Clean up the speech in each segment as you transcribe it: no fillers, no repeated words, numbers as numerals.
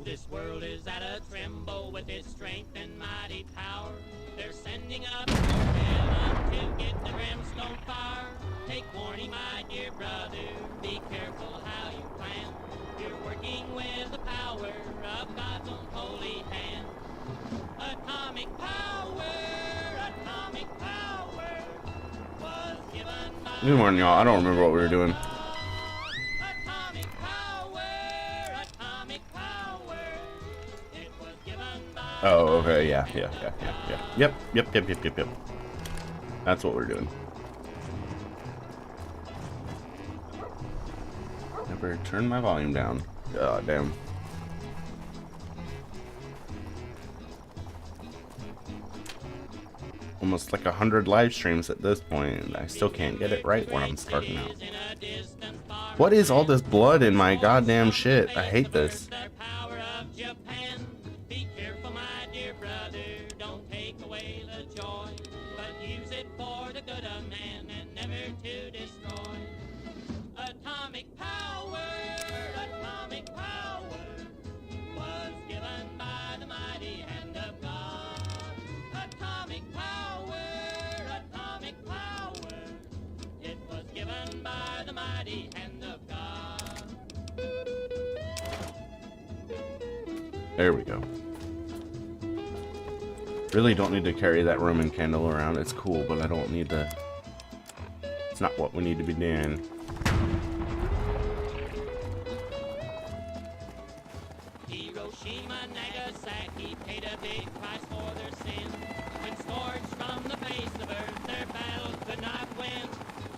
This world is at a tremble with its strength and mighty power. They're sending up hell to get the brimstone fire. Take warning, my dear brother, be careful how you plan. You're working with the power of God's own holy hand. Atomic power was given by... Good morning, y'all. I don't remember what we were doing. Atomic power, it was given by... Oh, okay, yeah. Yep. That's what we're doing. Never turn my volume down. God damn. Almost like 100 live streams at this point, and I still can't get it right when I'm starting out. What is all this blood in my goddamn shit? I hate this. Be careful, my dear brother, don't take away the joy, but use it for the good of man and never to destroy. Atomic power was given by the mighty hand of God. Atomic power, it was given by the mighty hand of God. There we go. Really don't need to carry that Roman candle around. It's cool, but I don't need to. It's not what we need to be doing. Hiroshima, Nagasaki paid a big price for their sin. When scorched from the face of earth, their battles could not win.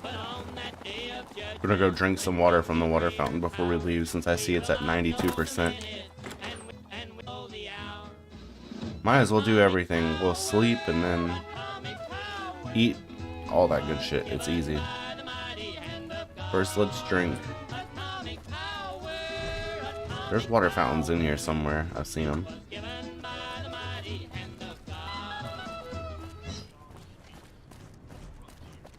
But on that day of judgment, We're gonna go drink some water from the water fountain before we leave, since I see it's at 92%. Might as well do everything. We'll sleep and then eat all that good shit. It's easy. First, let's drink. There's water fountains in here somewhere. I've seen them.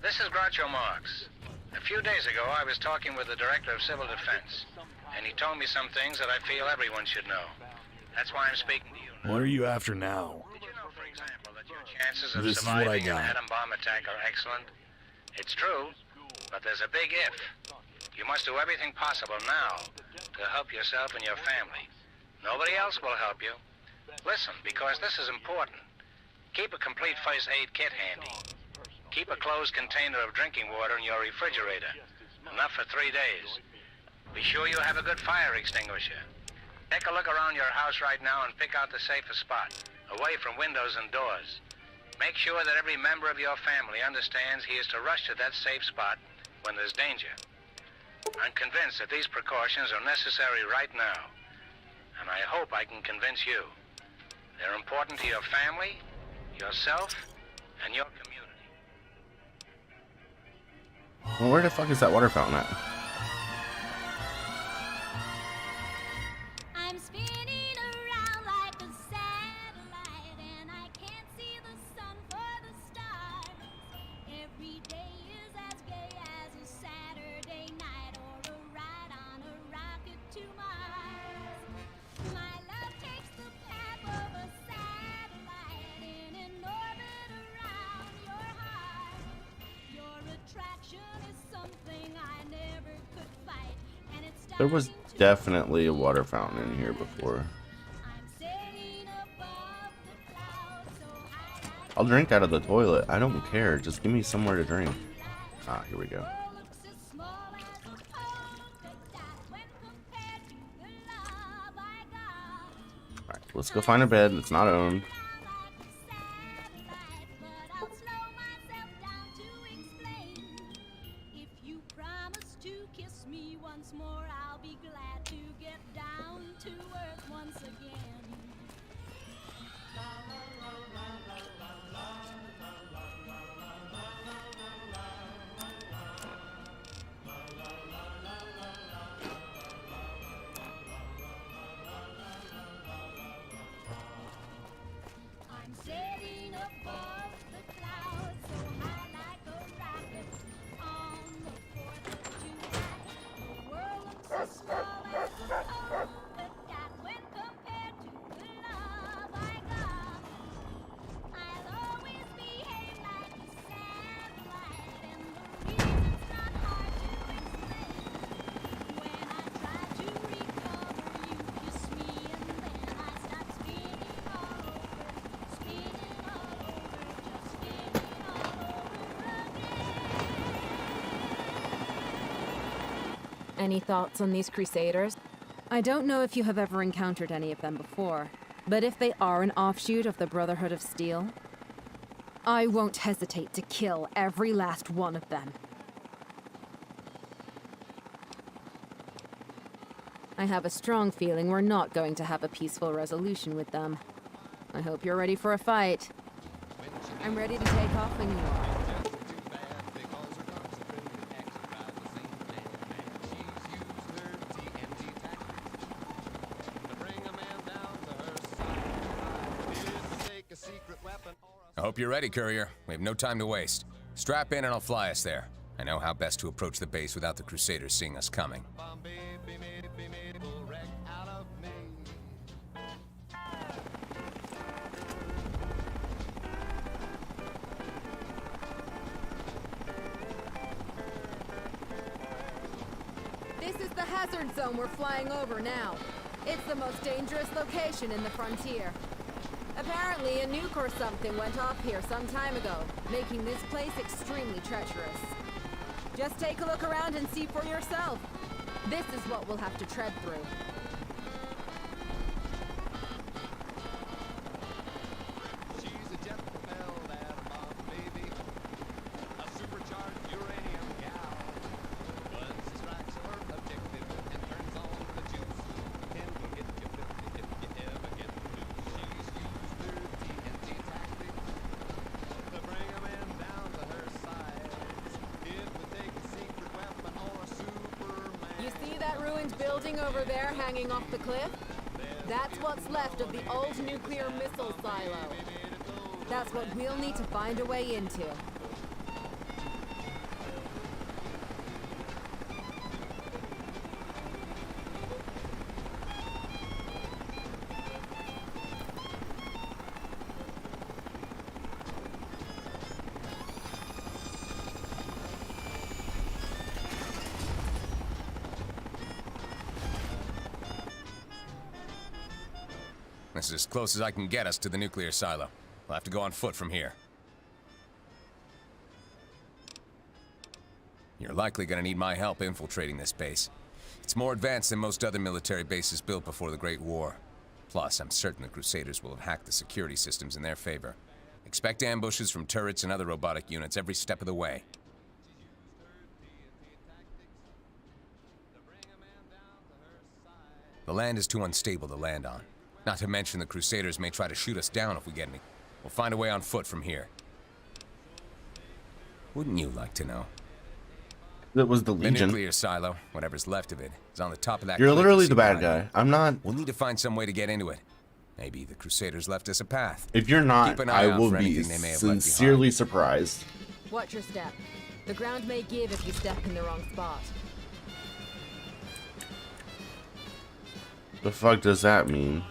This is Groucho Marx. A few days ago, I was talking with the Director of Civil Defense, and he told me some things that I feel everyone should know. That's why I'm speaking to you now. What are you after now? Did you know, for example, that your chances of This is what I surviving an got. atom bomb attack are excellent? It's true, but there's a big if. You must do everything possible now to help yourself and your family. Nobody else will help you. Listen, because this is important. Keep a complete first aid kit handy. Keep a closed container of drinking water in your refrigerator. Enough for 3 days. Be sure you have a good fire extinguisher. Take a look around your house right now and pick out the safest spot, away from windows and doors. Make sure that every member of your family understands he is to rush to that safe spot when there's danger. I'm convinced that these precautions are necessary right now, and I hope I can convince you. They're important to your family, yourself, and your community. Well, where the fuck is that water fountain at? I'm spinning around like a satellite, and I can't see the sun for the stars. Every day is as gay as a Saturday night or a ride on a rocket to Mars. My love takes the path of a satellite in an orbit around your heart. Your attraction is something I never could fight, and it's There was definitely a water fountain in here before. I'll drink out of the toilet. I don't care. Just give me somewhere to drink. Ah, here we go. Alright, let's go find a bed that's not owned. Any thoughts on these Crusaders? I don't know if you have ever encountered any of them before, but if they are an offshoot of the Brotherhood of Steel, I won't hesitate to kill every last one of them. I have a strong feeling we're not going to have a peaceful resolution with them. I hope you're ready for a fight. I'm ready to take off when you are. I hope you're ready, courier. We have no time to waste. Strap in and I'll fly us there. I know how best to approach the base without the Crusaders seeing us coming. This is the hazard zone we're flying over now. It's the most dangerous location in the frontier. Apparently, a nuke or something went off here some time ago, making this place extremely treacherous. Just take a look around and see for yourself. This is what we'll have to tread through. She's a jet-propelled atom bomb, baby. A supercharged uranium gal. Once she strikes her objective and turns on the juice, can we get you 50 if you ever get loose? She's used her TNT tactics to bring a man down to her sides. If we take a secret weapon or a Superman. You see that ruined building over there hanging off the cliff? That's what's left of the old nuclear missile silo. That's what we'll need to find a way into. This is as close as I can get us to the nuclear silo. We'll have to go on foot from here. You're likely gonna need my help infiltrating this base. It's more advanced than most other military bases built before the Great War. Plus, I'm certain the Crusaders will have hacked the security systems in their favor. Expect ambushes from turrets and other robotic units every step of the way. The land is too unstable to land on. Not to mention the Crusaders may try to shoot us down if we get any. We'll find a way on foot from here. Wouldn't you like to know? That was the The Legion. nuclear silo, whatever's left of it, is on the top of that You're cliff literally you the see bad behind guy. me. I'm not. We'll need to find some way to get into it. Maybe the Crusaders left us a path. If you're not, Keep an eye I out will for be anything they may have left sincerely surprised. Watch your step. The ground may give if you step in the wrong spot. The fuck does that mean?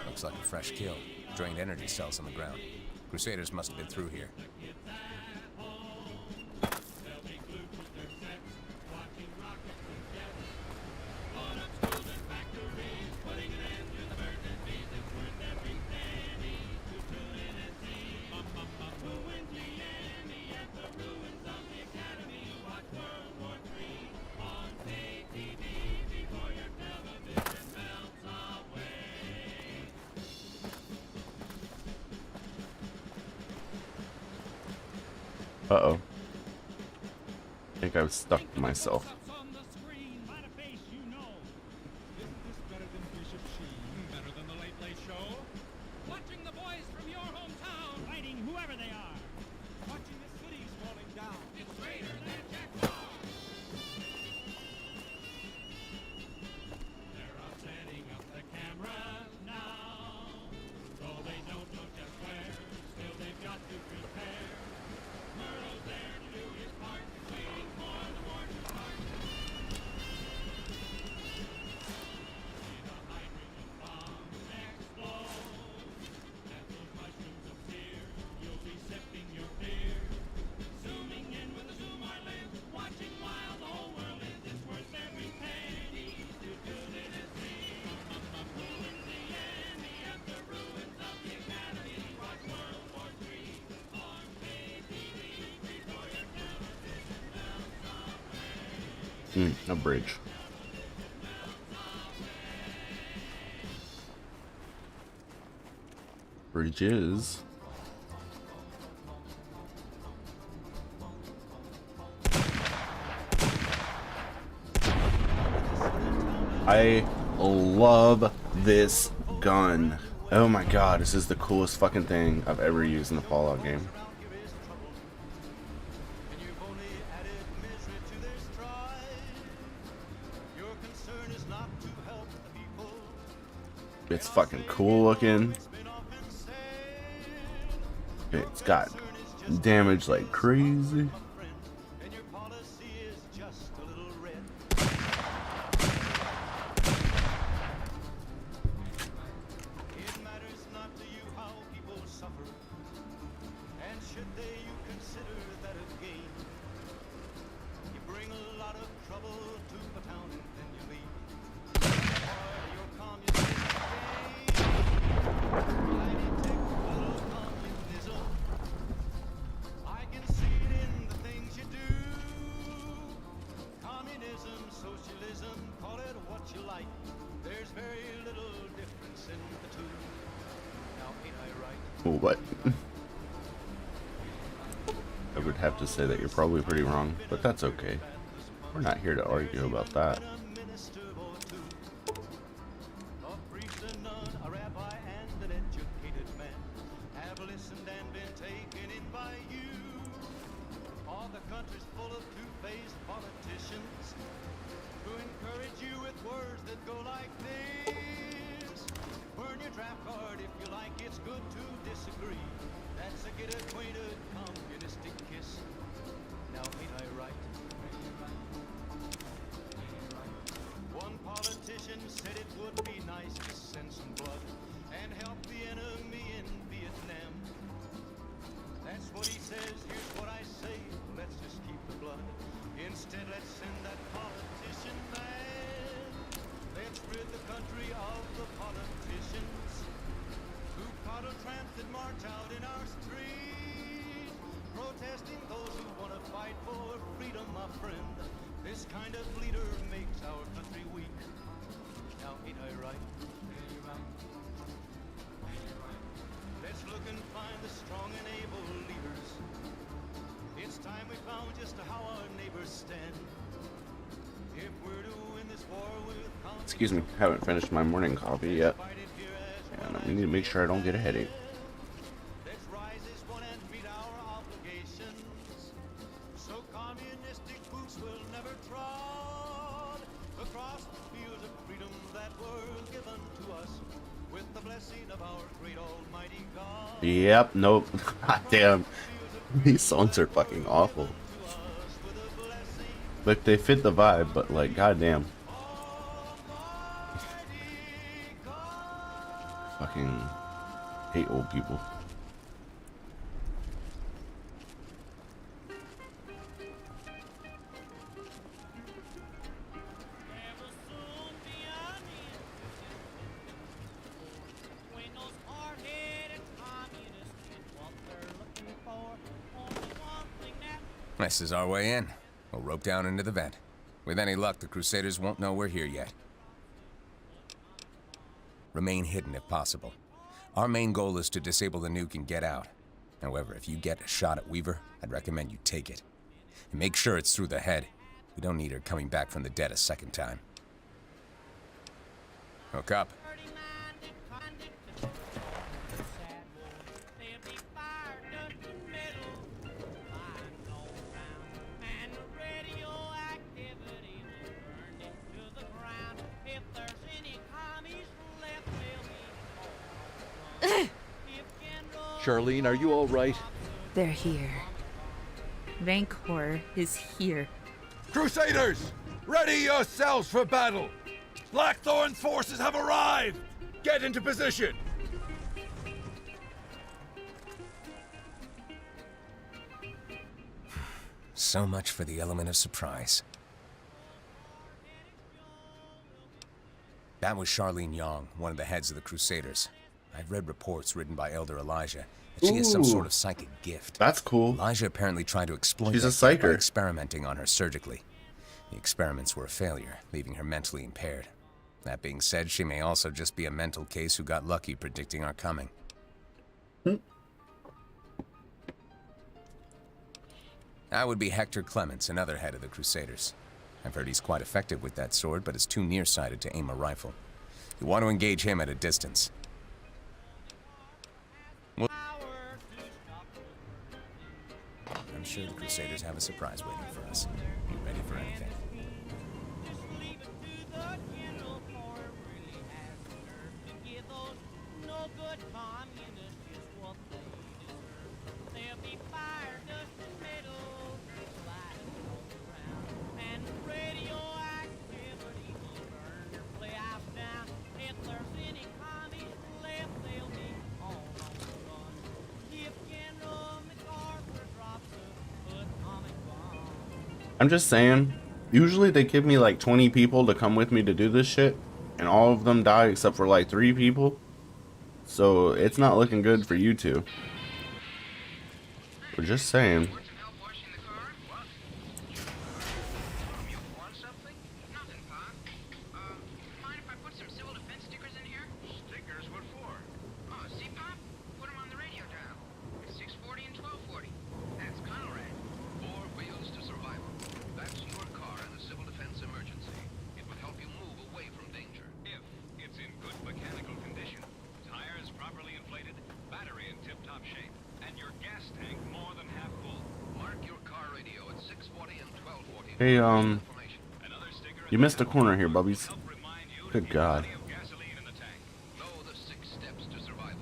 Looks like a fresh kill. Drained energy cells on the ground. Crusaders must have been through here. Uh-oh. I think I've stuck myself. On the screen, by the face you know. Isn't this better than Bishop Sheen? Better than the Late Late Show? Watching the boys from your hometown fighting whoever they are. Watching the cities falling down. It's greater than Jack Paul. They're all setting up the cameras now. Though they don't know just where, still they've got to prepare. Murrow's there to do his part, waiting for the war to start. A bridge. Bridges. I love this gun. Oh my god, this is the coolest fucking thing I've ever used in a Fallout game. It's fucking cool looking. It's got damage like crazy. What? I would have to say that you're probably pretty wrong, but that's okay. We're not here to argue about that. Excuse me, haven't finished my morning coffee yet. And I need to make sure I don't get a headache. Yep, nope. God damn. These songs are fucking awful. Like, they fit the vibe, but like, goddamn. Fucking hate old people. This is our way in. We'll rope down into the vent. With any luck, the Crusaders won't know we're here yet. Remain hidden if possible. Our main goal is to disable the nuke and get out. However, if you get a shot at Weaver, I'd recommend you take it. And make sure it's through the head. We don't need her coming back from the dead a second time. Hook up. Charlene, are you all right? They're here. Rancor is here. Crusaders! Ready yourselves for battle! Blackthorn's forces have arrived! Get into position! So much for the element of surprise. That was Charlene Yong, one of the heads of the Crusaders. I've read reports written by Elder Elijah that she has some sort of psychic gift. That's cool. Elijah apparently tried to exploit She's that a psyker. by experimenting on her surgically. The experiments were a failure, leaving her mentally impaired. That being said, she may also just be a mental case who got lucky predicting our coming. That would be Hector Clements, another head of the Crusaders. I've heard he's quite effective with that sword, but is too nearsighted to aim a rifle. You want to engage him at a distance. I'm sure the Crusaders have a surprise waiting for us. Be ready for anything. I'm just saying, usually they give me like 20 people to come with me to do this shit, and all of them die except for like 3 people. So it's not looking good for you two. We're just saying. Hey, you missed a corner here, bubbies. Good God. Know the 6 steps to survival.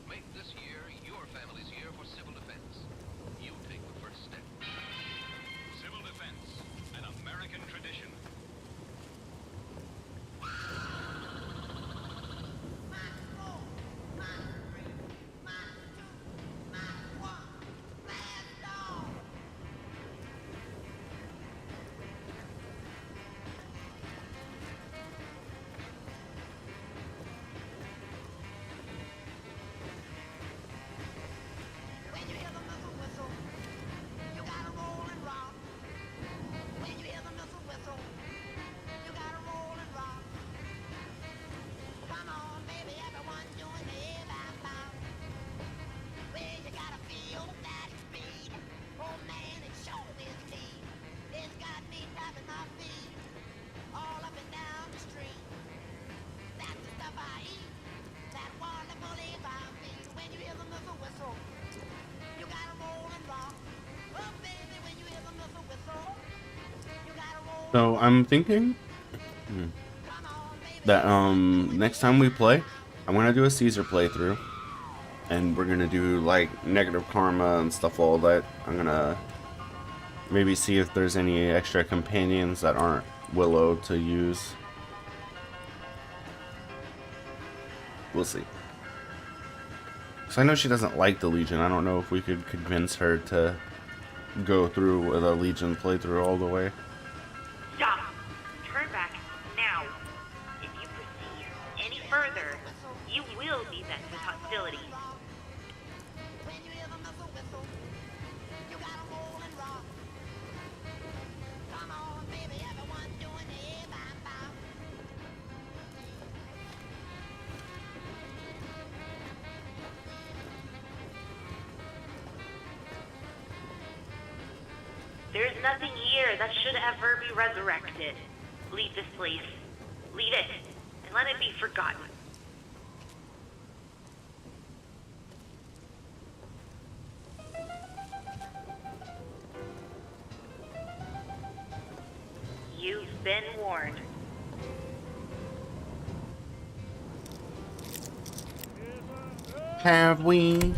Make this year your family's year for civil defense. You take the first step. Civil defense, an American tradition. When you hear the missile whistle, you gotta roll and rock. When you hear the missile whistle, you gotta roll and rock. Come on, baby, everyone doing the A-bam-bam. Well, you gotta feel that speed. Oh man, it sure is neat. It's got me tapping my feet all up and down the street. That's the stuff I eat. That wonderful A-bam beat. When you hear the missile whistle, you gotta roll and rock. Oh baby, when you hear the missile whistle, you gotta roll. So I'm thinking that next time we play, I'm gonna do a Caesar playthrough, and we're gonna do like negative karma and stuff all that. I'm gonna maybe see if there's any extra companions that aren't Willow to use. We'll see. So I know she doesn't like the Legion. I don't know if we could convince her to go through with a Legion playthrough all the way. Stop! Turn back now. If you proceed any further, you will be met with hostility. When you hear the missile whistle, you gotta roll and rock. Come on, baby, everyone doing the A-bam-bam. There's nothing here that should ever be resurrected. Leave this place. Leave it, and let it be forgotten. You've been warned. Have we?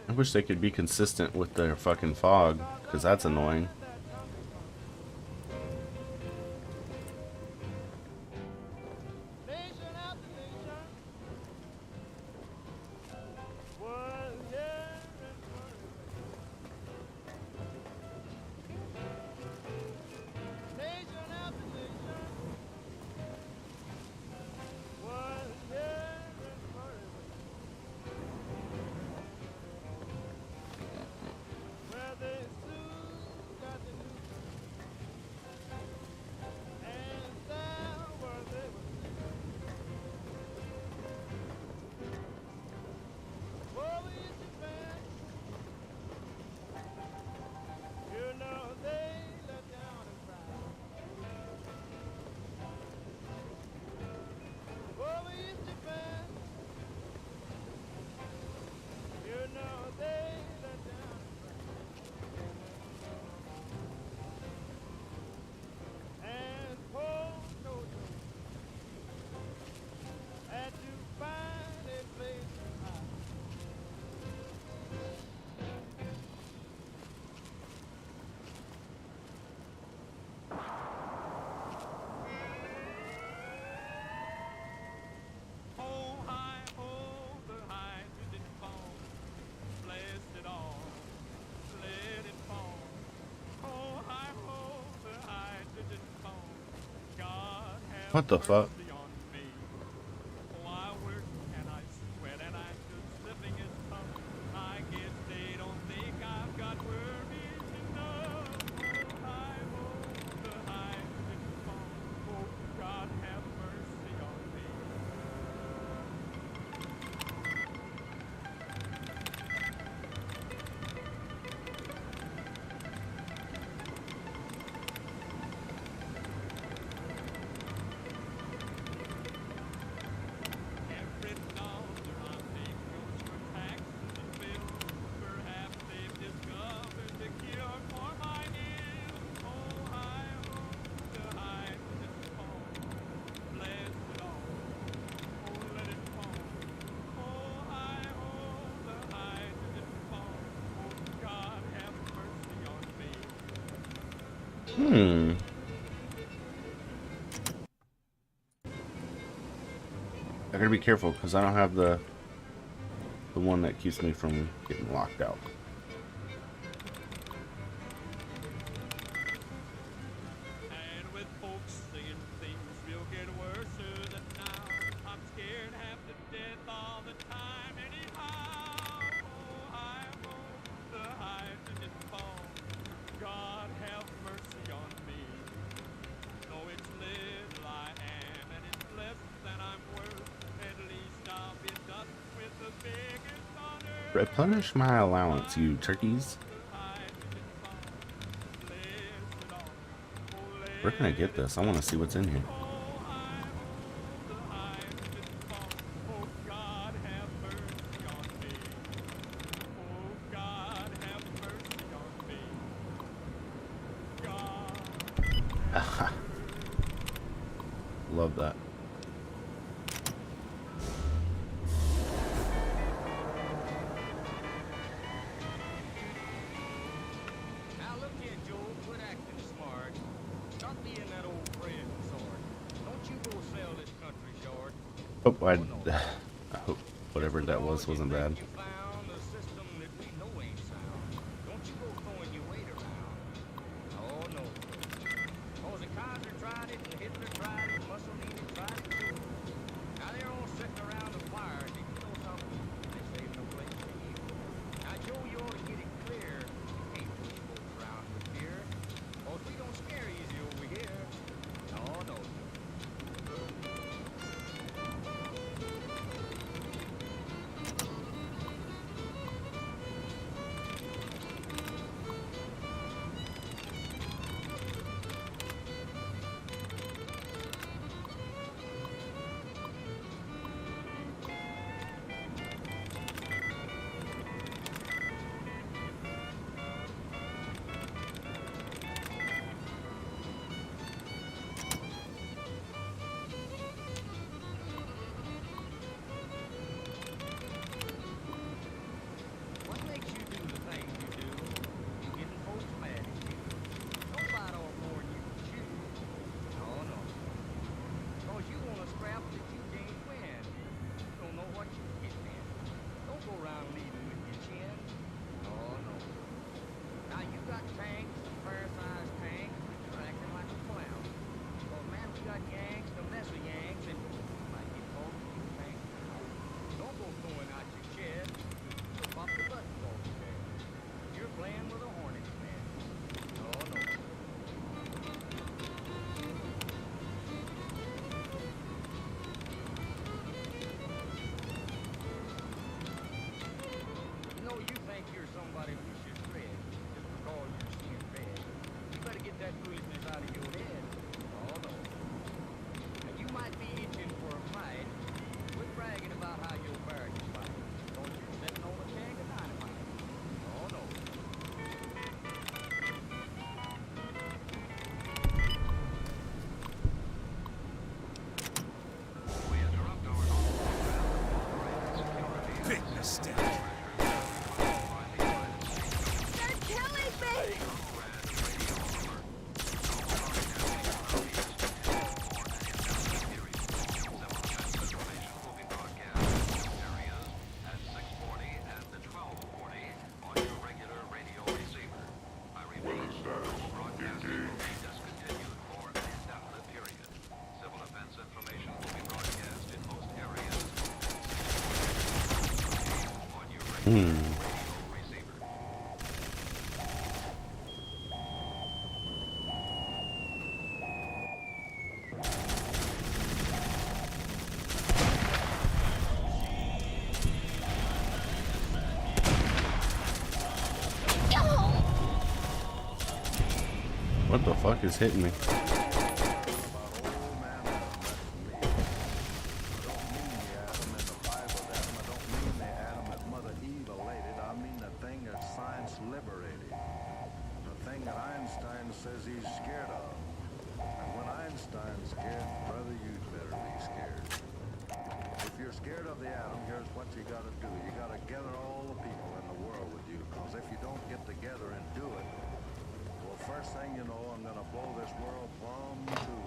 I wish they could be consistent with their fucking fog, because that's annoying. What the fuck? I gotta be careful because I don't have the one that keeps me from getting locked out. And with folks saying things will get worse than now, I'm scared half to death all the time anyhow. Oh, I hope the hydrogen falls. God have mercy on me. Though it's little I am and it's less than I'm worth, at least I'll be done with the biggest honor. Replenish my allowance, you turkeys. Where can I get this? I want to see what's in here. Love that. Now look here, Joe, quit acting smart. Stop being that old friend sort. Don't you go sell this country short. Hope I hope whatever that was wasn't bad. You found a system that we know ain't sound. Don't you go throwing your weight around. Oh no. Cause the Kaiser tried it and Hitler tried it and Mussolini tried it too. Now they're all sitting around the fire and you know something? This ain't no place for you. Now Joe, you ought to get it clear. You can't push folks around with fear. Cause we don't scare easy over here. Oh no. What the fuck is hitting me? Says he's scared of. And when Einstein's scared, brother, you'd better be scared. If you're scared of the atom, here's what you gotta do. You gotta gather all the people in the world with you, because if you don't get together and do it, well, first thing you know, I'm gonna blow this world plumb too.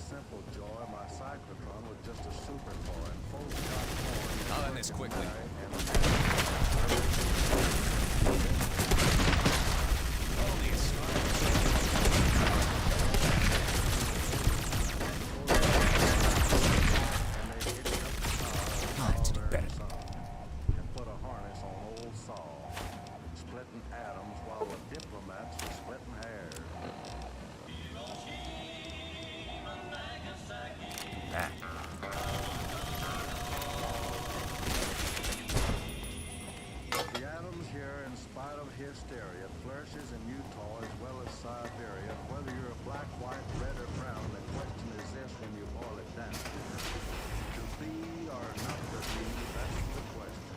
Simple joy, my cyclotron was just a super toy, and folks got born. I'll end this quickly. Only a start. I'll have to do better. And put a harness on old Saul, splitting atoms while the diplomats were splitting hairs. The atoms here, in spite of hysteria, flourishes in Utah as well as Siberia. Whether you're a black, white, red, or brown, the question is this when you boil it down. To be or not to be, that's the question.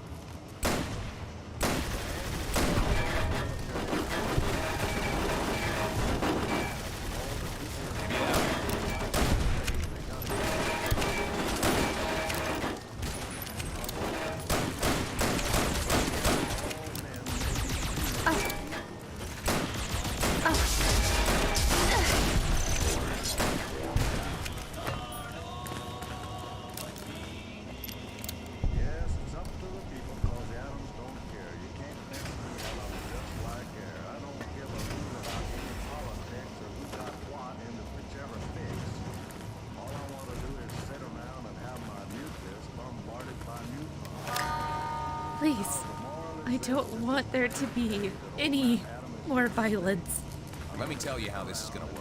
Yes, it's up to the people, cause the atoms don't care. You can't mix me up, I'm just like air. I don't give a hoot about any politics or who got what in the whichever fix. All I want to do is sit around and have my nucleus bombarded by neutrons. Please, I don't want there to be any more violence. Let me tell you how this is gonna work.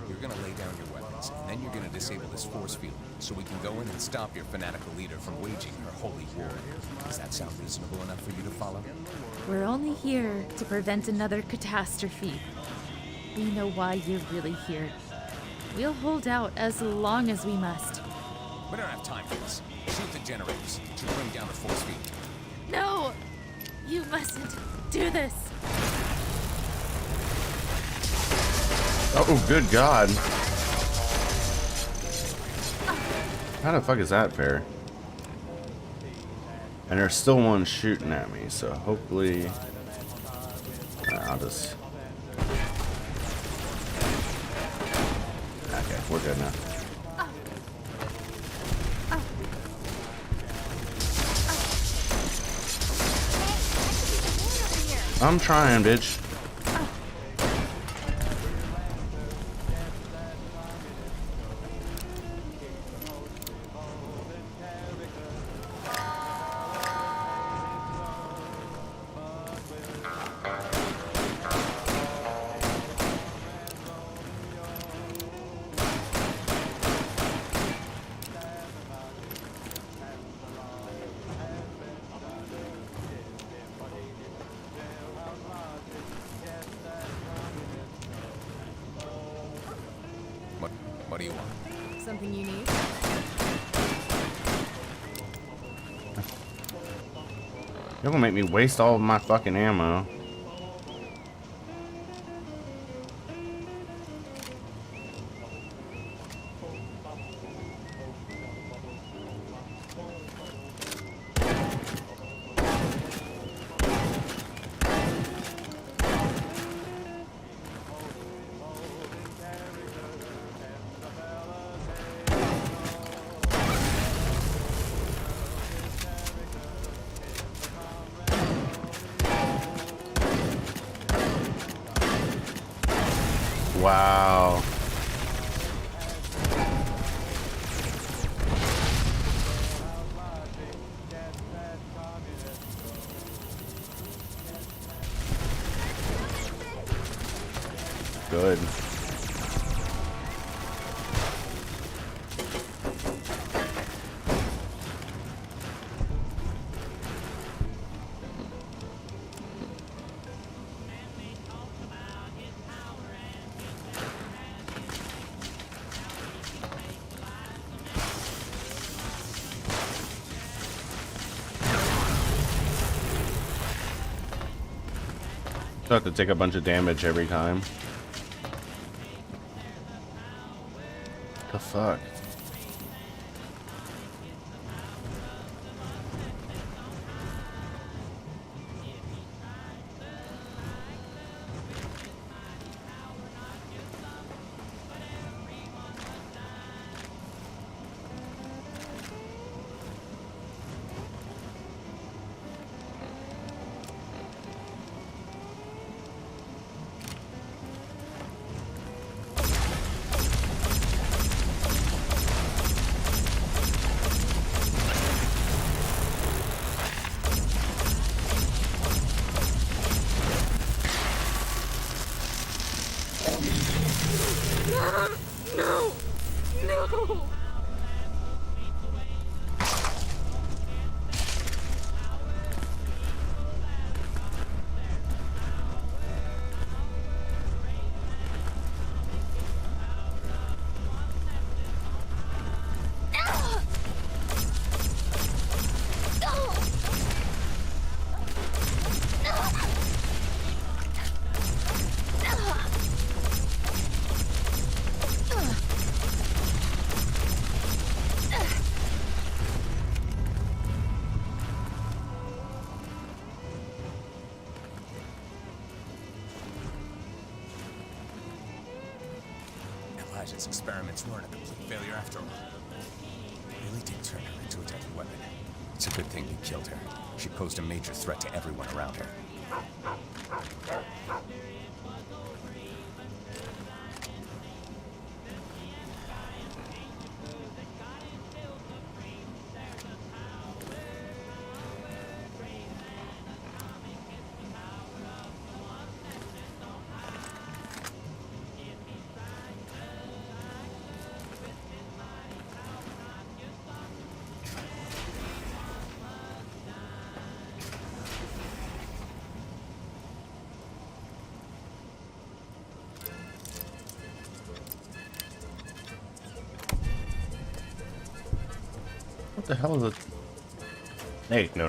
You're gonna lay down your weapons, and then you're gonna disable this force field, so we can go in and stop your fanatical leader from waging her holy war. Does that sound reasonable enough for you to follow? We're only here to prevent another catastrophe. We know why you're really here. We'll hold out as long as we must. We don't have time for this. Shoot the generators to bring down the force field. No! You mustn't do this! Oh, good God. How the fuck is that fair? And there's still one shooting at me, so hopefully... I'll just... Okay, we're good now. I'm trying, bitch. What do you want? Something you need? You're gonna make me waste all of my fucking ammo. Wow. Good. I have to take a bunch of damage every time. The fuck? No! No! Elijah's experiments weren't a complete failure after all. He really did turn her into a deadly weapon. It's a good thing you killed her. She posed a major threat to everyone around her. What the hell is it? Hey, no.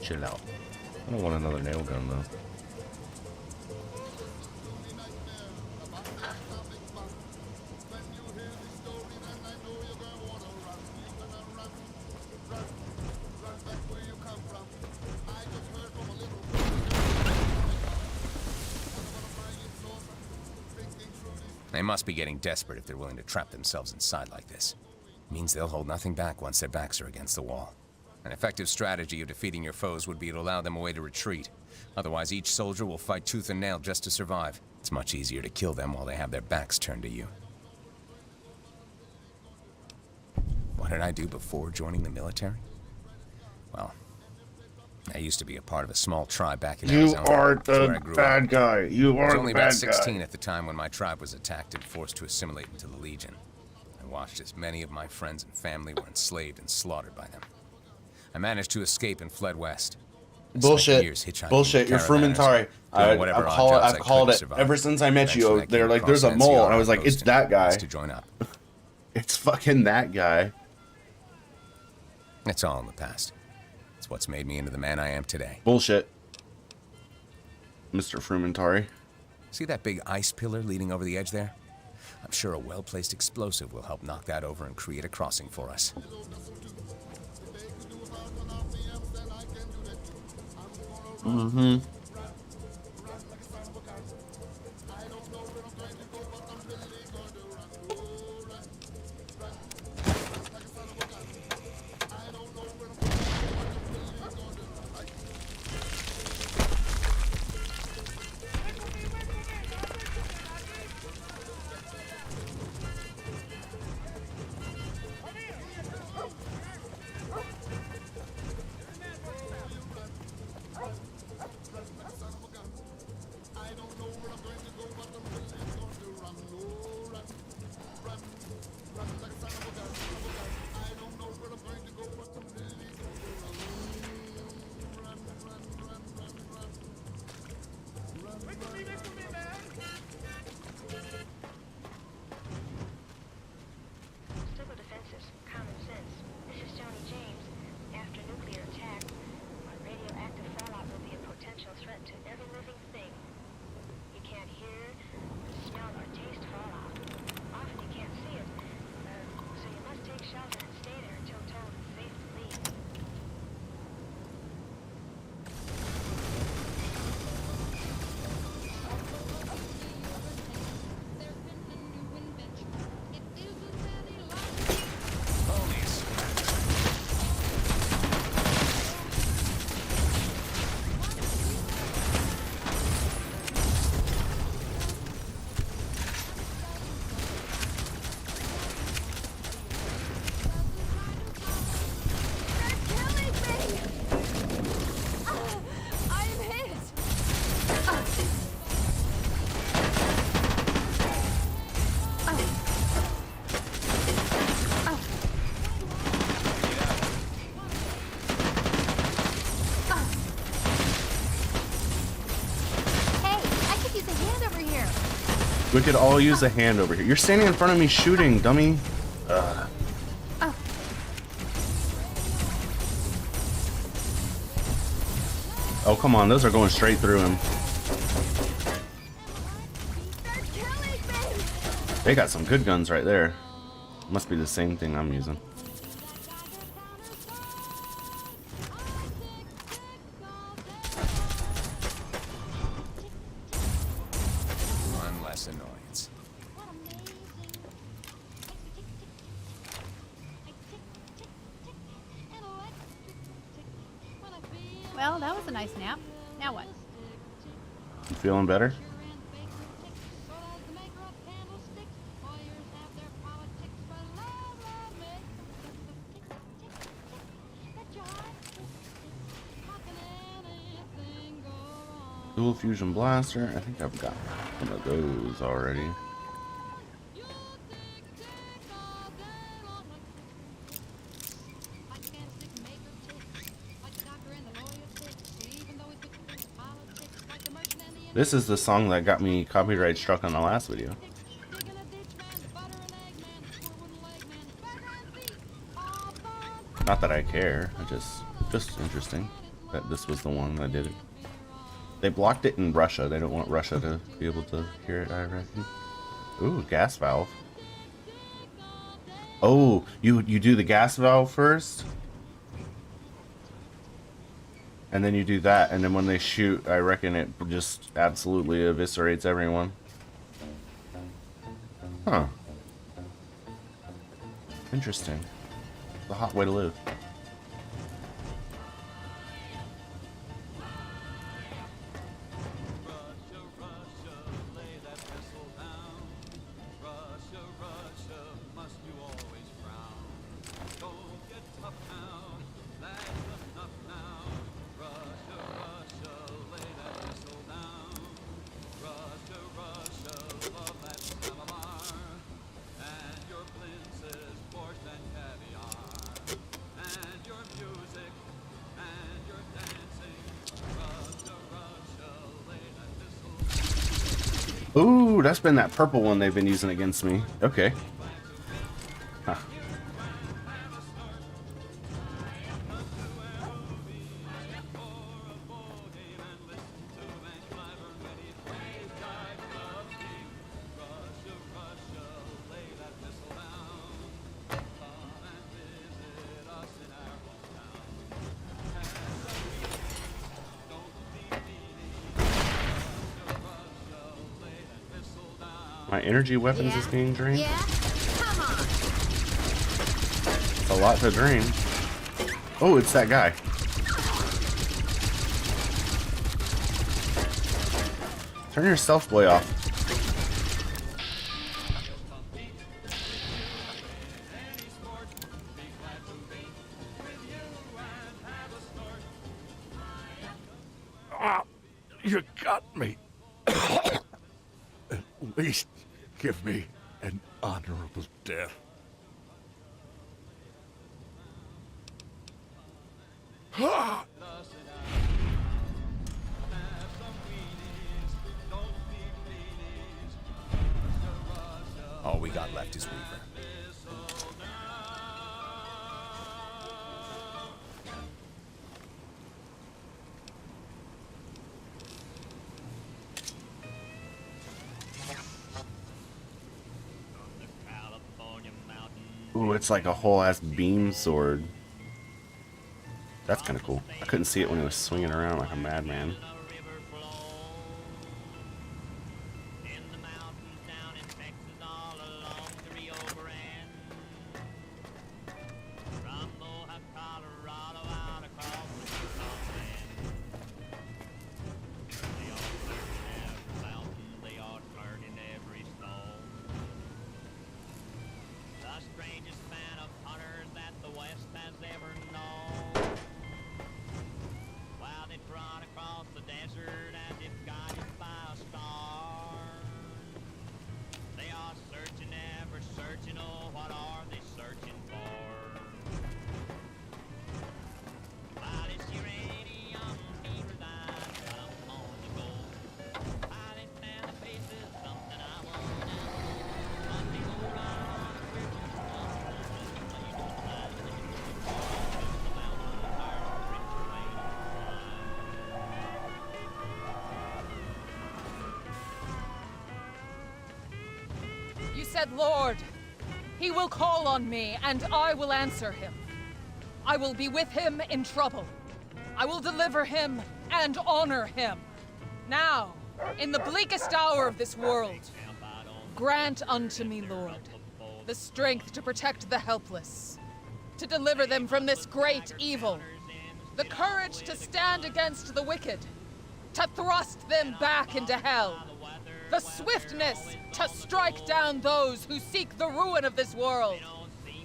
Chill out. I don't want another nail gun though. They must be getting desperate if they're willing to trap themselves inside like this. Means they'll hold nothing back once their backs are against the wall. An effective strategy of defeating your foes would be to allow them a way to retreat. Otherwise, each soldier will fight tooth and nail just to survive. It's much easier to kill them while they have their backs turned to you. What did I do before joining the military? Well, I used to be a part of a small tribe back in Arizona. You are That's where I the grew bad up. guy. You I was are only the about bad 16 guy. at the time when my tribe was attacked and forced to assimilate into the Legion. I watched as many of my friends and family were enslaved and slaughtered by them. I managed to escape and fled west. I spent Bullshit. years hitchhiking Bullshit. You're with caravanners, Frumentari. doing whatever odd jobs I've I called could to it survive. ever since I met you. Eventually, I They're came like, there's across a an mole, NCR and I was like, outpost it's that and guy. asked to join up. It's fucking that guy. It's all in the past. It's what's made me into the man I am today. Bullshit. Mr. Frumentari. See that big ice pillar leading over the edge there? I'm sure a well-placed explosive will help knock that over and create a crossing for us. Mm-hmm. We could all use a hand over here. You're standing in front of me shooting, dummy. Ugh. Oh. Oh, come on. Those are going straight through him. They got some good guns right there. Must be the same thing I'm using. One less annoyance. Well, that was a nice nap. Now what? You feeling better? Dual fusion blaster. I think I've got one of those already. This is the song that got me copyright struck on the last video. Not that I care, just interesting that this was the one that did it. They blocked it in Russia. They don't want Russia to be able to hear it, I reckon. Ooh, gas valve. Oh, you do the gas valve first? And then you do that, and then when they shoot, I reckon it just absolutely eviscerates everyone. Huh. Interesting. It's a hot way to live. Ooh, that's been that purple one they've been using against me. Okay. Huh. My energy weapons is being drained. Yeah? Come on. A lot to drain. Oh, it's that guy. Turn your stealth boy off. Ah, you got me. At least give me an honorable death. Ah! All we got left is Weaver. Ooh, it's like a whole ass beam sword. That's kind of cool. I couldn't see it when he was swinging around like a madman. said Lord. He will call on me, and I will answer him. I will be with him in trouble. I will deliver him and honor him. Now, in the bleakest hour of this world, grant unto me, Lord, the strength to protect the helpless, to deliver them from this great evil, the courage to stand against the wicked, to thrust them back into hell, the swiftness to strike down those who seek the ruin of this world.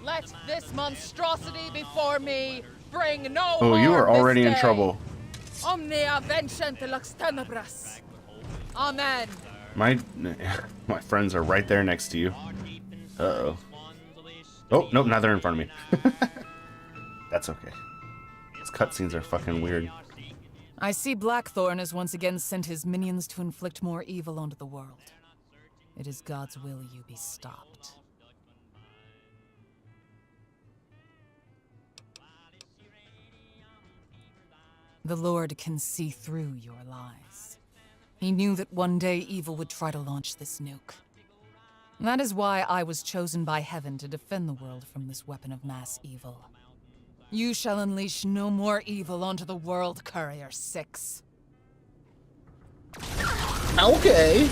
Let this monstrosity before me bring no Oh, you are harm this already in day. trouble. Omnia vencent lux tenebras. Amen. My friends are right there next to you. Uh-oh. Oh, nope, now they're in front of me. That's okay. These cutscenes are fucking weird. I see Blackthorn has once again sent his minions to inflict more evil onto the world. It is God's will you be stopped. The Lord can see through your lies. He knew that one day evil would try to launch this nuke. That is why I was chosen by heaven to defend the world from this weapon of mass evil. You shall unleash no more evil onto the world, Courier 6. Okay.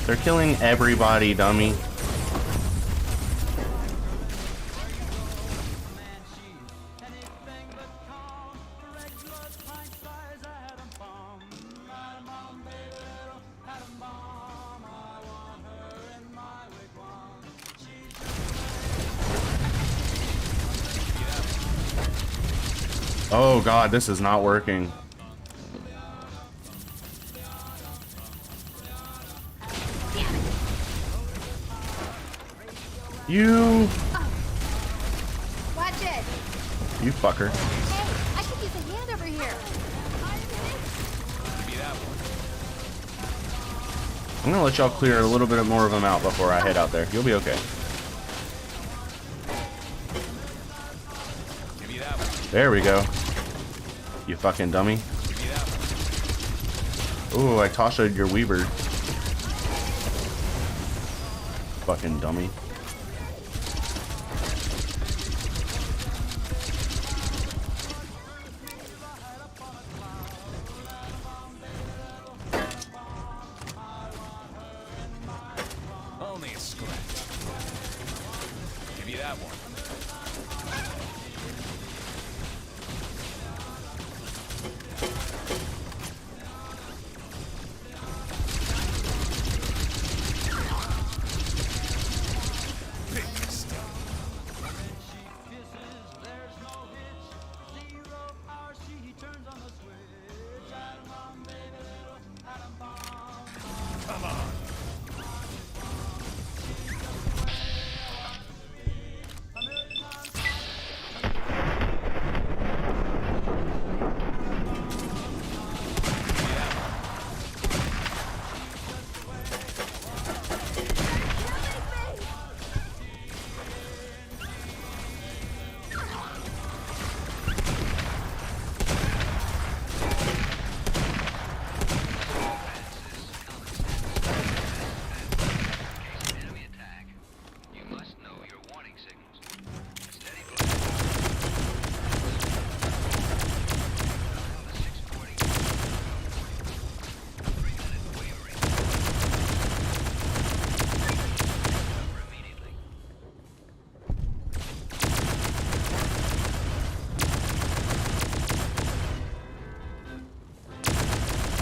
They're killing everybody, dummy. Oh god, this is not working. You Watch it. You fucker. Hey, I could use a hand over here. I'm gonna let y'all clear a little bit more of them out before I head out there. You'll be okay. There we go. You fucking dummy. Ooh, I Tasha'd your Weaver. Fucking dummy. Only a scratch. Give you that one.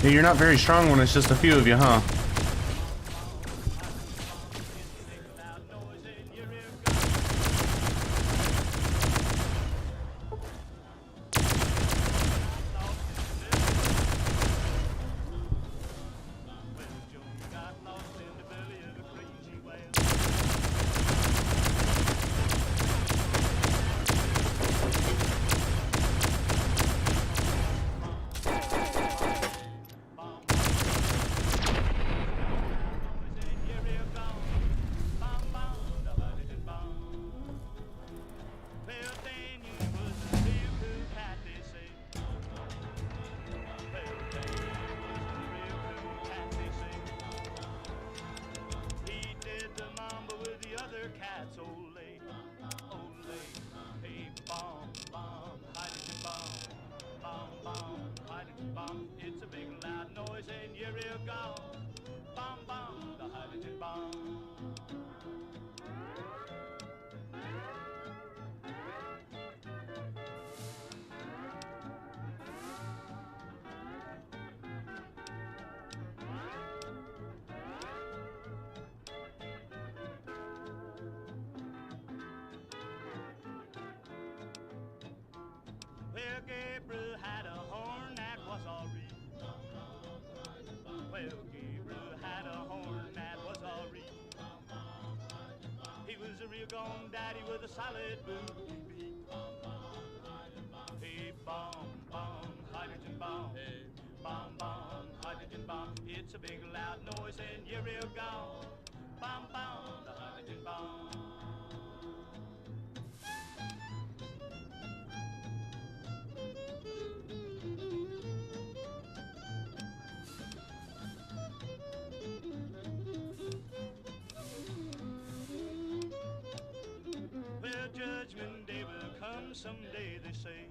Yeah, you're not very strong when it's just a few of you, huh? Well, Gabriel had a horn that was all reed. Well, Gabriel had a horn that was all reed. He was a real gone daddy with a solid booty beat. Hey, bomb, bomb, hydrogen bomb. Hey, bomb, bomb, hydrogen bomb. It's a big loud noise and you're real gone. Bomb, bomb, the hydrogen bomb. Well, Judgment Day will come someday, they say.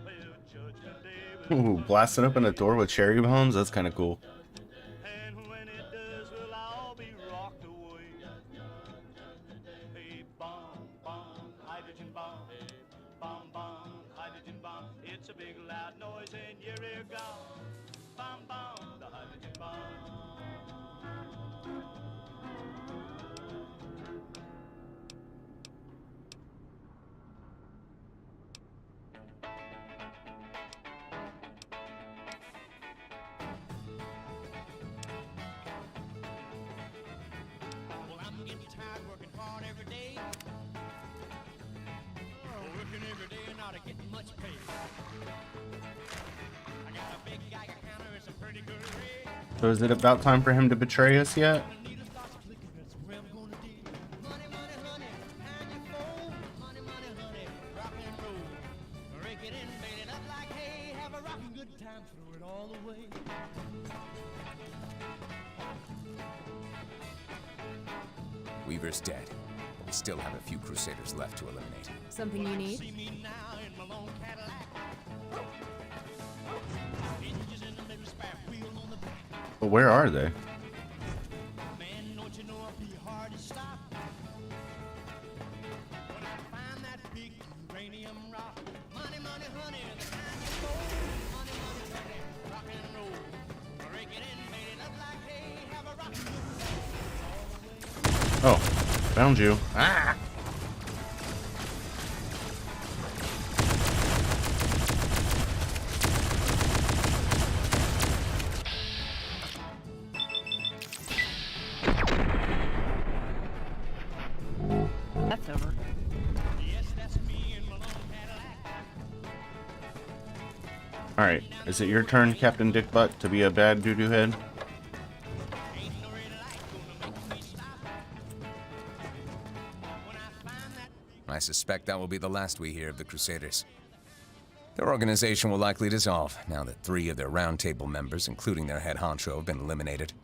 Well, Judgment Day will Ooh, blasting open a door with cherry bombs? That's kind of cool. and when it does, we'll all be rocked away. Hey, bomb, bomb, hydrogen bomb. Hey, bomb, bomb, hydrogen bomb. It's a big loud noise and you're real gone. Bomb, bomb, the hydrogen bomb. Well, I'm getting tired working hard every day. Working every day and not getting much pay. I got a big Geiger counter and some pretty good rig. So is it about time for him to betray us yet? Needle starts clicking, that's where I'm gonna dig. Money, money, honey, and your phone. Money, money, honey, rock and roll. Rake it in, bait it up like hay. Have a rockin' good time, throw it all away. Weaver's dead. We still have a few Crusaders left to eliminate. Something you need? See me now in my long Cadillac. Hinges in the middle, spare wheel on the back. But where are they? Man, don't you know I'll be hard to stop. When I find that big uranium rock. Money, money, honey, the kind you fold. Money, money, honey, rock and roll. Rake it in, made it up like hay. Have a rockin' good time. Oh, found you. Ah! That's over. Yes, that's me in my long Cadillac. Alright, is it your turn, Captain Dickbutt, to be a bad doo-doo head? Ain't no red light gonna make me stop. When I find that I suspect that will be the last we hear of the Crusaders. Their organization will likely dissolve now that 3 of their Round Table members, including their head honcho, have been eliminated.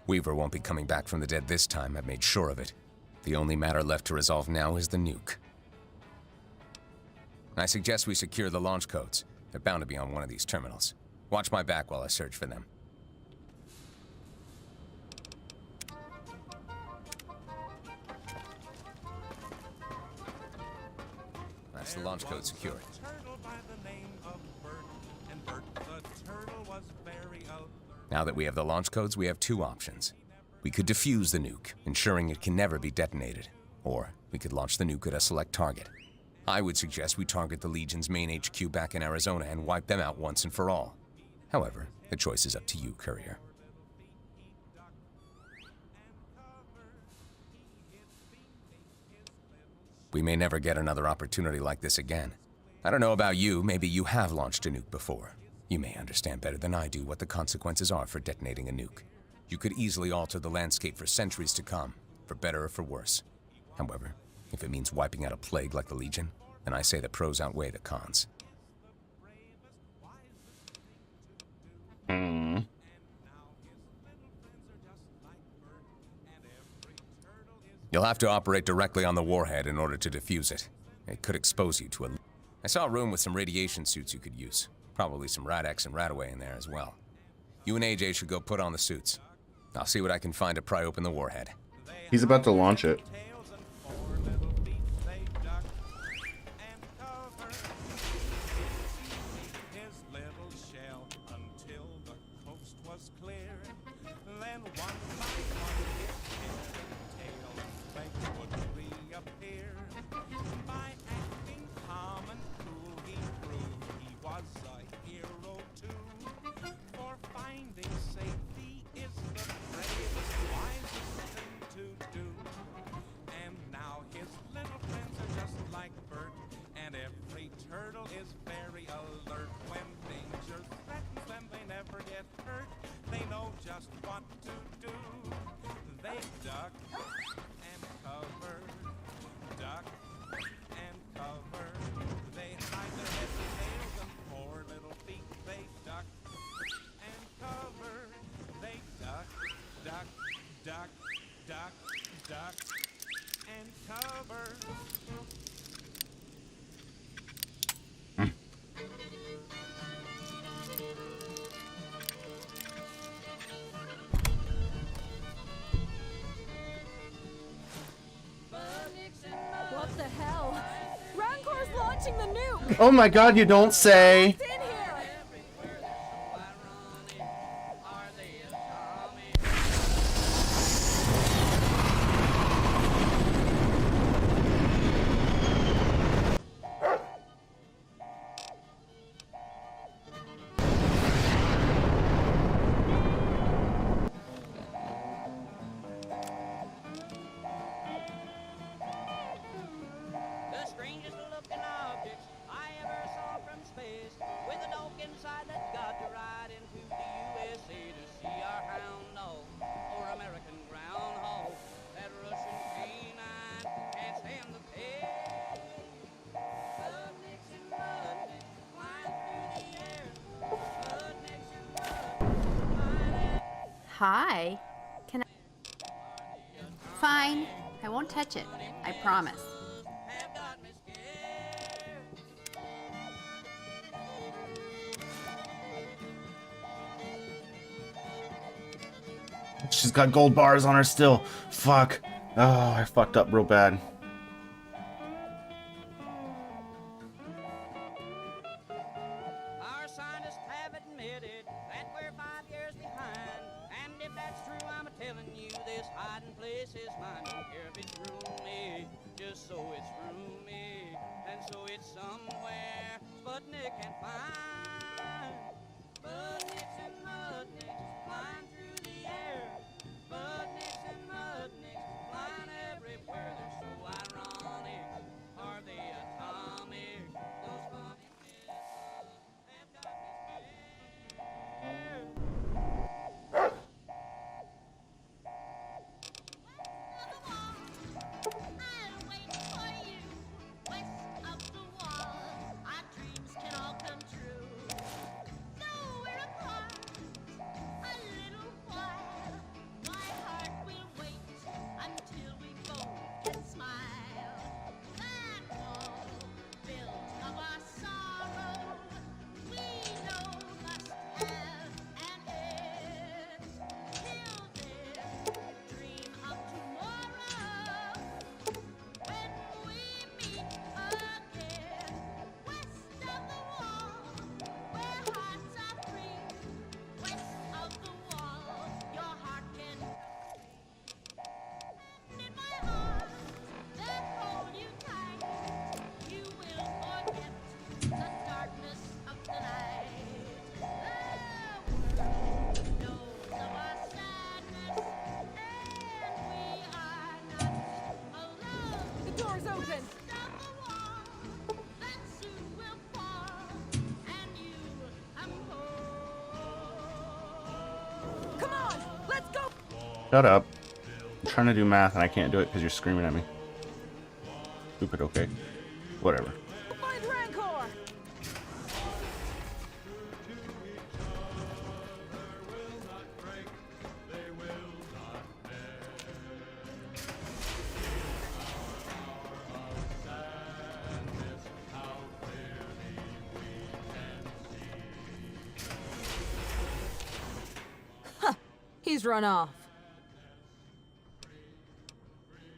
Weaver won't be coming back from the dead this time, I've made sure of it. The only matter left to resolve now is the nuke. I suggest we secure the launch codes. They're bound to be on one of these terminals. Watch my back while I search for them. That's the launch code secured. Now that we have the launch codes, we have 2 options. We could defuse the nuke, ensuring it can never be detonated. Or we could launch the nuke at a select target. I would suggest we target the Legion's main HQ back in Arizona and wipe them out once and for all. However, the choice is up to you, Courier. We may never get another opportunity like this again. I don't know about you, maybe you have launched a nuke before. You may understand better than I do what the consequences are for detonating a nuke. You could easily alter the landscape for centuries to come, for better or for worse. However, if it means wiping out a plague like the Legion, then I say the pros outweigh the cons. You'll have to operate directly on the warhead in order to defuse it. It could expose you to a... I saw a room with some radiation suits you could use. Probably some Rad-X and Radaway in there as well. You and AJ should go put on the suits. I'll see what I can find to pry open the warhead. He's about to launch it. Oh my god, you don't say. The strangest looking objects I ever saw from space, with a dog inside that got to ride into the USA to see our hound dog, or American groundhog. That Russian canine can't stand the pace. Mudnicks and mudnicks flying through the air. Mudnicks and mudnicks flying. Hi. Can I? Fine. I won't touch it. I promise. Have got me scared. She's got gold bars on her still. Fuck. Oh, I fucked up real bad. Our scientists have admitted that we're 5 years behind. And if that's true, I'm telling you, this hiding place is mine. Don't care if it's roomy, just so it's roomy. And so it's somewhere Sputnik can find. Sputniks and mudniks flying through the air. Sputniks and mudniks flying everywhere. They're so ironic. Are they atomic? Those funny missiles have got me scared. I'll wait for you west of the wall. Our dreams can all come true. Though we're apart a little while, my heart will wait until we both can smile. That wall built of our sorrow, we know must have an end. Till then, dream of tomorrow. When we meet again, west of the wall, where hearts are free, west of the wall, your heart can and in my arms that hold you tight, you will forget the darkness of the night. The world knows of our sadness, and we are not alone. The door's open. West of the wall that soon will fall, and you come home. Come on, let's go. Shut up. I'm trying to do math and I can't do it because you're screaming at me. Stupid, okay. Whatever. Find Rancor. Huh, he's run off.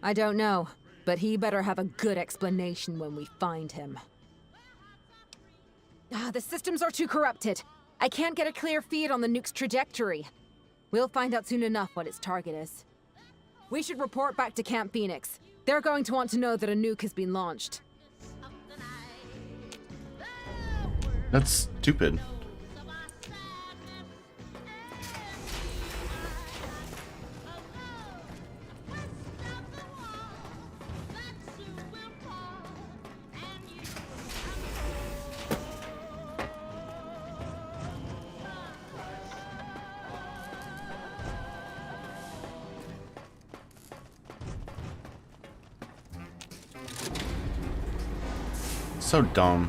I don't know, but he better have a good explanation when we find him. The systems are too corrupted. I can't get a clear feed on the nuke's trajectory. We'll find out soon enough what its target is. We should report back to Camp Phoenix. They're going to want to know that a nuke has been launched. That's stupid. So dumb.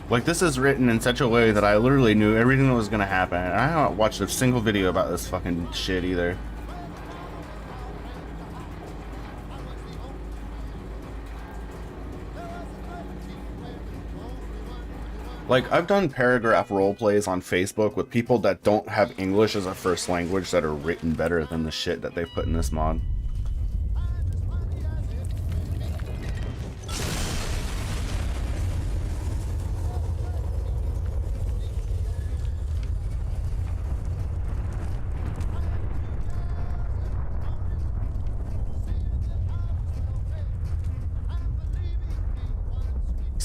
Like, this is written in such a way that I literally knew everything that was gonna happen. I haven't watched a single video about this fucking shit either. Like, I've done paragraph role plays on Facebook with people that don't have English as a first language that are written better than the shit that they put in this mod.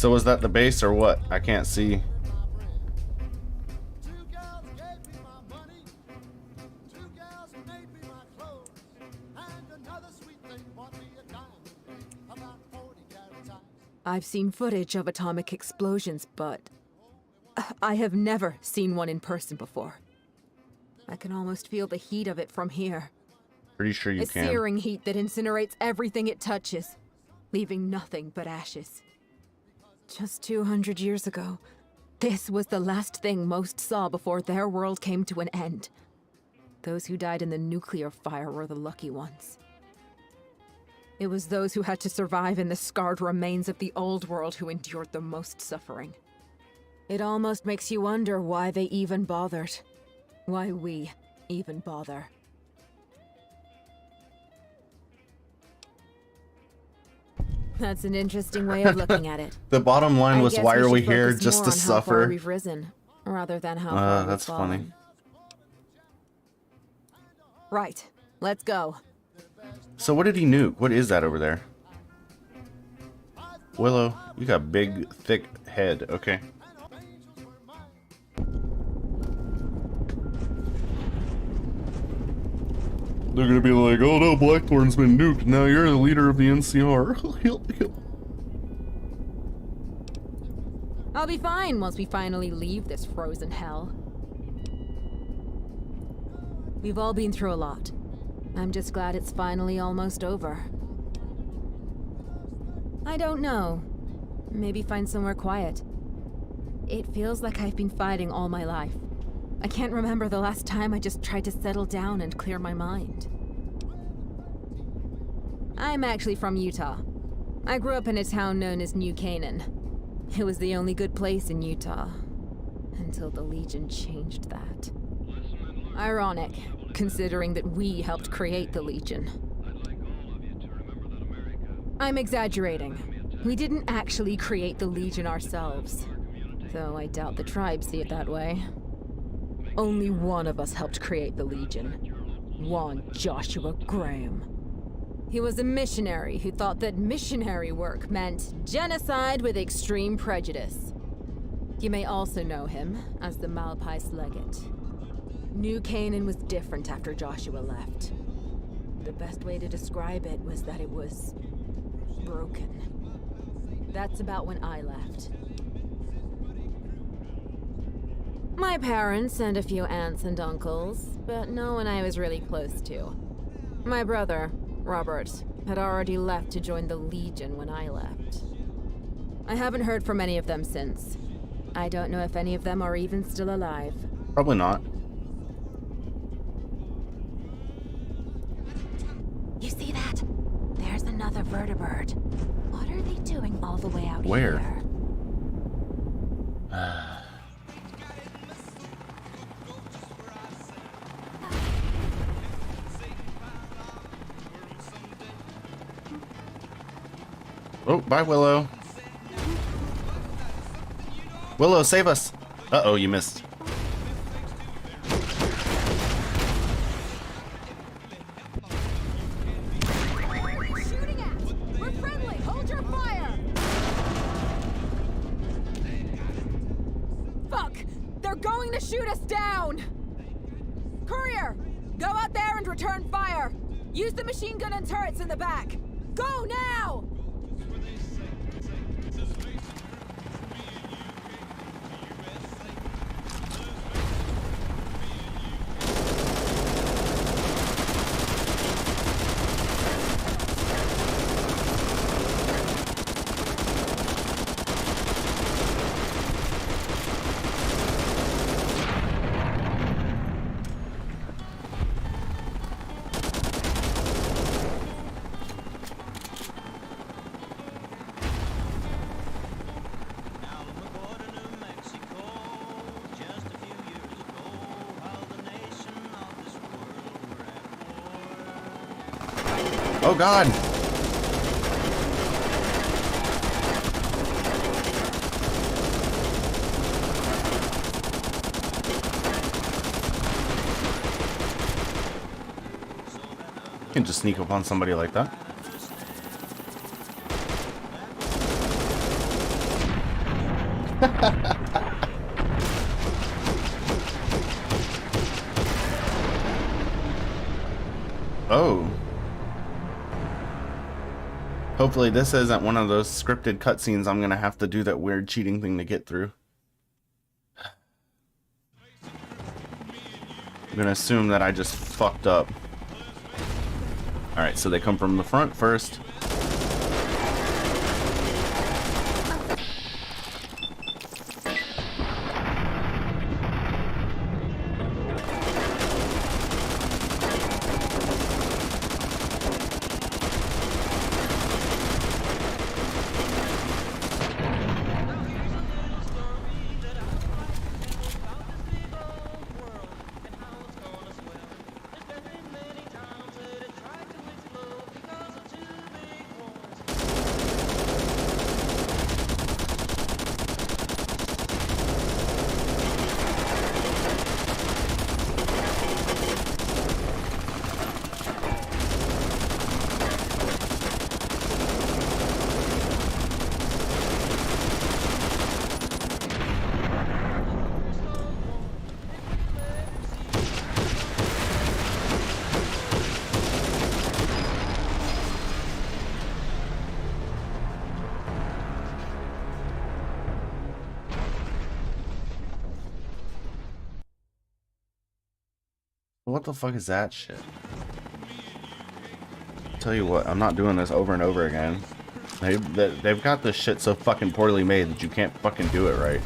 So was that the base or what? I can't see. I've seen footage of atomic explosions, but I have never seen one in person before. I can almost feel the heat of it from here. Pretty sure you A can. searing heat that incinerates everything it touches, leaving nothing but ashes. Just 200 years ago, this was the last thing most saw before their world came to an end. Those who died in the nuclear fire were the lucky ones. It was those who had to survive in the scarred remains of the old world who endured the most suffering. It almost makes you wonder why they even bothered. Why we even bother. That's an interesting way of looking at it. The bottom line was, why are we should here? focus Just more to on how far suffer? we've risen, rather than how far we've That's fallen. funny. Right, let's go. So what did he nuke? What is that over there? Willow, you got big, thick head. Okay. They're gonna be like, oh no, Blackthorn's been nuked. Now you're the leader of the NCR. I'll be fine once we finally leave this frozen hell. We've all been through a lot. I'm just glad it's finally almost over. I don't know. Maybe find somewhere quiet. It feels like I've been fighting all my life. I can't remember the last time I just tried to settle down and clear my mind. I'm actually from Utah. I grew up in a town known as New Canaan. It was the only good place in Utah. Until the Legion changed that. Ironic, considering that we helped create the Legion. I'm exaggerating. We didn't actually create the Legion ourselves. Though I doubt the tribes see it that way. Only one of us helped create the Legion. One Joshua Graham. He was a missionary who thought that missionary work meant genocide with extreme prejudice. You may also know him as the Malpais Legate. New Canaan was different after Joshua left. The best way to describe it was that it was broken. That's about when I left. My parents and a few aunts and uncles, but no one I was really close to. My brother, Robert, had already left to join the Legion when I left. I haven't heard from any of them since. I don't know if any of them are even still alive. Probably not. You see that? There's another vertibird. What are they doing all the way out Where? here? Oh, bye, Willow. Willow, save us. Uh-oh, you missed. Shooting at! We're friendly! Hold your fire! Fuck! They're going to shoot us down! Courier! Go out there and return fire! Use the machine gun and turrets in the back! Go now! Oh God! You can just sneak up on somebody like that. Oh. Hopefully this isn't one of those scripted cutscenes I'm gonna have to do that weird cheating thing to get through. I'm gonna assume that I just fucked up. Alright, so they come from the front first. What the fuck is that shit? Tell you what, I'm not doing this over and over again. They've got this shit so fucking poorly made that you can't fucking do it right.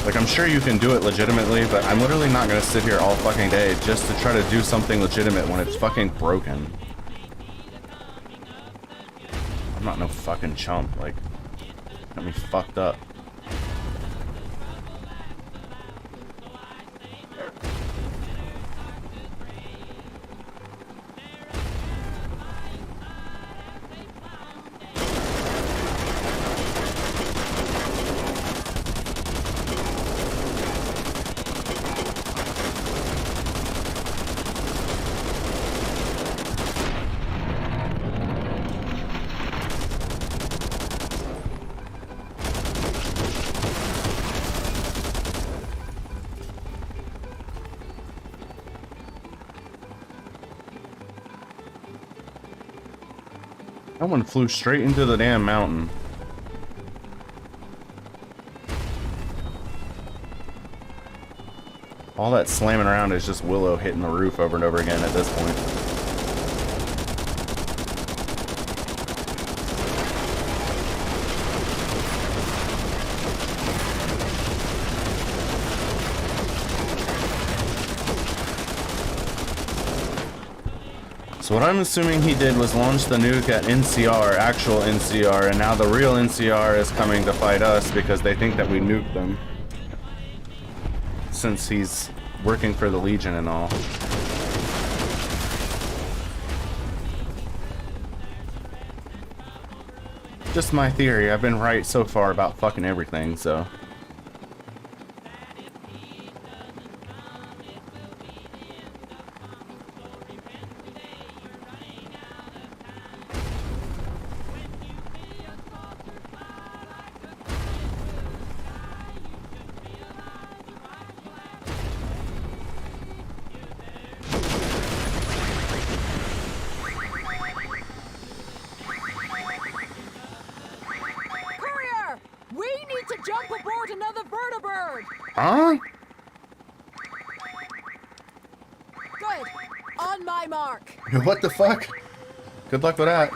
Like, I'm sure you can do it legitimately, but I'm literally not gonna sit here all fucking day just to try to do something legitimate when it's fucking broken. I'm not no fucking chump, like, got me fucked up. That one flew straight into the damn mountain. All that slamming around is just Willow hitting the roof over and over again at this point. So what I'm assuming he did was launch the nuke at NCR, actual NCR, and now the real NCR is coming to fight us because they think that we nuked them. Since he's working for the Legion and all. Just my theory. I've been right so far about fucking everything, so. Huh? Good. On my mark. What the fuck? Good luck with that.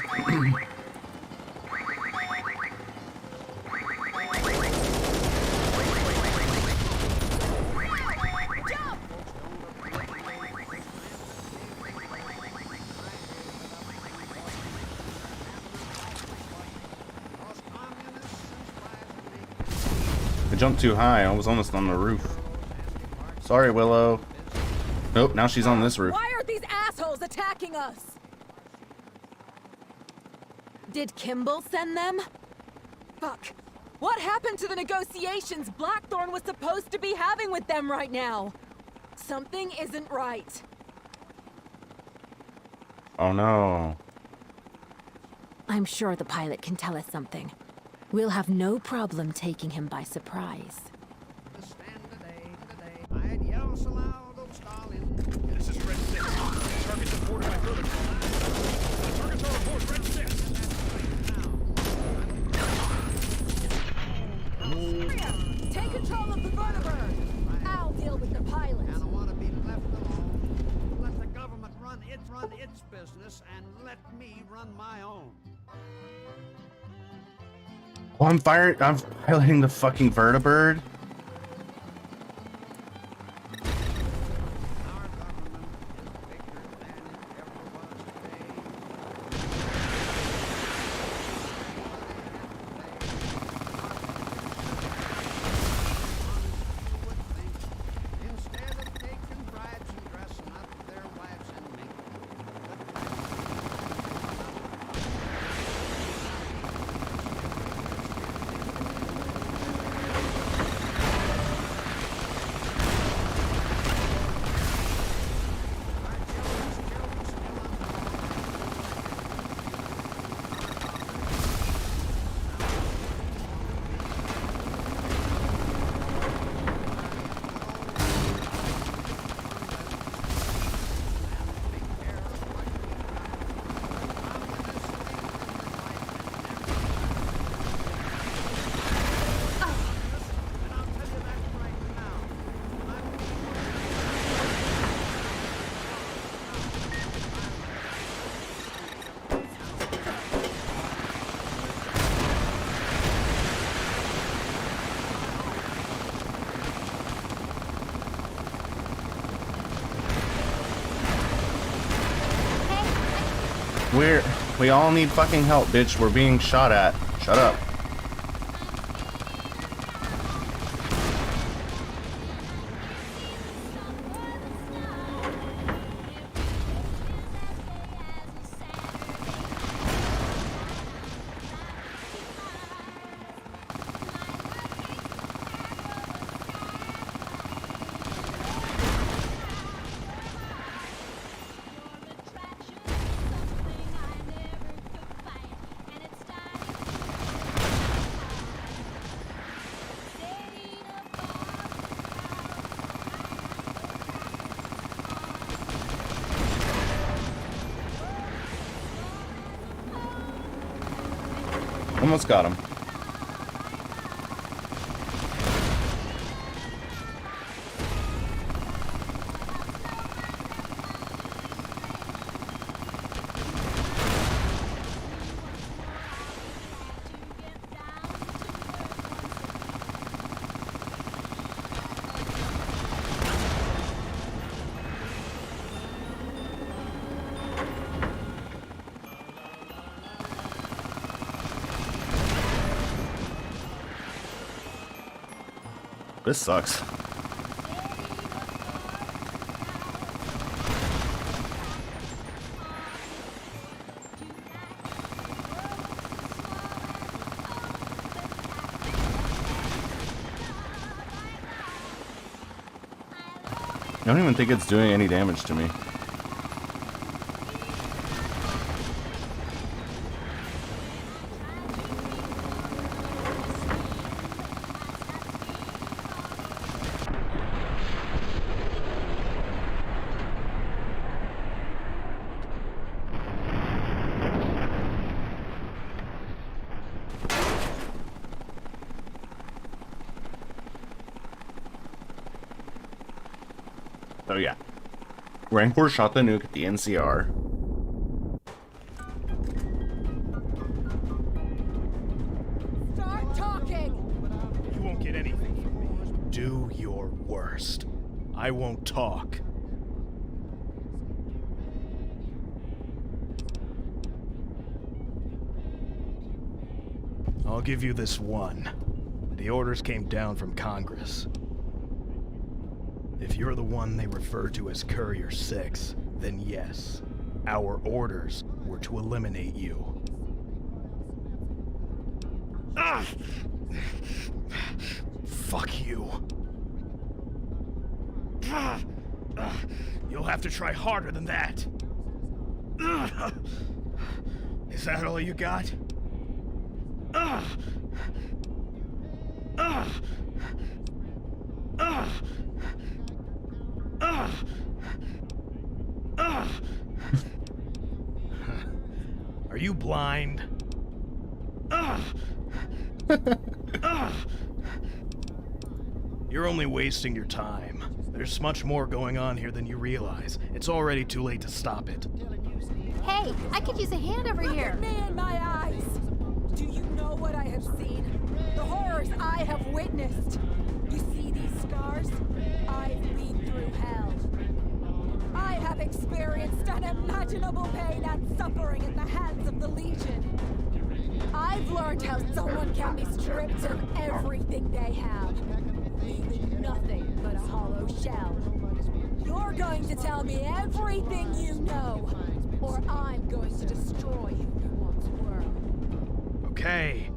I jumped too high. I was almost on the roof. Sorry, Willow. Nope, now she's on this roof. Why are these assholes attacking us? Did Kimball send them? Fuck. What happened to the negotiations Blackthorn was supposed to be having with them right now? Something isn't right. Oh no. I'm sure the pilot can tell us something. We'll have no problem taking him by surprise. This is Red 6. Targets reported by further. Targets are report Red 6. Take control of the vertibird! I'll deal with the pilot. And I want to be left alone. Let the government run its business and let me run my own. Oh, I'm piloting the fucking vertibird. We all need fucking help, bitch. We're being shot at. Shut up. Almost got him. This sucks. I don't even think it's doing any damage to me. So yeah, Rancor shot the nuke at the NCR. Start talking! You won't get anything from me. Do your worst. I won't talk. I'll give you this one. The orders came down from Congress. If you're the one they refer to as Courier 6, then yes, our orders were to eliminate you. Ah! Fuck you. Ah! You'll have to try harder than that. Is that all you got? Ugh! Ugh! Ugh! Ugh! Ugh! Are you blind? Ugh! Ugh! You're only wasting your time. There's much more going on here than you realize. It's already too late to stop it. Hey, I could use a hand over Look here. at me in my eyes! Do you know what I have seen? The horrors I have witnessed! You see these scars? I've been through hell. I have experienced unimaginable pain and suffering at the hands of the Legion. I've learned how someone can be stripped of everything they have, leaving nothing but a hollow shell. You're going to tell me everything you know, or I'm going to destroy who you once were. Okay.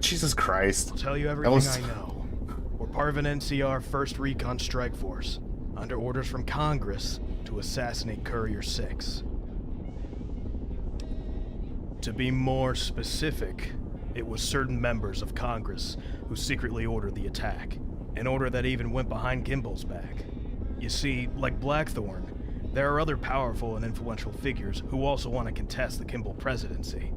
Jesus Christ. I'll tell you That everything was- I know. We're part of an NCR 1st Recon Strike Force, under orders from Congress to assassinate Courier 6. To be more specific, it was certain members of Congress who secretly ordered the attack, an order that even went behind Kimball's back. You see, like Blackthorn, there are other powerful and influential figures who also want to contest the Kimball presidency.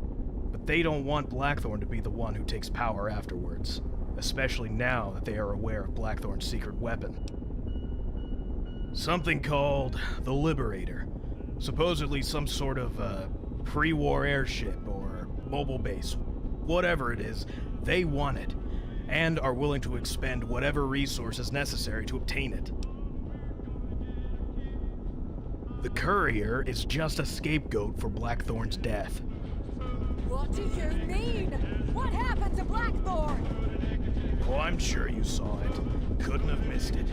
But they don't want Blackthorn to be the one who takes power afterwards, especially now that they are aware of Blackthorn's secret weapon. Something called the Liberator. Supposedly some sort of pre-war airship or mobile base. Whatever it is, they want it, and are willing to expend whatever resources necessary to obtain it. The Courier is just a scapegoat for Blackthorn's death. What do you mean? What happened to Blackthorn? Oh, I'm sure you saw it. Couldn't have missed it.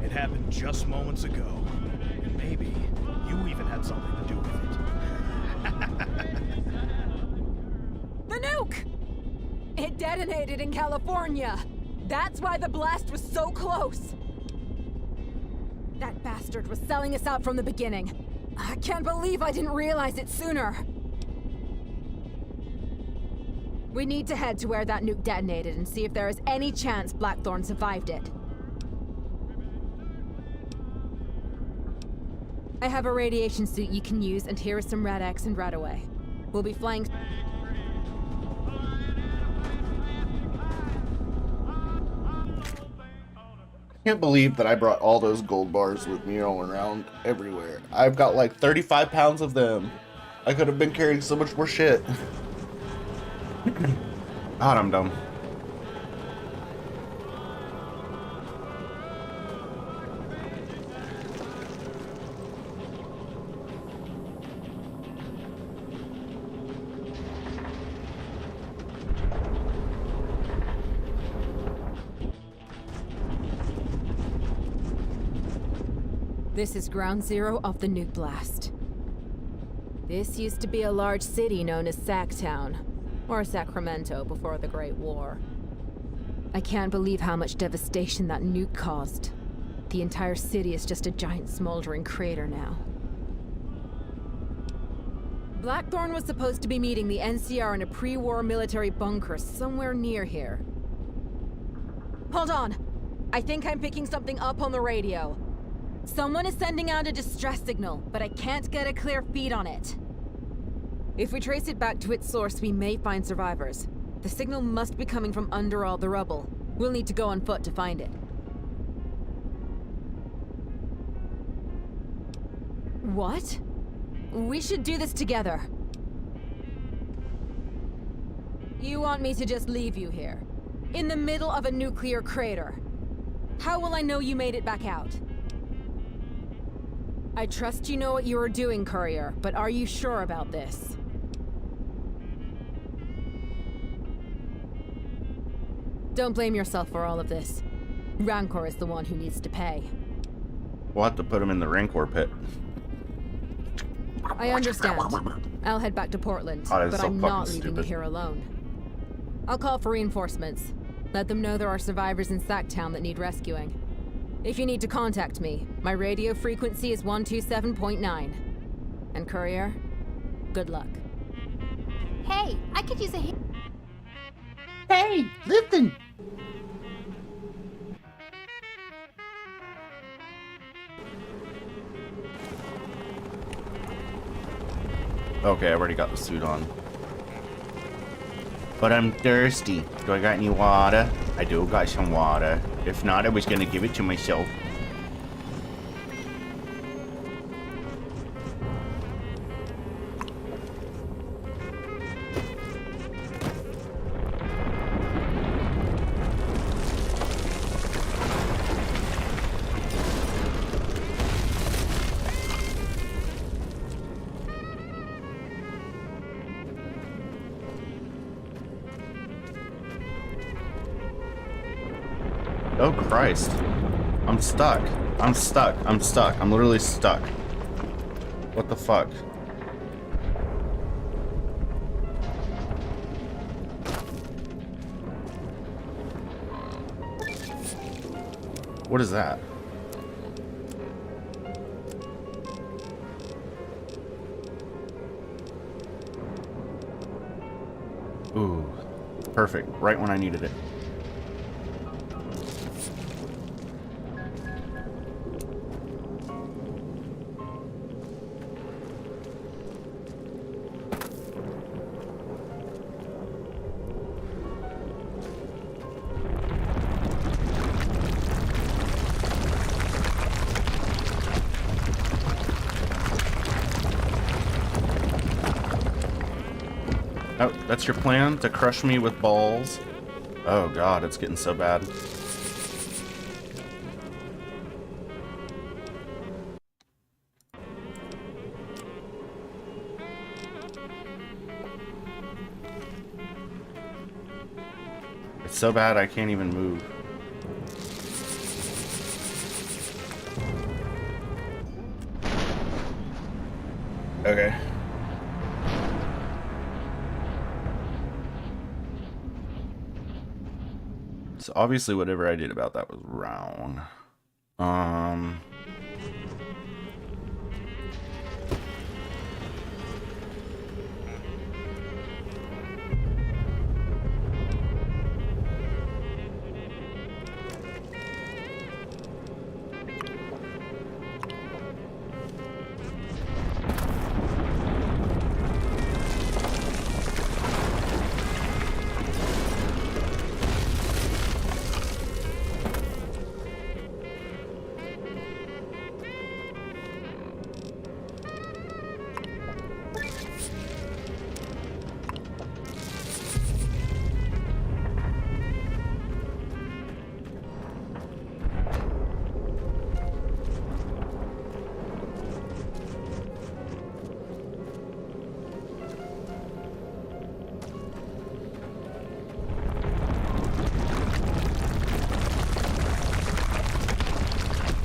It happened just moments ago. And maybe you even had something to do with it. The nuke! It detonated in California. That's why the blast was so close. That bastard was selling us out from the beginning. I can't believe I didn't realize it sooner. We need to head to where that nuke detonated and see if there is any chance Blackthorn survived it. I have a radiation suit you can use, and here is some Rad-X and Radaway. We'll be flying... I can't believe that I brought all those gold bars with me all around everywhere. I've got like 35 pounds of them. I could have been carrying so much more shit. God, I'm dumb. This is ground zero of the nuke blast. This used to be a large city known as Sacktown, or Sacramento before the Great War. I can't believe how much devastation that nuke caused. The entire city is just a giant smoldering crater now. Blackthorn was supposed to be meeting the NCR in a pre-war military bunker somewhere near here. Hold on! I think I'm picking something up on the radio. Someone is sending out a distress signal, but I can't get a clear feed on it. If we trace it back to its source, we may find survivors. The signal must be coming from under all the rubble. We'll need to go on foot to find it. What? We should do this together. You want me to just leave you here? In the middle of a nuclear crater? How will I know you made it back out? I trust you know what you are doing, Courier, but are you sure about this? Don't blame yourself for all of this. Rancor is the one who needs to pay. We'll have to put him in the Rancor pit. I understand. I'll head back to Portland, Oh, that's but so I'm not fucking leaving you stupid. here alone. I'll call for reinforcements. Let them know there are survivors in Sacktown that need rescuing. If you need to contact me, my radio frequency is 127.9. And Courier, good luck. Hey, I could use a hand. Hey, listen! Okay, I already got the suit on. But I'm thirsty. Do I got any water? I do got some water. If not, I was gonna give it to myself. Oh Christ. I'm stuck. I'm stuck. I'm stuck. I'm literally stuck. What the fuck? What is that? Ooh. Perfect. Right when I needed it. Oh, that's your plan? To crush me with balls? Oh god, it's getting so bad. It's so bad I can't even move. Okay. So obviously whatever I did about that was wrong.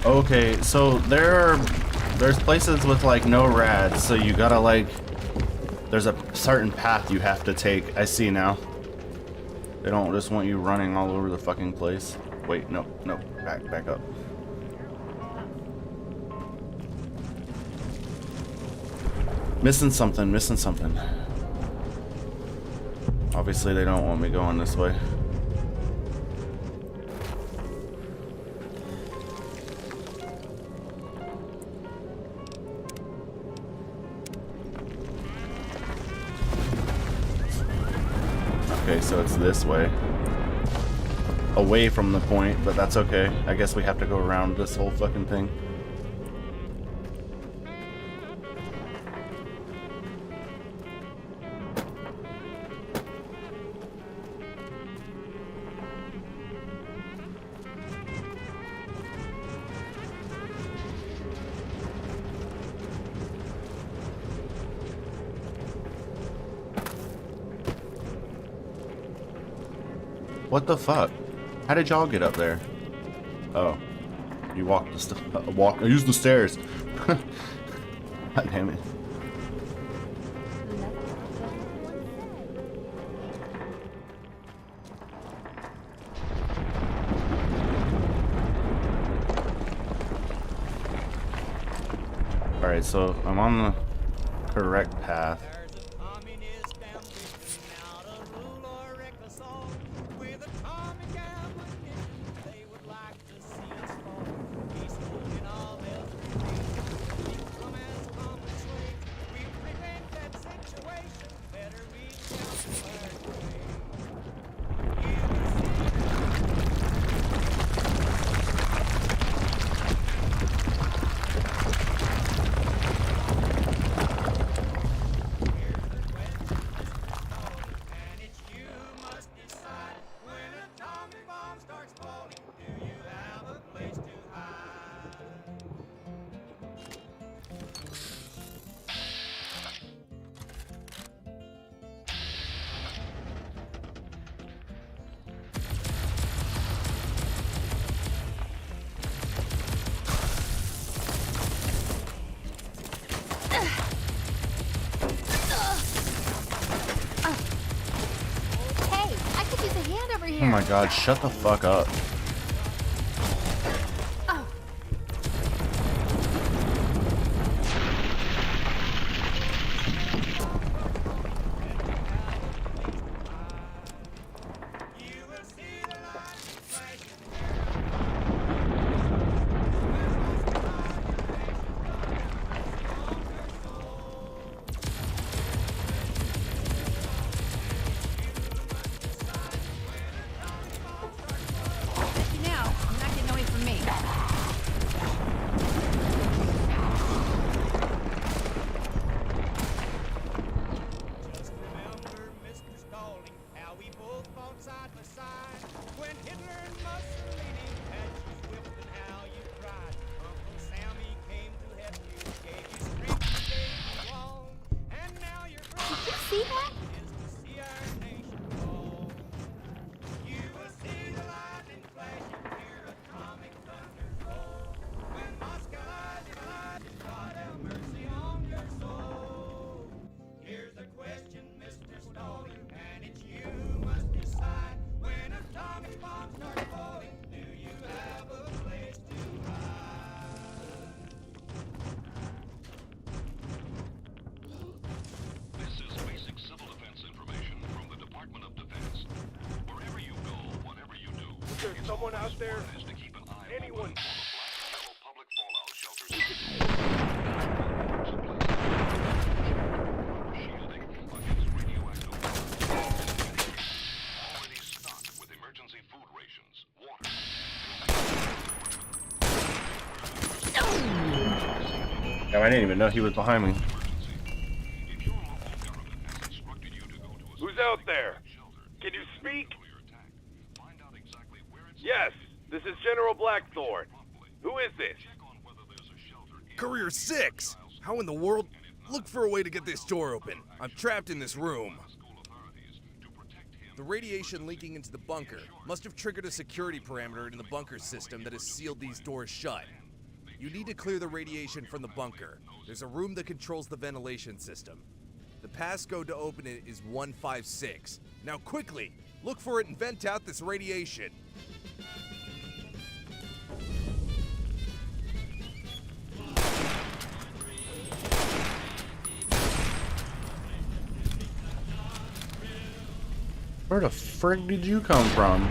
Okay, so there's places with like no rads, so you gotta like, there's a certain path you have to take. I see now. They don't just want you running all over the fucking place. Wait, no, back up. Missing something. Obviously they don't want me going this way. Okay, so it's this way. Away from the point, but that's okay. I guess we have to go around this whole fucking thing. What the fuck? How did y'all get up there? Oh, you walked the I used the stairs. God damn it. All right, so I'm on the correct path. hand over here. Oh my god, shut the fuck up. Oh. Now, you're not getting away from me. Just remember, Mr. Stalling, how we both fought side by side when Hitler and Mussolini had you whipped and how you cried. Uncle Sammy came to help you, gave you strength, gave you all, and now you're Did you see that? is to see our nation fall. You will see the lightning flashing, hear atomic thunder roll. When Moscow divided, God have mercy on your soul. Here's the question, Mr. Stalling, and it's you must decide. When atomic bombs start falling, do you have a place to hide? This is basic civil defense information from the Department of Defense. Wherever you go, whatever you do, Is there someone out there? is to keep an eye Anyone? open on the black and yellow public fallout shelters. Shielding against radioactive already stocked with emergency food rations, water. No, I didn't even know he was behind me. Who's out there? Can you speak? Yes, this is General Blackthorn. Who is this? Courier 6! How in the world? Look for a way to get this door open. I'm trapped in this room. The radiation leaking into the bunker must have triggered a security parameter in the bunker system that has sealed these doors shut. You need to clear the radiation from the bunker. There's a room that controls the ventilation system. The passcode to open it is 156. Now quickly, look for it and vent out this radiation. Where the frick did you come from?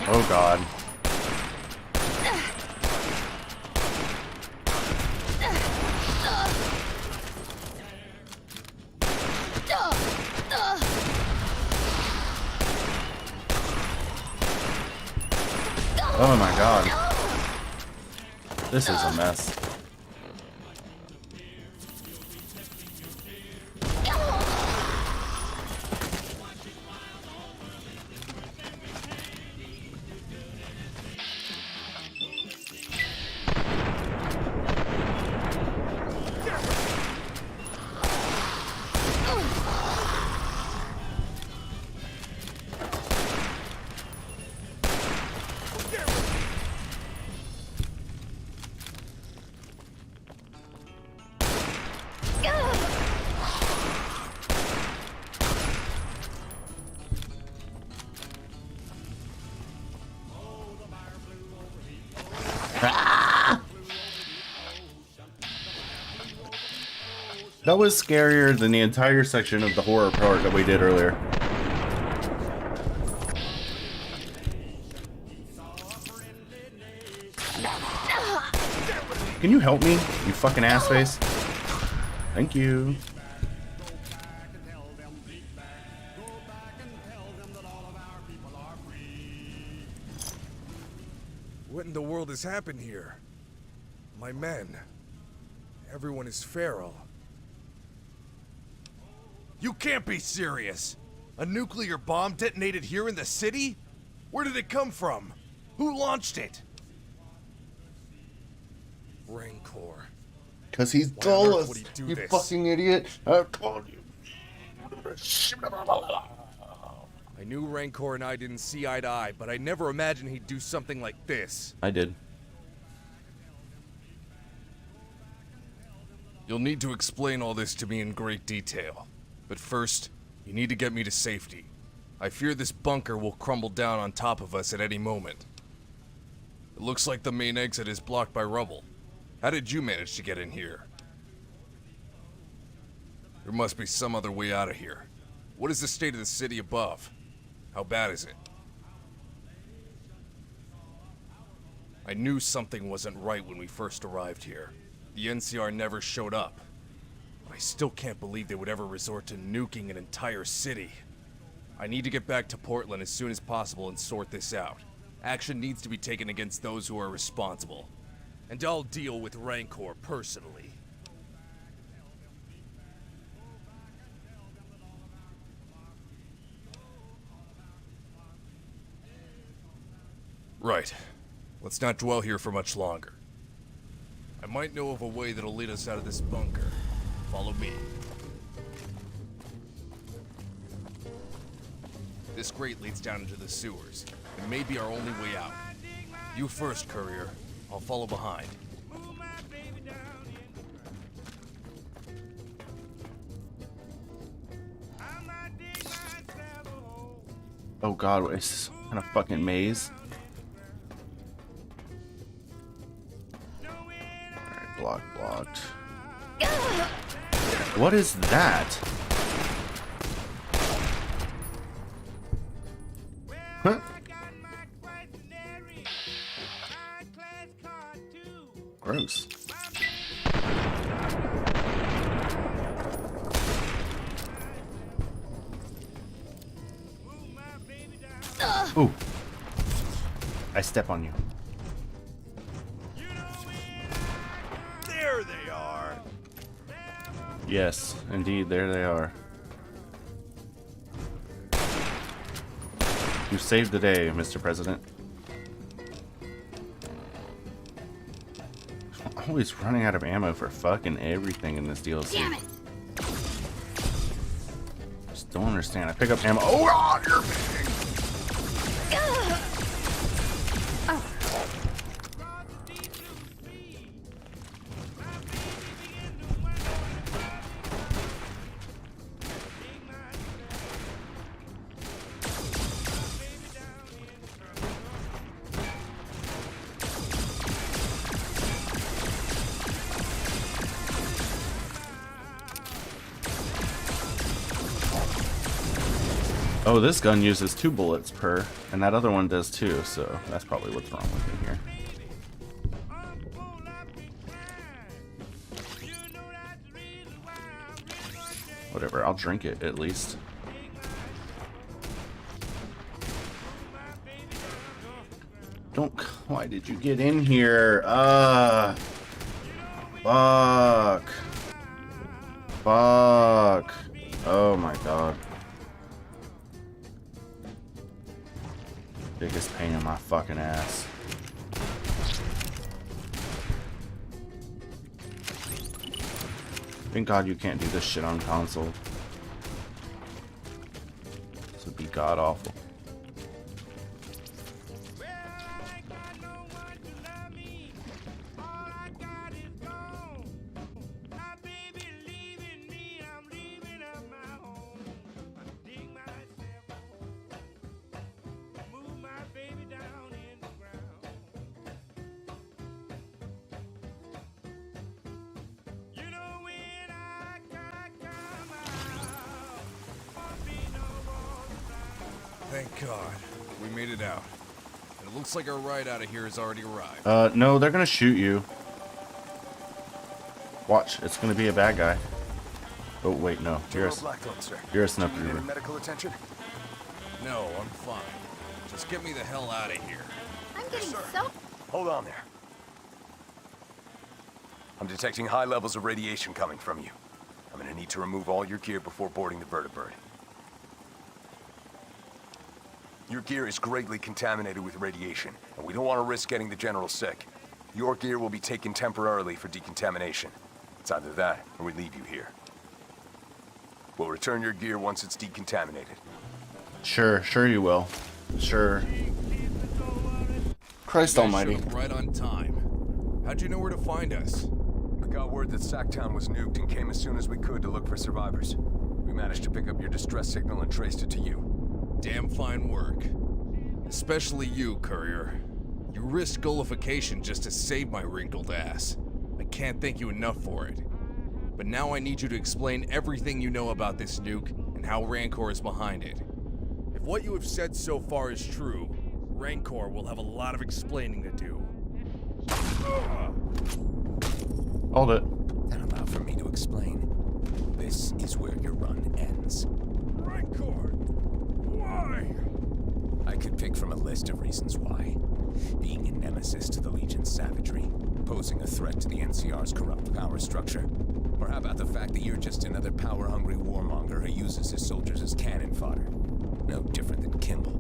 Oh god. Oh my god. This is a mess. That was scarier than the entire section of the horror part that we did earlier. Can you help me, you fucking ass face? Thank you. What in the world has happened here? My men. Everyone is feral. You can't be serious! A nuclear bomb detonated here in the city? Where did it come from? Who launched it? Rancor. Cause he's Why on earth jealous. would he do You this? fucking idiot. I told you. I knew Rancor and I didn't see eye to eye, but I never imagined he'd do something like this. I did. You'll need to explain all this to me in great detail. But first, you need to get me to safety. I fear this bunker will crumble down on top of us at any moment. It looks like the main exit is blocked by rubble. How did you manage to get in here? There must be some other way out of here. What is the state of the city above? How bad is it? I knew something wasn't right when we first arrived here. The NCR never showed up. I still can't believe they would ever resort to nuking an entire city. I need to get back to Portland as soon as possible and sort this out. Action needs to be taken against those who are responsible. And I'll deal with Rancor personally. Right. Let's not dwell here for much longer. I might know of a way that'll lead us out of this bunker. Follow me. This grate leads down into the sewers. It may be our only way out. You first, courier. I'll follow behind. Oh god, what is this kind of fucking maze? Alright, blocked. What is that? Huh? Gross. Ooh. I step on you. There they are. Yes, indeed, there they are. You saved the day, Mr. President. I'm always running out of ammo for fucking everything in this DLC. Damn it! Just don't understand. I pick up ammo. Oh god, you're Oh, this gun uses 2 bullets per, and that other one does too, so that's probably what's wrong with me here. Whatever, I'll drink it at least. Don't. Why did you get in here? Fuck. Fuck. Oh my god. Biggest pain in my fucking ass. Thank God you can't do this shit on console. This would be god awful. Thank God. We made it out. And it looks like our ride out of here has already arrived. No, they're gonna shoot you. Watch, it's gonna be a bad guy. Oh wait, no. You're a Blackthorn, sir. you're a sniper. Do you need Reaver. medical attention? No, I'm fine. Just get me the hell out of here. I'm getting so... Hold on there. I'm detecting high levels of radiation coming from you. I'm gonna need to remove all your gear before boarding the vertibird. Your gear is greatly contaminated with radiation, and we don't want to risk getting the General sick. Your gear will be taken temporarily for decontamination. It's either that, or we leave you here. We'll return your gear once it's decontaminated. Sure you will. Sure. Christ You guys almighty. showed up right on time. How'd you know where to find us? We got word that Sacktown was nuked and came as soon as we could to look for survivors. We managed to pick up your distress signal and traced it to you. Damn fine work. Especially you, Courier. You risked gullification just to save my wrinkled ass. I can't thank you enough for it. But now I need you to explain everything you know about this nuke and how Rancor is behind it. If what you have said so far is true, Rancor will have a lot of explaining to do. Hold it. Then allow for me to explain. This is where your run ends. Rancor! Why? I could pick from a list of reasons why. Being a nemesis to the Legion's savagery, posing a threat to the NCR's corrupt power structure. Or how about the fact that you're just another power-hungry warmonger who uses his soldiers as cannon fodder? No different than Kimball.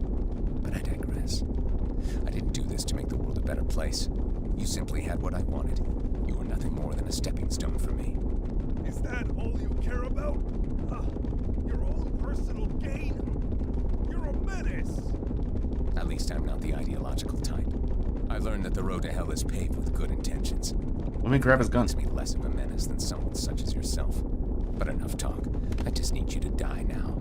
But I digress. I didn't do this to make the world a better place. You simply had what I wanted. You were nothing more than a stepping stone for me. Is that all you care about? Your own personal gain? You're a menace! At least I'm not the ideological type. I learned that the road to hell is paved with good intentions. Let me grab his gun. Makes me less of a menace than someone such as yourself. But enough talk. I just need you to die now.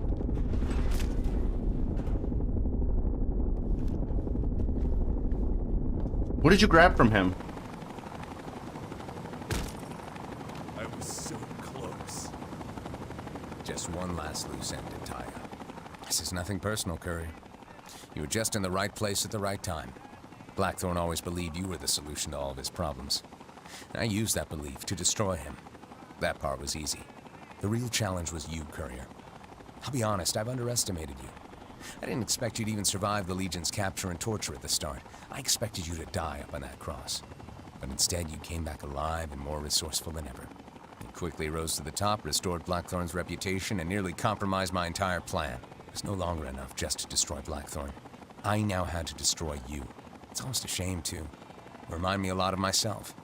What did you grab from him? I was so close. Just one last loose end to tie up. This is nothing personal, Courier. You were just in the right place at the right time. Blackthorn always believed you were the solution to all of his problems. And I used that belief to destroy him. That part was easy. The real challenge was you, Courier. I'll be honest, I've underestimated you. I didn't expect you to even survive the Legion's capture and torture at the start. I expected you to die up on that cross. But instead, you came back alive and more resourceful than ever. You quickly rose to the top, restored Blackthorn's reputation, and nearly compromised my entire plan. It was no longer enough just to destroy Blackthorn. I now had to destroy you. It's almost a shame, too. Remind me a lot of myself.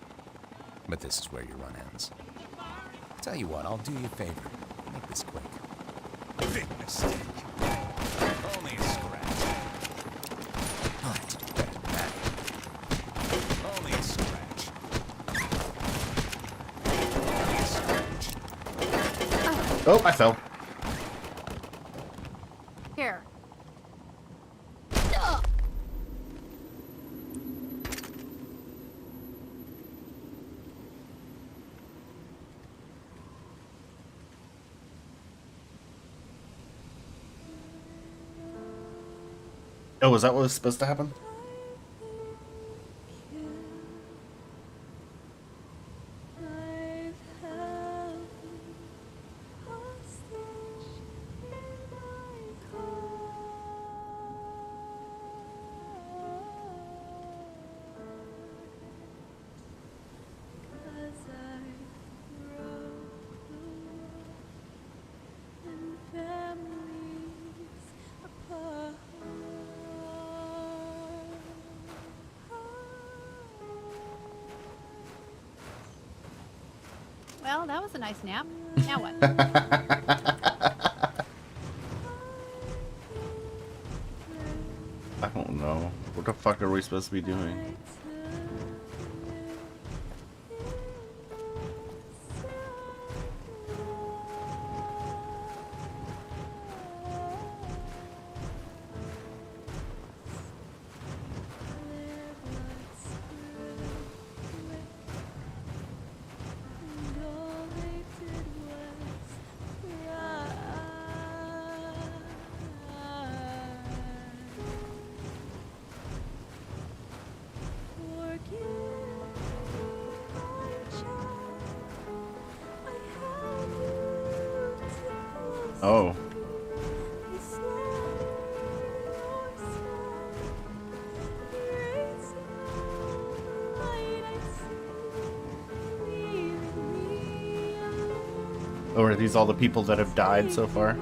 But this is where your run ends. I'll tell you what, I'll do you a favor. Make this quick. Big mistake. Only a scratch. I'll have to do better than that. Only a scratch. Only a scratch. Oh, I fell. Here. Oh, was that what was supposed to happen? Well, that was a nice nap. Now what? I don't know. What the fuck are we supposed to be doing? Oh. Oh, are these all the people that have died so far?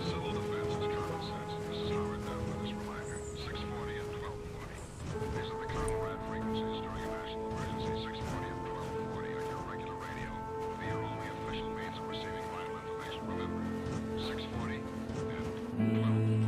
Civil defense is common sense. This is Howard Down with this reminder. 640 and 1240. These are the Conrad frequencies during a national emergency. 640 and 1240 on your regular radio. Be your only official means of receiving vital information. Remember, 640 and 1240.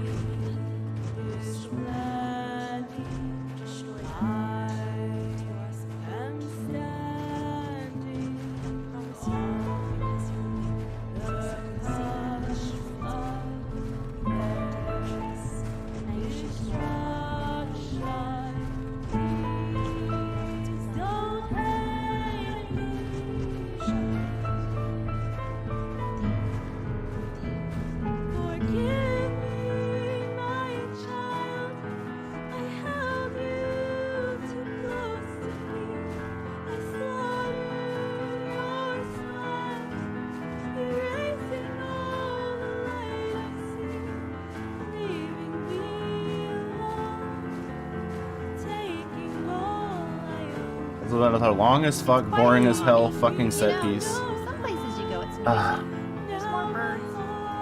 So that was our long as fuck, boring as hell fucking set piece. Some places you go, it's noisy. Ah. There's more birds,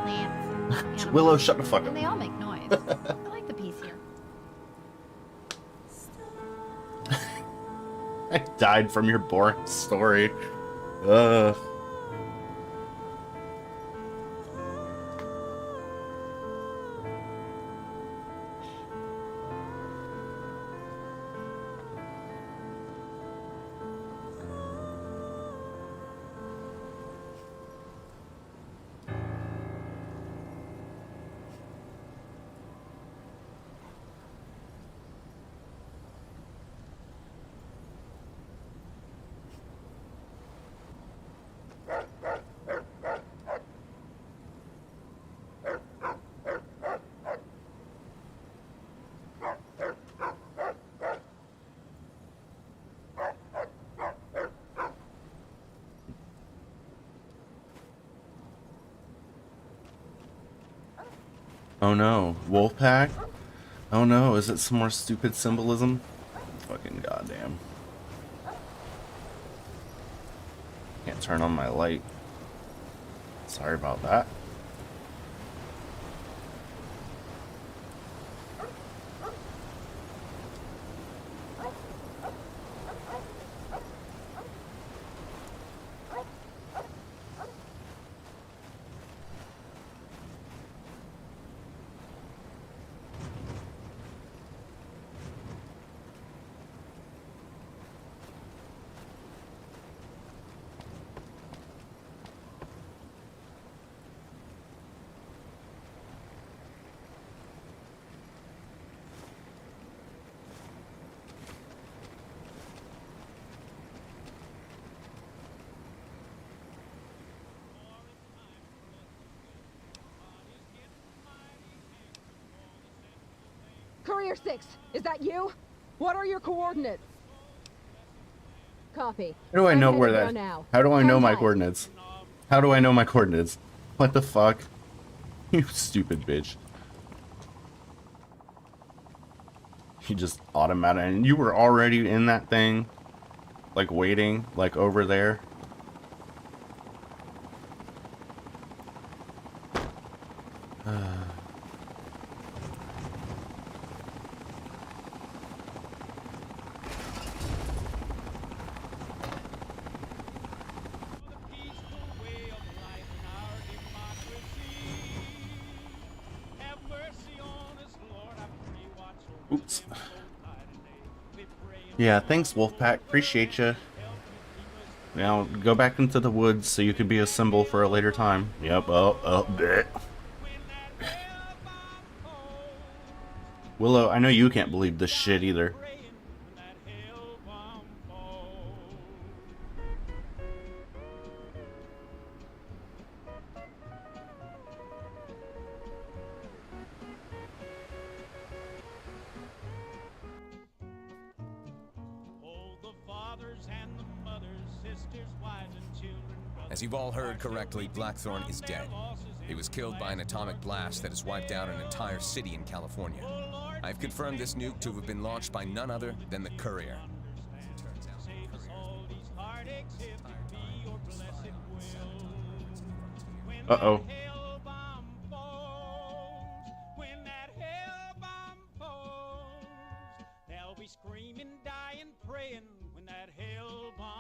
plants, animals. Willow, shut the fuck up. And they all make noise. I like the peace here. I died from your boring story. Oh no, Wolfpack? Oh no, is it some more stupid symbolism? Fucking goddamn. Can't turn on my light. Sorry about that. Courier 6, is that you? What are your coordinates? Copy. How do I know I'm where headed that? there now. How do I know Hang my tight. coordinates? How do I know my coordinates? What the fuck? You stupid bitch. You just automatic, and you were already in that thing, like waiting, like over there. Oops. Yeah, thanks Wolfpack, appreciate you. Now go back into the woods so you can be a symbol for a later time. Yep. Bleh. Willow, I know you can't believe this shit either. As you've all heard correctly, Blackthorn is dead. He was killed by an atomic blast that has wiped out an entire city in California. I've confirmed this nuke to have been launched by none other than the Courier. Uh-oh.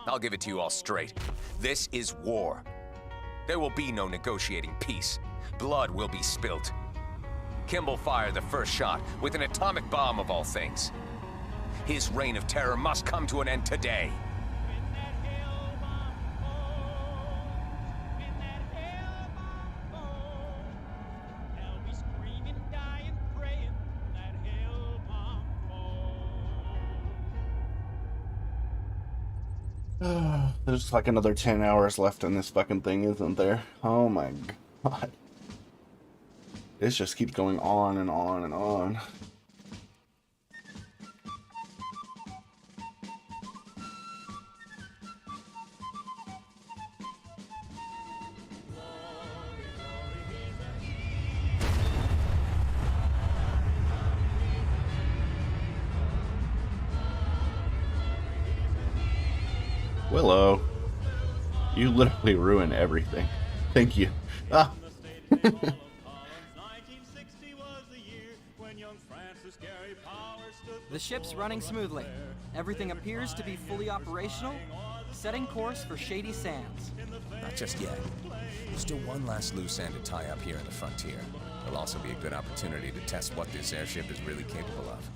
I'll give it to you all straight. This is war. There will be no negotiating peace. Blood will be spilt. Kimball fired the first shot with an atomic bomb of all things. His reign of terror must come to an end today. There's like another 10 hours left in this fucking thing, isn't there? Oh my god. This just keeps going on and on and on. Willow, you literally ruined everything. Thank you. Ah. The ship's running smoothly. Everything appears to be fully operational, setting course for Shady Sands. Not just yet. There's still one last loose end to tie up here in the frontier. It'll also be a good opportunity to test what this airship is really capable of.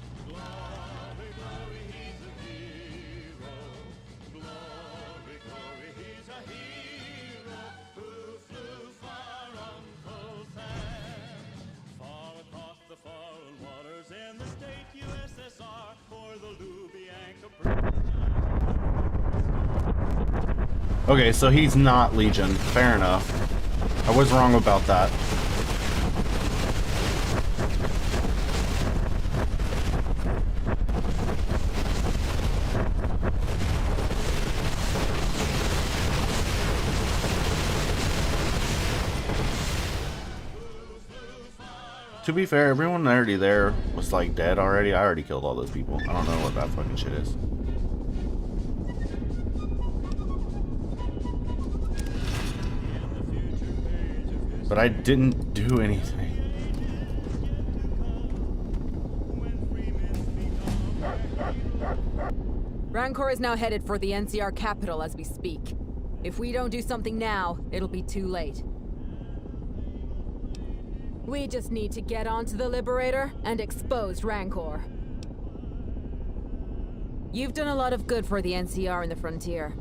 Okay, so he's not Legion. Fair enough. I was wrong about that. To be fair, everyone already there was like dead already. I already killed all those people. I don't know what that fucking shit is. But I didn't do anything. Rancor is now headed for the NCR capital as we speak. If we don't do something now, it'll be too late. We just need to get onto the Liberator and expose Rancor. You've done a lot of good for the NCR in the frontier.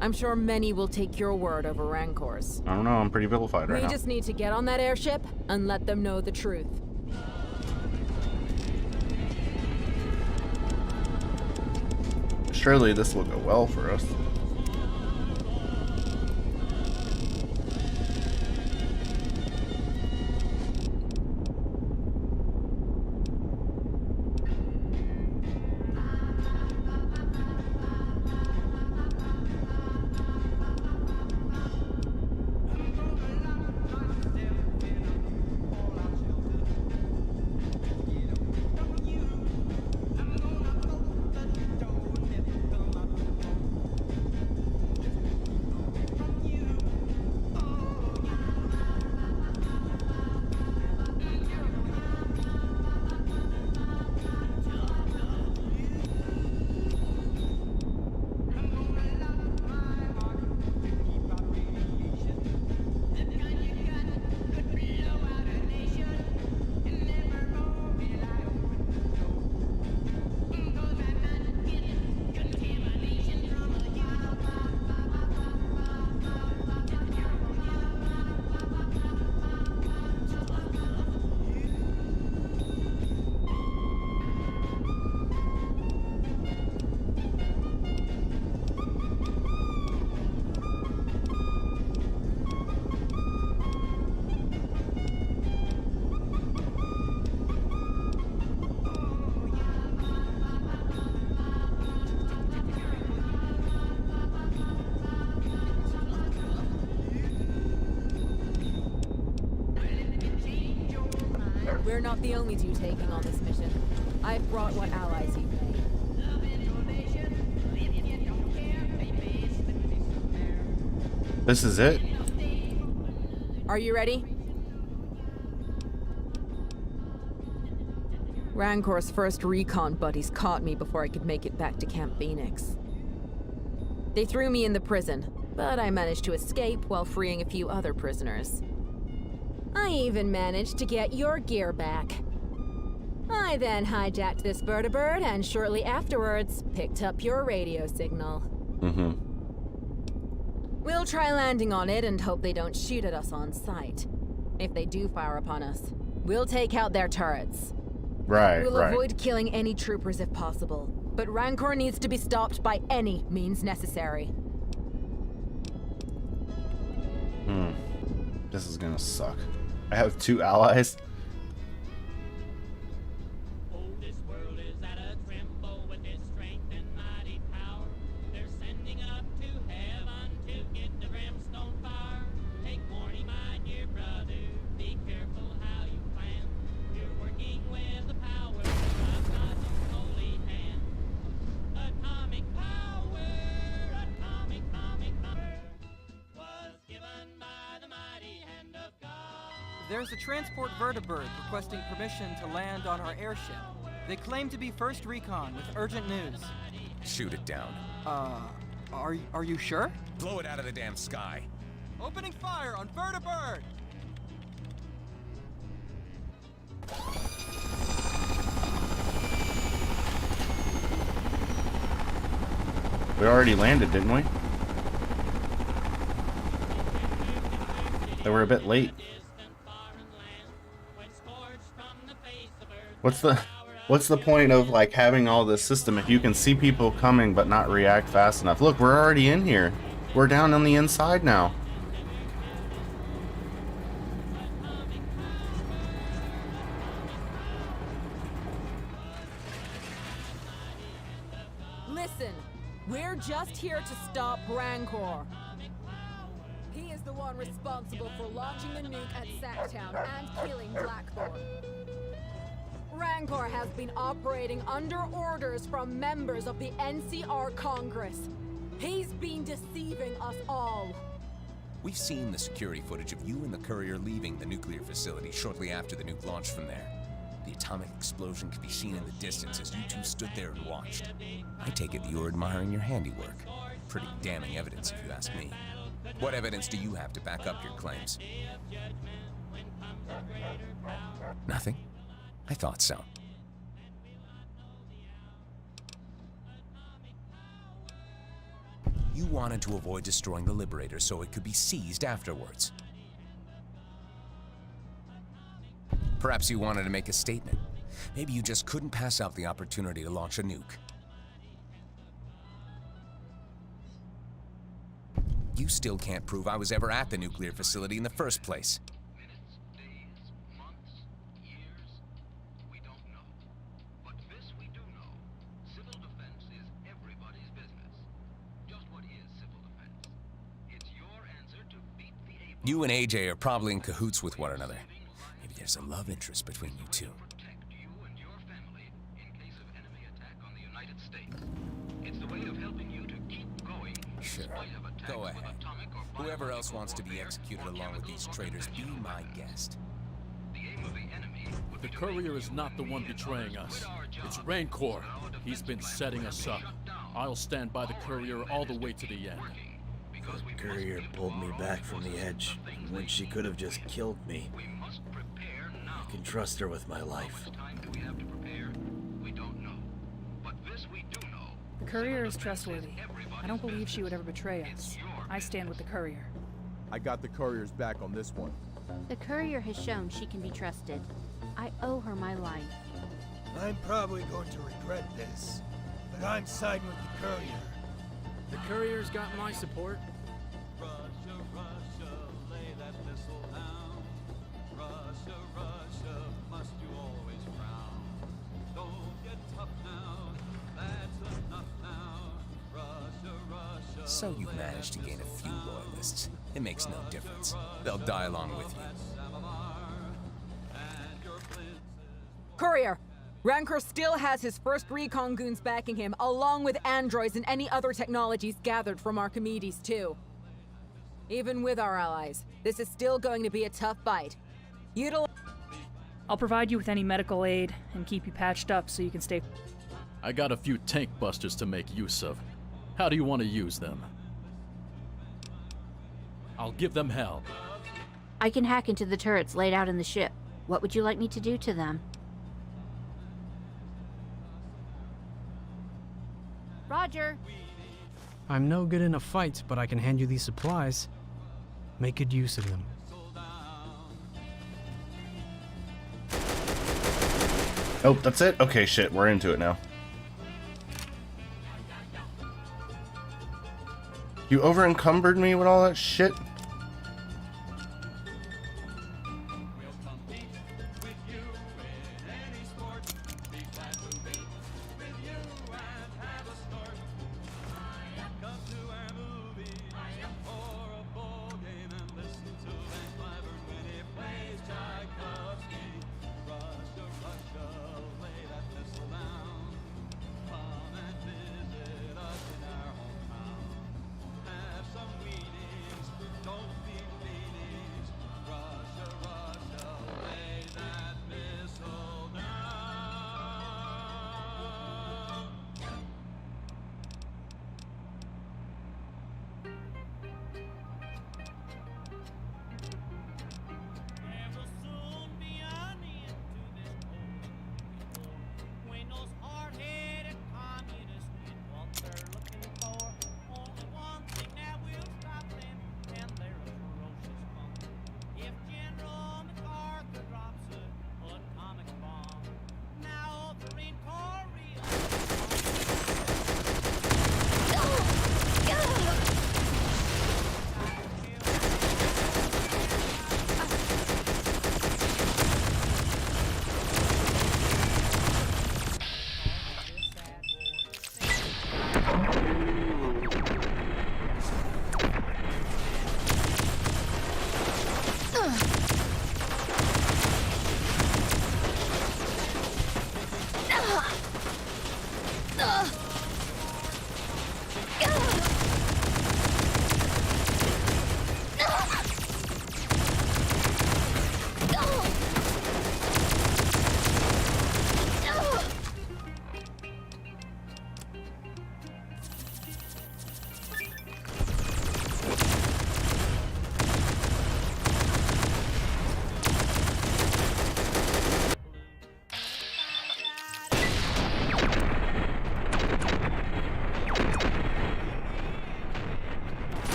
I'm sure many will take your word over Rancor's. I don't know, I'm pretty vilified right now. We just need to get on that airship and let them know the truth. Surely this will go well for us. We're not the only two taking on this mission. I've brought what allies you need. This is it? Are you ready? Rancor's first recon buddies caught me before I could make it back to Camp Phoenix. They threw me in the prison, but I managed to escape while freeing a few other prisoners. I even managed to get your gear back. I then hijacked this vertibird and shortly afterwards picked up your radio signal. We'll try landing on it and hope they don't shoot at us on sight. If they do fire upon us, we'll take out their turrets. We'll avoid killing any troopers if possible, but Rancor needs to be stopped by any means necessary. This is gonna suck. I have 2 allies. This world is at a tremble with its strength and mighty power. They're sending up to heaven to get the brimstone fire. Take warning, my dear brother. Be careful how you plan. You're working with the power of God's holy hand. Atomic power, atomic power was given by the mighty hand of God. There's a transport vertibird requesting permission to land on our airship. They claim to be first recon with urgent news. Shoot it down. Are you sure? Blow it out of the damn sky. Opening fire on vertibird! We already landed, didn't we? They were a bit late. What's the point of like having all this system if you can see people coming but not react fast enough? Look, we're already in here. We're down on the inside now. Listen, we're just here to stop Rancor. He is the one responsible for launching the nuke at Sacktown and killing Blackthorn. Rancor has been operating under orders from members of the NCR Congress. He's been deceiving us all. We've seen the security footage of you and the courier leaving the nuclear facility shortly after the nuke launched from there. The atomic explosion could be seen in the distance as you two stood there and watched. I take it that you're admiring your handiwork. Pretty damning evidence if you ask me. What evidence do you have to back up your claims? Nothing? I thought so. You wanted to avoid destroying the Liberator so it could be seized afterwards. Perhaps you wanted to make a statement. Maybe you just couldn't pass up the opportunity to launch a nuke. You still can't prove I was ever at the nuclear facility in the first place. You and AJ are probably in cahoots with one another. Maybe there's a love interest between you two. Sure. Go ahead. Whoever else wants to be executed along with these traitors, be my guest. The courier is not the one betraying us. It's Rancor. He's been setting us up. I'll stand by the courier all the way to the end. The courier pulled me back from the edge when she could have just killed me. I can trust her with my life. The courier is trustworthy. I don't believe she would ever betray us. I stand with the courier. I got the courier's back on this one. The courier has shown she can be trusted. I owe her my life. I'm probably going to regret this, but I'm siding with the courier. The courier's got my support. Russia, Russia, lay that missile down. Russia, Russia, must you always frown? Don't get tough now, that's enough now. Russia, Russia. So you've managed to gain a few loyalists. It makes no difference. They'll die along with you. And your flints Courier, Rancor still has his first recon goons backing him, along with androids and any other technologies gathered from Archimedes, too. Even with our allies, this is still going to be a tough fight. I'll provide you with any medical aid and keep you patched up so you can stay. I got a few tank busters to make use of. How do you want to use them? I'll give them hell. I can hack into the turrets laid out in the ship. What would you like me to do to them? Roger. I'm no good in a fight, but I can hand you these supplies. Make good use of them. Oh, that's it? Okay, shit, we're into it now. You over-encumbered me with all that shit?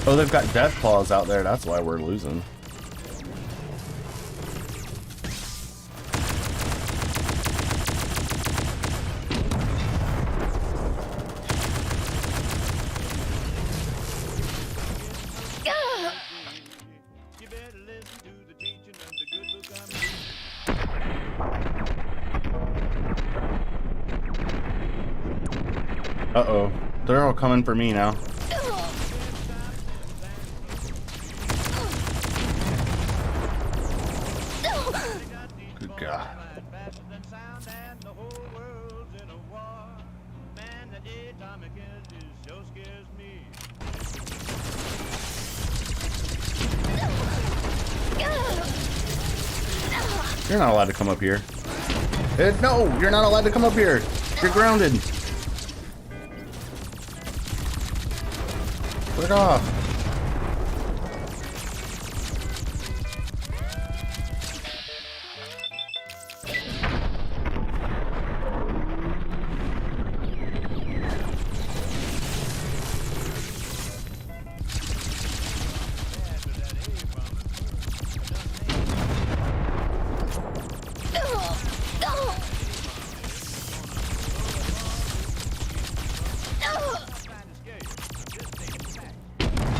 Oh, they've got death claws out there. That's why we're losing. Uh-oh. They're all coming for me now. Good God. You're not allowed to come up here. No, you're not allowed to come up here. You're grounded. Put it off.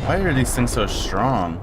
Why are these things so strong?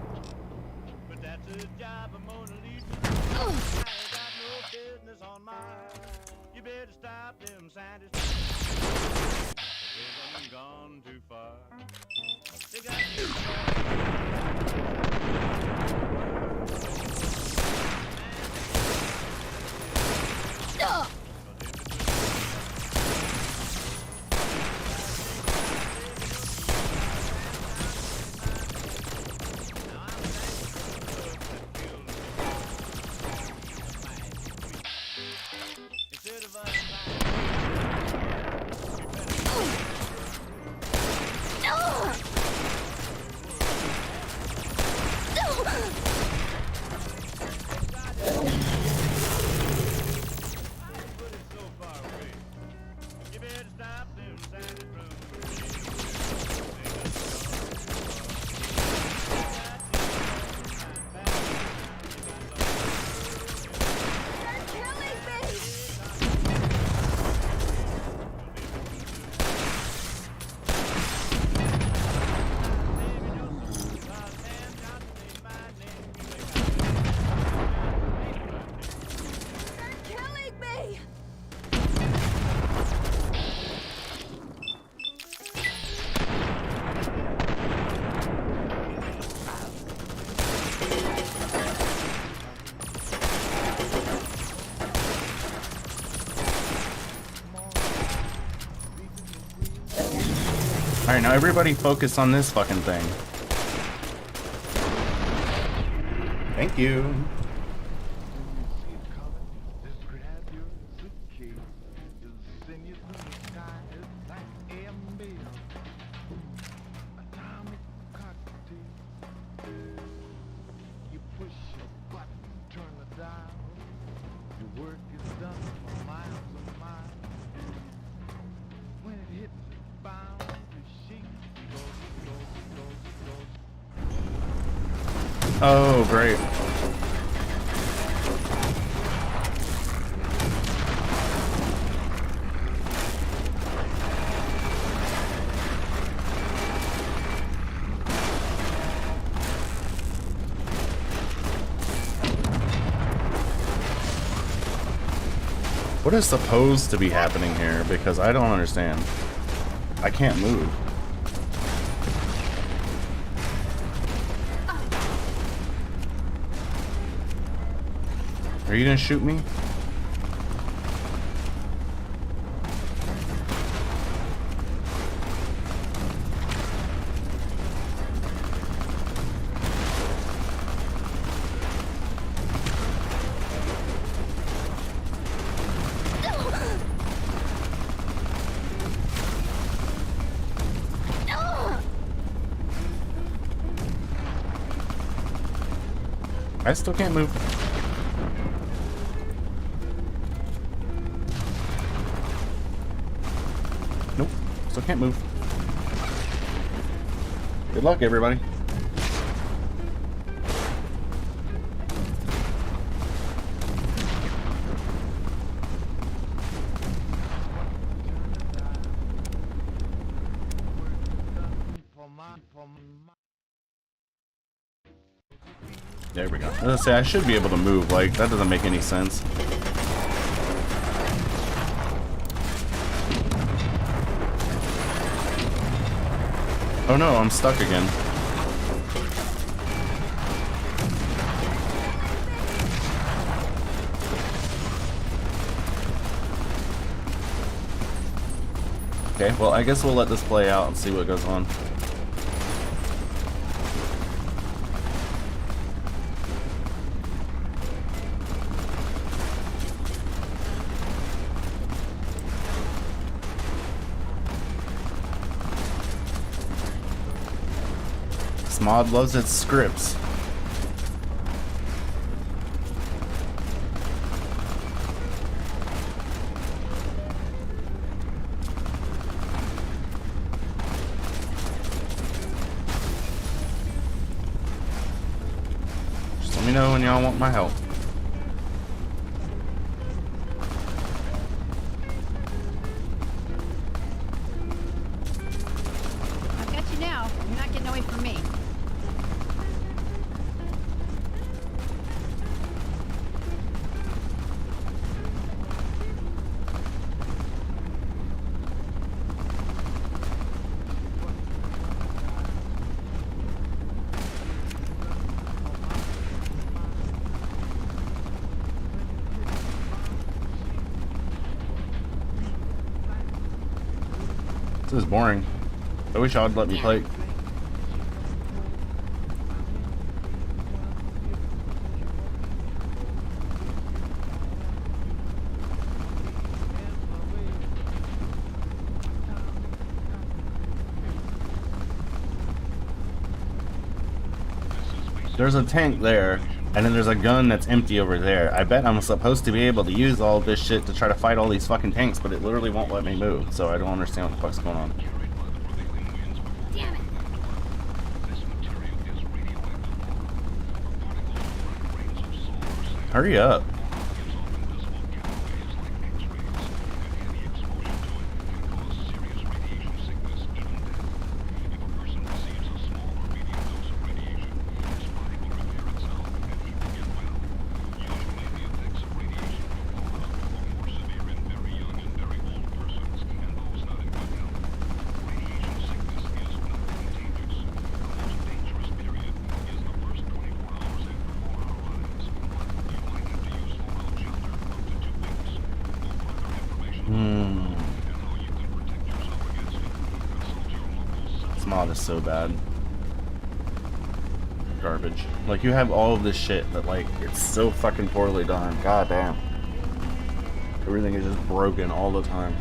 Alright, now everybody focus on this fucking thing. Thank you. Oh, great. What is supposed to be happening here? Because I don't understand. I can't move. Are you gonna shoot me? I still can't move. Nope, still can't move. Good luck, everybody. There we go. I was gonna say, I should be able to move. Like, that doesn't make any sense. Oh no, I'm stuck again. Okay, well, I guess we'll let this play out and see what goes on. This mod loves its scripts. Let me know when y'all want my help. I've got you now. You're not getting away from me. This is boring. I wish y'all would let me play. There's a tank there, and then there's a gun that's empty over there. I bet I'm supposed to be able to use all this shit to try to fight all these fucking tanks, but it literally won't let me move, so I don't understand what the fuck's going on. Damn it. Hurry up. This mod is so bad. Garbage. Like, you have all of this shit, but like, it's so fucking poorly done. God damn. Everything is just broken all the time.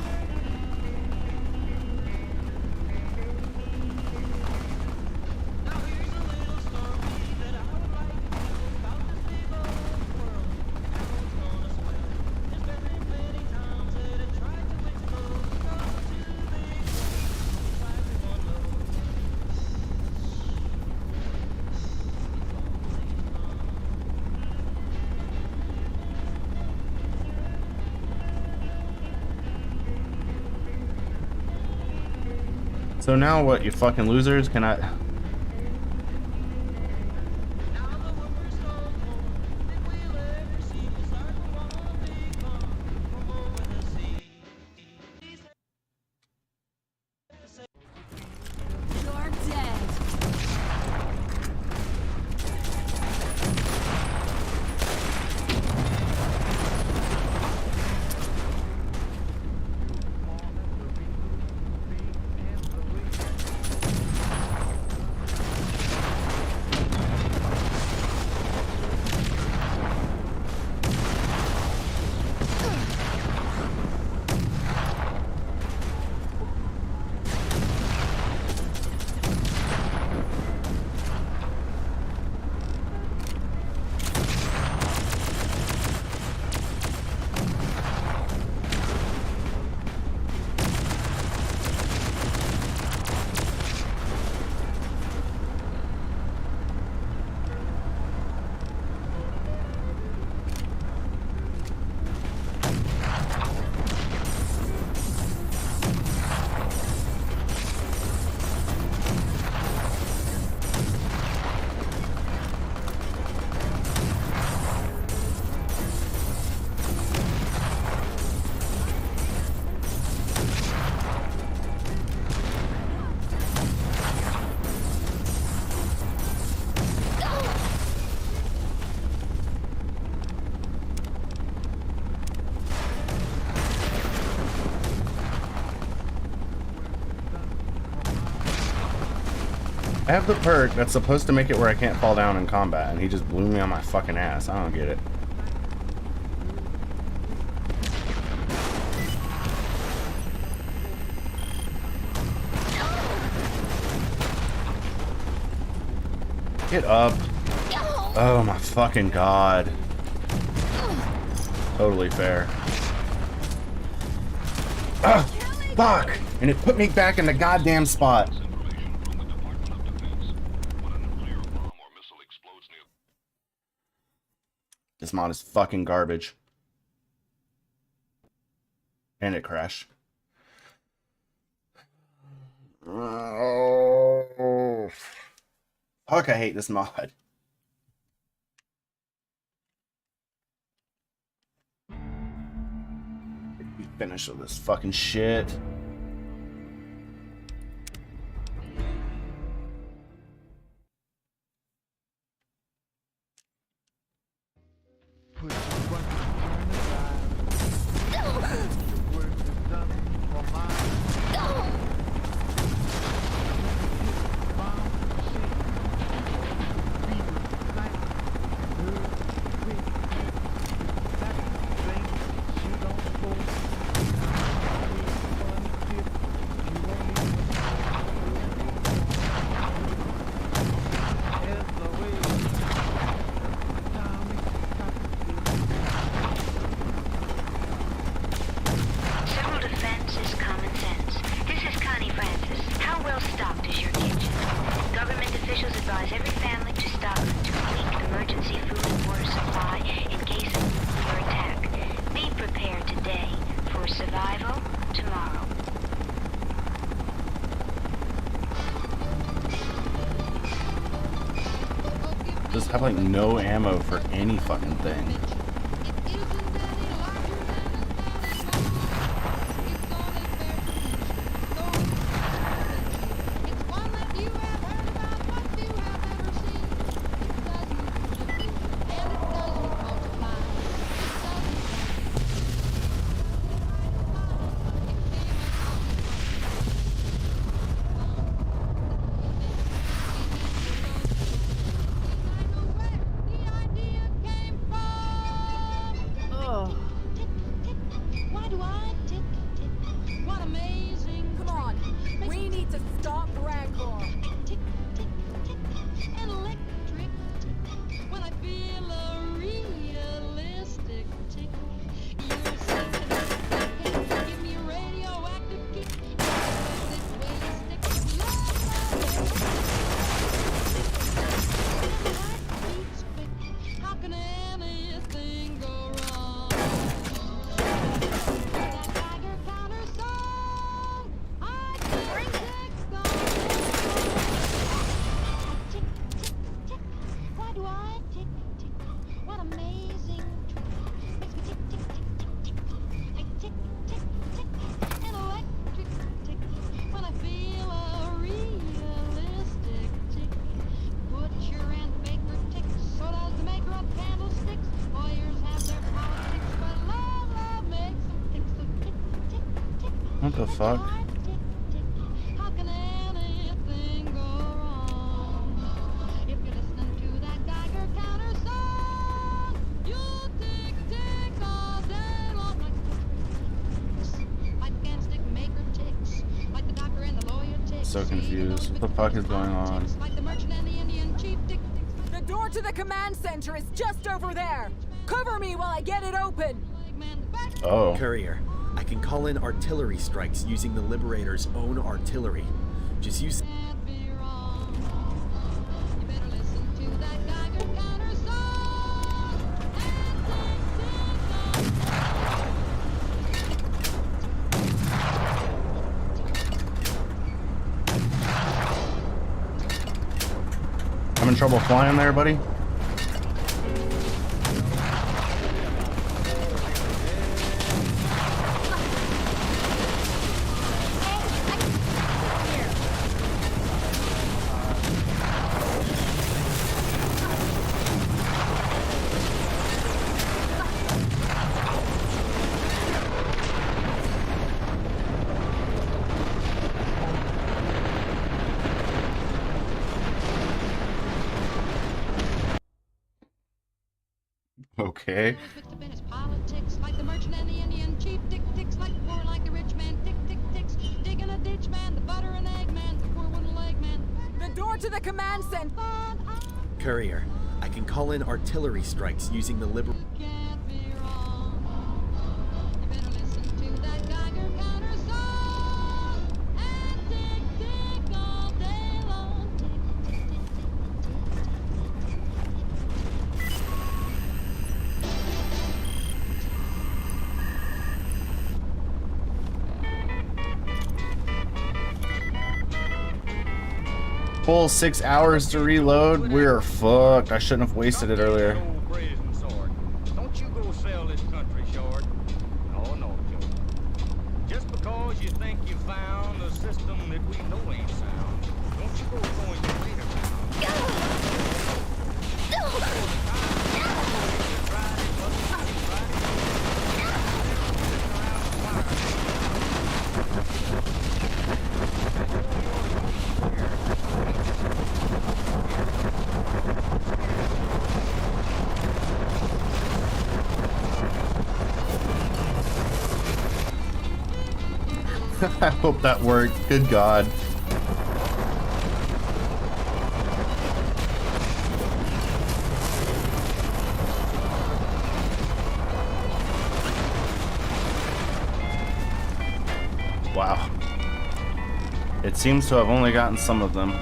So now what, you fucking losers? Can I... You're dead. I have the perk that's supposed to make it where I can't fall down in combat, and he just blew me on my fucking ass. I don't get it. Get up. Oh my fucking god. Totally fair. Ah, fuck! And it put me back in the goddamn spot. This mod is fucking garbage. And it crashed. Oh. Fuck, I hate this mod. Be finished with this fucking shit. Just have like no ammo for any fucking thing. What the fuck? So confused. What the fuck is going on? The door to the command center is just over there. Cover me while I get it open. Oh. Courier, I can call in artillery strikes using the Liberator's own artillery. Just use... Having trouble flying there, buddy? Okay. Politics like the merchant and the Indian chief. Tick ticks like the poor, like the rich man. Tick tick ticks. Digging a ditch man, the butter and egg man, the poor wooden leg man. The door to the command center. Courier, I can call in artillery strikes using the liber... Can't be wrong. You better listen to that Geiger counter song and tick tick all day long. Tick tick Full 6 hours to reload. We're fucked. I shouldn't have wasted it earlier. Don't you go sell this country short. Oh no, Joe. Just because you think you found a system that we know ain't sound, don't you go throwing your weight I hope that worked. Good God. Wow. It seems to have only gotten some of them.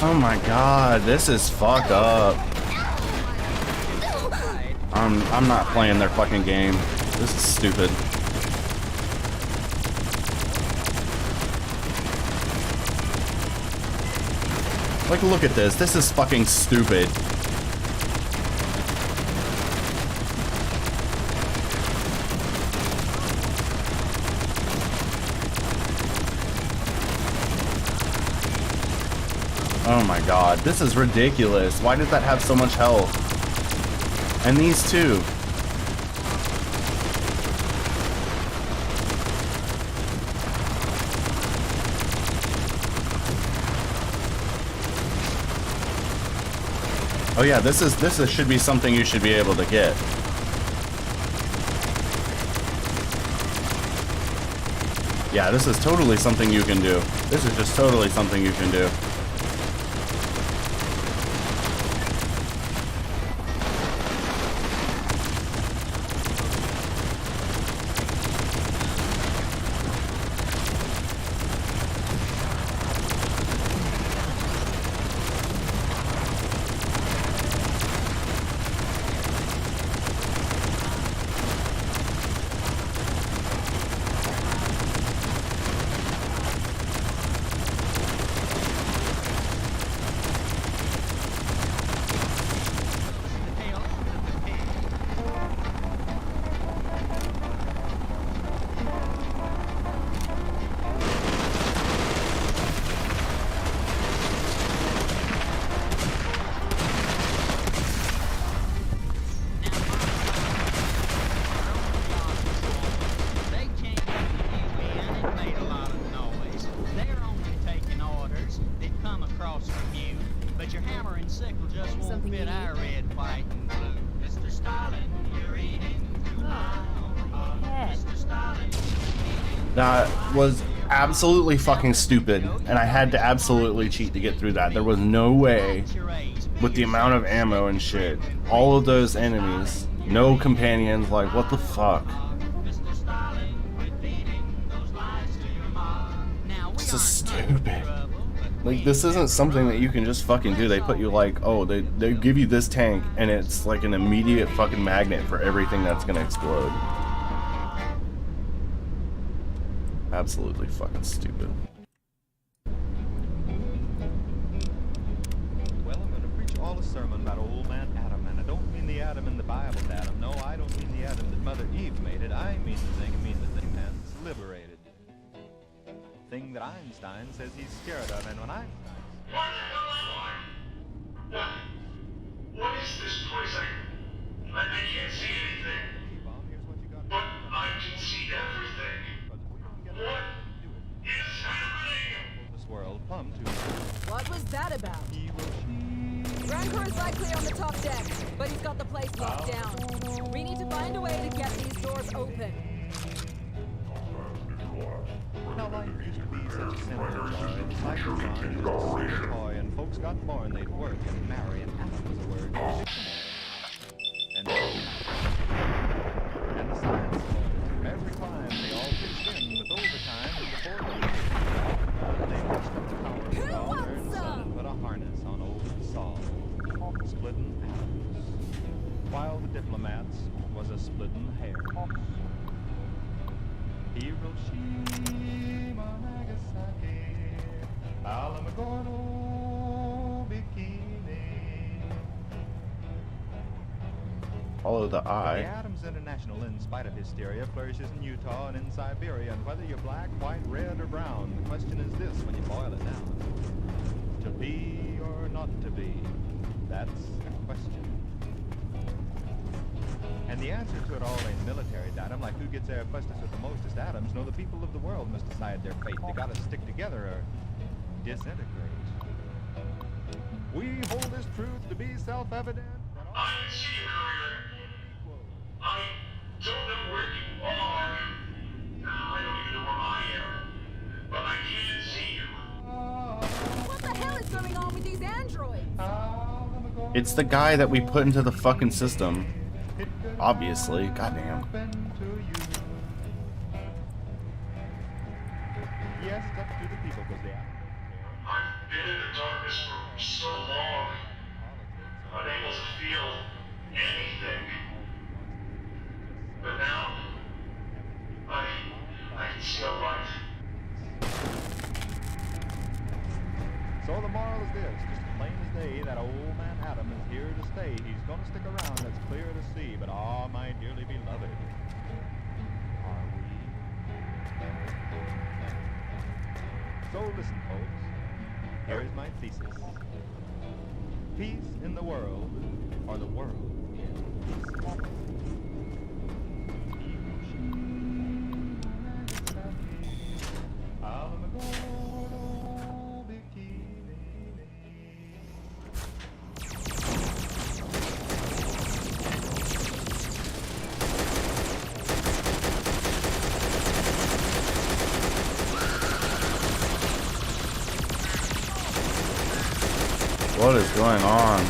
Oh my God, this is fucked up. I'm not playing their fucking game. This is stupid. Like, look at this. This is fucking stupid. Oh my God, this is ridiculous. Why did that have so much health? And these two. Oh yeah, this should be something you should be able to get. Yeah, this is totally something you can do. This is just totally something you can do. That was absolutely fucking stupid, and I had to absolutely cheat to get through that. There was no way with the amount of ammo and shit. All of those enemies, no companions, like what the fuck? This is stupid. Like, this isn't something that you can just fucking do. They put you like, oh, they give you this tank and it's like an immediate fucking magnet for everything that's gonna explode. Absolutely fucking stupid. Well, I'm gonna preach all a sermon about old man Adam, and I don't mean the Adam in the Bible, Adam. No, I don't mean the Adam that Mother Eve made it. I mean the thing that's liberated. Thing that Einstein says he's scared of, and when Einstein... What is this place? I can't see anything. But I can see everything. What is happening? This world plumb to... What was that about? Rancor is likely on the top deck, but he's got the place locked down. We need to find a way to get these doors open. Now, life used to be such a simple joy. Cycles on, just a sweet toy, and folks got born, they'd work and marry, and Adam was a word. And the science boys from every clime, they all pitched in with overtime, and before they pushed up the power of God, and son put a harness on old Saul, splitting atoms, while the diplomats was a splitting hair. Hiroshima, Nagasaki, Alamogordo, Bikini. Follow the eye. The Adams International, in spite of hysteria, flourishes in Utah and in Siberia. And whether you're black, white, red, or brown, the question is this when you boil it down: to be or not to be? That's the question. And the answer to it all ain't military, Adam. Like who gets there fastest with the mostest atoms? No, the people of the world must decide their fate. They gotta stick together or disintegrate. We hold this truth to be self-evident. I can see you, Courier. I don't know where you are. I don't even know where I am. But I can see you. What the hell is going on with these androids? It's the guy that we put into the fucking system. Obviously, goddamn. Yes, up to the people, because they I've been in the darkness for so long, unable to feel anything. But now, I can see a light. So the moral is this, just plain as day, that old man Adam is here to stay. He's gonna stick around, that's clear to see. But ah, my dearly beloved, are we? So listen, folks, here is my thesis. Peace in the world, or the world in peace. What is going on?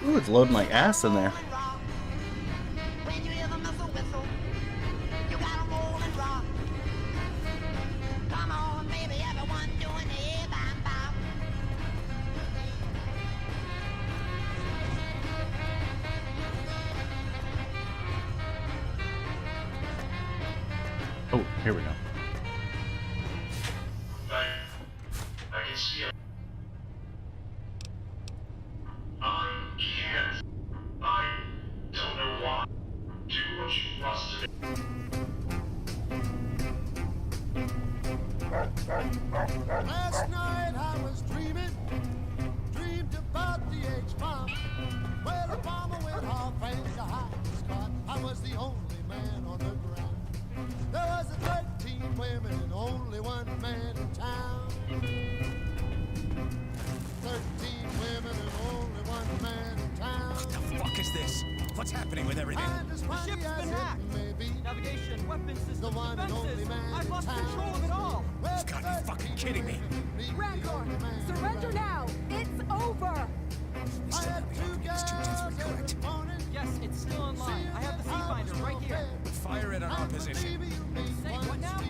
Ooh, it's loading like ass in there. Oh, here we go. Last night I was dreamed about the H-bomb. Well, the bomber went off and the high was caught. I was the only man on the ground. There was 13 women and only one man in town. 13 women and only one man in town. What the fuck is this? What's happening with everything? The ship's been hacked. Navigation, weapons systems, defenses. I've lost control of it all. You've got to be fucking kidding me. Rancor, surrender now. It's over. We still have this 223, correct? Yes, it's still online. I have the Seafinder right here. Fire it on our position. Say what now?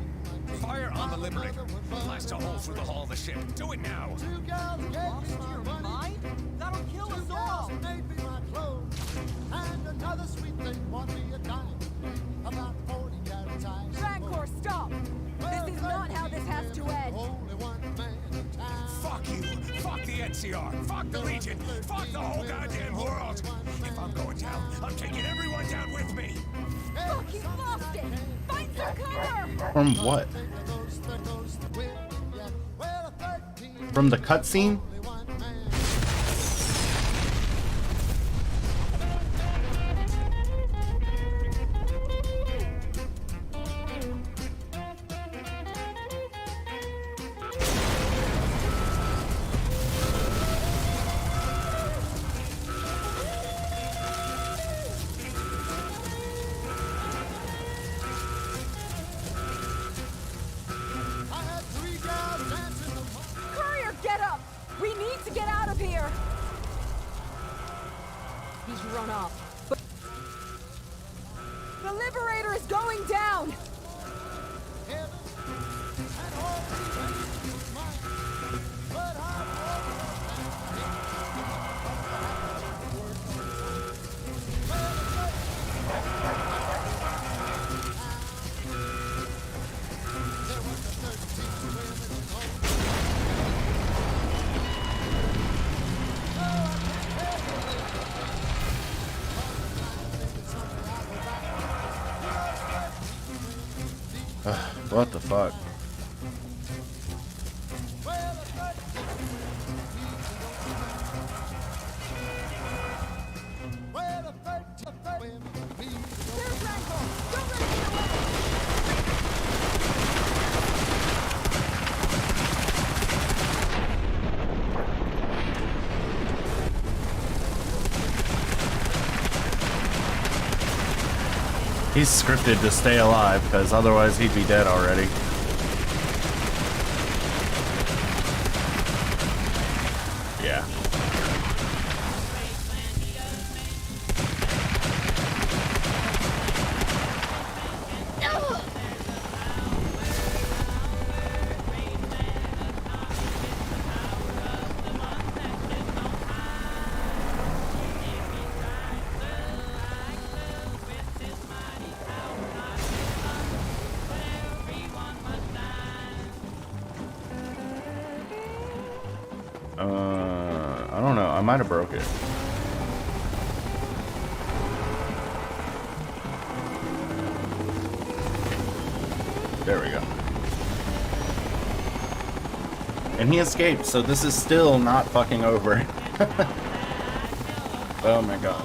Fire on the Liberator. Blast a hole through the hull of the ship. Do it now. Lost your mind? That'll kill us all. And another sweet thing bought me a diamond ring, about 40 carats high. Rancor, stop. This is not how this has to end. Only one man in town. Fuck you. Fuck the NCR. Fuck the Legion. Fuck the whole goddamn world. If I'm going down, I'm taking everyone down with me. Look, he's lost it. Find some cover. From what? From the cutscene? Courier, get up. We need to get out of here. He's run off. But the Liberator is going down. What the fuck? He's scripted to stay alive, because otherwise he'd be dead already. Yeah. I don't know. I might have broke it. There we go. And he escaped, so this is still not fucking over. Oh my god.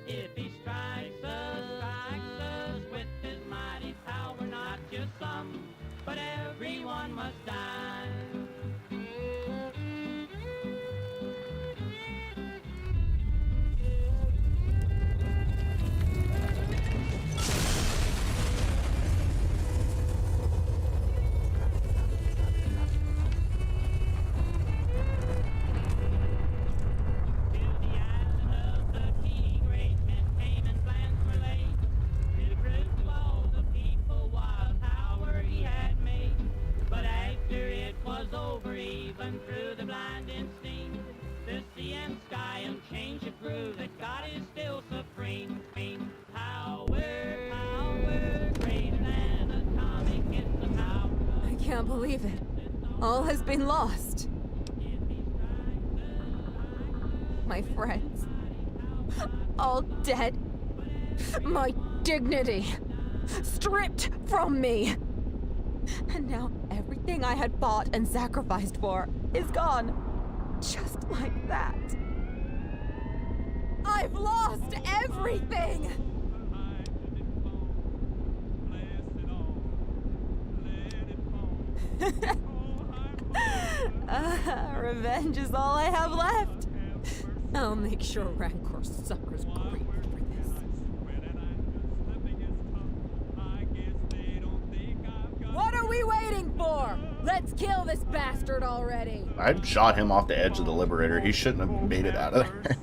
If he strikes us with his mighty power, not just that God is still supreme. Power, greater than atomic in the power. I can't believe it. All has been lost. My friends. All dead. My dignity. Stripped from me. And now everything I had fought and sacrificed for is gone. Just like that. I've lost everything! Revenge is all I have left. I'll make sure Rancor suckers grieve for this. What are we waiting for? Let's kill this bastard already! I shot him off the edge of the Liberator. He shouldn't have made it out of there.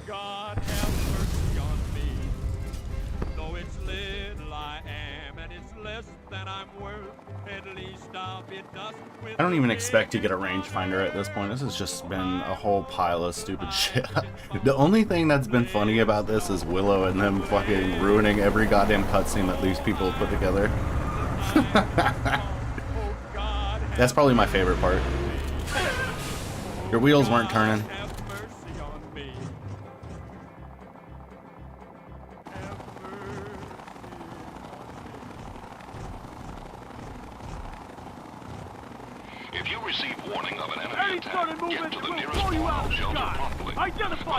God have mercy on me. Though it's little I am, and it's less than I'm worth, at least I'll be dust with. I don't even expect to get a rangefinder at this point. This has just been a whole pile of stupid shit. The only thing that's been funny about this is Willow and them fucking ruining every goddamn cutscene that these people put together. That's probably my favorite part. Your wheels weren't turning. If you receive warning of an enemy attack, get to the nearest fallout shelter promptly. But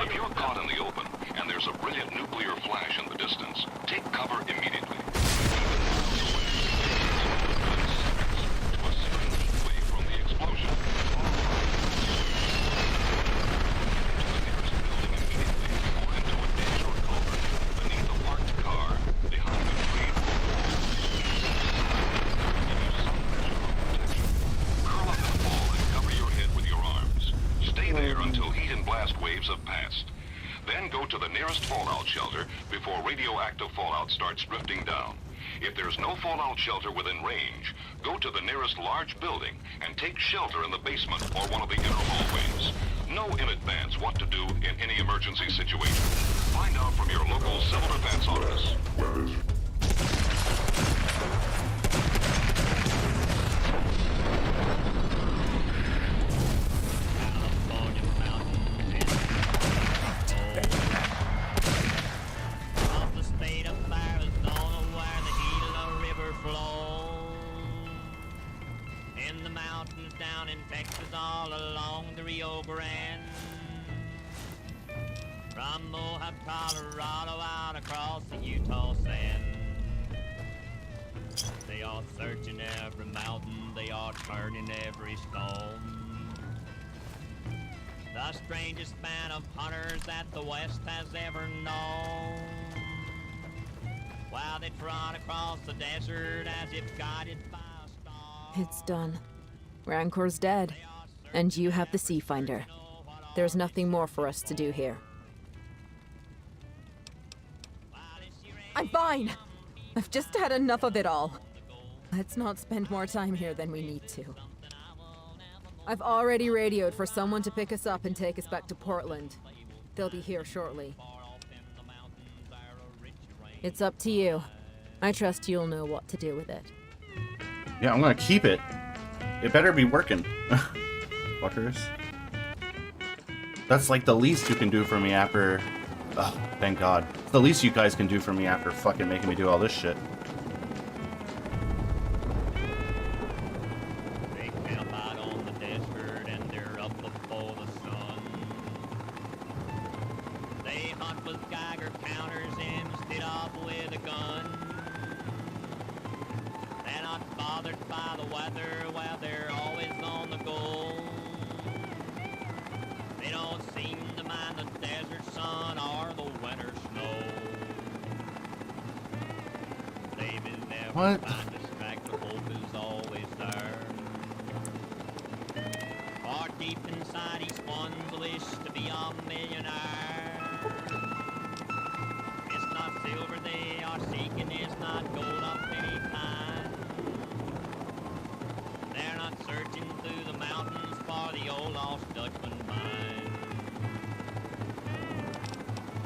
if you're caught in the open, and there's a brilliant nuclear flash in the distance, take cover immediately. To a certain away from the explosion. To the nearest building immediately, or into a ditch or culvert, beneath a parked car, behind a tree or wall. Stay there until heat and blast waves have passed. Then go to the nearest fallout shelter before radioactive fallout starts drifting down. If there's no fallout shelter within range, go to the nearest large building and take shelter in the basement or one of the inner hallways. Know in advance what to do in any emergency situation. Find out from your local civil defense office. Down in Texas, all along the Rio Grande, from Mohawk, Colorado, out across the Utah sand. They are searching every mountain, they are turning every stone. The strangest band of hunters that the West has ever known. While they trot across the desert as if guided by a star. It's done. Rancor's dead, and you have the Seafinder. There's nothing more for us to do here. I'm fine! I've just had enough of it all. Let's not spend more time here than we need to. I've already radioed for someone to pick us up and take us back to Portland. They'll be here shortly. It's up to you. I trust you'll know what to do with it. Yeah, I'm gonna keep it. It better be working. Fuckers. That's like the least you can do for me after... Oh, thank God. It's the least you guys can do for me after fucking making me do all this shit. They camp out on the desert and they're up before the sun. They hunt with Geiger counters instead of with a gun. They're not bothered by the weather, well, they're always on the go. They don't seem to mind the desert sun or the winter snow. They've been never What? find distract, the hope is always there. Far deep inside each one's wish to be a millionaire. It's not silver they are seeking, it's not gold of any kind. They're not searching through the mountains for the old lost Dutchman mine.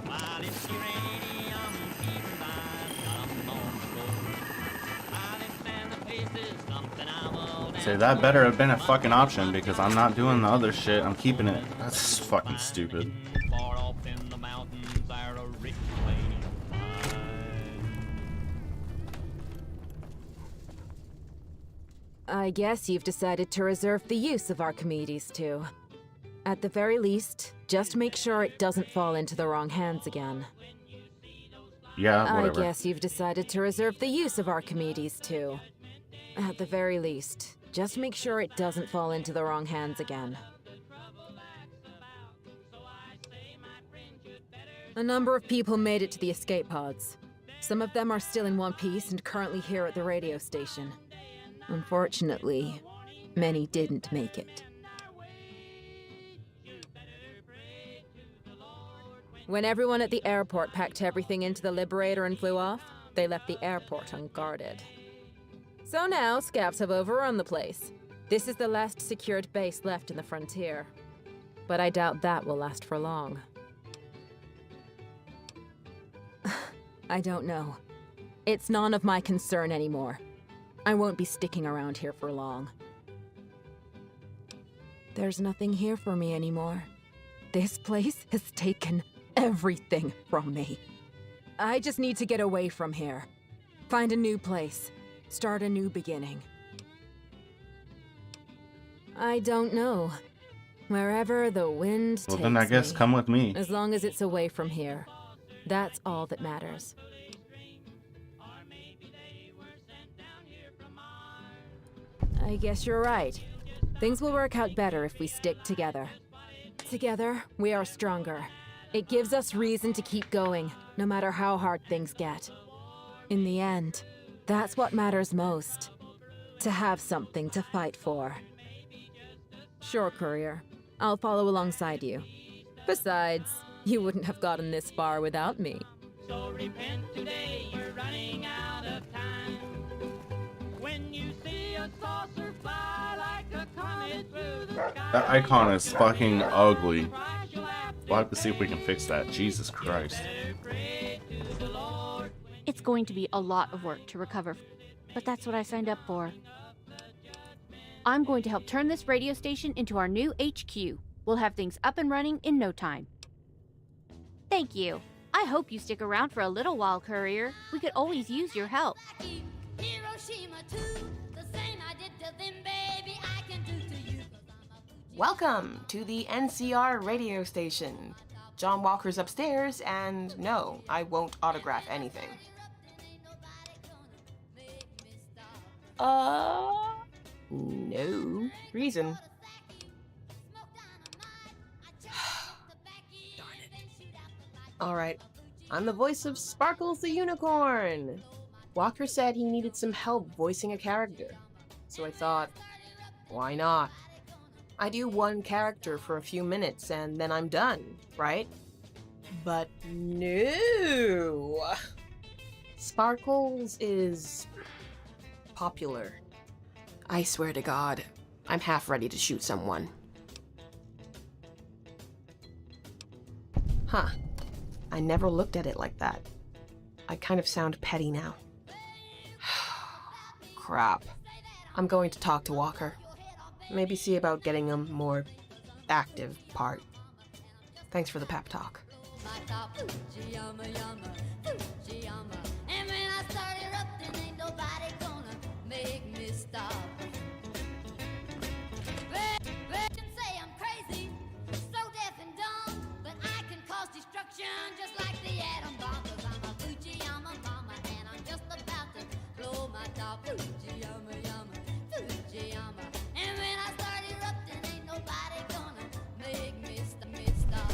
While it's uranium, keeping mine, I'm on the go. While it's in the pieces, something I will Say that better have been a fucking option because I'm not doing the other shit. I'm keeping it. That's fucking stupid. far off in the mountains, there a rich lady fine. I guess you've decided to reserve the use of Archimedes too. At the very least, just make sure it doesn't fall into the wrong hands again. Yeah, whatever. I guess you've decided to reserve the use of Archimedes too. At the very least, just make sure it doesn't fall into the wrong hands again. A number of people made it to the escape pods. Some of them are still in one piece and currently here at the radio station. Unfortunately, many didn't make it. When everyone at the airport packed everything into the Liberator and flew off, they left the airport unguarded. So now, scabs have overrun the place. This is the last secured base left in the frontier. But I doubt that will last for long. I don't know. It's none of my concern anymore. I won't be sticking around here for long. There's nothing here for me anymore. This place has taken everything from me. I just need to get away from here. Find a new place. Start a new beginning. I don't know. Wherever the wind takes me. Well, then I guess come with me. As long as it's away from here. That's all that matters. I guess you're right. Things will work out better if we stick together. Together, we are stronger. It gives us reason to keep going, no matter how hard things get. In the end, that's what matters most. To have something to fight for. Sure, Courier. I'll follow alongside you. Besides, you wouldn't have gotten this far without me. So repent today, you're running out of time. When you see a saucer fly like a comet through the sky. That icon is fucking ugly. We'll have to see if we can fix that. Jesus Christ. It's going to be a lot of work to recover, but that's what I signed up for. I'm going to help turn this radio station into our new HQ. We'll have things up and running in no time. Thank you. I hope you stick around for a little while, Courier. We could always use your help. Welcome to the NCR radio station. John Walker's upstairs, and no, I won't autograph anything. No reason. Darn it. Alright, I'm the voice of Sparkles the Unicorn. Walker said he needed some help voicing a character, so I thought, why not? I do one character for a few minutes and then I'm done, right? But no! Sparkles is popular. I swear to God, I'm half ready to shoot someone. Huh. I never looked at it like that. I kind of sound petty now. Crap. I'm going to talk to Walker. Maybe see about getting a more active part. Thanks for the pep talk. And when I start erupting, ain't nobody gonna make me stop. They can say I'm crazy, so deaf and dumb, but I can cause destruction just like the atom bomb. 'Cause I'm a Fujiyama mama, and I'm just about to blow my top. Fujiyama, Fujiyama. And when I start erupting, ain't nobody gonna make me stop.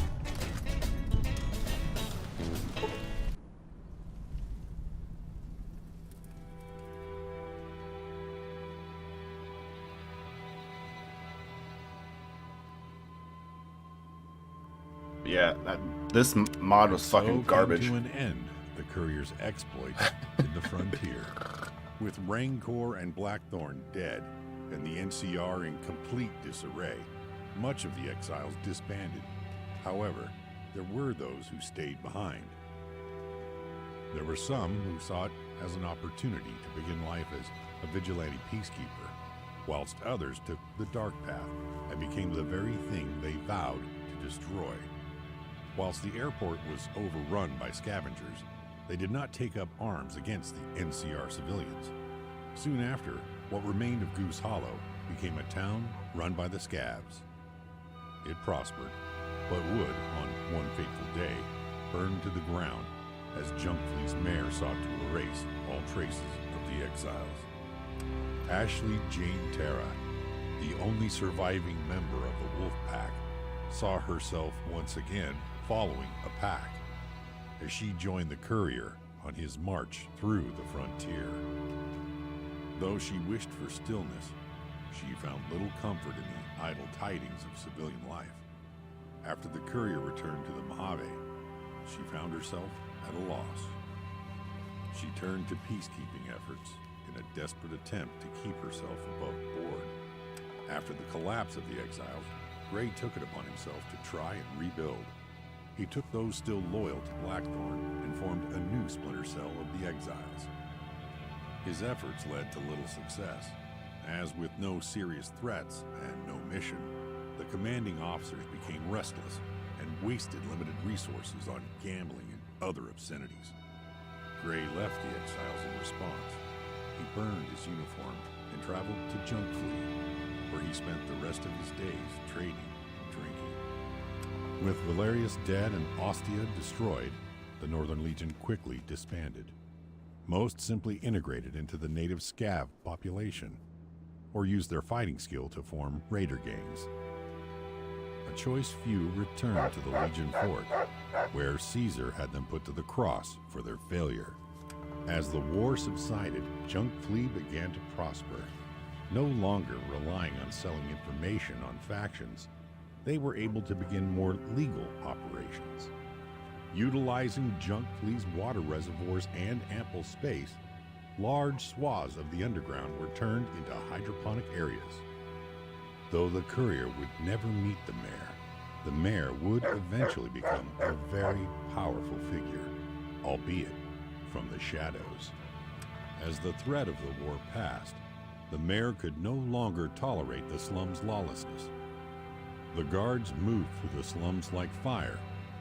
Yeah, this mod was fucking garbage. Came to an end the courier's exploits in the frontier. With Rancor and Blackthorn dead, and the NCR in complete disarray, much of the exiles disbanded. However, there were those who stayed behind. There were some who saw it as an opportunity to begin life as a vigilante peacekeeper, whilst others took the dark path and became the very thing they vowed to destroy. Whilst the airport was overrun by scavengers, they did not take up arms against the NCR civilians. Soon after, what remained of Goose Hollow became a town run by the scavs. It prospered, but would, on one fateful day, burn to the ground as Junkfleet's mayor sought to erase all traces of the exiles. Ashley Jane Terra, the only surviving member of the Wolf Pack, saw herself once again following a pack as she joined the courier on his march through the frontier. Though she wished for stillness, she found little comfort in the idle tidings of civilian life. After the courier returned to the Mojave, she found herself at a loss. She turned to peacekeeping efforts in a desperate attempt to keep herself above board. After the collapse of the exiles, Gray took it upon himself to try and rebuild. He took those still loyal to Blackthorn and formed a new splinter cell of the exiles. His efforts led to little success, as with no serious threats and no mission, the commanding officers became restless and wasted limited resources on gambling and other obscenities. Gray left the exiles in response. He burned his uniform and traveled to Junkfleet, where he spent the rest of his days trading and drinking. With Valerius dead and Ostia destroyed, the Northern Legion quickly disbanded. Most simply integrated into the native scav population, or used their fighting skill to form raider gangs. A choice few returned to the Legion Fort, where Caesar had them put to the cross for their failure. As the war subsided, Junkfleet began to prosper. No longer relying on selling information on factions, they were able to begin more legal operations. Utilizing Junkfleet's water reservoirs and ample space, large swaths of the underground were turned into hydroponic areas. Though the courier would never meet the mayor would eventually become a very powerful figure, albeit from the shadows. As the threat of the war passed, the mayor could no longer tolerate the slum's lawlessness. The guards moved through the slums like fire,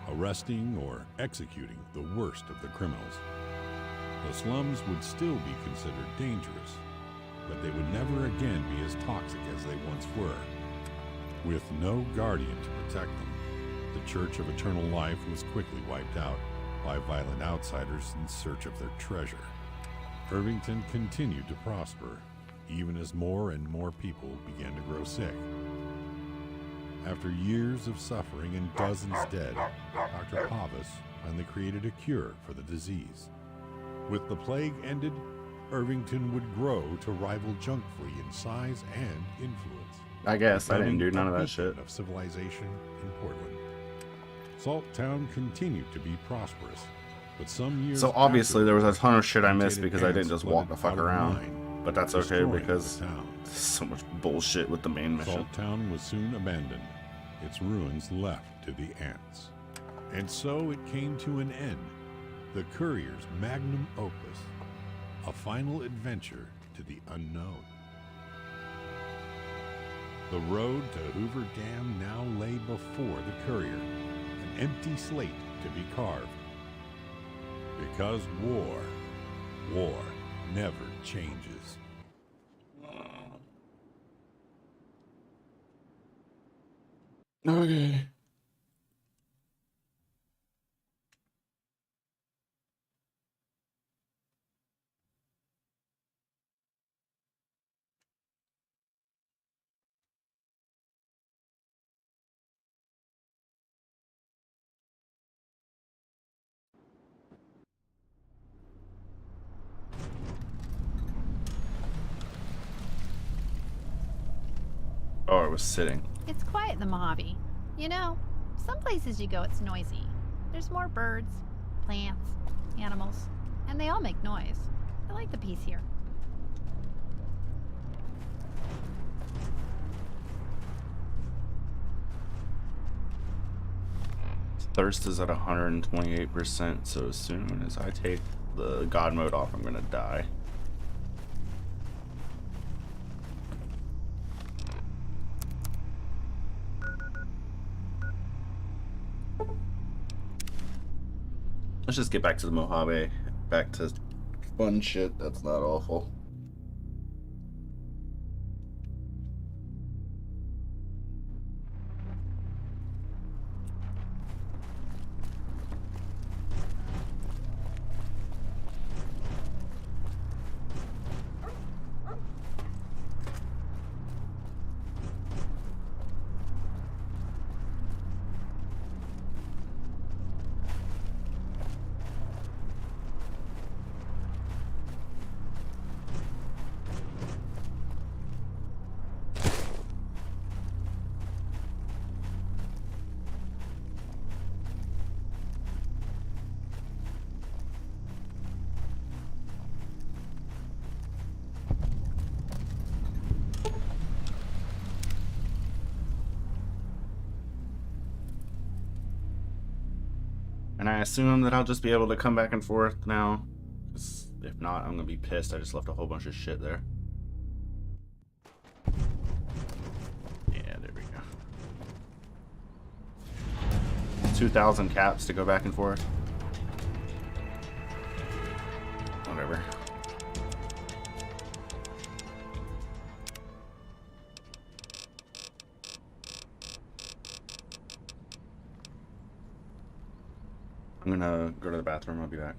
arresting or executing the worst of the criminals. The slums would still be considered dangerous, but they would never again be as toxic as they once were. With no guardian to protect them, the Church of Eternal Life was quickly wiped out by violent outsiders in search of their treasure. Irvington continued to prosper, even as more and more people began to grow sick. After years of suffering and dozens dead, Dr. Pavus finally created a cure for the disease. With the plague ended, Irvington would grow to rival Junkfleet in size and influence. I guess I didn't do none of that shit. Of civilization in Portland. Salt Town continued to be prosperous, but some years So obviously there was a ton of shit I missed because I didn't just walk the fuck around. But that's okay because there's so much bullshit with the main mission. Salt Town was soon abandoned, its ruins left to the ants. And so it came to an end, the courier's magnum opus, a final adventure to the unknown. The road to Hoover Dam now lay before the courier, an empty slate to be carved. Because war never changes. Okay. Oh, it was sitting. It's quiet in the Mojave. You know, some places you go, it's noisy. There's more birds, plants, animals, and they all make noise. I like the peace here. Thirst is at 128%, so as soon as I take the God mode off, I'm gonna die. Let's just get back to the Mojave, back to fun shit that's not awful. And I assume that I'll just be able to come back and forth now. 'Cause if not, I'm gonna be pissed. I just left a whole bunch of shit there. Yeah, there we go. 2,000 caps to go back and forth. Whatever. I'm gonna go to the bathroom. I'll be back.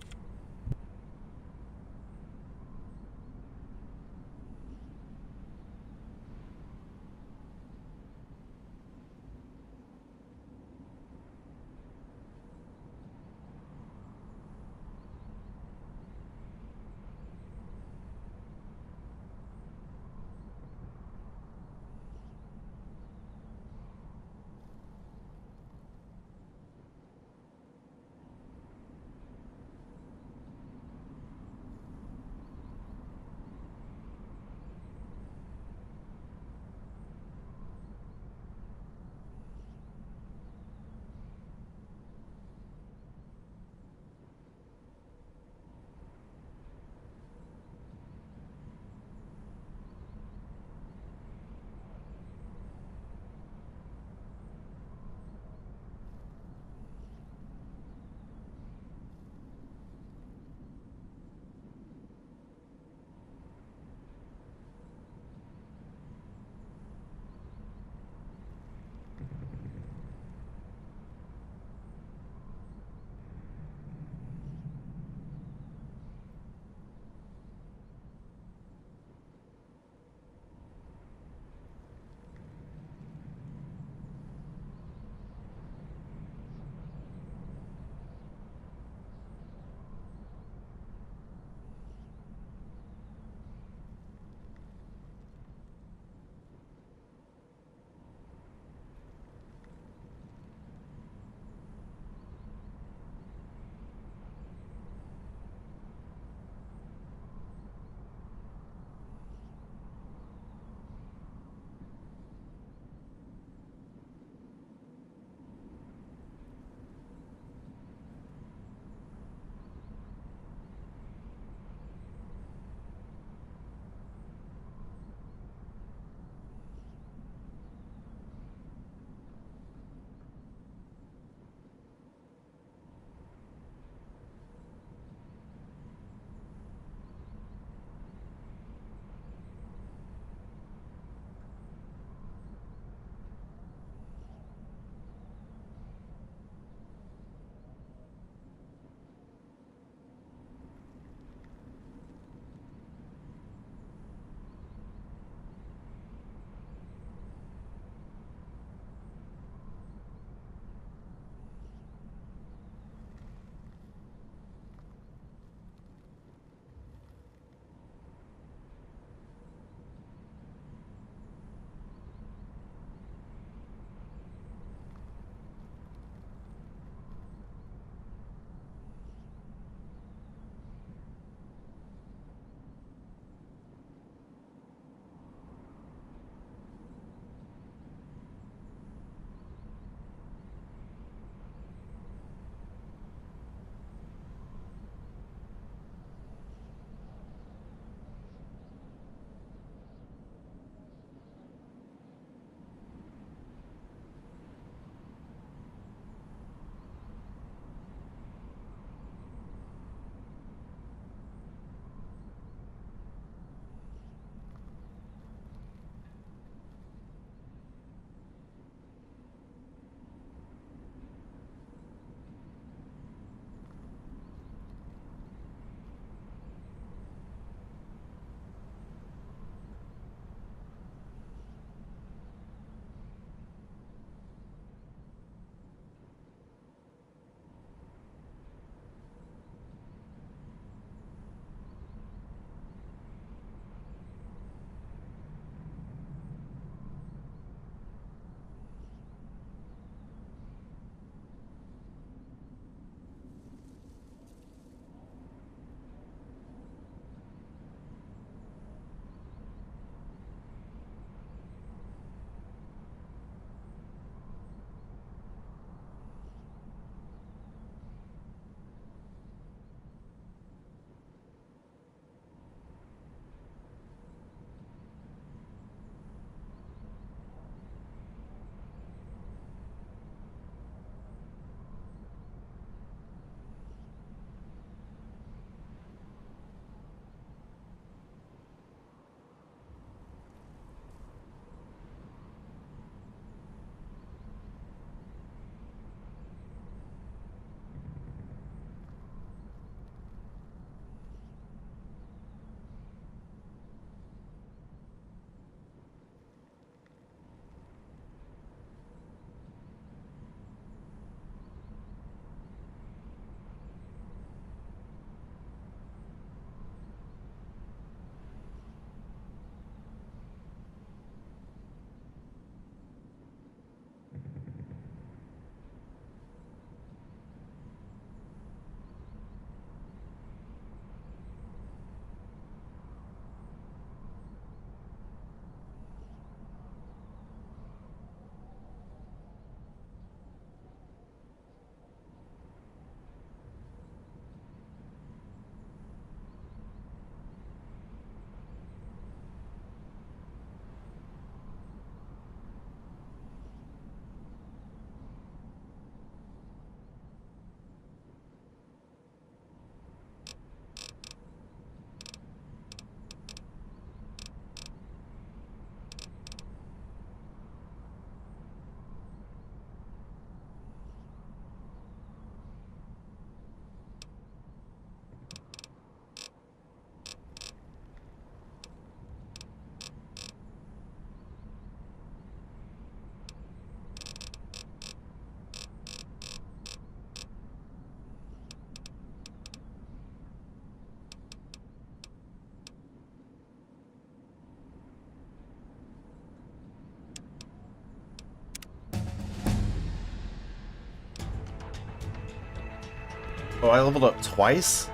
Oh, I leveled up twice?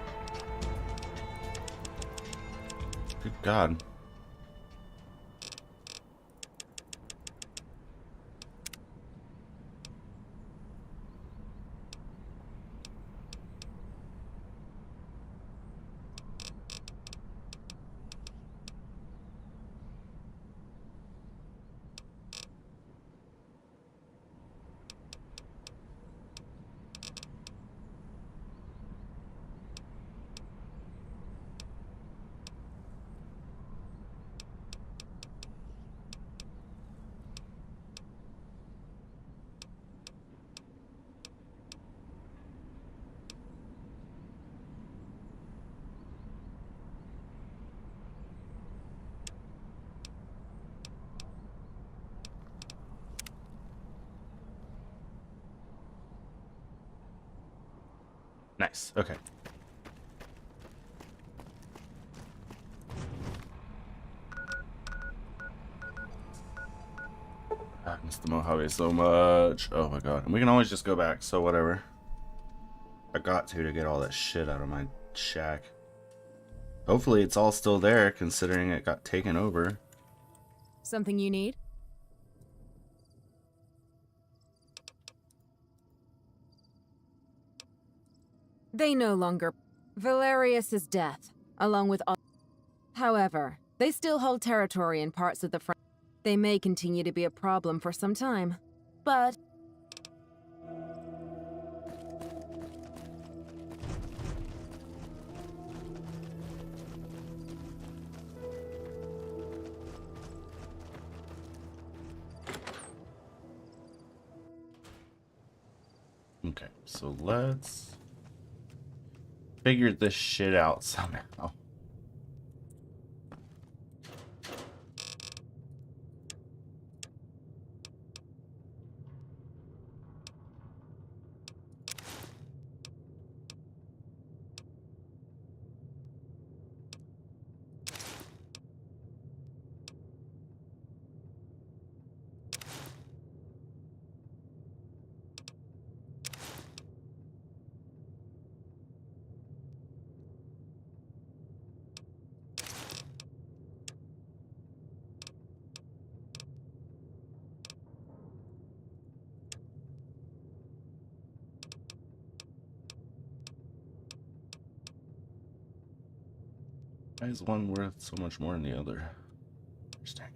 Good God. Nice. Okay. I miss the Mojave so much. Oh my God. And we can always just go back, so whatever. I got to get all that shit out of my shack. Hopefully it's all still there, considering it got taken over. Something you need? They no longer... Valerius's death, along with all... However, they still hold territory in parts of the front. They may continue to be a problem for some time, but... Okay, so let's figure this shit out somehow. Why is one worth so much more than the other? Understand.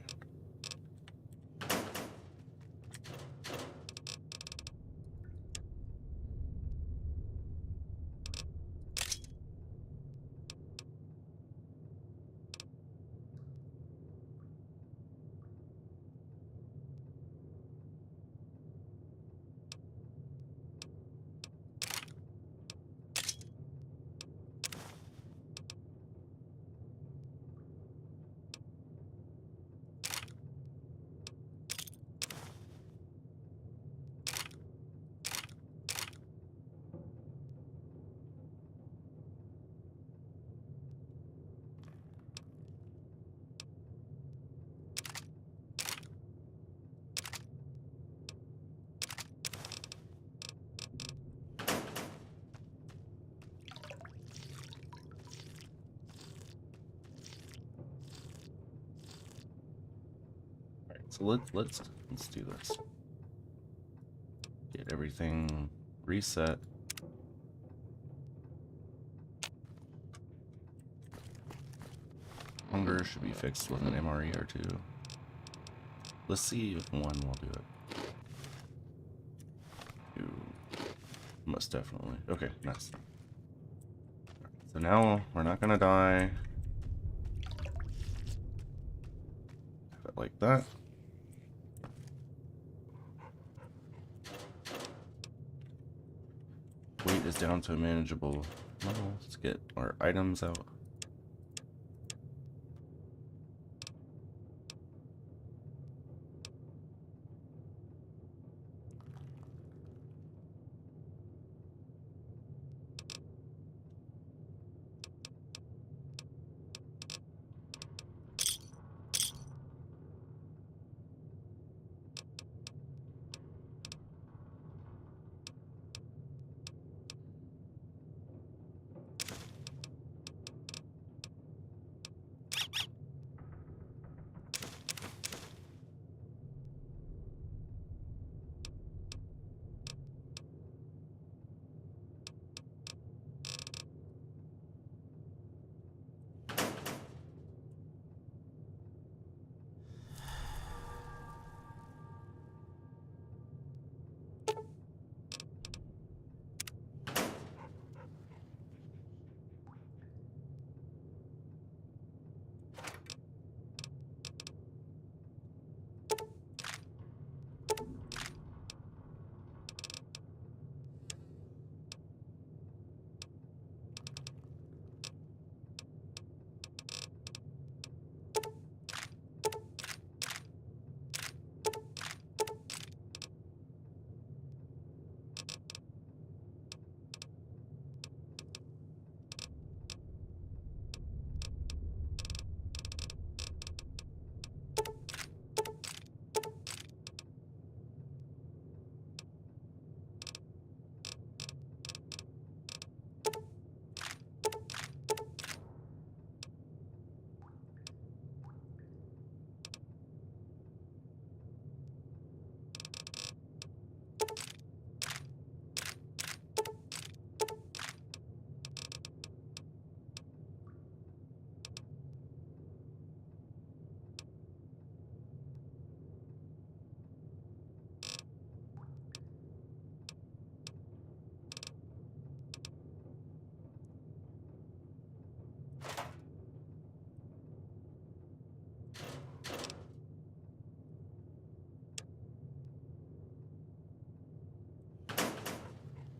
So let's do this. Get everything reset. Hunger should be fixed with an MRE or two. Let's see if one will do it. Two. Most definitely. Okay, nice. So now we're not gonna die. Have it like that. Weight is down to a manageable level. Let's get our items out.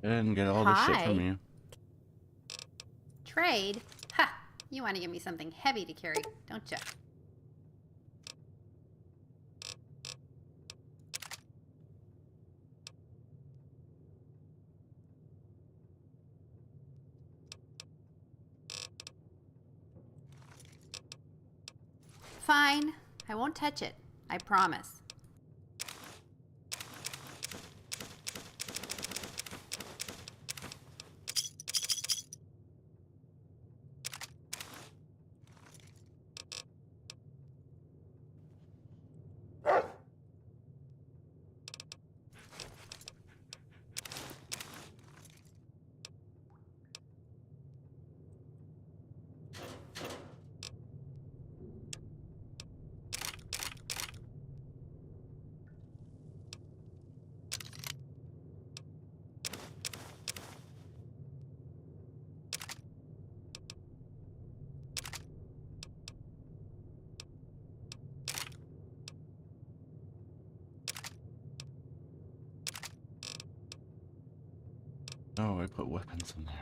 And get all this shit Hi. from you. Trade? Ha! You want to give me something heavy to carry, don't you? Fine. I won't touch it. I promise. Oh, I put weapons in there.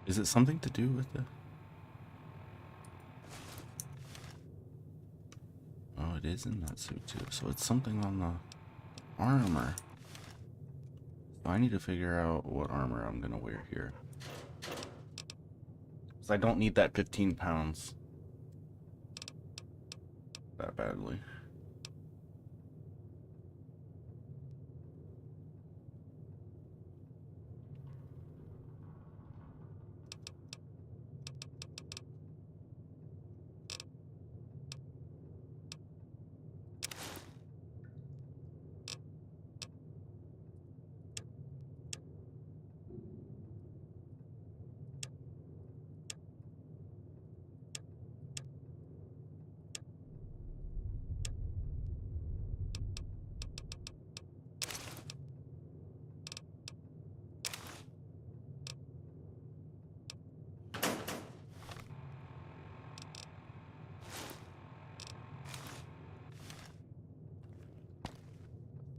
Is it something to do with the... Oh, it is in that suit too. So it's something on the armor. So I need to figure out what armor I'm gonna wear here. Because I don't need that 15 pounds that badly.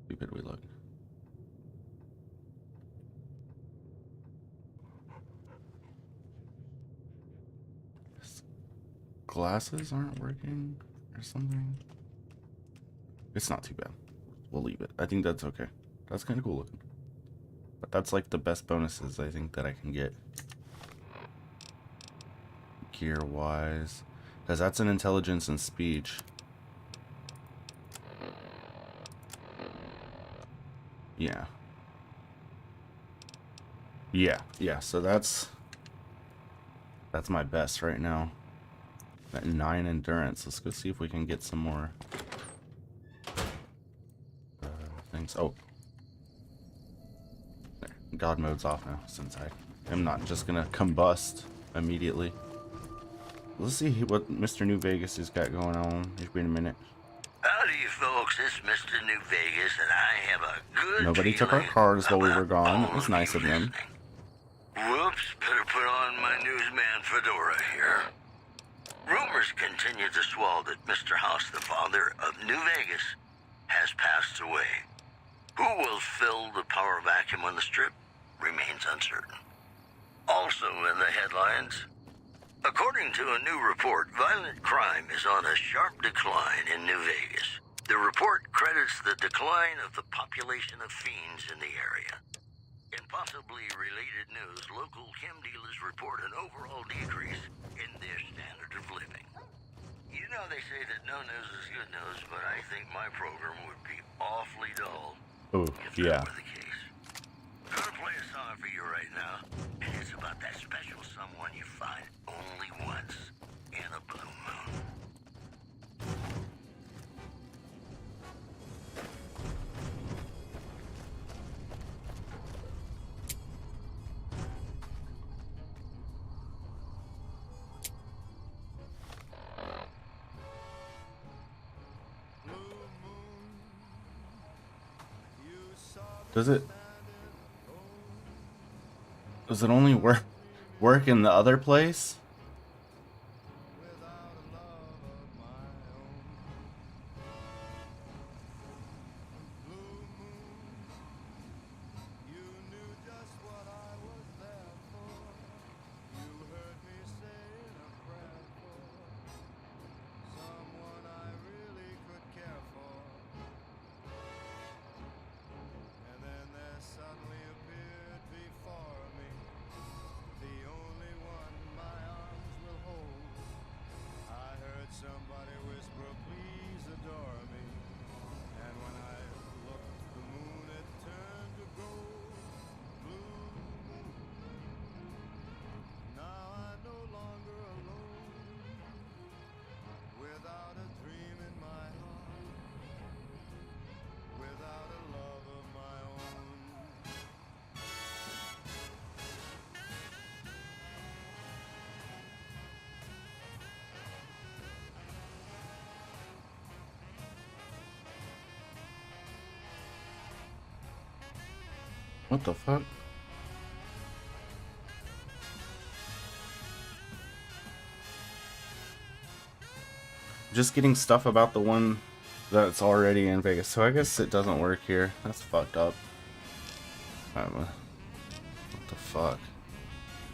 Stupid we look. Glasses aren't working or something. It's not too bad. We'll leave it. I think that's okay. That's kind of cool looking. But that's like the best bonuses I think that I can get. Gear wise. Because that's an intelligence and speech. Yeah. Yeah, so that's my best right now. At 9 endurance. Let's go see if we can get some more things. Oh. There. God mode's off now, since I am not just gonna combust immediately. Let's see what Mr. New Vegas has got going on. Just wait a minute. Howdy, folks. It's Mr. New Vegas, and I have a good Nobody took our cars while we were gone. It was nice of them. Whoops, better put on my newsman fedora here. Rumors continue to swell that Mr. House, the father of New Vegas, has passed away. Who will fill the power vacuum on the strip remains uncertain. Also in the headlines, according to a new report, violent crime is on a sharp decline in New Vegas. The report credits the decline of the population of fiends in the area. In possibly related news, local chem dealers report an overall decrease in their standard of living. You know they say that no news is good news, but I think my program would be awfully dull Oh, if yeah. that were the case. Gonna play a song for you right now, and it's about that special someone you find only once in a blue moon. Does it only work in the other place? Somebody whisper, please adore me. And when I looked, the moon had turned to gold. Blue moon. Now I'm no longer alone. Without a dream in my heart. Without a love of my own. What the fuck? Just getting stuff about the one that's already in Vegas. So I guess it doesn't work here. That's fucked up. What the fuck?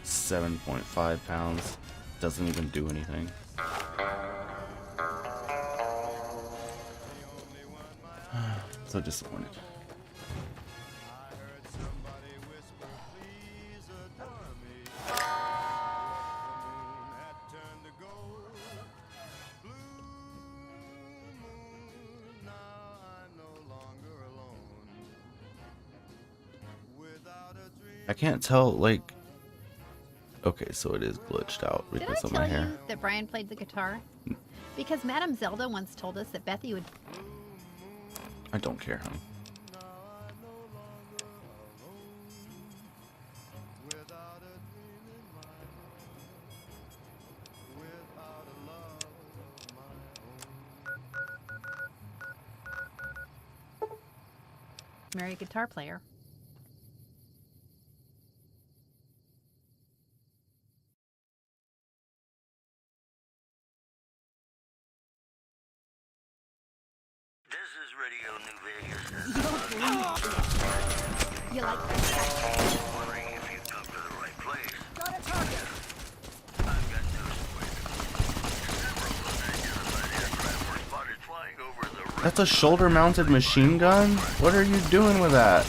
7.5 pounds. Doesn't even do anything. So disappointed. I can't tell, like... Okay, so it is glitched out Did I because of tell my hair. you that Brian played the guitar? Because Madame Zelda once told us that Bethy would... I don't care, honey. marry a guitar player. This is Radio New Vegas. You like that? Wondering if you've come to the right place. Got a target. I've got news for you. Several unidentified aircraft were spotted flying over the That's a shoulder-mounted machine gun? What are you doing with that?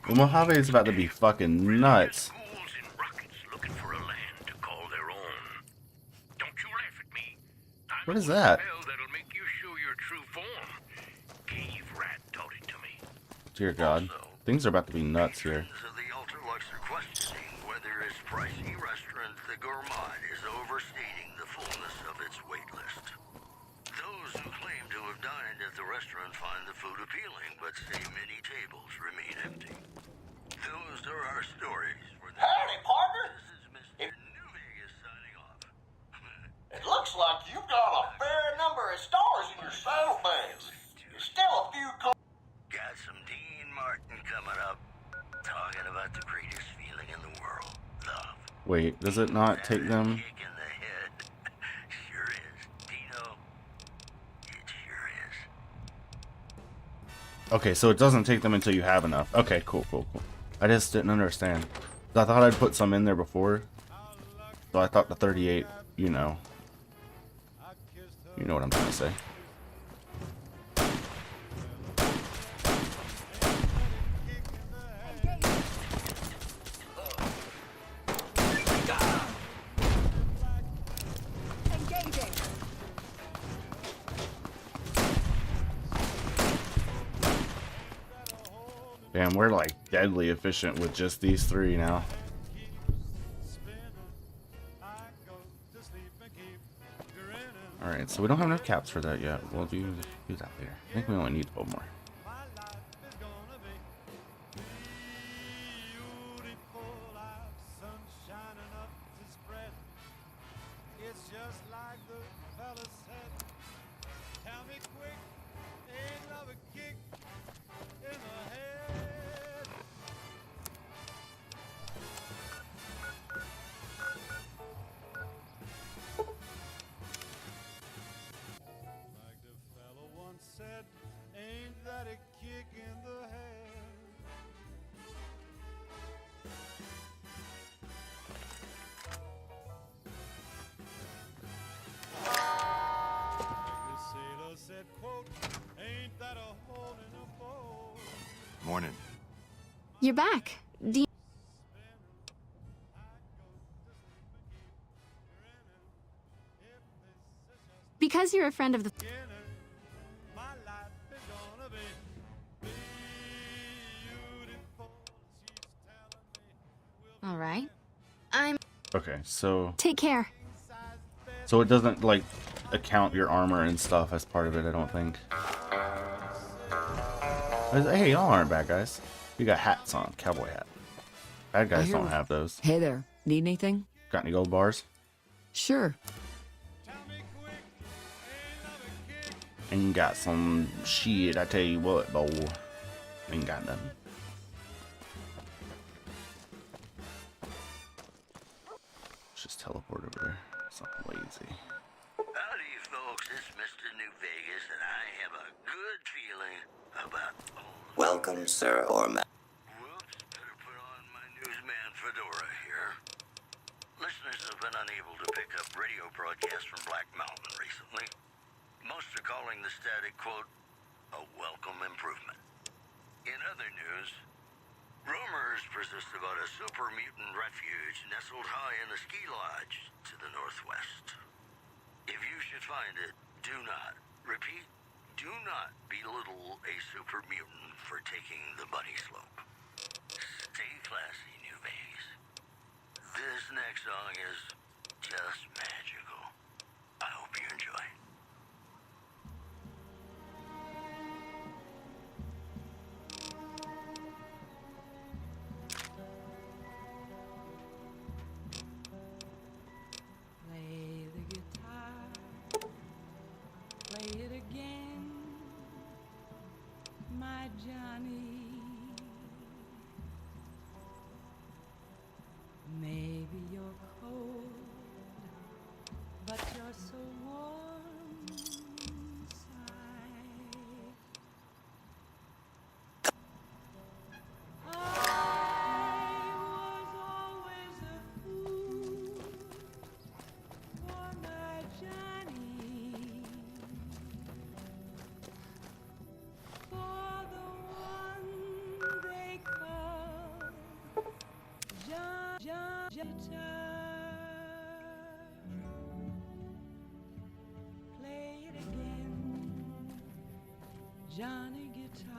Mojave is about to be fucking nuts. What is that? Dear God, things are about to be nuts here. So the Ultralux are questioning whether its pricey restaurant, the Gourmand, is overstating the fullness of its wait list. Those who claim to have dined at the restaurant find the food appealing, but say many tables remain empty. Those are our stories for the... Howdy, partner! This is Mr. New Vegas signing off. It looks like you've got a fair number of stars in your saddlebags. There's still a few... Got some Dean Martin coming up, talking about the greatest feeling in the world, love. Wait, does it not take them? Kick in the head. Sure is. Dino, it sure is. Okay, so it doesn't take them until you have enough. Okay, cool. I just didn't understand. I thought I'd put some in there before. So I thought the 38, you know. You know what I'm trying to say. Engaging. Damn, we're like deadly efficient with just these three now. Alright, so we don't have enough caps for that yet. We'll do that later. I think we only need one more. It's just like the fella said. Tell me quick, ain't love a kick in the head? Like the fella once said, ain't that a kick in the head? Like the sailor said, quote, ain't that a hole in a boat? Morning. You're back. Do you... Because you're a friend of the... All right. Okay, so Take care. so it doesn't like account your armor and stuff as part of it, I don't think. Hey, y'all aren't bad guys. You got hats on, cowboy hat. Bad guys don't have those. Hey there. Need anything? Got any gold bars? Sure. Ain't got some shit, I tell you what, boy. Ain't got nothing. Let's just teleport over there. Something lazy. Howdy, folks. It's Mr. New Vegas, and I have a good feeling about Welcome, sir, or ma- Whoops, better put on my newsman fedora here. Listeners have been unable to pick up radio broadcasts from Black Mountain recently. Most are calling the static quote a welcome improvement. In other news, rumors persist about a super mutant refuge nestled high in the ski lodge to the northwest. If you should find it, do not, repeat, do not belittle a super mutant for taking the bunny slope. Stay classy, New Vegas. This next song is just magical. I hope you enjoy. Play the guitar, play it again, my Johnny. Maybe you're cold, but you're so warm inside. I was always a fool for my Johnny, for the one they call John. Play it again, Johnny Guitar.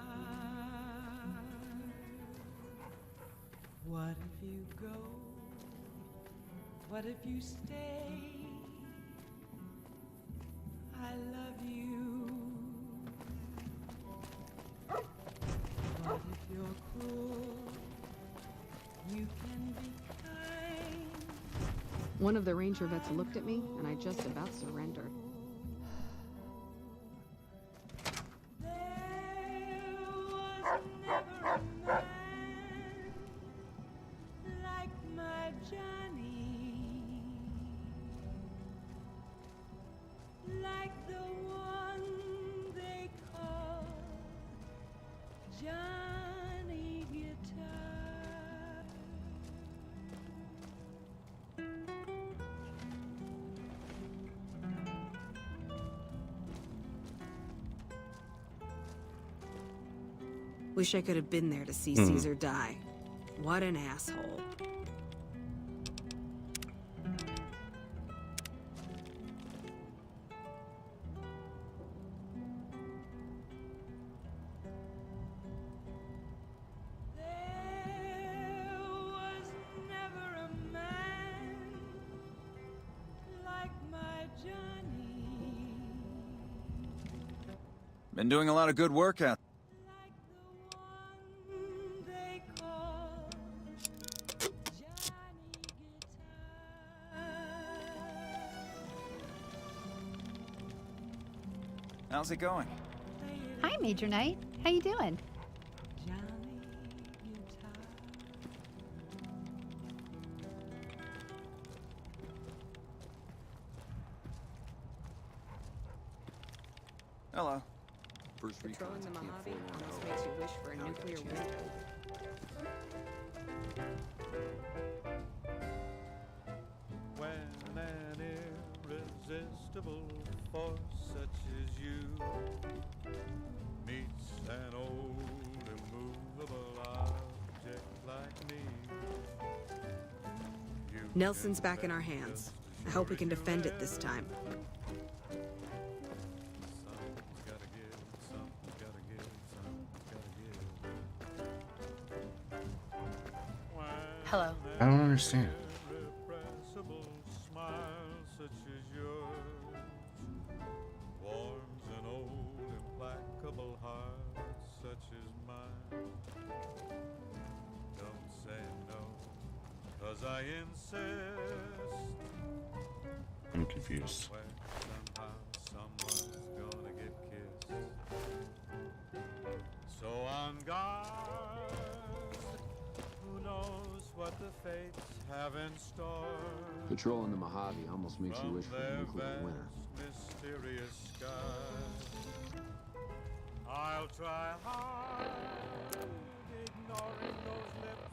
What if you go? What if you stay? I love you. What if you're cruel? You can be kind. One of the ranger vets looked at me, and I just about surrendered. Like my Johnny, like the one they call Johnny Guitar. Wish I could have been there to see Caesar die. What an asshole. There was never a man like my Johnny. Been doing a lot of good work out. They call How's it going? Hi, Major Knight. How you doing? Hello. Patrolling the Mojave almost makes you wish for a nuclear winter. When an irresistible force such as you meets an old immovable object like me. Nelson's back in our hands. I hope we can defend it this time. Hello. I don't understand. Irrepressible smile such as yours warms an old implacable heart such as mine. Don't say no, 'cause I insist. I'm confused. Where somehow someone's gonna get kissed. So on guard, who knows what the fates have in store. Patrolling the Mojave almost makes you wish for a Their nuclear winter. vast, mysterious skies. I'll try hard, ignoring those lips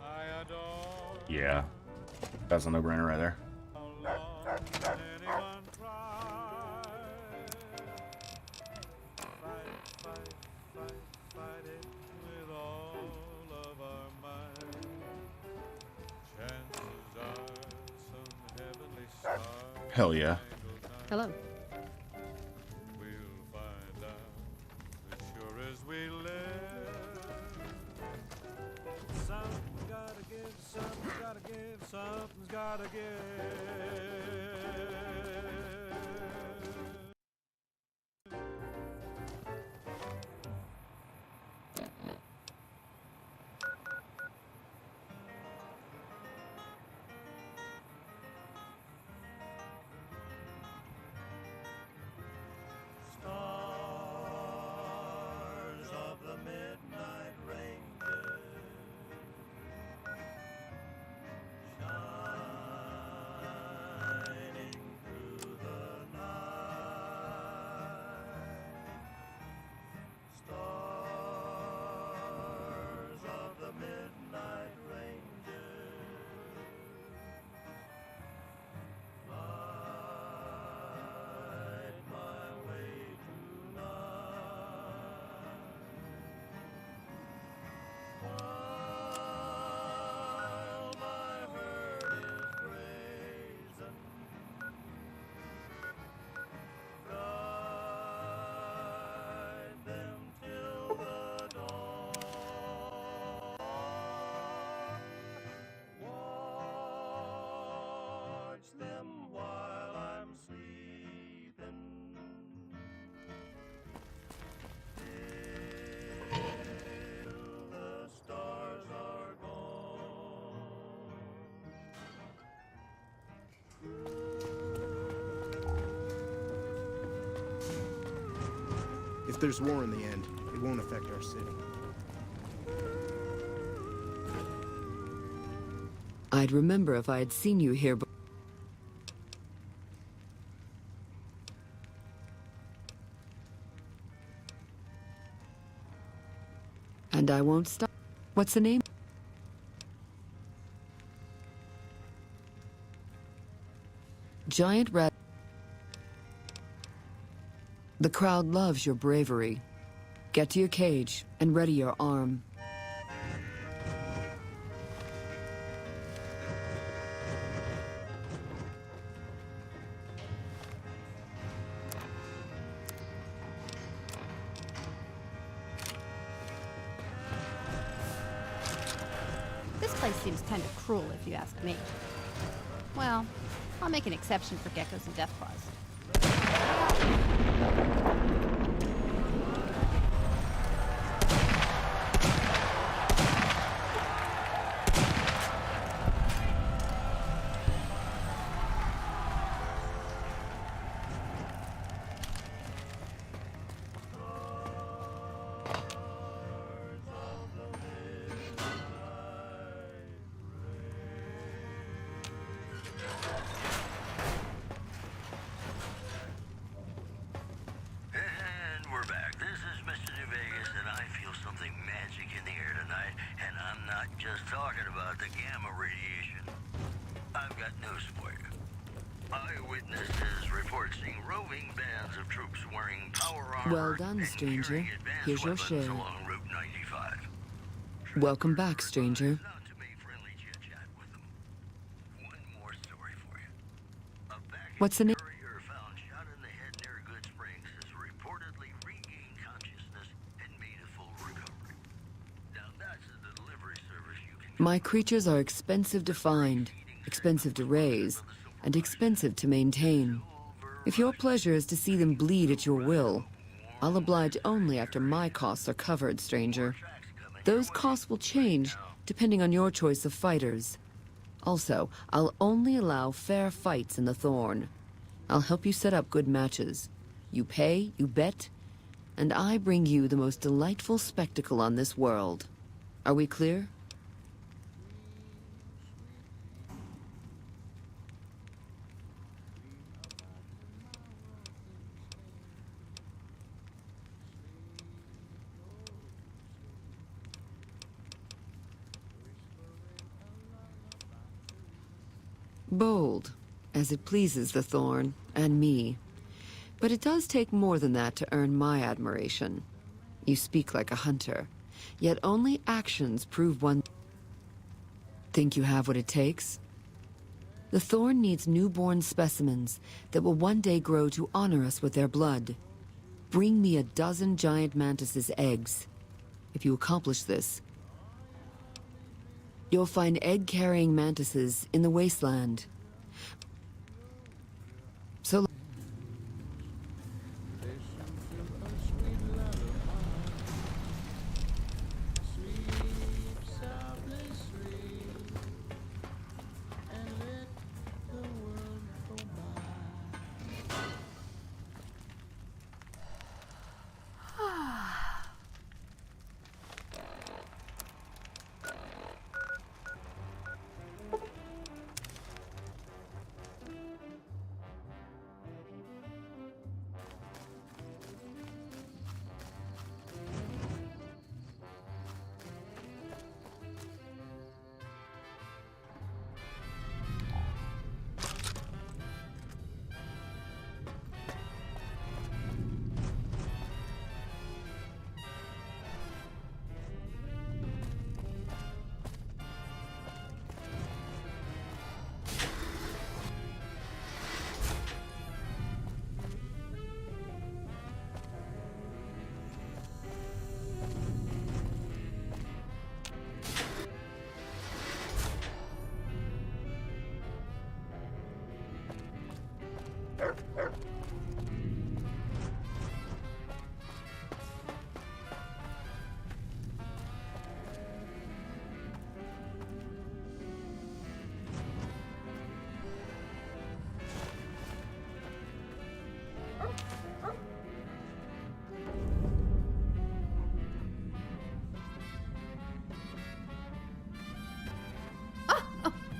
I adore. Yeah. That's a no-brainer right there. How long can anyone try? Fight it with all of our might. Chances are some heavenly star. Hell yeah. Hello. We'll find out as sure as we live. Something's gotta give, something's gotta give, something's gotta give. Stars of the midnight ranger, shining through the night. Stars of the midnight ranger, light my way tonight. While my herd is grazing, guide them till the dawn. Watch them while I'm sleeping. Till the stars are gone. If there's war in the end, it won't affect our city. I'd remember if I had seen you here. And I won't stop. What's the name? Giant Red. The crowd loves your bravery. Get to your cage and ready your arm. This place seems kind of cruel, if you ask me. Well, I'll make an exception for geckos and deathclaws. And we're back. This is Mr. New Vegas, and I feel something magic in the air tonight, and I'm not just talking about the gamma radiation. I've got news for you. Eyewitnesses report seeing roving bands of troops wearing power armor Well done, and stranger. carrying advanced Here's your weapons share. along Route 95. Welcome back, stranger. Not to make friendly chit-chat with them. One more story for you. A baggage What's the name? courier found shot in the head near Good Springs has reportedly regained consciousness and made a full recovery. Now that's a delivery service you can... My creatures are expensive to find, expensive to raise, and expensive to maintain. If your pleasure is to see them bleed at your will, I'll oblige only after my costs are covered, stranger. Those costs will change depending on your choice of fighters. Also, I'll only allow fair fights in the Thorn. I'll help you set up good matches. You pay, you bet, and I bring you the most delightful spectacle on this world. Are we clear? Bold, as it pleases the Thorn, and me. But it does take more than that to earn my admiration. You speak like a hunter, yet only actions prove one. Think you have what it takes? The Thorn needs newborn specimens that will one day grow to honor us with their blood. Bring me a dozen giant mantises' eggs. If you accomplish this, you'll find egg-carrying mantises in the wasteland. So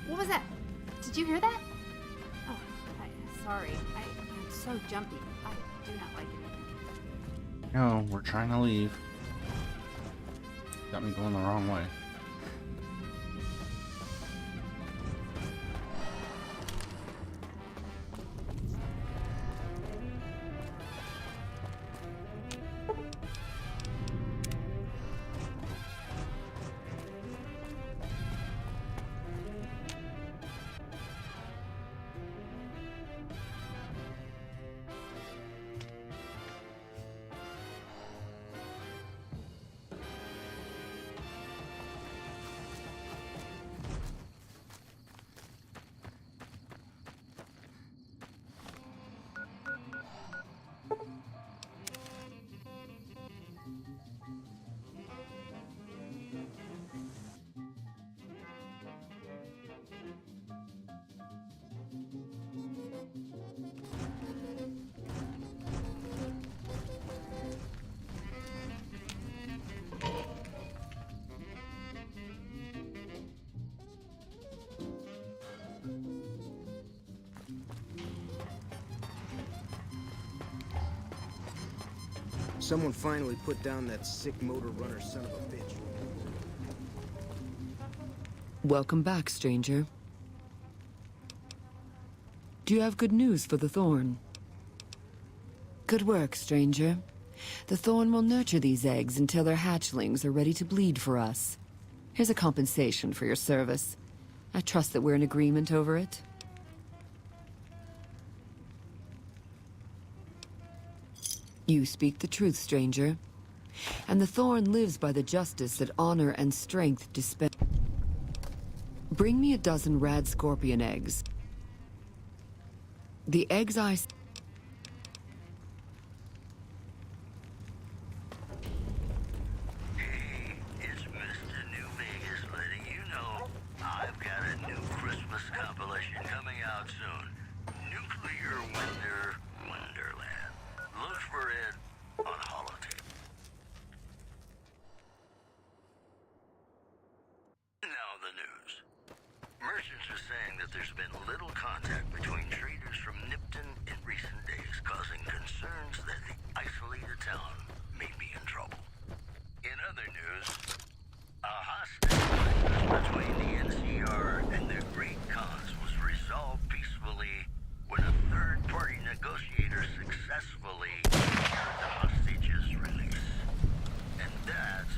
What was that? Did you hear that? Oh, sorry. I'm so jumpy. I do not like it. No, we're trying to leave. Got me going the wrong way. Someone finally put down that sick motor runner son of a bitch. Welcome back, stranger. Do you have good news for the Thorn? Good work, stranger. The Thorn will nurture these eggs until their hatchlings are ready to bleed for us. Here's a compensation for your service. I trust that we're in agreement over it. You speak the truth, stranger. And the Thorn lives by the justice that honor and strength dispense. Bring me a dozen rad scorpion eggs. The eggs I... Hey, it's Mr. New Vegas letting you know I've got a new Christmas compilation coming out soon. Nuclear Winter Wonderland. Look for it on holotape. Now the news. Merchants are saying that there's been little contact between traders from Nipton in recent days, causing concerns that the isolated town may be in trouble. In other news, a hostage between the NCR and the Great Khans was resolved peacefully when a third-party negotiator successfully secured the hostage's release. And that's...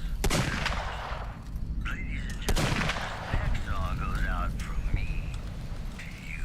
Ladies and gentlemen, this next song goes out from me to you.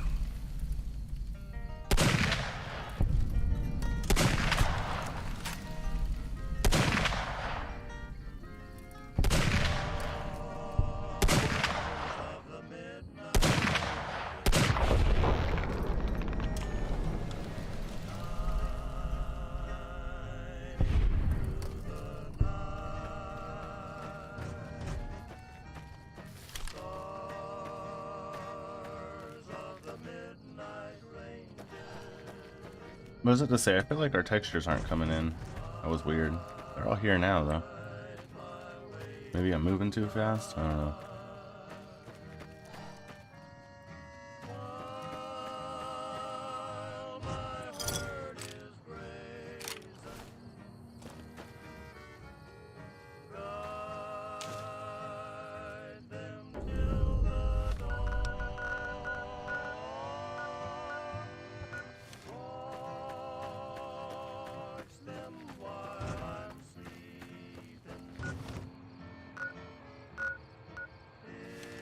What was it to say? I feel like our textures aren't coming in. That was weird. They're all here now, though. Maybe I'm moving too fast? I don't know.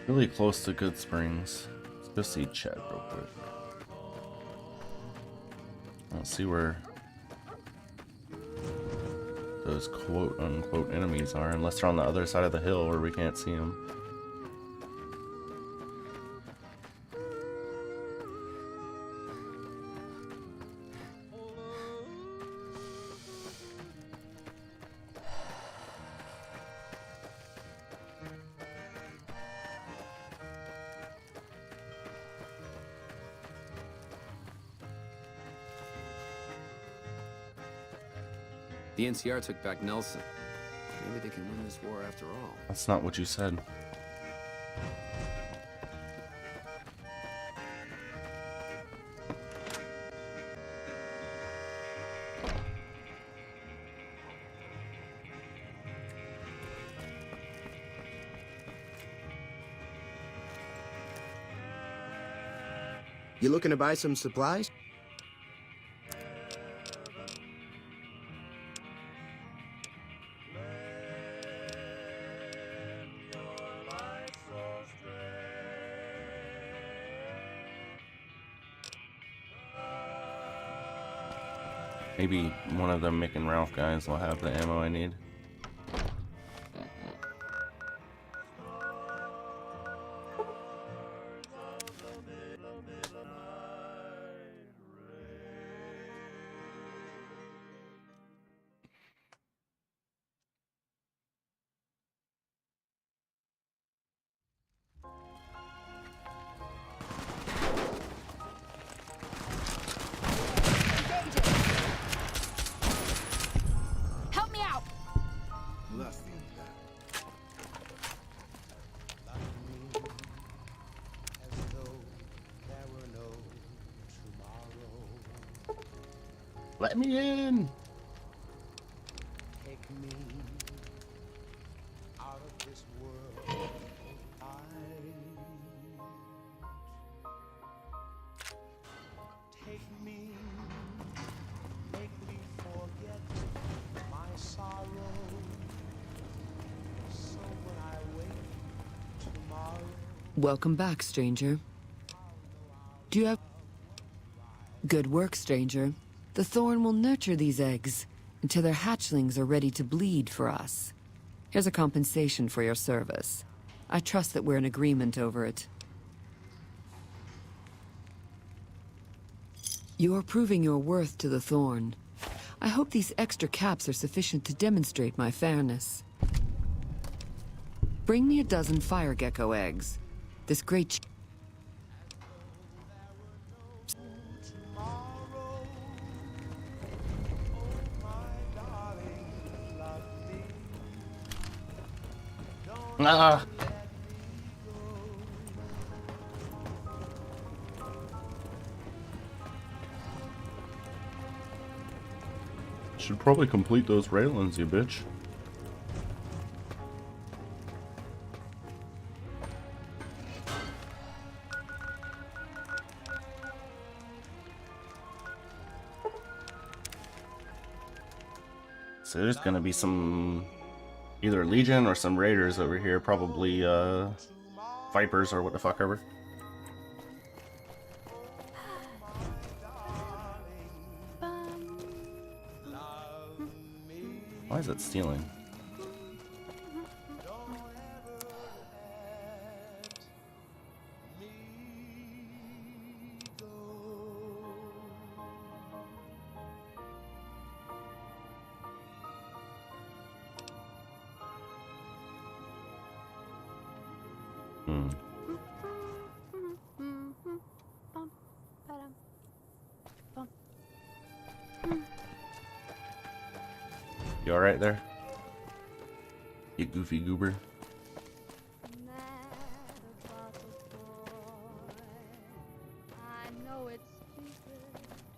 Really close to Good Springs. Let's go see Chad real quick. Let's see where those quote-unquote enemies are, unless they're on the other side of the hill where we can't see them. The NCR took back Nelson. Maybe they can win this war after all. That's not what you said. You looking to buy some supplies? Maybe one of them Mick and Ralph guys will have the ammo I need. Help me out! Let me in! Welcome back, stranger. Do you have... Good work, stranger. The Thorn will nurture these eggs until their hatchlings are ready to bleed for us. Here's a compensation for your service. I trust that we're in agreement over it. You're proving your worth to the Thorn. I hope these extra caps are sufficient to demonstrate my fairness. Bring me a dozen fire gecko eggs. This great... Ah. Should probably complete those railings, you bitch. So there's gonna be some either Legion or some Raiders over here, probably Vipers or what the fuck ever. Why is it stealing? You alright there? You goofy goober. I know it's stupid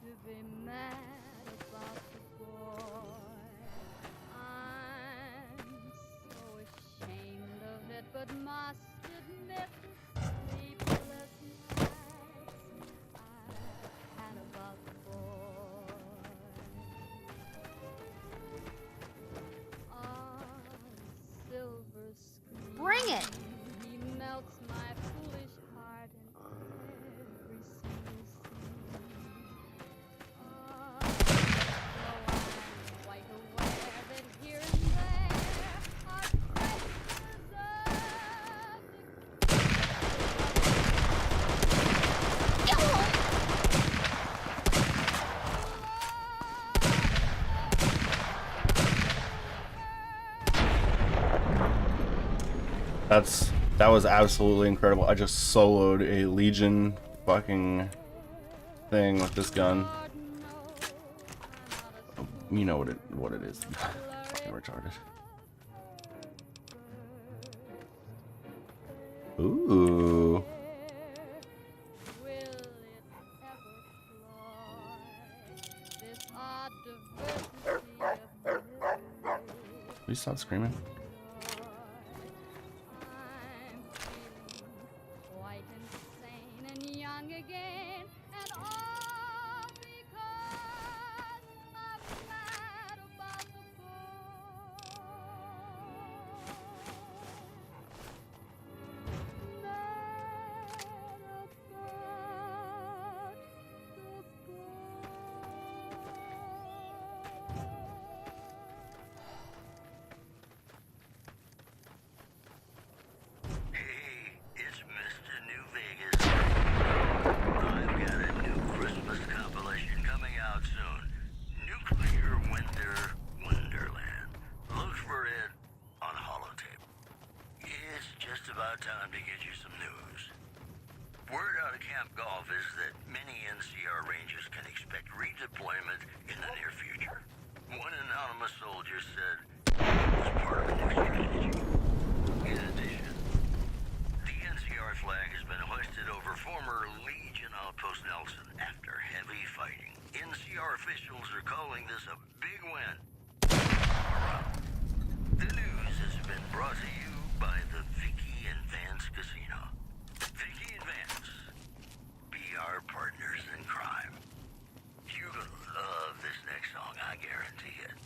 to be mad about the boy. I'm so ashamed of it, but must admit the sleepless nights I've had about the boy. Silver screen. Bring it! He melts my foolish heart in every single scene. Though I'm quite aware that here and there are traces That was absolutely incredible. I just soloed a Legion fucking thing with this gun. You know what it is. Fucking retarded. Ooh. Please stop screaming. quite insane and young again, and all because I'm mad about the Hey, it's Mr. New Vegas. I've got a new Christmas compilation coming out soon. Nuclear Winter Wonderland. Look for it on holotape. It's just about time to get you some news. Word out of Camp Golf is that many NCR Rangers can expect redeployment in the near future. One anonymous soldier said it was part of a new strategy. In addition, the NCR flag has been hoisted over former Legion Outpost Nelson after heavy fighting. NCR officials are calling this a big win. The news has been brought to you by the Vicky and Vance Casino. Vicky and Vance, be our partners in crime. You're gonna love this next song, I guarantee it.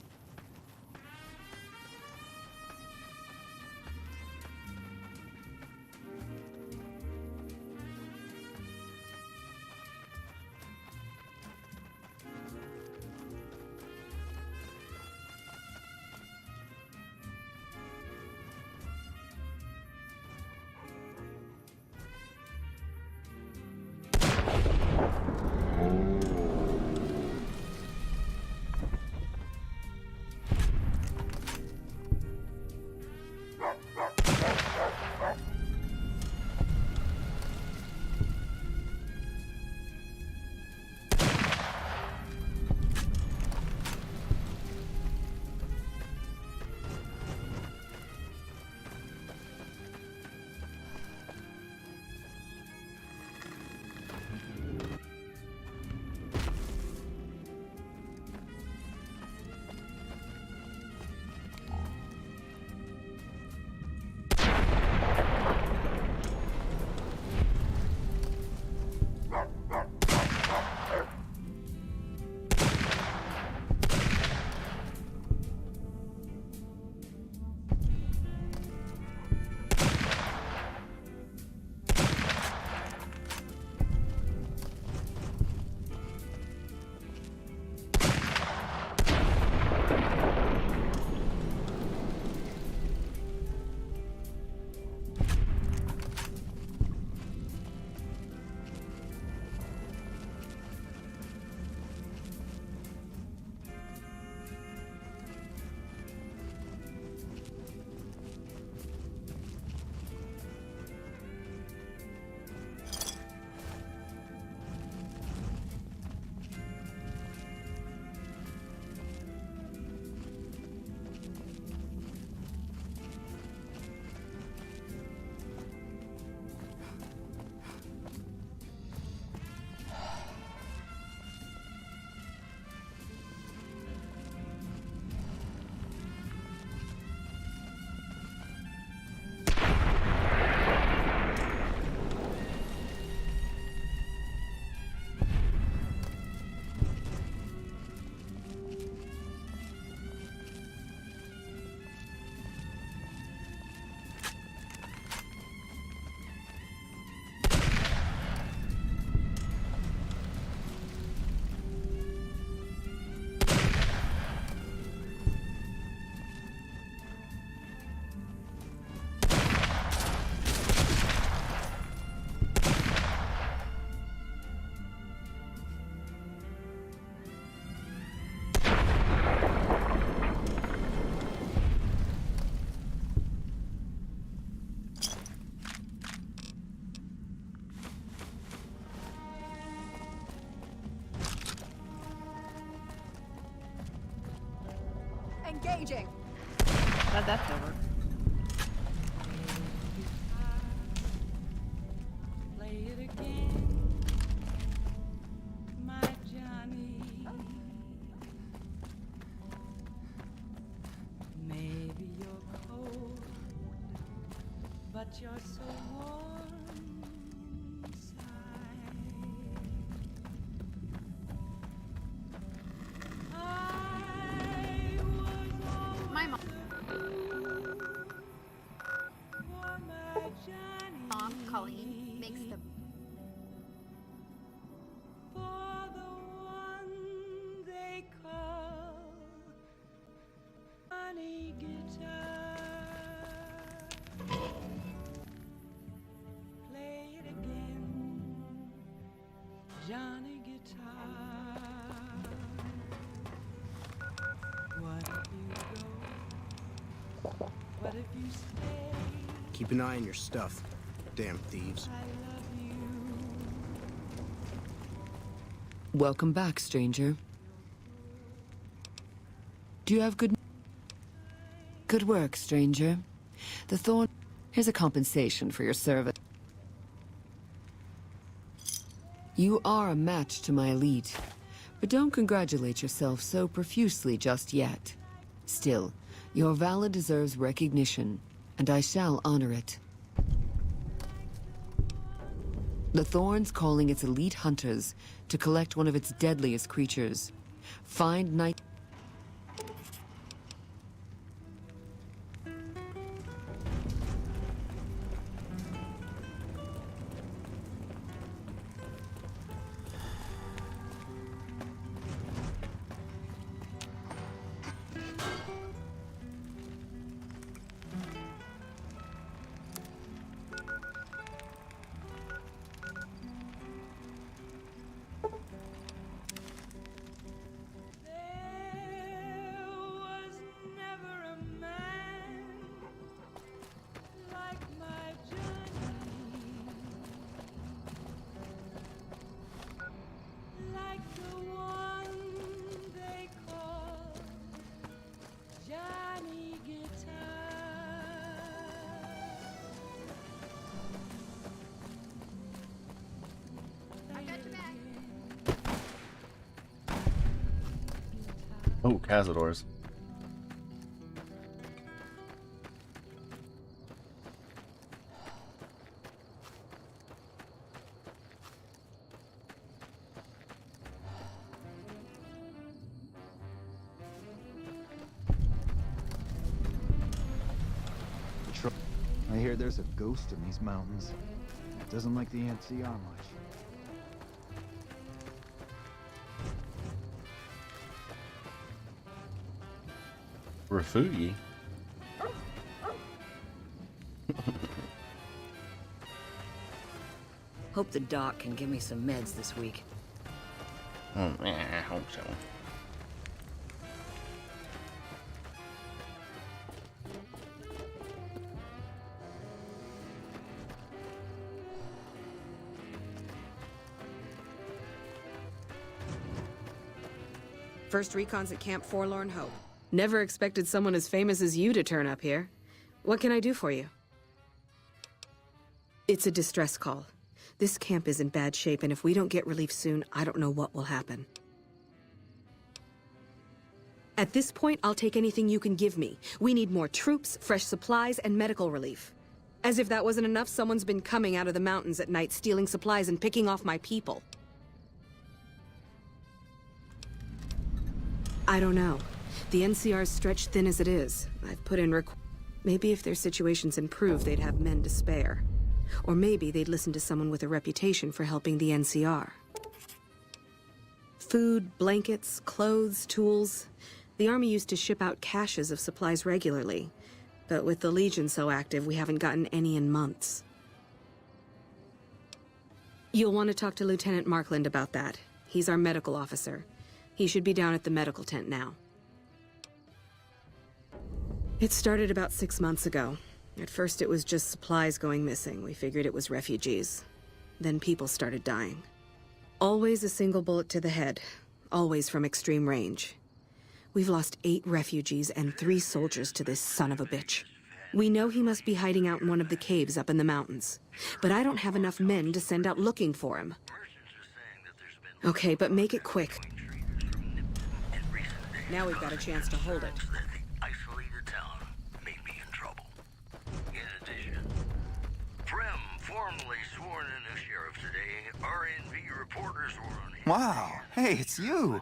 Engaging. Glad that's over. Play it again, my Johnny. Maybe you're cold, but you're so warm inside. My mom. Mom, Colleen, makes the For the one they call honey guitar. Play it again, Johnny Guitar. What if you go? What if you stay? Keep an eye on your stuff. Damn thieves. Welcome back, stranger. Do you have good work, stranger? The Thorn... Here's a compensation for your service. You are a match to my elite, but don't congratulate yourself so profusely just yet. Still, your valor deserves recognition, and I shall honor it. The Thorn's calling its elite hunters to collect one of its deadliest creatures. Find Night... Oh, Cazadors. I hear there's a ghost in these mountains. It doesn't like the NCR much. Refugi? Hope the doc can give me some meds this week. Oh, yeah, I hope so. First recon's at Camp Forlorn Hope. Never expected someone as famous as you to turn up here. What can I do for you? It's a distress call. This camp is in bad shape, and if we don't get relief soon, I don't know what will happen. At this point, I'll take anything you can give me. We need more troops, fresh supplies, and medical relief. As if that wasn't enough, someone's been coming out of the mountains at night, stealing supplies and picking off my people. I don't know. The NCR's stretched thin as it is. I've put in maybe if their situations improve, they'd have men to spare. Or maybe they'd listen to someone with a reputation for helping the NCR. Food, blankets, clothes, tools. The Army used to ship out caches of supplies regularly. But with the Legion so active, we haven't gotten any in months. You'll want to talk to Lieutenant Markland about that. He's our medical officer. He should be down at the medical tent now. It started about 6 months ago. At first it was just supplies going missing. We figured it was refugees. Then people started dying. Always a single bullet to the head. Always from extreme range. We've lost 8 refugees and 3 soldiers to this son of a bitch. We know he must be hiding out in one of the caves up in the mountains, but I don't have enough men to send out looking for him. Okay, but make it quick. Now we've got a chance to hold it. Isolated town may be in trouble. In addition, Prim formally sworn in as sheriff today. RNV reporters were on hand. Wow, hey, it's you.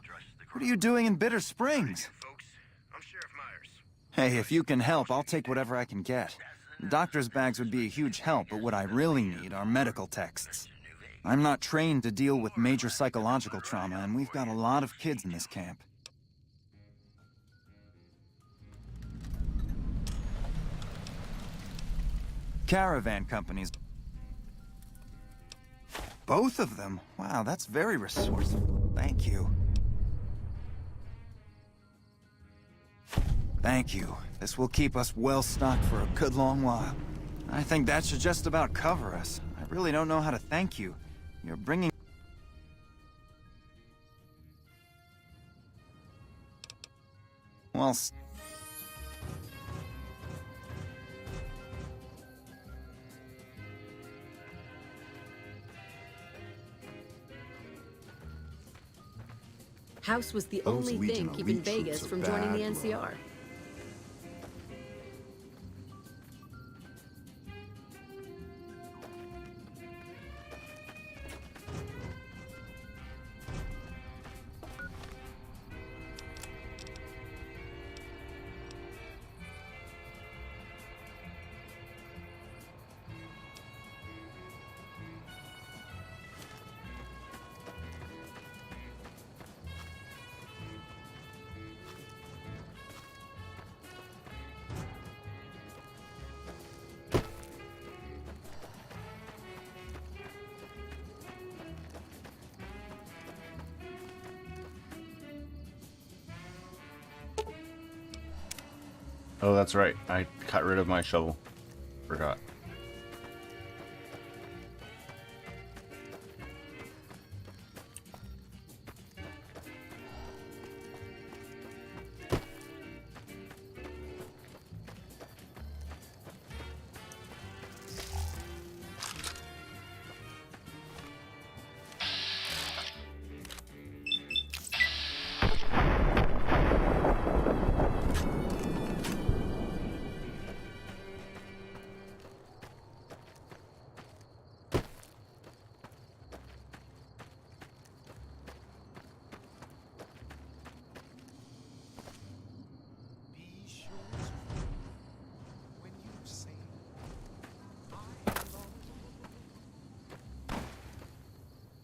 What are you doing in Bitter Springs? I'm Sheriff Myers. Hey, if you can help, I'll take whatever I can get. Doctor's bags would be a huge help, but what I really need are medical texts. I'm not trained to deal with major psychological trauma, and we've got a lot of kids in this camp. Caravan companies. Both of them? Wow, that's very resourceful. Thank you. Thank you. This will keep us well stocked for a good long while. I think that should just about cover us. I really don't know how to thank you. You're bringing... Well... House was the Those only Legion thing elite keeping troops Vegas are from joining the bad NCR. Oh, that's right. I got rid of my shovel. Forgot.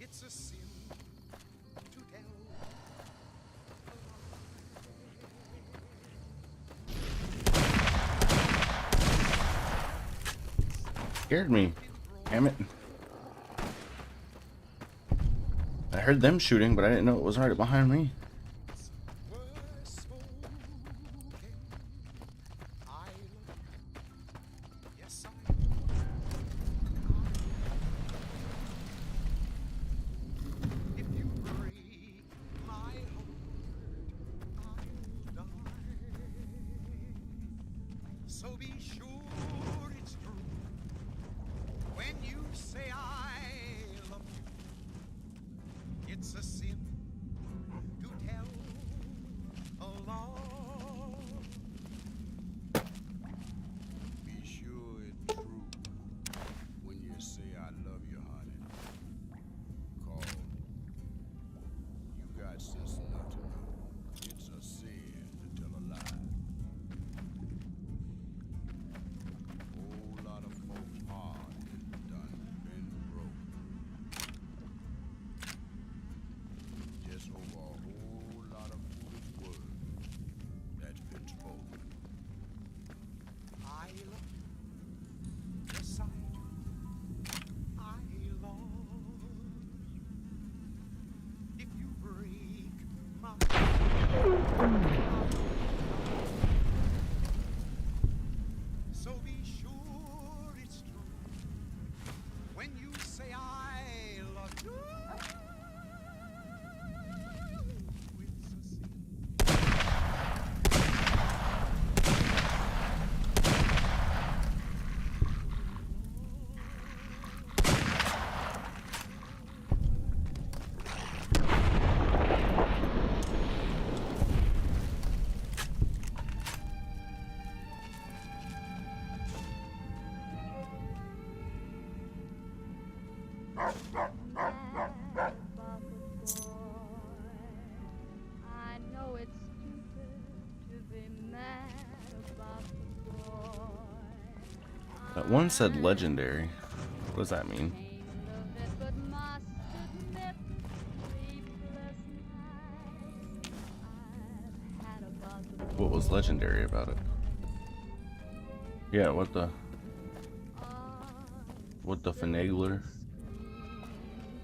It's a sin to tell. Scared me. Damn it. I heard them shooting, but I didn't know it was right behind me. So be sure it's true when you say I love you. It's a sin to I know it's stupid to be mad about the boy. That one said legendary. What does that mean? But must admit the sleepless nights I've had about the What was legendary about it? Yeah, what the finagler?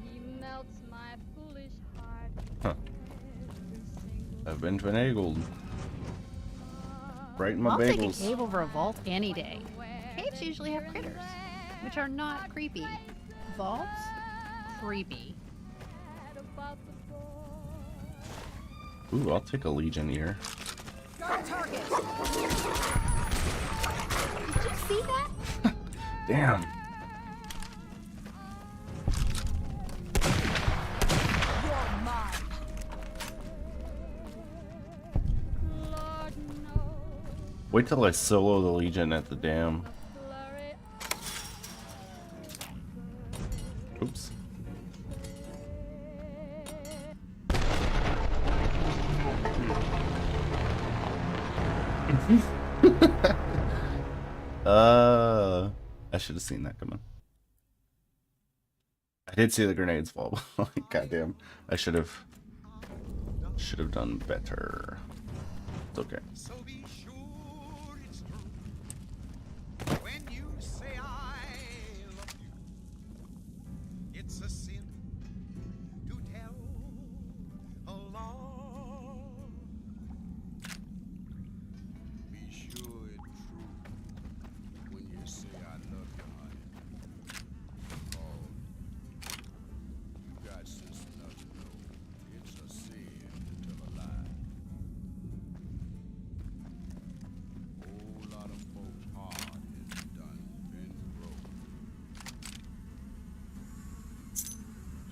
he melts my foolish heart. Huh. I've been finagled. Right in my I'll bagels. take a cave over a vault any day. Caves usually have critters, which are not creepy. Vaults? Creepy. Ooh, I'll take a Legionnaire. Start target. Did you see that? Damn. You're mine. Wait till I solo the Legion at the dam. Oops. I should have seen that coming. I did see the grenades fall. Goddamn. I should have done better. It's okay. So be sure it's true when you say I love you. It's a sin to tell a lie. Be sure it's true when you say I love you, honey. Oh, you got sense enough to know it's a sin to tell a lie. Whole lot of folks' heart has done been broke.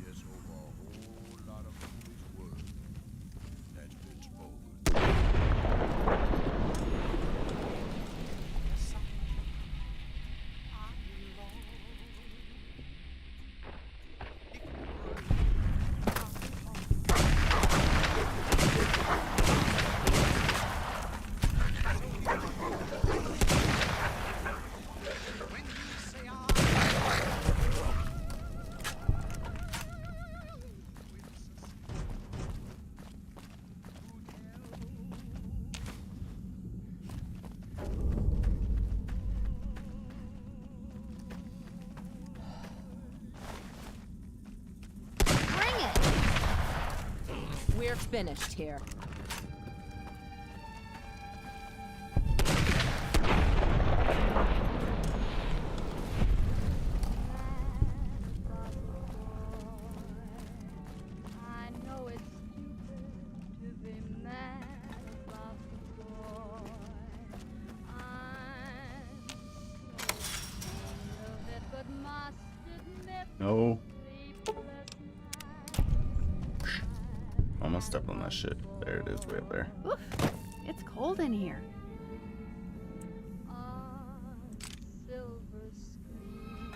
Just over a whole lot of foolish words that's been spoken. We're finished here. I know it's stupid to be mad about the boy. I'm so ashamed of it, but must admit No. Almost stepped on that shit. There it is, way up there. Oof, it's cold in here. silver screen.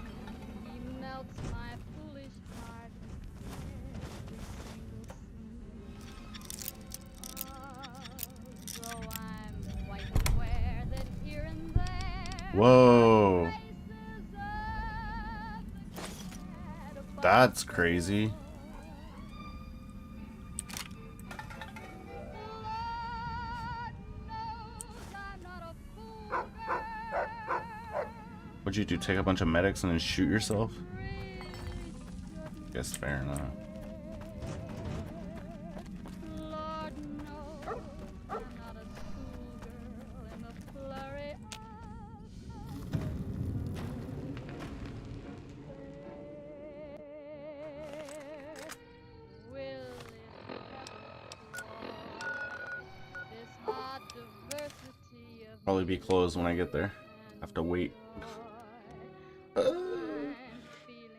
He melts my foolish heart every single though I'm quite aware that here and there Whoa. That's crazy. What'd you do? Take a bunch of medics and then shoot yourself? Guess fair enough. Probably be closed when I get there. Have to wait. I'm feeling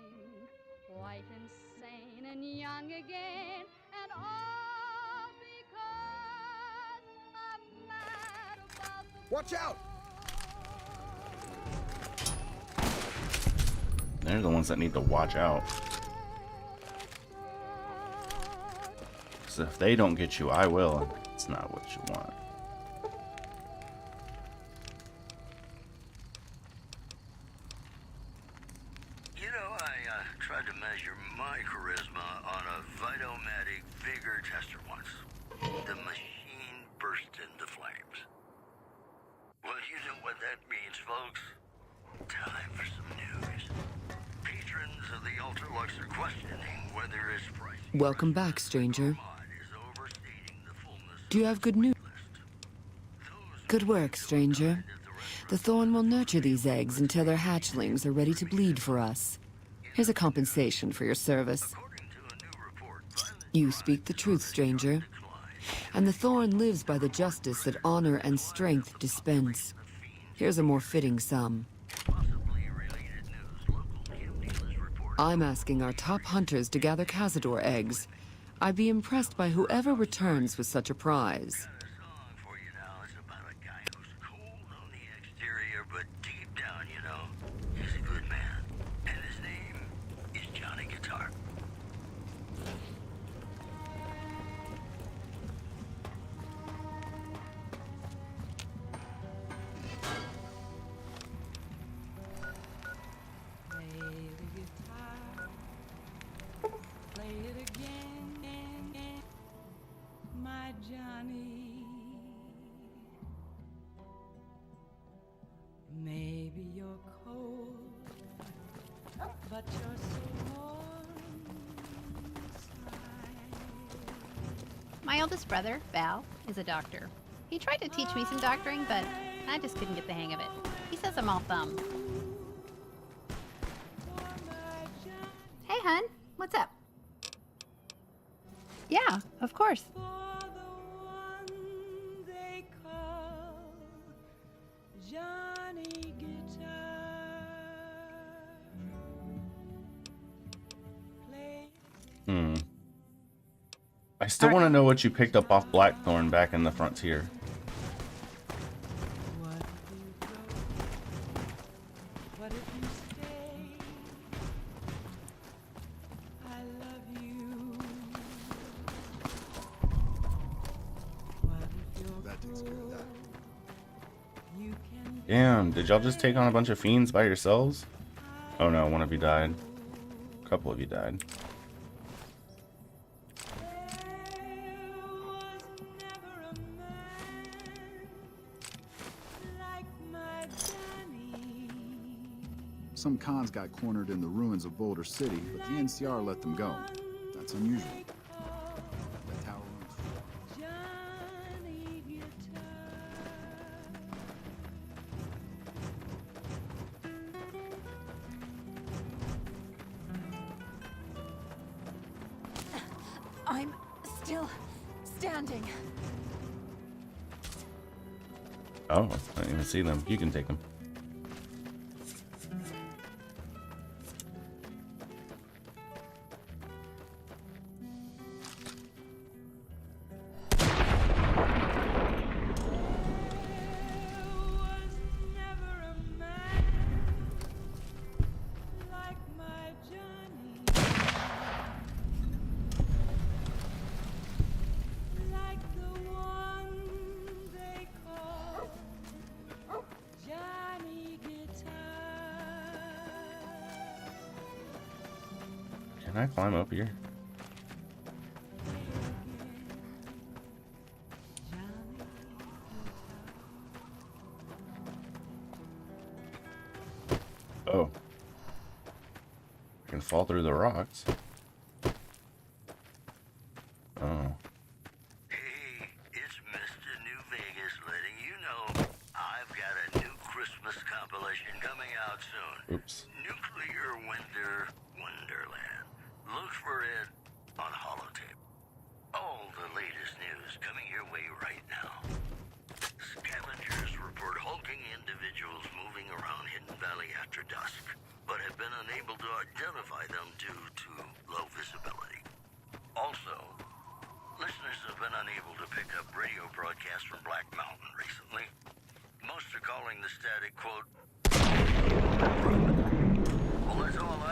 quite insane and young again, and all because I'm mad about the Watch out! They're the ones that need to watch out. So if they don't get you, I will. And it's not what you want. You know, I tried to measure my charisma on a Vitomatic vigor tester once. The machine burst into flames. Well, you know what that means, folks. Time for some news. Patrons of the Ultralux are questioning whether its price Welcome back, stranger. Do you have good news? Good work, stranger. The Thorn will nurture these eggs until their hatchlings are ready to bleed for us. Here's a compensation for your service. You speak the truth, stranger. And the Thorn lives by the justice that honor and strength dispense. Here's a more fitting sum. I'm asking our top hunters to gather Cazador eggs. I'd be impressed by whoever returns with such a prize. Exterior, but deep down, you know, he's a good man. And his name is Johnny Guitar. Play the guitar, play it again, my Johnny. Maybe you're cold, but you're so warm inside. My oldest brother, Val, is a doctor. He tried to teach me some doctoring, but I just couldn't get the hang of it. He says I'm all thumb. Hey, hun. What's up? Yeah, of course. They call Johnny Guitar. Play I still want to know what you picked up off Blackthorn back in the Frontier. what if you stay? I love you. What if you're That takes care of that. you can Damn, did y'all just take on a bunch of fiends by yourselves? Oh no, one of you died. A couple of you died. Some cons got cornered in the ruins of Boulder City, but the NCR let them go. That's unusual. That tower runs. I'm still standing. Oh, I didn't even see them. You can take them. Can I climb up here? Oh. I can fall through the rocks. Oh. Hey, it's Mr. New Vegas letting you know I've got a new Christmas compilation coming out soon. Oops. Nuclear Winter Wonderland. Look for it on holotape. All the latest news coming your way right now. Scavengers report hulking individuals moving around Hidden Valley after dusk, but have been unable to identify them due to low visibility. Also, listeners have been unable to pick up radio broadcasts from Black Mountain recently. Most are calling the static, quote, well, that's all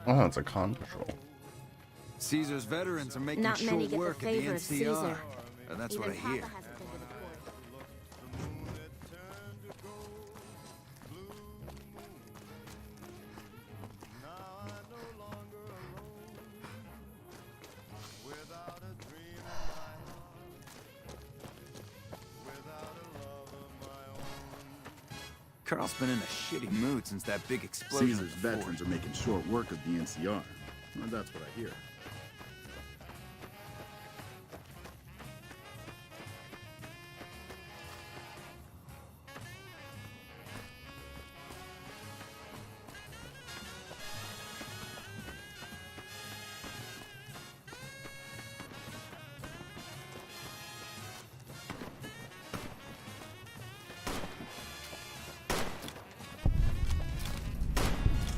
Oh, that's a con patrol. Caesar's veterans are making Not many short get the work at the favor of NCR. Caesar. That's Even what I hear. Papa hasn't been to the port. Carl's been in a shitty mood since that big explosion. Caesar's veterans are making short work of the NCR. Well, that's what I hear.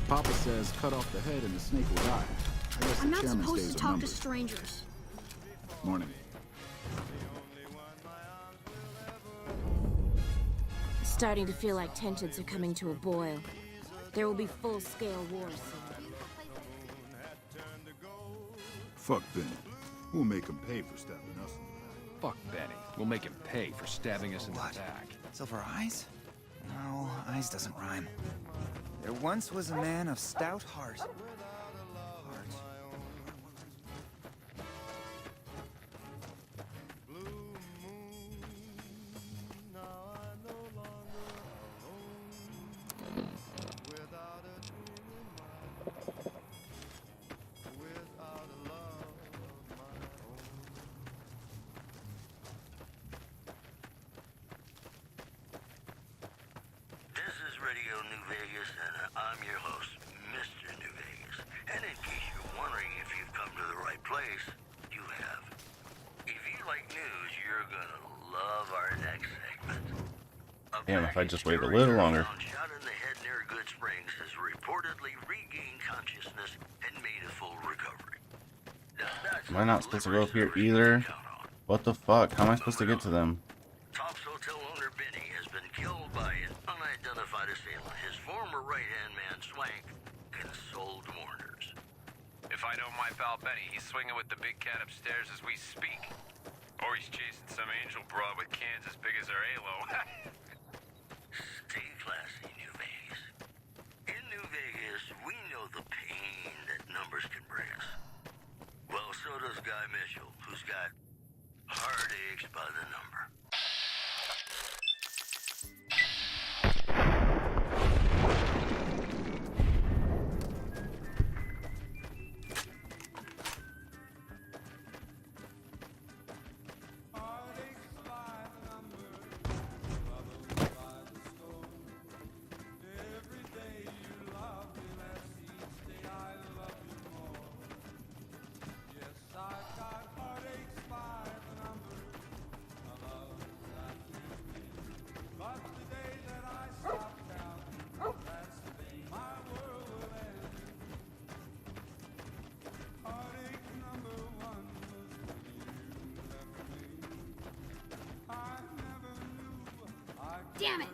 Papa says cut off the head and the snake will die. I guess I'm the not chairman's supposed days to are talk to numbered. strangers. Morning. Starting to feel like tensions are coming to a boil. There will be full-scale war soon. Fuck Benny. We'll make him pay for stabbing us. Fuck Benny. We'll make him pay for stabbing us in the back. Silver Eyes? No, Eyes doesn't rhyme. There once was a man of stout heart. This is Radio New Vegas, and I'm your host, Mr. New Vegas. And in case you're wondering if you've come to the right place, you have. If you like news, you're gonna love our next segment. Damn, if I just wait a little longer. Shot in the head near Good Springs has reportedly regained consciousness and made a full recovery. Now, that's Am I not supposed to go up here either? What the fuck? How am I supposed to get to them? Tops Hotel owner Benny has been killed by an unidentified assailant. His former right-hand man, Swank, consoled mourners. If I know my pal Benny, he's swinging with the big cat upstairs as we speak. Or he's chasing some angel broad with cans as big as her halo. Stay classy, New Vegas. In New Vegas, we know the pain that numbers can bring us. Well, so does Guy Mitchell, who's got heartaches by the number. Damn it!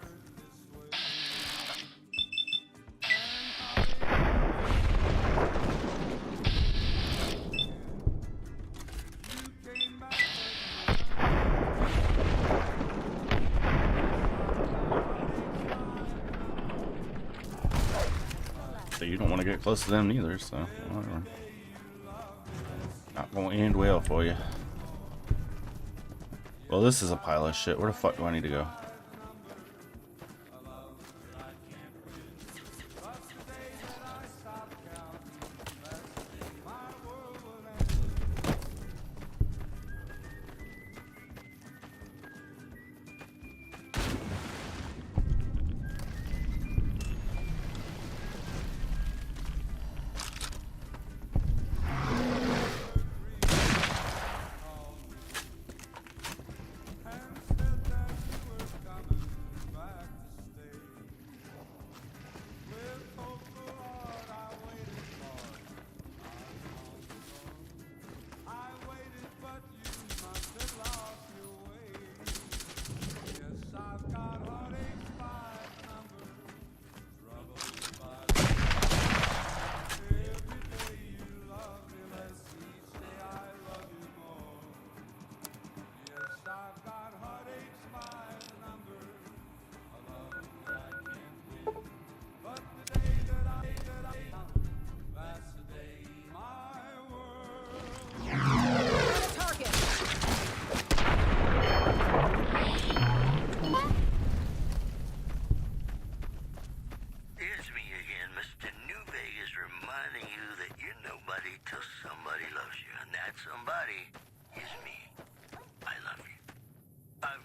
So you don't want to get close to them neither, so whatever. Not gonna end well for you. Well, this is a pile of shit. Where the fuck do I need to go?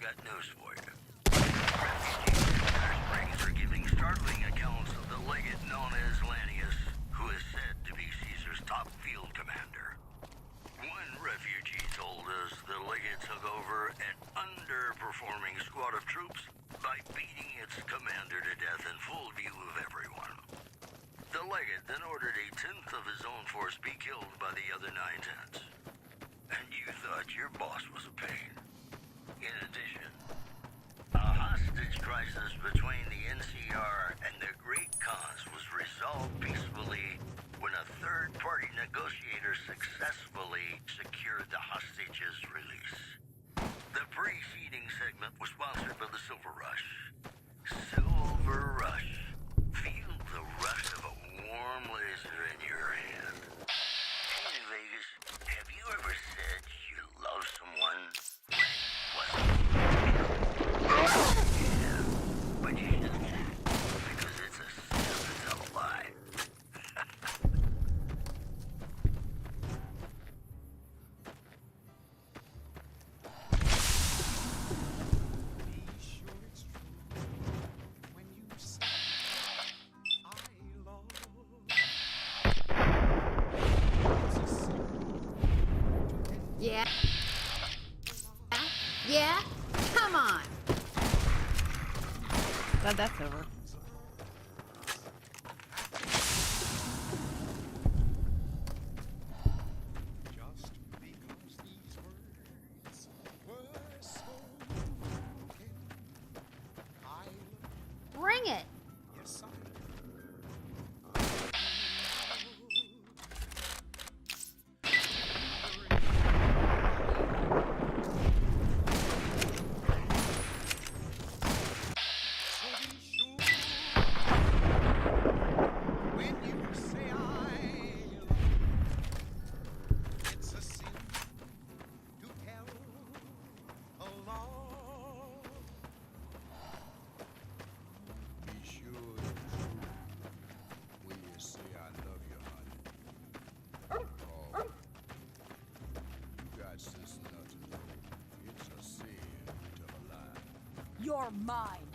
got news for you. Refugees in Cedar Springs are giving startling accounts of the legate known as Lanius, who is said to be Caesar's top field commander. One refugee told us the legate took over an underperforming squad of troops by beating its commander to death in full view of everyone. The legate then ordered a tenth of his own force be killed by the other 9/10. And you thought your boss was a pain. In addition, a hostage crisis between the NCR and the Great Khans was resolved peacefully when a third-party negotiator successfully secured the hostage's release. The preceding segment was sponsored by the Silver Rush. Silver Rush. Feel the rush of a warm laser in your hand. Hey, New Vegas, have you ever said you love someone when it wasn't? Yeah, but you shouldn't, because it's a sin to tell a lie. Yeah? Yeah? Come on! Glad that's over. Bring it! You're mine.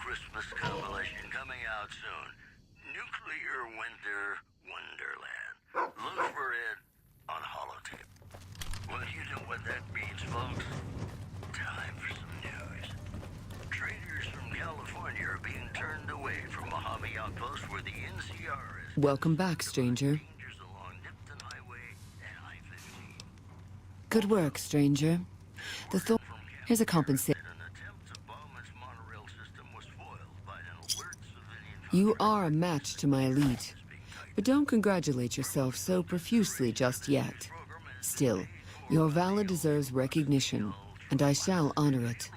Christmas compilation coming out soon. Nuclear Winter Wonderland. Look for it on holotape. Well, you know what that means, folks. Time for some news. Traders from California are being turned away from Mojave Outpost where the NCR is. Welcome back, stranger. Good work, stranger. Here's a compensation. You are a match to my elite, but don't congratulate yourself so profusely just yet. Still, your valor deserves recognition, and I shall honor it.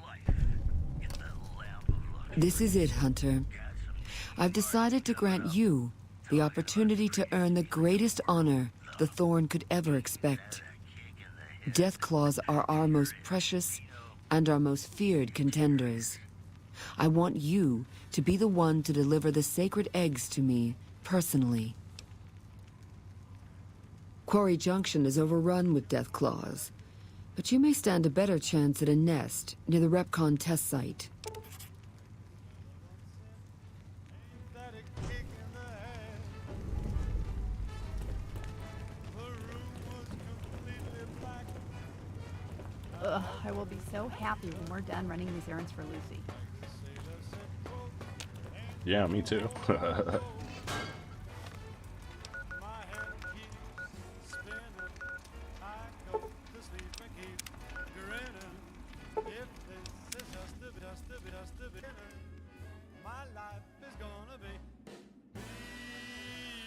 This is it, Hunter. I've decided to grant you the opportunity to earn the greatest honor the Thorn could ever expect. Death Claws are our most precious and our most feared contenders. I want you to be the one to deliver the sacred eggs to me, personally. Quarry Junction is overrun with Death Claws, but you may stand a better chance at a nest near the Repcon test site. Ugh, I will be so happy when we're done running these errands for Lucy. Yeah, me too. My life is gonna be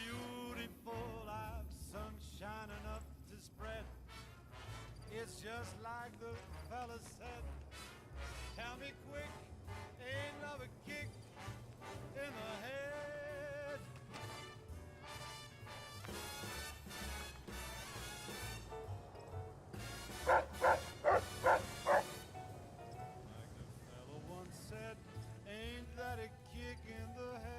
beautiful. I've sunshine enough to spread. It's just like the fella said. Tell me quick, ain't love a kick in the head? Like the fella once said, ain't that a kick in the head?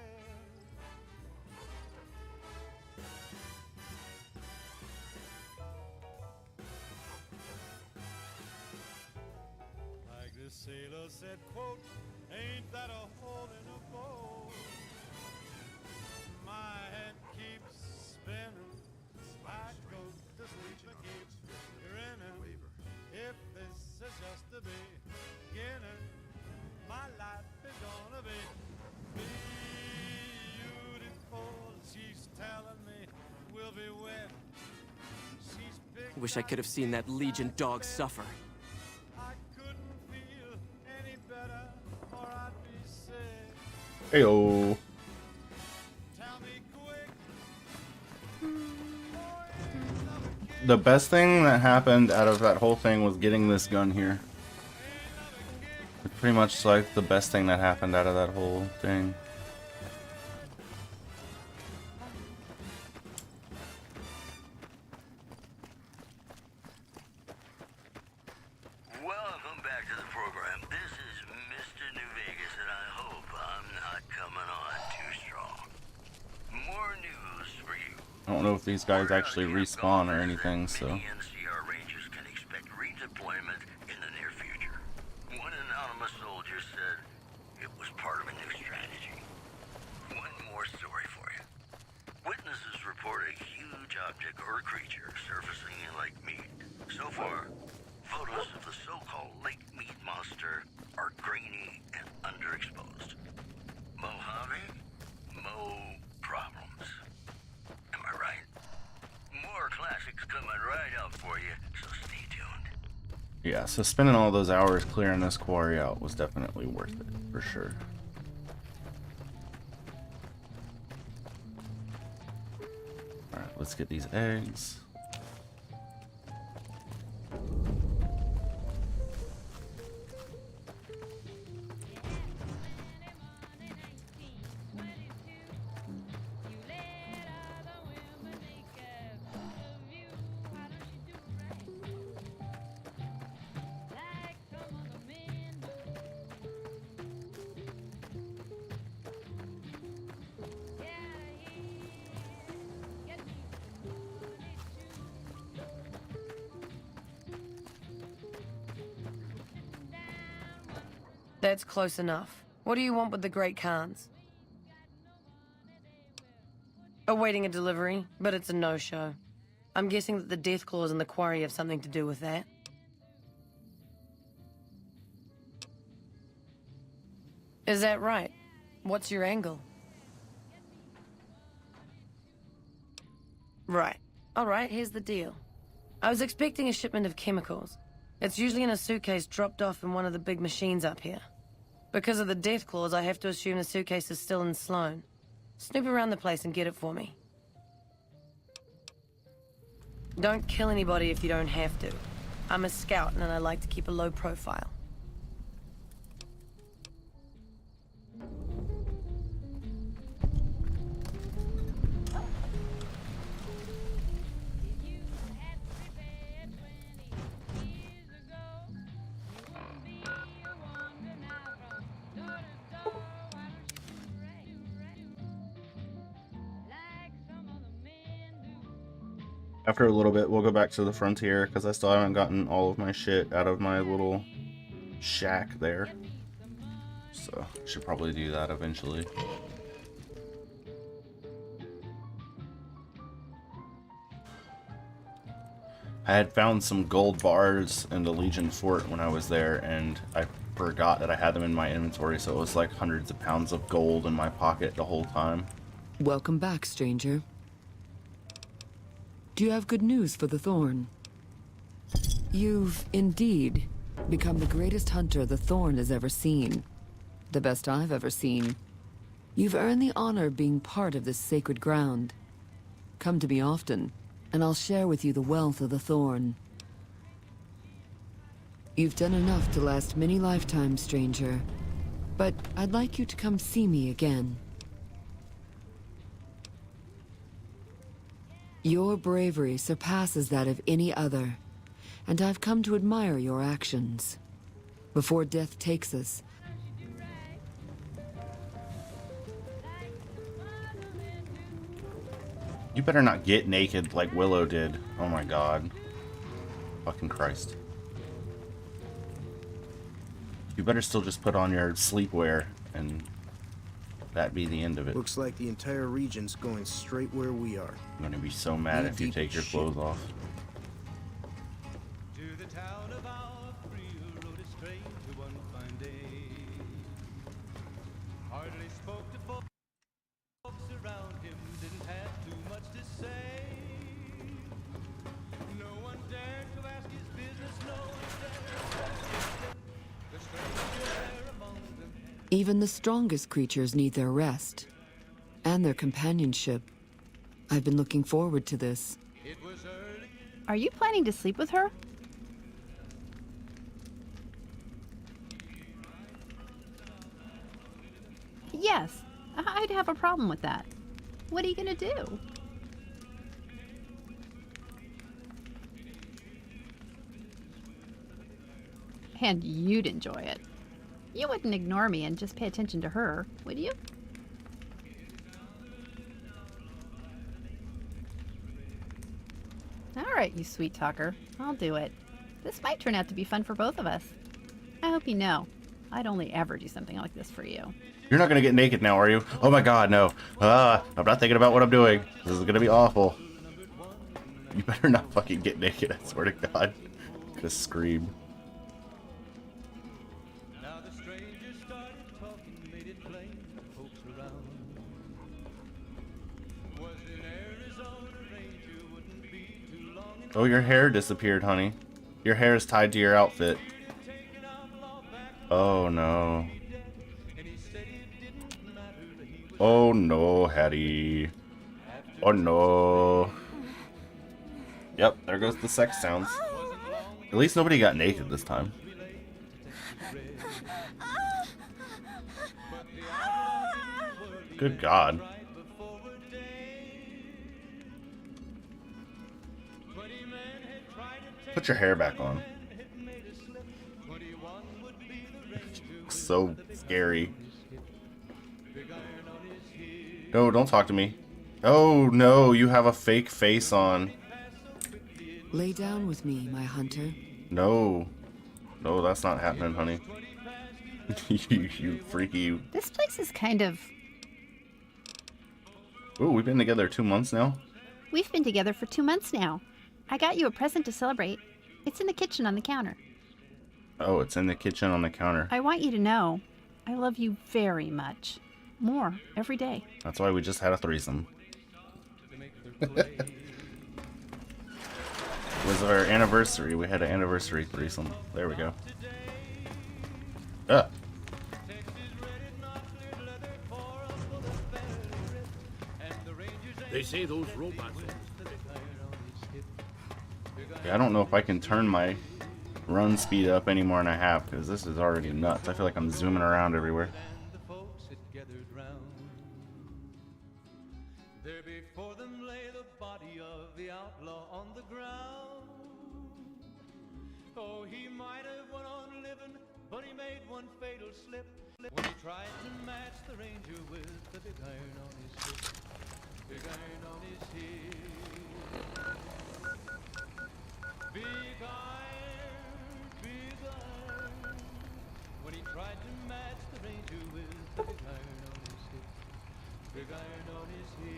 Like the sailor said, quote, ain't that a hole in a boat? My head keeps spinning, I go to sleep and keep grinning. If this is just the beginning, my life is gonna be beautiful. She's telling me we'll be wed. She's big. Wish I could have seen that Legion dog suffer. I couldn't feel any better, or I'd be sick. Heyo. Tell me quick. The best thing that happened out of that whole thing was getting this gun here. It's pretty much like the best thing that happened out of that whole thing. Welcome back to the program. This is Mr. New Vegas, and I hope I'm not coming on too strong. More news for you. I don't know if these guys actually respawn or anything, so. Many NCR Rangers can expect redeployment in the near future. One anonymous soldier said it was part of a new strategy. One more story for you. Witnesses report a huge object or creature surfacing in Lake Mead. So far, photos of the so-called Lake Mead monster are grainy and underexposed. Mojave? Mo problems. Am I right? More classics coming right up for you, so stay tuned. Yeah, so spending all those hours clearing this quarry out was definitely worth it, for sure. Alright, let's get these eggs. That's close enough. What do you want with the Great Khans? Awaiting a delivery, but it's a no-show. I'm guessing that the death claws in the quarry have something to do with that. Is that right? What's your angle? Right. Alright, here's the deal. I was expecting a shipment of chemicals. It's usually in a suitcase dropped off in one of the big machines up here. Because of the death clause, I have to assume the suitcase is still in Sloan. Snoop around the place and get it for me. Don't kill anybody if you don't have to. I'm a scout and I like to keep a low profile. After a little bit, we'll go back to the frontier because I still haven't gotten all of my shit out of my little shack there. So, should probably do that eventually. I had found some gold bars in the Legion fort when I was there, and I forgot that I had them in my inventory, so it was like hundreds of pounds of gold in my pocket the whole time. Welcome back, stranger. Do you have good news for the Thorn? You've, indeed, become the greatest hunter the Thorn has ever seen. The best I've ever seen. You've earned the honor of being part of this sacred ground. Come to me often, and I'll share with you the wealth of the Thorn. You've done enough to last many lifetimes, stranger. But I'd like you to come see me again. Your bravery surpasses that of any other, and I've come to admire your actions. Before death takes us, You better not get naked like Willow did. Oh my god. Fucking Christ. You better still just put on your sleepwear and that be the end of it. Looks like the entire region's going straight where we are. I'm gonna be so mad if you take your clothes off. To the town of our free rode a stranger one fine day. Hardly spoke to folks around him, didn't have too much to say. No one dared to ask his business, no one dared to ask the stranger there among them. even the strongest creatures need their rest and their companionship. I've been looking forward to this. Are you planning to sleep with her? Yes, I'd have a problem with that. What are you gonna do? And you'd enjoy it. You wouldn't ignore me and just pay attention to her, would you? All right, you sweet talker. I'll do it. This might turn out to be fun for both of us. I hope you know, I'd only ever do something like this for you. You're not gonna get naked now, are you? Oh my god, no. I'm not thinking about what I'm doing. This is gonna be awful. You better not fucking get naked, I swear to god. Just scream. Now the stranger started talking, made it plain to folks around. Was in Arizona, ranger wouldn't be too long. Oh, your hair disappeared, honey. Your hair is tied to your outfit. Oh no. Oh no, Hattie. Oh no. Yep, there goes the sex sounds. At least nobody got naked this time. Good God. Put your hair back on. So scary. No, don't talk to me. Oh no, you have a fake face on. Lay down with me, my hunter. No. No, that's not happening, honey. you freaky. This place is kind of... Ooh, we've been together 2 months now? We've been together for 2 months now. I got you a present to celebrate. It's in the kitchen on the counter. Oh, it's in the kitchen on the counter. I want you to know, I love you very much. More, every day. That's why we just had a threesome. It was our anniversary. We had an anniversary threesome. There we go. Ah. They say those robots. Yeah, I don't know if I can turn my run speed up any more than I have, because this is already nuts. I feel like I'm zooming around everywhere. There before them lay the body of the outlaw on the ground. Oh, he might have went on living, but he made one fatal slip when he tried to match the ranger with the big iron on his hip. Big iron on his hip. Big iron, when he tried to match the ranger with the big iron on his hip. Big iron on his hip.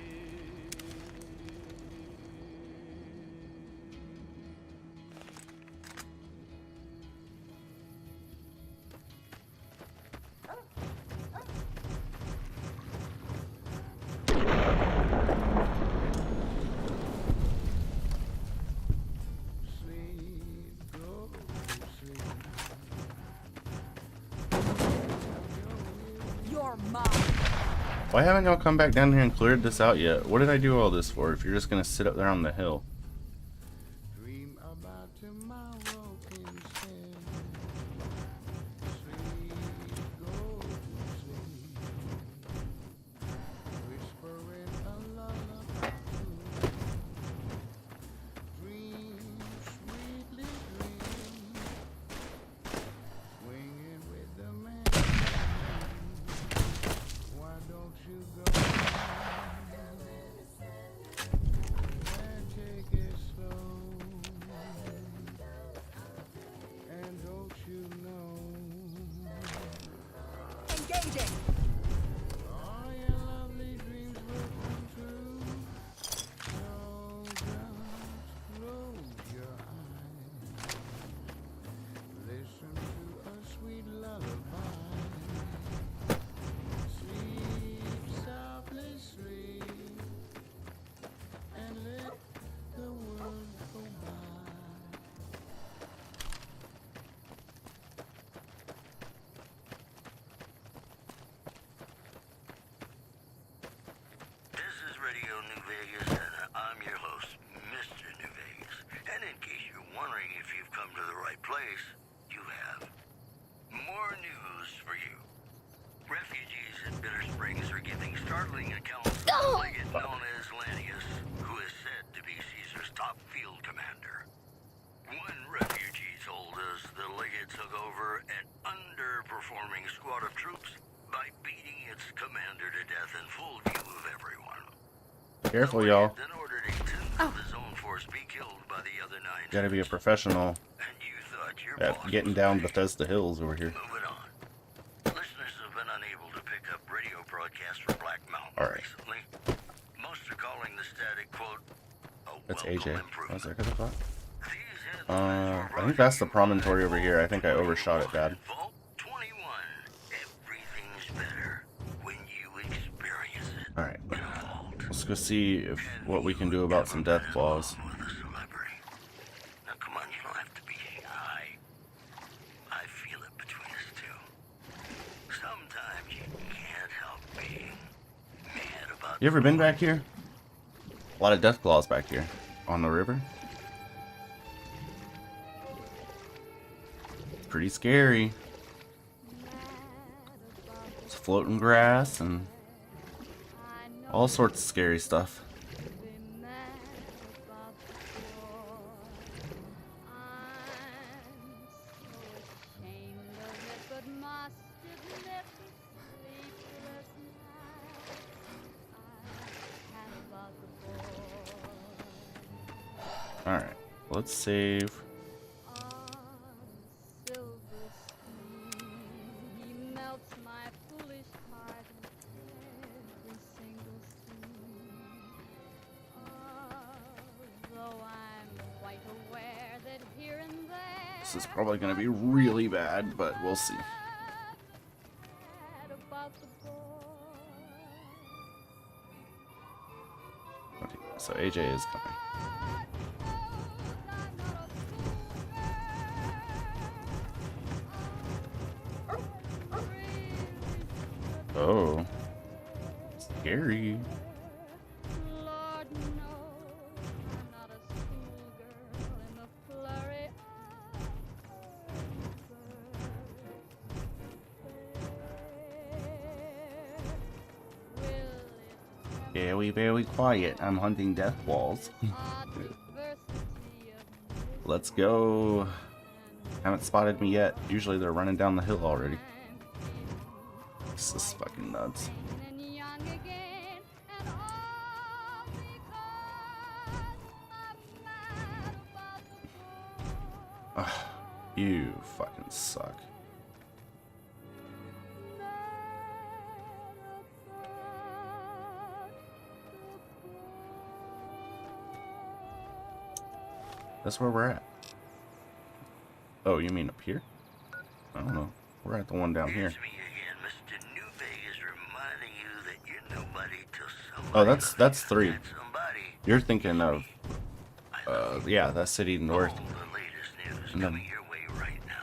Why haven't y'all come back down here and cleared this out yet? What did I do all this for if you're just gonna sit up there on the hill? Dream about tomorrow instead. Sleep, go to sleep. Whispering a lullaby. Dream, sweetly dream. Swinging with the man. Why don't you go? And take it slow. And don't you know? Engaging. All your lovely dreams will come true. So just close your eyes. Listen to a sweet lullaby. Sleep softly, sleep, and let the world go by. This is Radio New Vegas, and I'm your host, Mr. New Vegas. And in case you're wondering if you've come to the right place, you have. More news for you. Refugees at Bitter Springs are giving startling accounts of the legate known as Lannius, who is said to be Caesar's top field commander. One refugee told us the legate took over an underperforming squad of troops by beating its commander to death in full view of everyone. Careful, y'all. Then ordered 18 of his own force be killed by the other 9. Gotta be a professional And you thought your at boss getting was down big. Bethesda Hills over here. Moving on. Listeners have been unable to pick up radio broadcasts from Black Mountain Alright. recently. Most are calling the static quote a That's welcome AJ. improvement. What's that good about? I think that's the promontory over here. I think I overshot it bad. Vault 21. Everything's better when you experience it. Alright. Let's go see if what we can do about some death claws. With a celebrity. Now come on, you don't have to be high. I feel it between us two. Sometimes you can't help being mad about. You ever been back here? A lot of death claws back here. On the river. Pretty scary. It's floating grass and all sorts of scary stuff. Alright, let's save. This is probably going to be really bad, but we'll see. Okay, so AJ is coming. Oh, scary. Very quiet. I'm hunting death walls. Let's go. Haven't spotted me yet. Usually they're running down the hill already. This is fucking nuts. Ugh, you fucking suck. That's where we're at. Oh, you mean up here? I don't know. We're at the one down here. Oh, that's 3. You're thinking of yeah, that city north. No,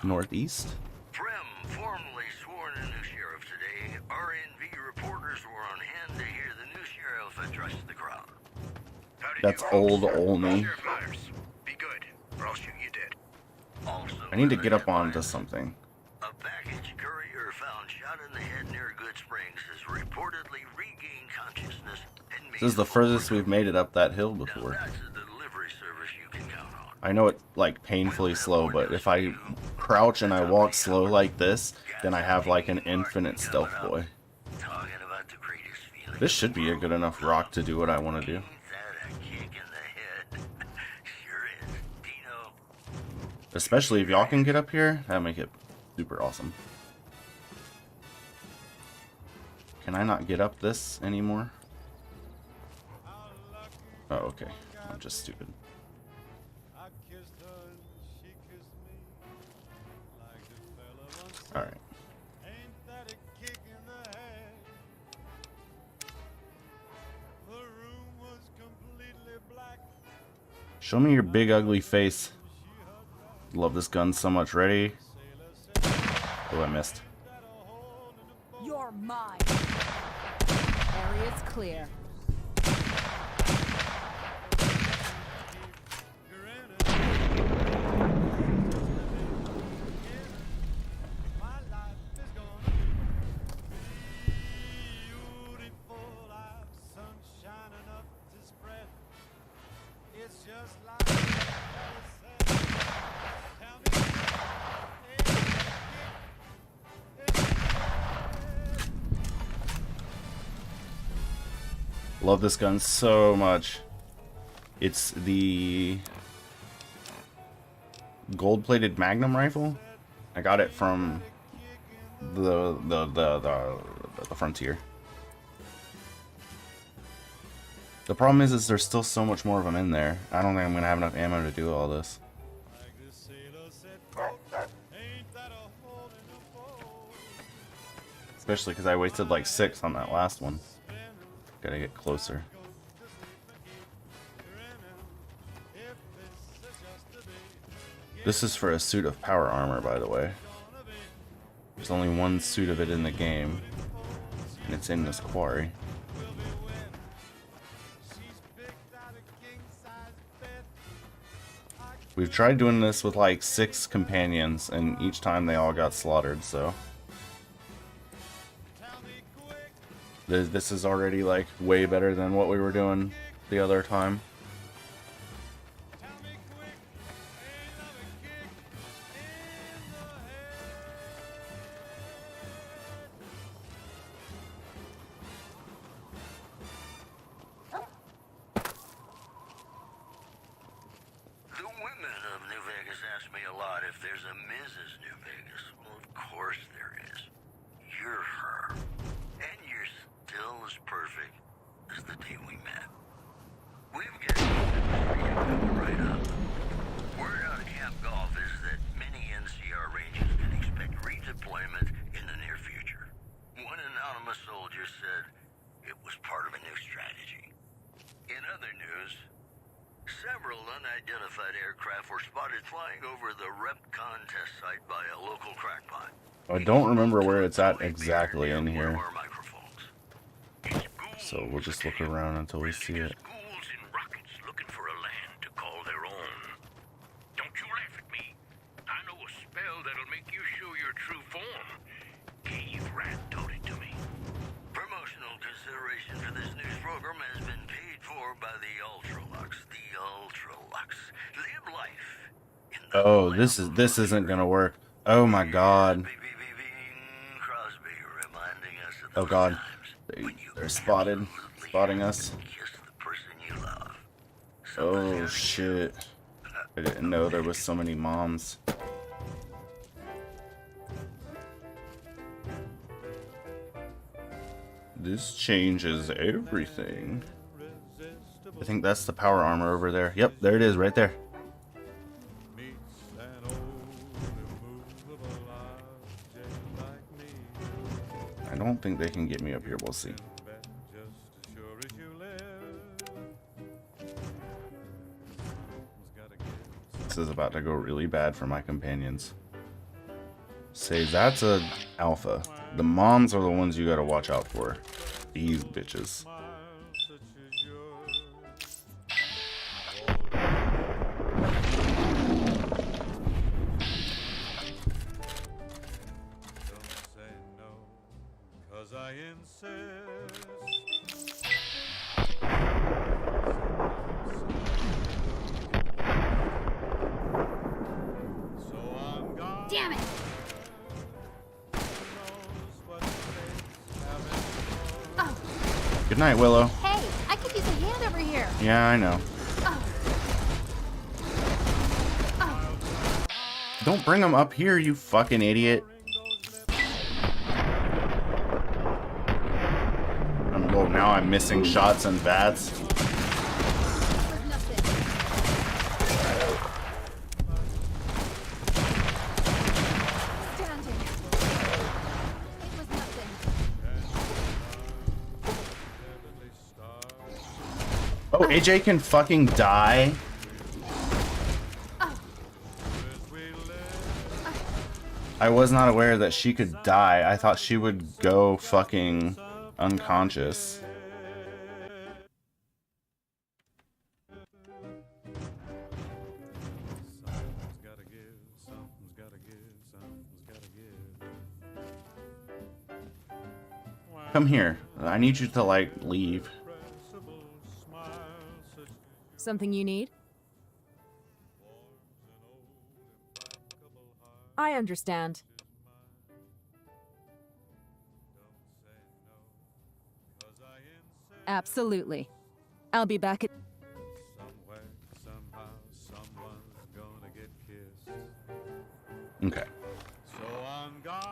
northeast? Prim formally sworn a new sheriff today. RNV reporters were on hand That's old me. Be good, or I'll shoot you dead. I need to get up onto something. A package courier found shot in the head near Good Springs has reportedly regained consciousness and This is the furthest we've made it up that hill before. that's a delivery service you can count on. I know it like painfully slow, but if I crouch and I walk slow like this, then I have like an infinite stealth boy. Talking about the greatest feeling. This should be a good enough rock to do what I want to do. That a kick in the head. Sure is. Dino. Especially if y'all can get up here, that'd make it super awesome. Can I not get up this anymore? Oh, okay. I'm just stupid. Alright. Show me your big ugly face. Love this gun so much. Ready? Oh, I missed. You're mine. Area's clear. Love this gun so much. It's the gold-plated Magnum rifle. I got it from the Frontier. The problem is there's still so much more of them in there. I don't think I'm gonna have enough ammo to do all this. Especially because I wasted like 6 on that last one. Gotta get closer. This is for a suit of power armor, by the way. There's only one suit of it in the game, and it's in this quarry. We've tried doing this with like 6 companions, and each time they all got slaughtered, so... This is already like way better than what we were doing the other time. The women of New Vegas ask me a lot if there's a Mrs. New Vegas. Well, of course there is. You're her. And you're still as perfect as the day we met. We've got coming right up. Word out of Camp Golf is that many NCR ranges can expect redeployment in the near future. One anonymous soldier said it was part of a new strategy. In other news, several unidentified aircraft were spotted flying over the RepCon test site by a local crackpot. I don't remember where it's at exactly in here. So we'll just look around until we see it. Ghouls in rockets looking for a land to call their own. Don't you laugh at me. I know a spell that'll make you show your true form. Cave Rat taught it to me. Promotional consideration for this news program has been paid for by the Ultralux. The Ultralux. Live life. Oh, this isn't gonna work. Oh my god. Oh god. They're spotting us. Oh shit. I didn't know there was so many moms. This changes everything. I think that's the power armor over there. Yep, there it is right there. I don't think they can get me up here. We'll see. This is about to go really bad for my companions. Say, that's a alpha. The moms are the ones you gotta watch out for. These bitches. I insist. So I'm gone. Damn it! Good night, Willow. Hey, I could use a hand over here. Yeah, I know. Don't bring them up here, you fucking idiot. Well, now I'm missing shots and bats. Oh, AJ can fucking die. I was not aware that she could die. I thought she would go fucking unconscious. Come here. I need you to, like, leave. Something you need? I understand. Absolutely. I'll be back at... Okay. So I'm gone.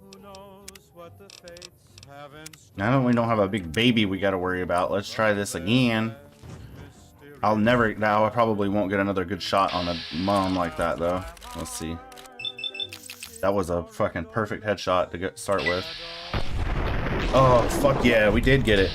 Who knows what the fates have in store. Now that we don't have a big baby we gotta worry about, let's try this again. Now I probably won't get another good shot on a mom like that though. Let's see. That was a fucking perfect headshot to start with. Oh, fuck yeah, we did get it.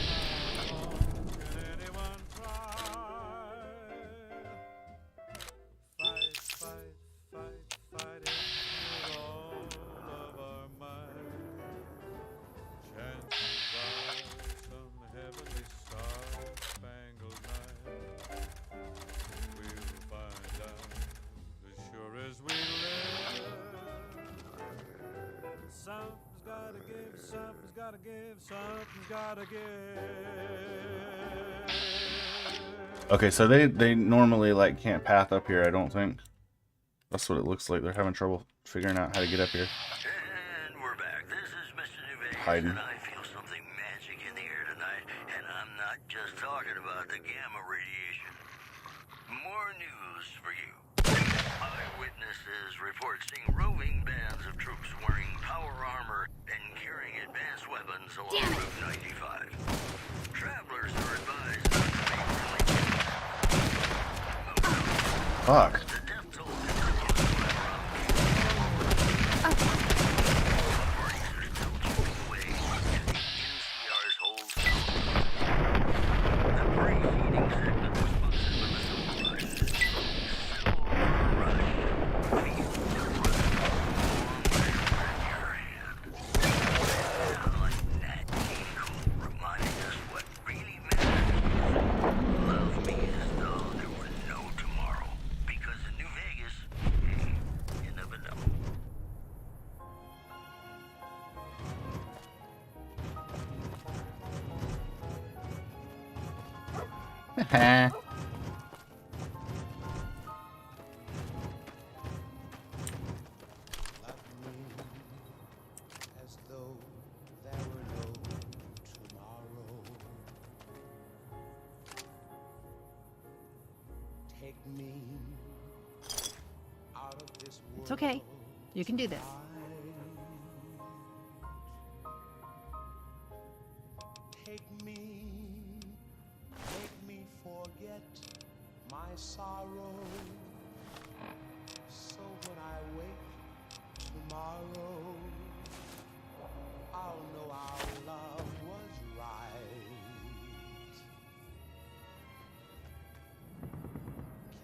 Okay, so they normally like can't path up here, I don't think. That's what it looks like. They're having trouble figuring out how to get up here. And we're back. This is Mr. Nuvega, Hiding. and I feel something magic in the air tonight, and I'm not just talking about the gamma radiation. More news for you. Eyewitnesses report seeing roving bands of troops wearing power armor and carrying advanced weapons along Route 95. Travelers are advised not to make Fuck. It's okay. You can do this. Take me forget my sorrow. So when I wake tomorrow, I'll know our love was right.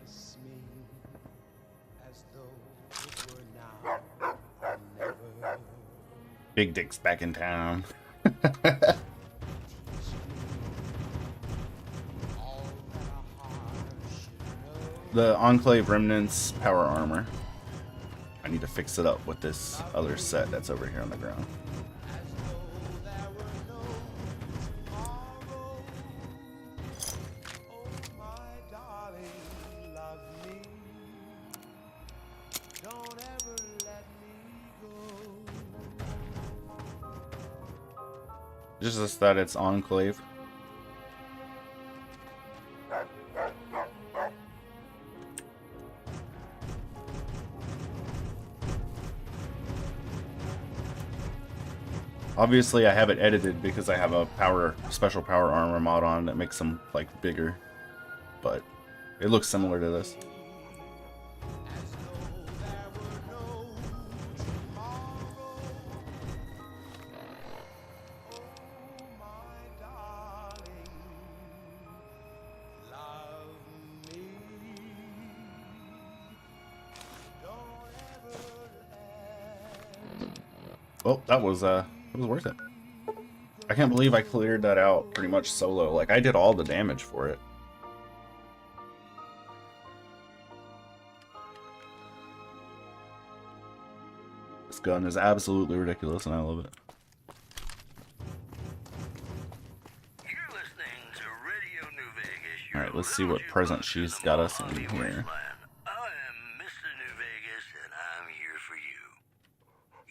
Kiss me as though it were now or never. Big Dick's back in town. The Enclave Remnants power armor. I I need to fix it up with this other set that's over here on the ground. Just that it's enclave. Obviously, I have it edited because I have a special power armor mod on that makes them like bigger, but it looks similar to this. Well, that was worth it. I can't believe I cleared that out pretty much solo. Like, I did all the damage for it. This gun is absolutely ridiculous, and I love it. Alright, let's see what present she's got us in here.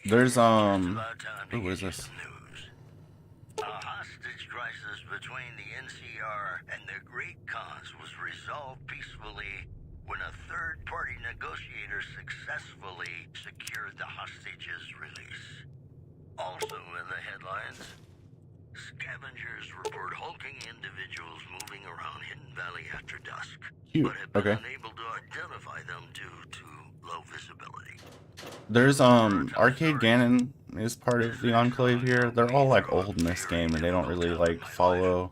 There's, what is this? A hostage crisis between the NCR and the Great Khans was resolved peacefully when a third-party negotiator successfully secured the hostage's release. Also in the headlines, scavengers report hulking individuals moving around Hidden Valley after dusk, but have been unable to identify them due to low visibility. There's Arcade Ganon is part of the Enclave here. They're all like old in this game and they don't really like follow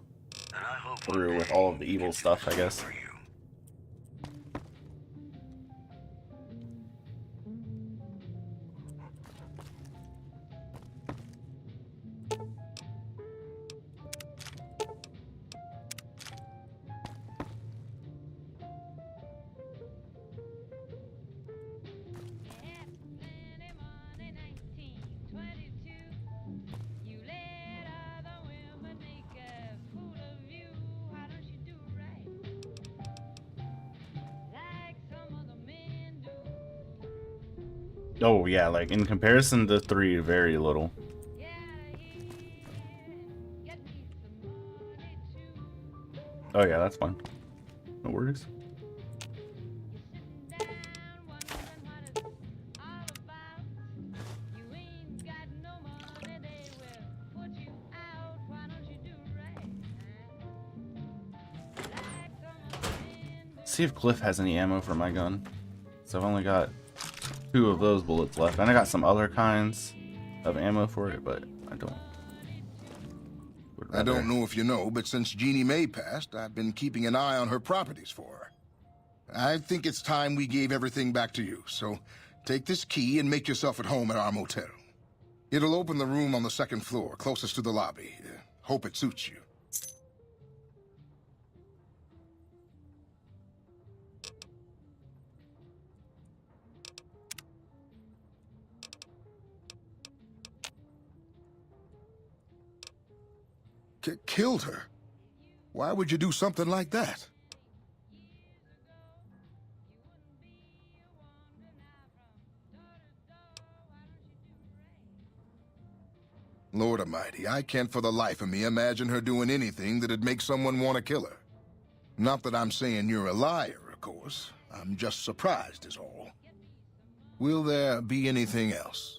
through with all of the evil stuff, I guess. Oh yeah, like in comparison to 3, very little. Oh yeah, that's fine. No worries. See if Cliff has any ammo for my gun. So I've only got 2 of those bullets left, and I got some other kinds of ammo for it, but I don't. I don't know if you know, but since Jeannie Mae passed, I've been keeping an eye on her properties for her. I think it's time we gave everything back to you, so take this key and make yourself at home at our motel. It'll open the room on the 2nd floor, closest to the lobby. Hope it suits you. Killed her? Why would you do something like that? Lord Almighty, I can't for the life of me imagine her doing anything that'd make someone want to kill her. Not that I'm saying you're a liar, of course. I'm just surprised is all. Will there be anything else?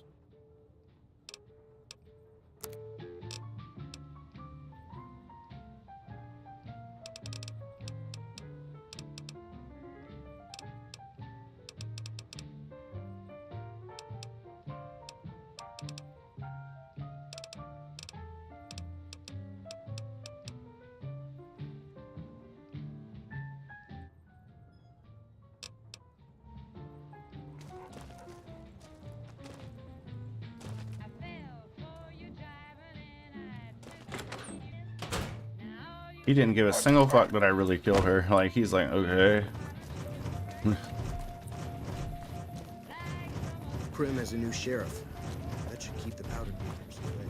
He didn't give a single fuck that I really killed her. Like, he's like, okay. Primm has a new sheriff. That should keep the powder dealers away.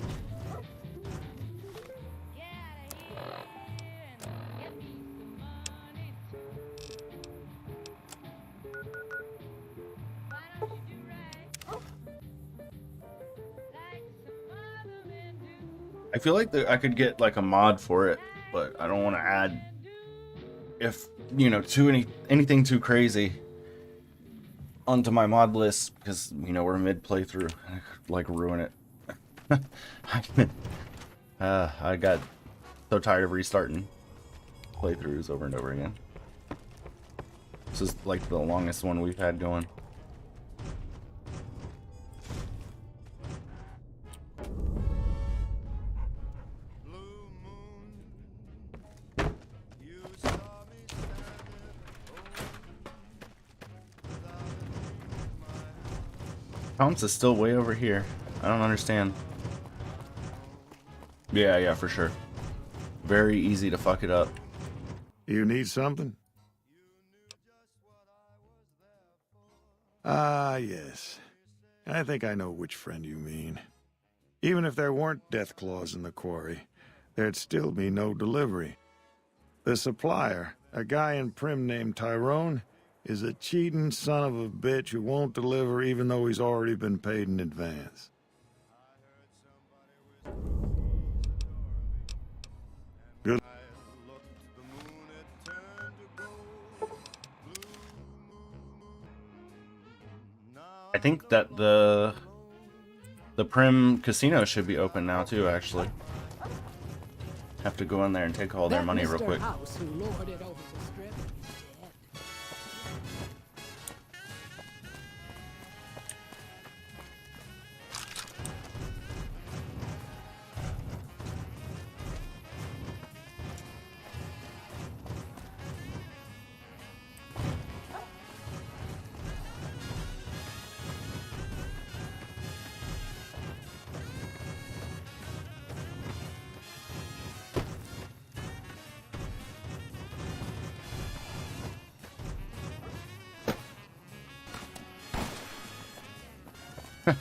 I feel like I could get like a mod for it, but I don't want to add, if you know, anything too crazy onto my mod list, because you know we're mid playthrough. I could like ruin it. I got so tired of restarting playthroughs over and over again. This is like the longest one we've had going. Pounce is still way over here. I don't understand. Yeah, for sure. Very easy to fuck it up. You need something? Ah, yes. I think I know which friend you mean. Even if there weren't death claws in the quarry, there'd still be no delivery. The supplier, a guy in Primm named Tyrone, is a cheating son of a bitch who won't deliver even though he's already been paid in advance. Good. I think that the Primm casino should be open now too, actually. Have to go in there and take all their money real quick.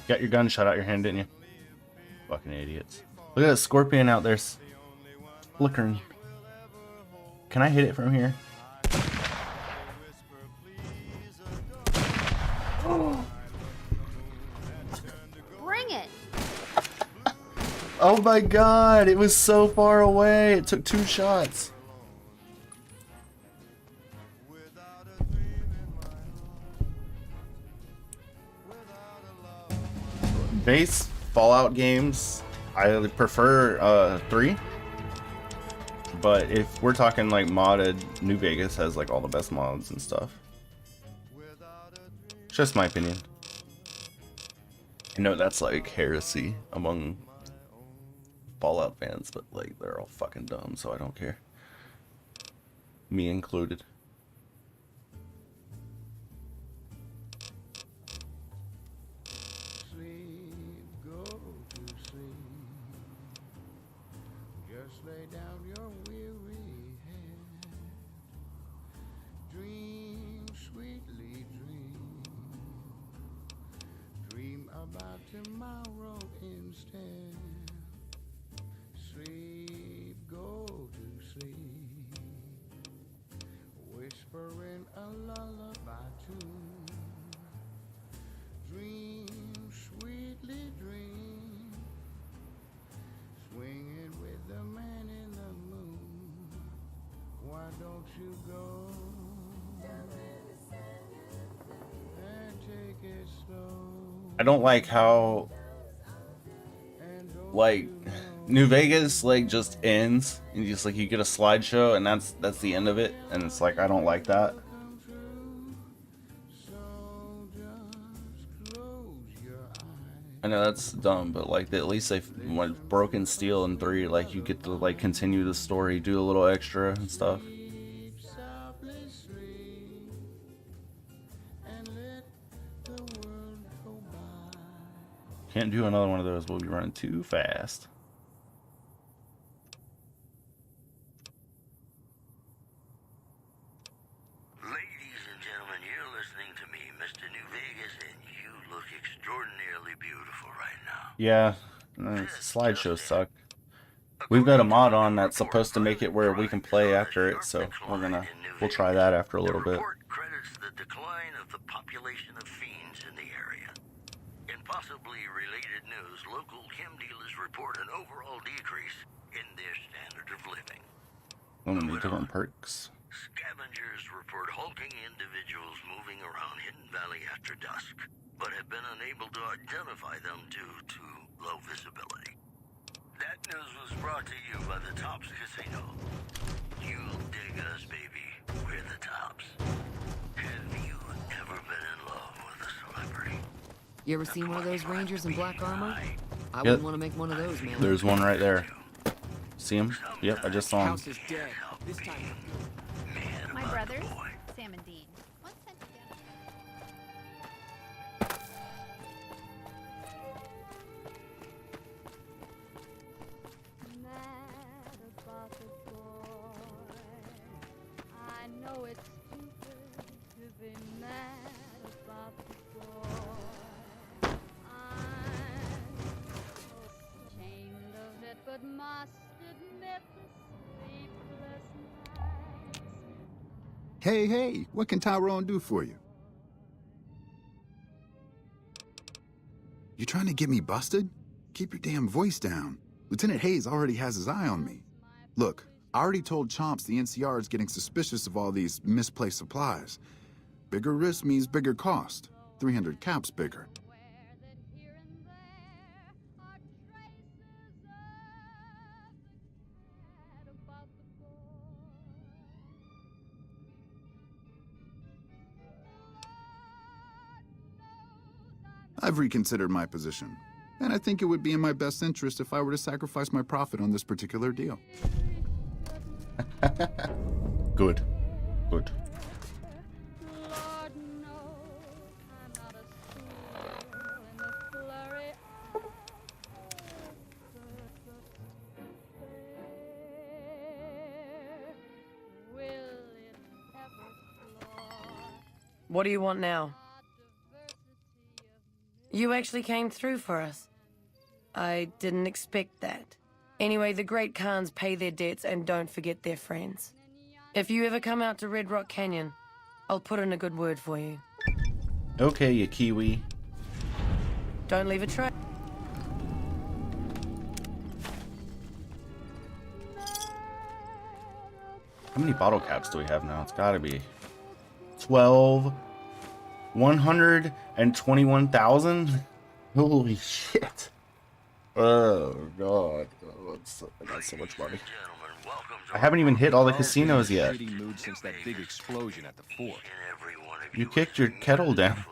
Got your gun shot out your hand, didn't you? Fucking idiots. Look at that scorpion out there flickering. Can I hit it from here? Bring it! Oh my god, it was so far away. It took 2 shots. Base Fallout games, I prefer 3. But if we're talking like modded, New Vegas has like all the best mods and stuff. It's just my opinion. I know that's like heresy among Fallout fans, but like they're all fucking dumb, so I don't care. Me included. Lay down your weary head. Dream, sweetly dream. Dream about tomorrow instead. Sleep, go to sleep. Whispering a lullaby tune. Dream, sweetly dream. Swinging with the man in the moon. Why don't you go and take it slow? I don't like how like New Vegas like just ends and just like you get a slideshow and that's the end of it, and it's like I don't like that. I know that's dumb, but like at least they went Broken Steel in 3, like you get to like continue the story, do a little extra and stuff. Can't do another one of those, we'll be running too fast. Ladies and gentlemen, you're listening to me, Mr. New Vegas, and you look extraordinary. Yeah, slideshows suck. We've got a mod on that's supposed to make it where we can play after it, so we'll try that after a little bit. Credits the decline of the population of fiends in the area. In possibly related news, local chem dealers report an overall decrease in their standard of living. Different perks. Scavengers report hulking individuals moving around Hidden Valley after dusk, but have been unable to identify them due to low visibility. That news was brought to you by the Tops Casino. You dig us, baby. We're the Tops. Have you ever been in love with a celebrity? You ever seen one of those rangers in black armor? I wouldn't want to make one of those, man. There's one right there. See him? Yep, I just saw him. House is dead. This time. My brothers, Sam and Dean, once sent together. Mad about the boy. I know it's stupid to be mad about the boy. I'm so ashamed of it, but must admit the sleepless nights. Hey, what can Tyrone do for you? You trying to get me busted? Keep your damn voice down. Lieutenant Hayes already has his eye on me. Look, I already told Chomps the NCR is getting suspicious of all these misplaced supplies. Bigger risk means bigger cost. 300 caps bigger. I've reconsidered my position, and I think it would be in my best interest if I were to sacrifice my profit on this particular deal. Good. What do you want now? You actually came through for us. I didn't expect that. Anyway, the Great Khans pay their debts and don't forget their friends. If you ever come out to Red Rock Canyon, I'll put in a good word for you. Okay, you Kiwi. Don't leave a trace. How many bottle caps do we have now? It's gotta be 12. 121,000? Holy shit. Oh, God. I got so much money. I haven't even hit all the casinos yet. Since that big explosion at the fort. You kicked your kettle down.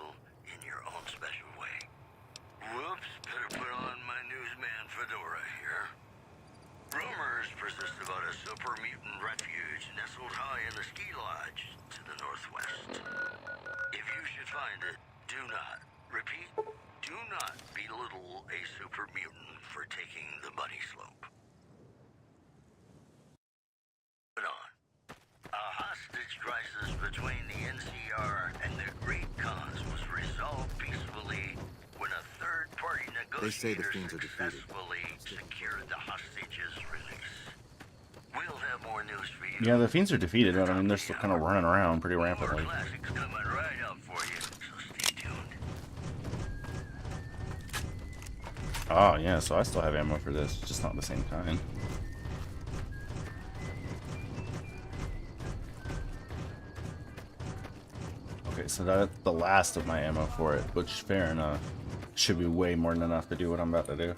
Whoops, better put on my newsman fedora here. Rumors persist about a super mutant refuge nestled high in the ski lodge to the northwest. If you should find it, do not, repeat, do not belittle a super mutant for taking the bunny slope. Put on. A hostage crisis between the NCR and the Great Khans was resolved peacefully when a third-party negotiator successfully secured the hostage's release. We'll have more news for you. Yeah, the fiends are defeated, but I mean, they're still kind of running around pretty rampantly. Classics coming right up for you, so stay tuned. Oh, yeah, so I still have ammo for this, just not the same kind. Okay, so that's the last of my ammo for it, which, fair enough. Should be way more than enough to do what I'm about to do.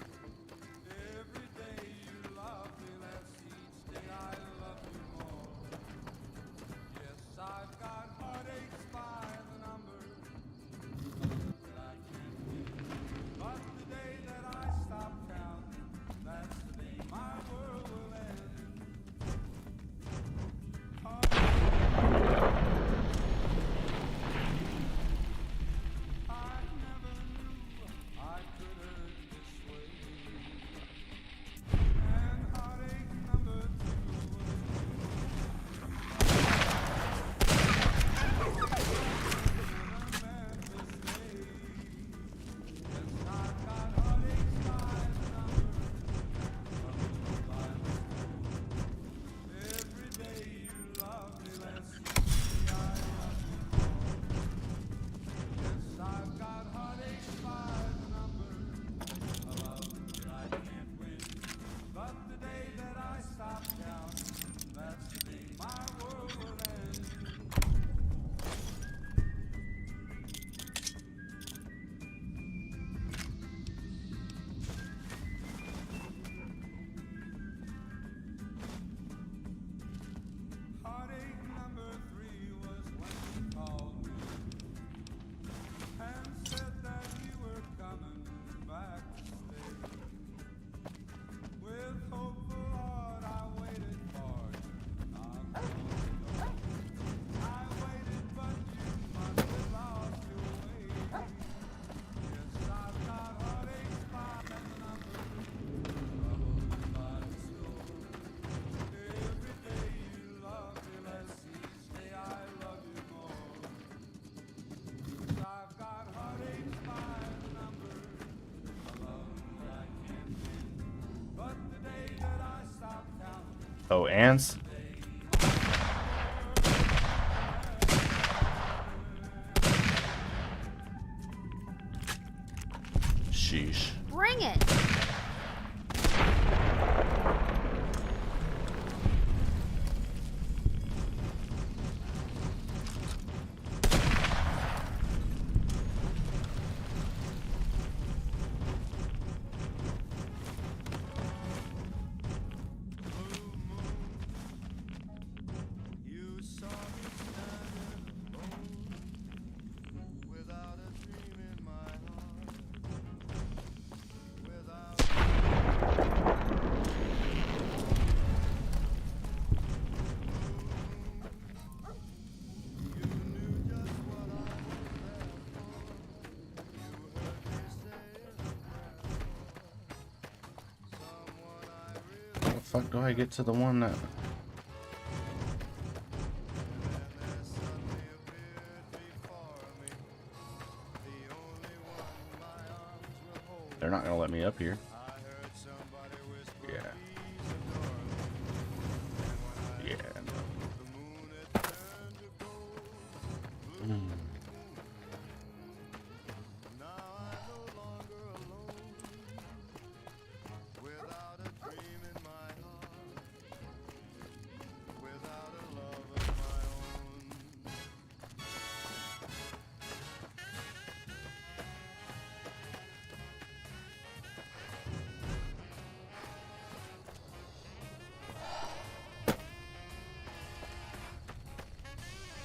Oh, ants? Sheesh. Bring it! How the fuck do I get to the one that... They're not gonna let me up here. Yeah. Yeah. No.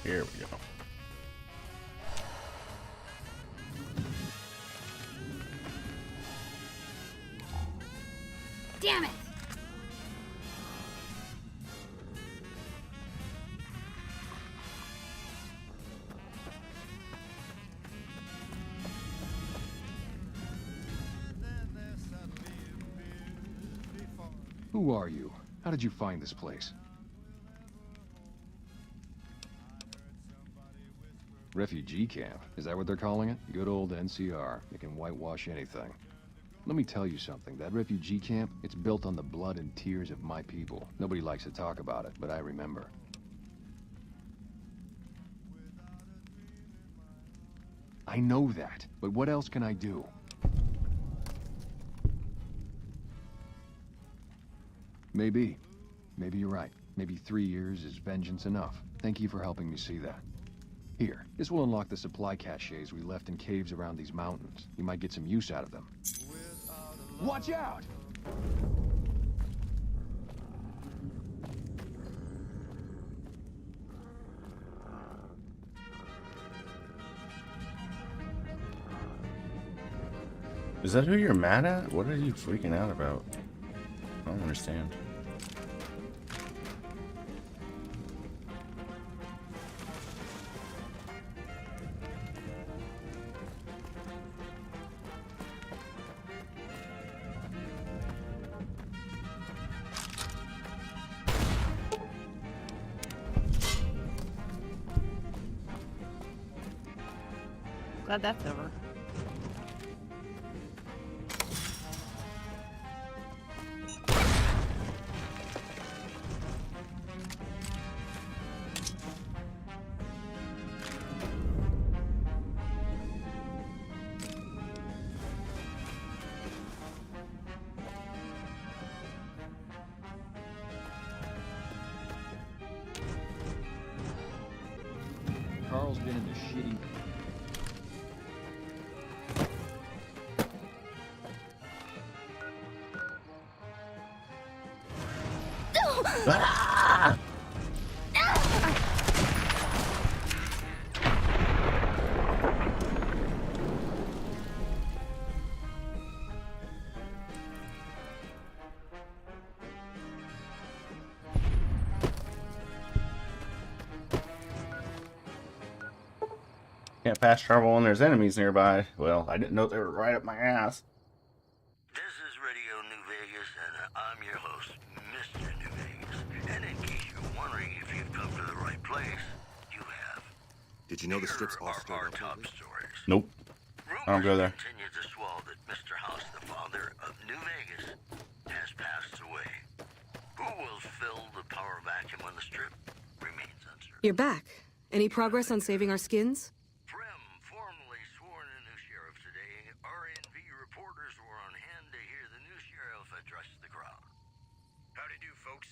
Here we go. Damn it! Who are you? How did you find this place? Refugee camp? Is that what they're calling it? Good old NCR. They can whitewash anything. Let me tell you something. That refugee camp, it's built on the blood and tears of my people. Nobody likes to talk about it, but I remember. I know that, but what else can I do? Maybe. Maybe you're right. Maybe 3 years is vengeance enough. Thank you for helping me see that. Here, this will unlock the supply caches we left in caves around these mountains. You might get some use out of them. Watch out! Is that who you're mad at? What are you freaking out about? I don't understand. Glad that's over. Carl's been in the shitty... Ah! Can't fast travel when there's enemies nearby. Well, I didn't know they were right up my ass. This is Radio New Vegas, and I'm your host, Mr. New Vegas. And in case you're wondering if you've come to the right place, you have. Did you know the strip's Here all are our top stories. Nope. I don't go there. Continue to swell that Mr. House, the father of New Vegas, has passed away. Who will fill the You're back. Any progress on saving our skins? Frem formally sworn a new sheriff today. RNV reporters were on hand to hear the new sheriff address the crowd. Howdy do, folks.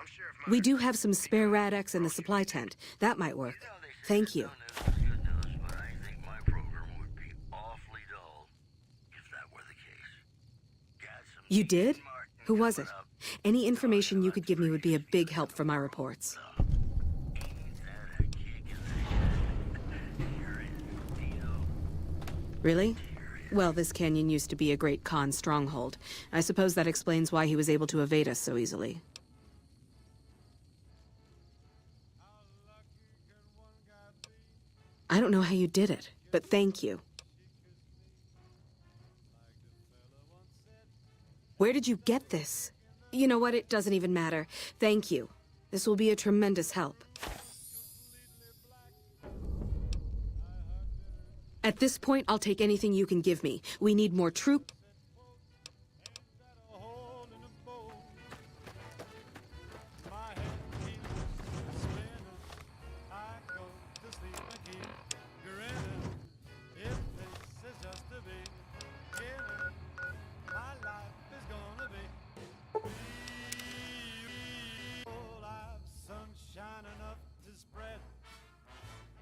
I'm Sheriff We do have some spare Rad-X in the supply tent. That might work. Thank you. Good news, but I think my program would be awfully dull if that were the case. Got some You did? Who was it? Any information you could give me would be a big help for my reports. Really? Well, this canyon used to be a great Khan stronghold. I suppose that explains why he was able to evade us so easily. I don't know how you did it, but thank you. Where did you get this? You know what? It doesn't even matter. Thank you. This will be a tremendous help. At this point, I'll take anything you can give me. We need more troops.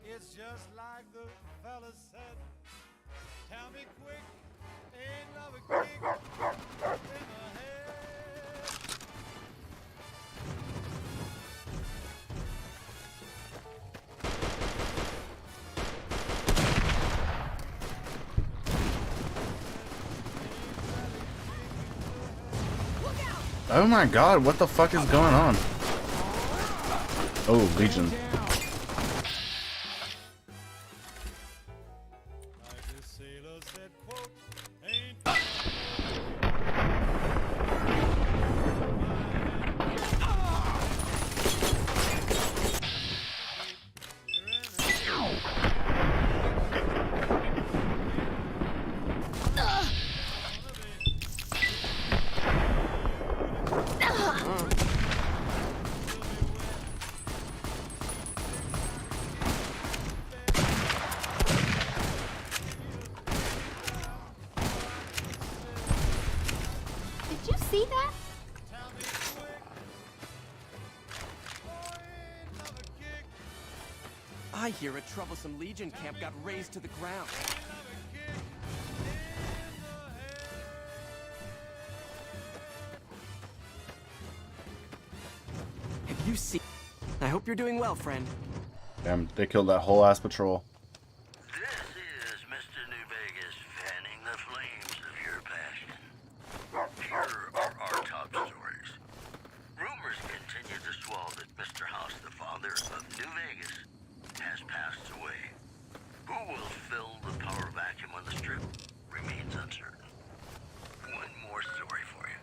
It's just like the fella said. Tell me quick, ain't love a kick in the head. Oh my god, what the fuck is going on? Oh, Legion. Did you see that? I hear a troublesome Legion camp got razed to the ground. Have you seen? I hope you're doing well, friend. Damn, they killed that whole ass patrol. This is Mr. New Vegas fanning the flames of your passion. Here are our top stories. Rumors continue to swell that Mr. House, the father of New Vegas, has passed away. Who will fill the power vacuum on the strip remains uncertain. One more story for you.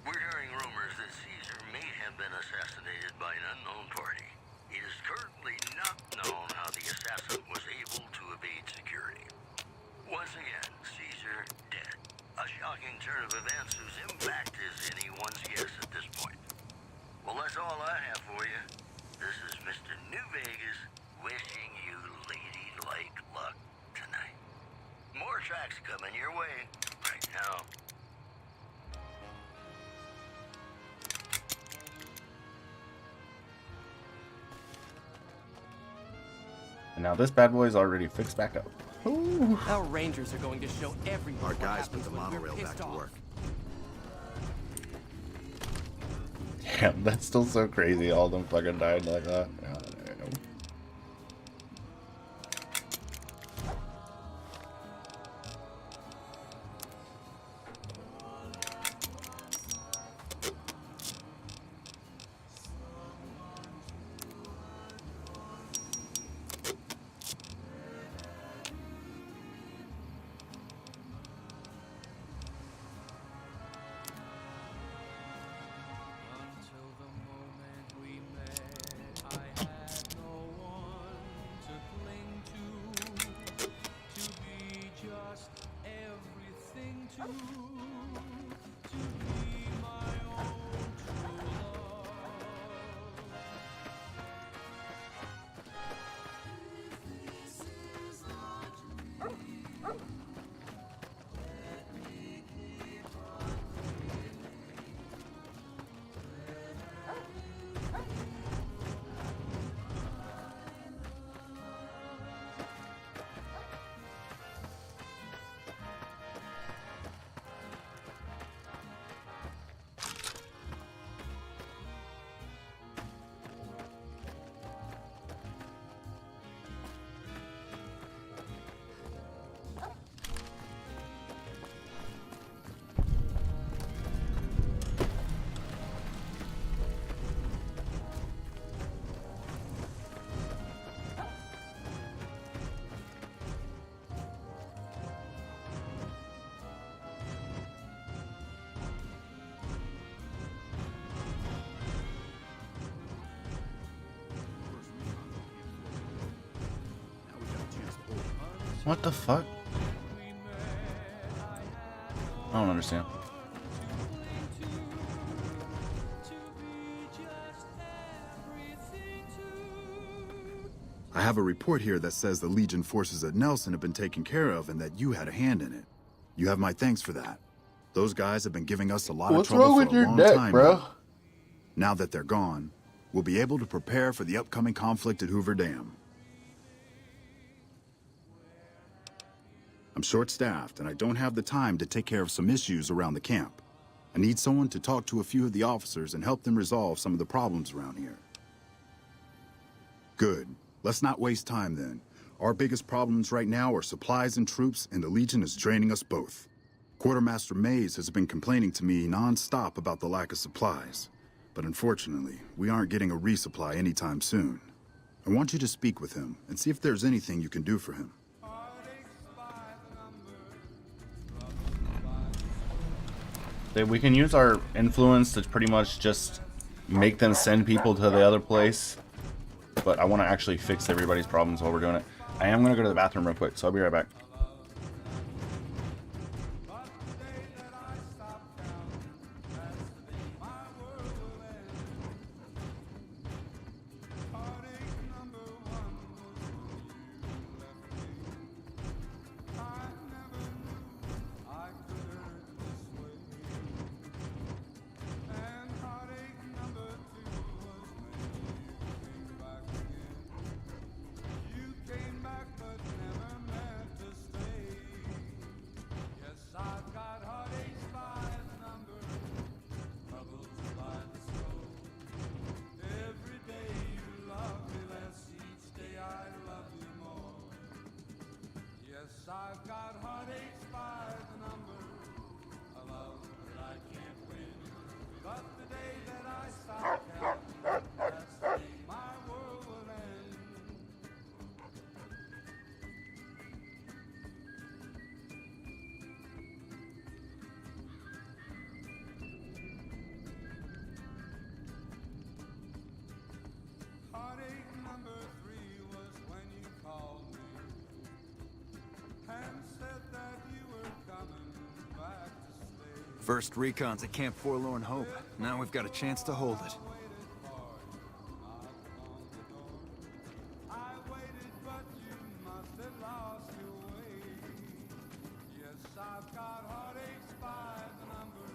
We're hearing rumors that Caesar may have been assassinated by an unknown party. It is currently not known how the assassin was able to evade security. Once again, Caesar dead. A shocking turn of events whose impact is anyone's guess at this point. Well, that's all I have for you. This is Mr. New Vegas wishing you ladylike luck tonight. More tracks coming your way right now. And now this bad boy is already fixed back up. Our rangers are going to show everyone. Our guys put the monorail back to work. Damn, that's still so crazy. All of them fucking died like that. God damn. Until the moment we met, I had no one to cling to be just everything to be my own true love. What the fuck? I don't understand. I have a report here that says the Legion forces at Nelson have been taken care of and that you had a hand in it. You have my thanks for that. Those guys have been giving us a lot of trouble for a long time now. Now that they're gone, we'll be able to prepare for the upcoming conflict at Hoover Dam. I'm short-staffed, and I don't have the time to take care of some issues around the camp. I need someone to talk to a few of the officers and help them resolve some of the problems around here. Good. Let's not waste time then. Our biggest problems right now are supplies and troops, and the Legion is draining us both. Quartermaster Mays has been complaining to me non-stop about the lack of supplies. But unfortunately, we aren't getting a resupply anytime soon. I want you to speak with him and see if there's anything you can do for him. We can use our influence to pretty much just make them send people to the other place. But I want to actually fix everybody's problems while we're doing it. I am going to go to the bathroom real quick, so I'll be right back. I've got heartaches by the number, a love that I can't win. But the day that I stop counting, that's the day my world will end. Heartache number 3 was when you called me and said that you were coming back to stay. First recon's at Camp Forlorn Hope. Now we've got a chance to hold it. I waited, but you must have lost your way. Yes, I've got heartaches by the number,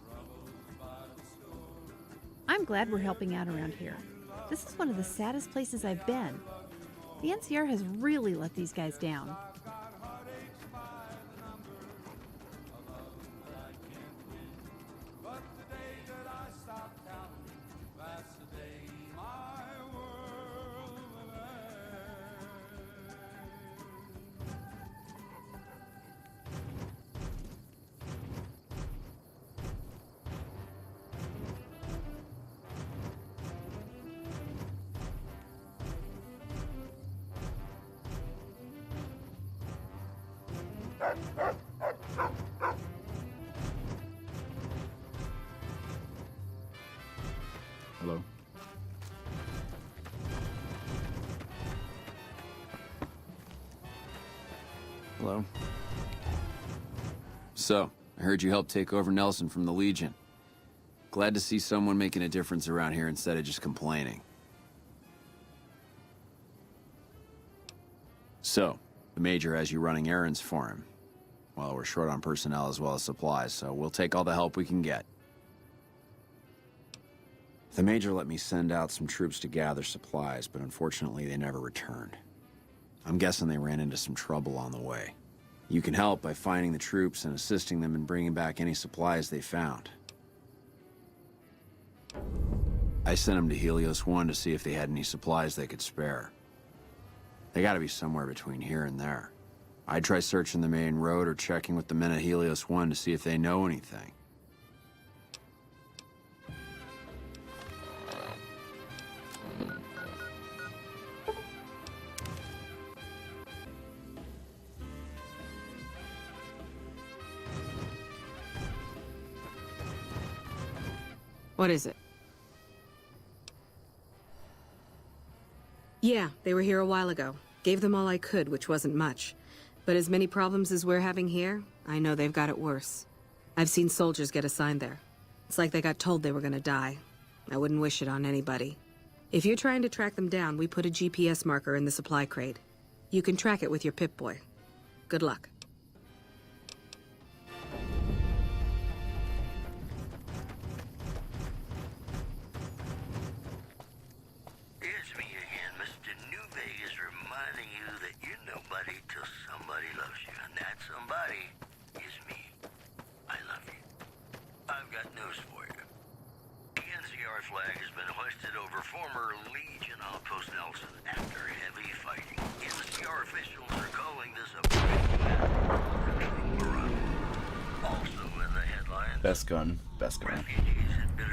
troubles by the score. I'm glad we're helping out around here. This is one of the saddest places I've been. The NCR has really let these guys down. Hello? Hello. So, I heard you helped take over Nelson from the Legion. Glad to see someone making a difference around here instead of just complaining. So, the Major has you running errands for him. Well, we're short on personnel as well as supplies, so we'll take all the help we can get. The Major let me send out some troops to gather supplies, but unfortunately they never returned. I'm guessing they ran into some trouble on the way. You can help by finding the troops and assisting them in bringing back any supplies they found. I sent them to Helios 1 to see if they had any supplies they could spare. They gotta be somewhere between here and there. I'd try searching the main road or checking with the men at Helios 1 to see if they know anything. What is it? Yeah, they were here a while ago. Gave them all I could, which wasn't much. But as many problems as we're having here, I know they've got it worse. I've seen soldiers get assigned there. It's like they got told they were gonna die. I wouldn't wish it on anybody. If you're trying to track them down, we put a GPS marker in the supply crate. You can track it with your Pip-Boy. Good luck. It's me again, Mr. New Vegas, reminding you that you're nobody till somebody loves you, and that somebody is me. I love you. I've got news for you. The NCR flag has been hoisted over former Legion outpost Nelson after heavy fighting. NCR officials are calling this a also in the headlines. Best gun. Best gun.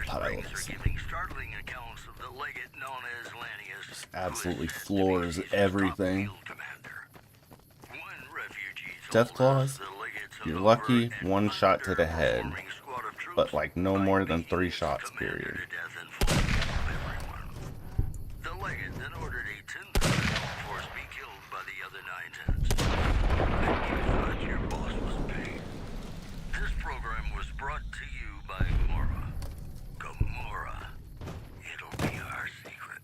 Thought I Springs are giving startling accounts of the legate known as Lanius. absolutely floors everything. Death claws, you're lucky, one shot to the head, but like no more than 3 shots, period. The legate then ordered a 10,000 force be killed by the other 9 10s. And you thought your boss was paid. This program was brought to you by Gamora. Gamora. It'll be our secret.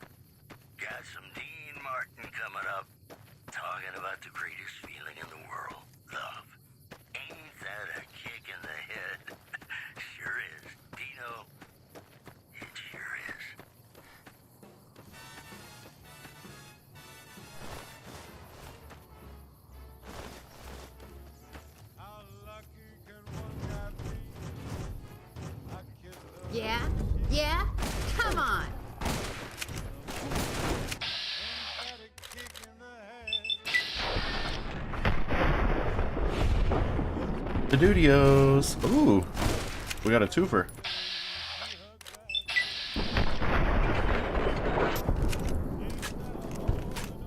Got some Dean Martin coming up, talking about the greatest feeling in the world, love. Ain't that a kick in the head? Sure is. Dino, it sure is. Yeah? Yeah? Come on! The Dudios. Ooh, we got a twofer.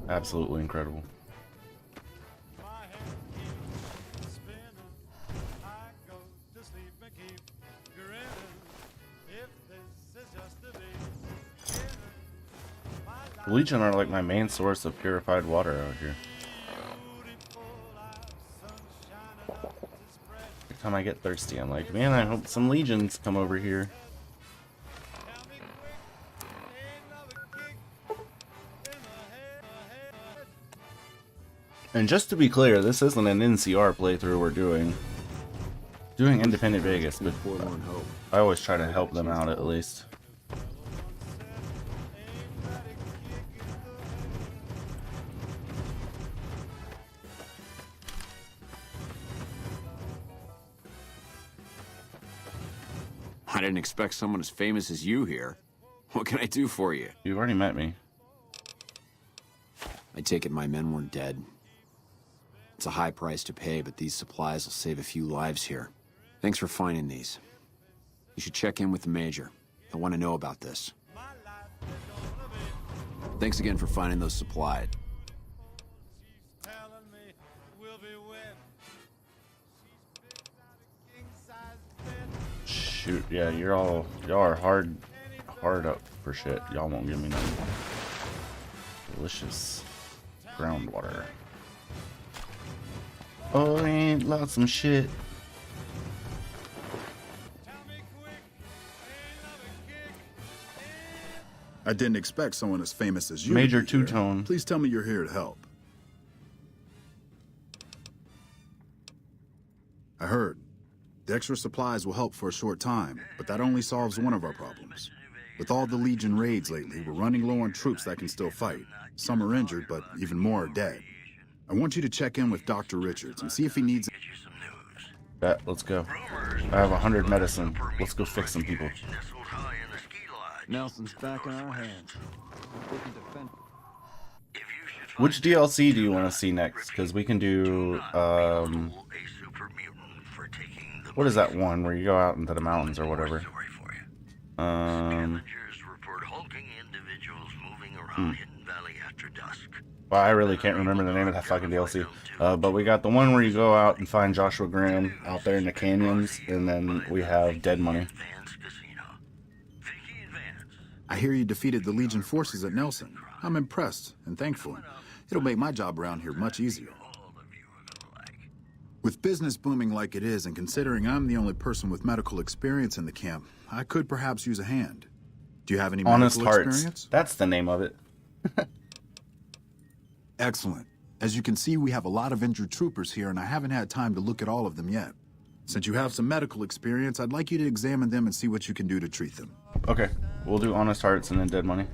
Absolutely incredible. Legion are like my main source of purified water out here. Every time I get thirsty, I'm like, man, I hope some Legions come over here. And just to be clear, this isn't an NCR playthrough we're doing. Doing Independent Vegas, but I always try to help them out at least. I didn't expect someone as famous as you here. What can I do for you? You've already met me. I take it my men weren't dead. It's a high price to pay, but these supplies will save a few lives here. Thanks for finding these. You should check in with the Major. I want to know about this. Thanks again for finding those supplies. Shoot, yeah, y'all are hard up for shit. Y'all won't give me nothing. Delicious groundwater. Oh, ain't lost some shit. I didn't expect someone as famous as you. Major to be here. Two-Tone. Please tell me you're here to help. I heard. The extra supplies will help for a short time, but that only solves one of our problems. With all the Legion raids lately, we're running low on troops that can still fight. Some are injured, but even more are dead. I want you to check in with Dr. Richards and see if he needs... Bet, let's go. I have 100 medicine. Let's go fix some people. Nelson's back in our hands. Which DLC do you want to see next? Because we can do, what is that one where you go out into the mountains or whatever? Well, I really can't remember the name of that fucking DLC. But we got the one where you go out and find Joshua Graham out there in the canyons, and then we have Dead Money. I hear you defeated the Legion forces at Nelson. I'm impressed and thankful. It'll make my job around here much easier. With business booming like it is, and considering I'm the only person with medical experience in the camp, I could perhaps use a hand. Do you have any Honest medical Hearts. experience? That's the name of it. Excellent. As you can see, we have a lot of injured troopers here, and I haven't had time to look at all of them yet. Since you have some medical experience, I'd like you to examine them and see what you can do to treat them. Okay, we'll do Honest Hearts and then Dead Money.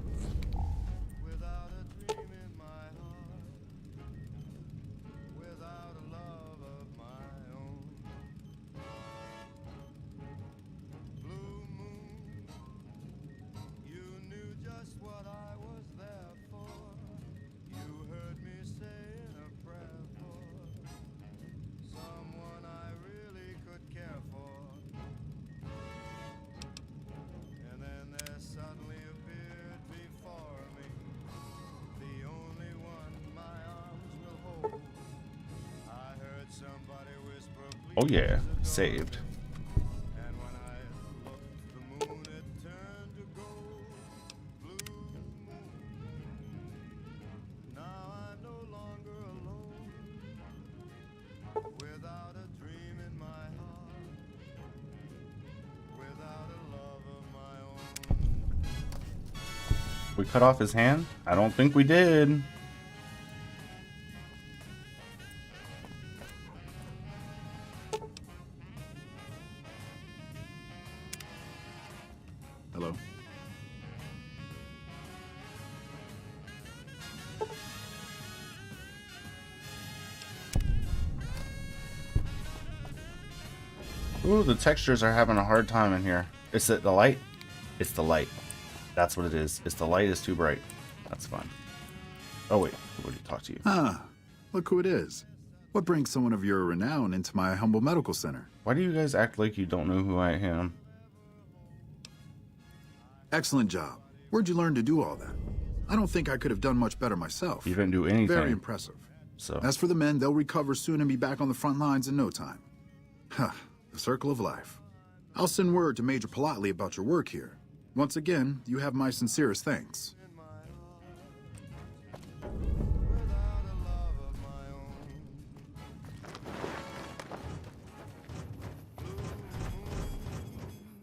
Oh yeah, saved. We cut off his hand? I don't think we did. Hello? Ooh, the textures are having a hard time in here. Is it the light? It's the light. That's what it is. It's the light is too bright. That's fine. Oh wait, I've already talked to you. Ah, look who it is. What brings someone of your renown into my humble medical center? Why do you guys act like you don't know who I am? Excellent job. Where'd you learn to do all that? I don't think I could have done much better myself. You didn't do anything. Very impressive. So. As for the men, they'll recover soon and be back on the front lines in no time. Huh, the circle of life. I'll send word to Major Politely about your work here. Once again, you have my sincerest thanks.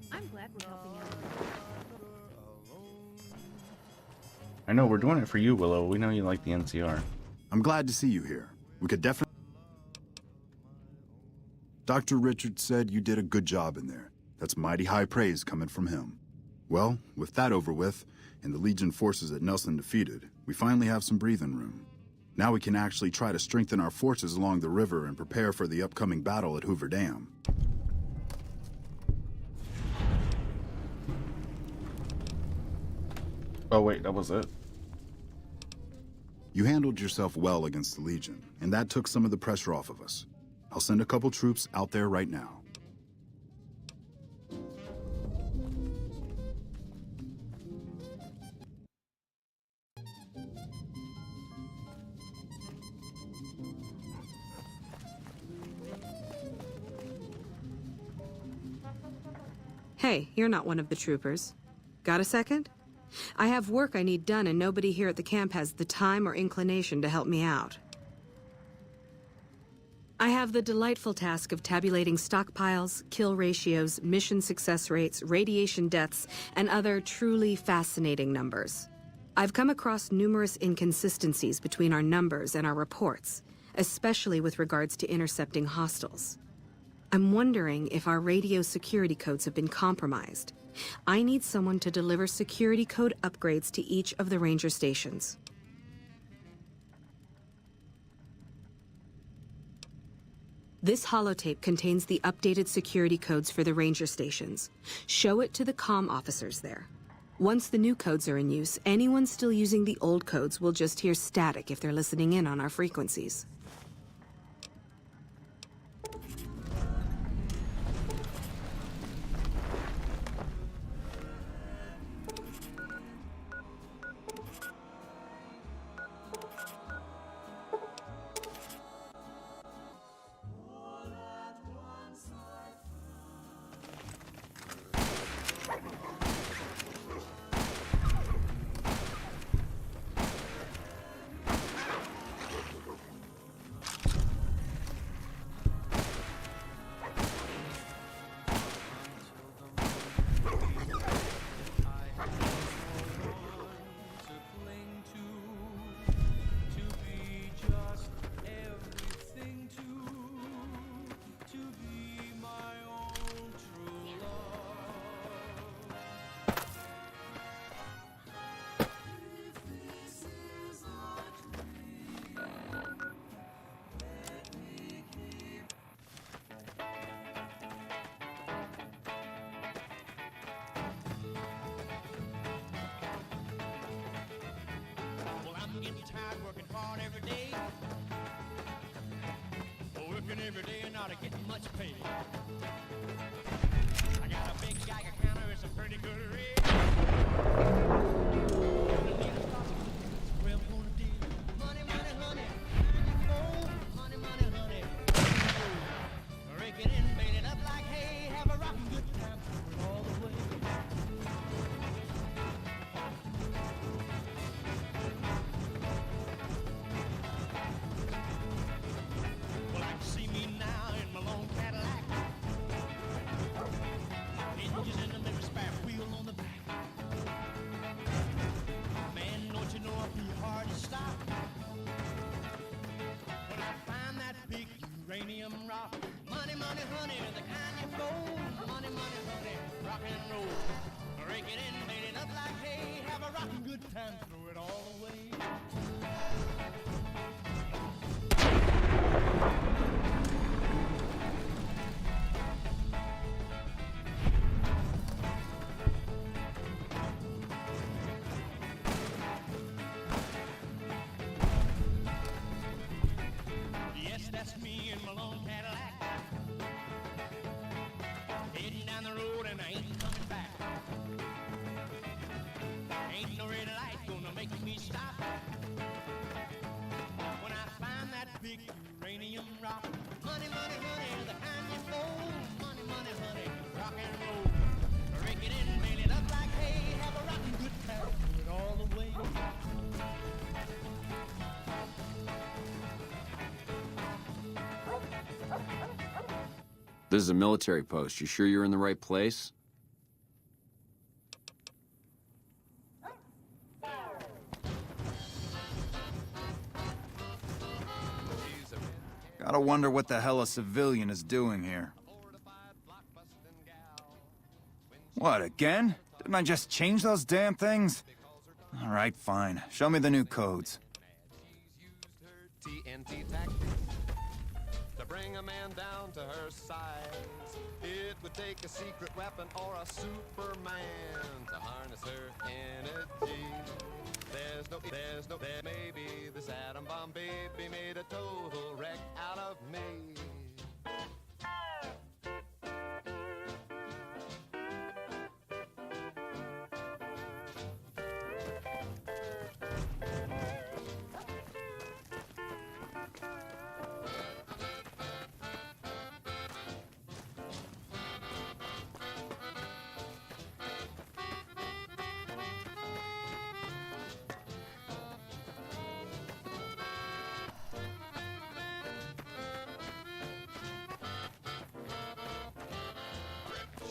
I'm glad we're helping out. I know, we're doing it for you, Willow. We know you like the NCR. I'm glad to see you here. We could definitely... Dr. Richards said you did a good job in there. That's mighty high praise coming from him. Well, with that over with, and the Legion forces at Nelson defeated, we finally have some breathing room. Now we can actually try to strengthen our forces along the river and prepare for the upcoming battle at Hoover Dam. Oh wait, that was it? You handled yourself well against the Legion, and that took some of the pressure off of us. I'll send a couple troops out there right now. Hey, you're not one of the troopers. Got a second? I have work I need done, and nobody here at the camp has the time or inclination to help me out. I have the delightful task of tabulating stockpiles, kill ratios, mission success rates, radiation deaths, and other truly fascinating numbers. I've come across numerous inconsistencies between our numbers and our reports, especially with regards to intercepting hostiles. I'm wondering if our radio security codes have been compromised. I need someone to deliver security code upgrades to each of the ranger stations. This holotape contains the updated security codes for the ranger stations. Show it to the comm officers there. Once the new codes are in use, anyone still using the old codes will just hear static if they're listening in on our frequencies. getting tired working hard every day. Working every day and not getting much pay. I got a big Geiger counter, it's a pretty good rate. Well, I'm gonna do money, money, honey. Oh, money, money, honey. Rake it in, bait it up like hay. Have a rockin' good time all the way. Well, I can see me now in my long Cadillac. Engines in the middle, spare wheel on the back. Man, don't you know I'll be hard to stop when I find that big uranium rock. Money, money, honey, the kind you fold. Money, money, honey, rock and roll. Rake it in, bait it up like hay. Have a rockin' good time, throw it all away. Yes, that's me in my long Cadillac. Heading down the road and I ain't coming back. Ain't no red light gonna make me stop when I find that big uranium rock. Money, money, honey, the kind you fold. Money, money, honey, rock and roll. Rake it in, bail it up like hay. Have a rockin' good time, do it all the way. This is a military post. You sure you're in the right place? Gotta wonder what the hell a civilian is doing here. What, again? Didn't I just change those damn things? All right, fine. Show me the new codes. TNT tactics to bring a man down to her size. It would take a secret weapon or a Superman to harness her energy. There maybe this atom bomb baby made a total wreck out of me.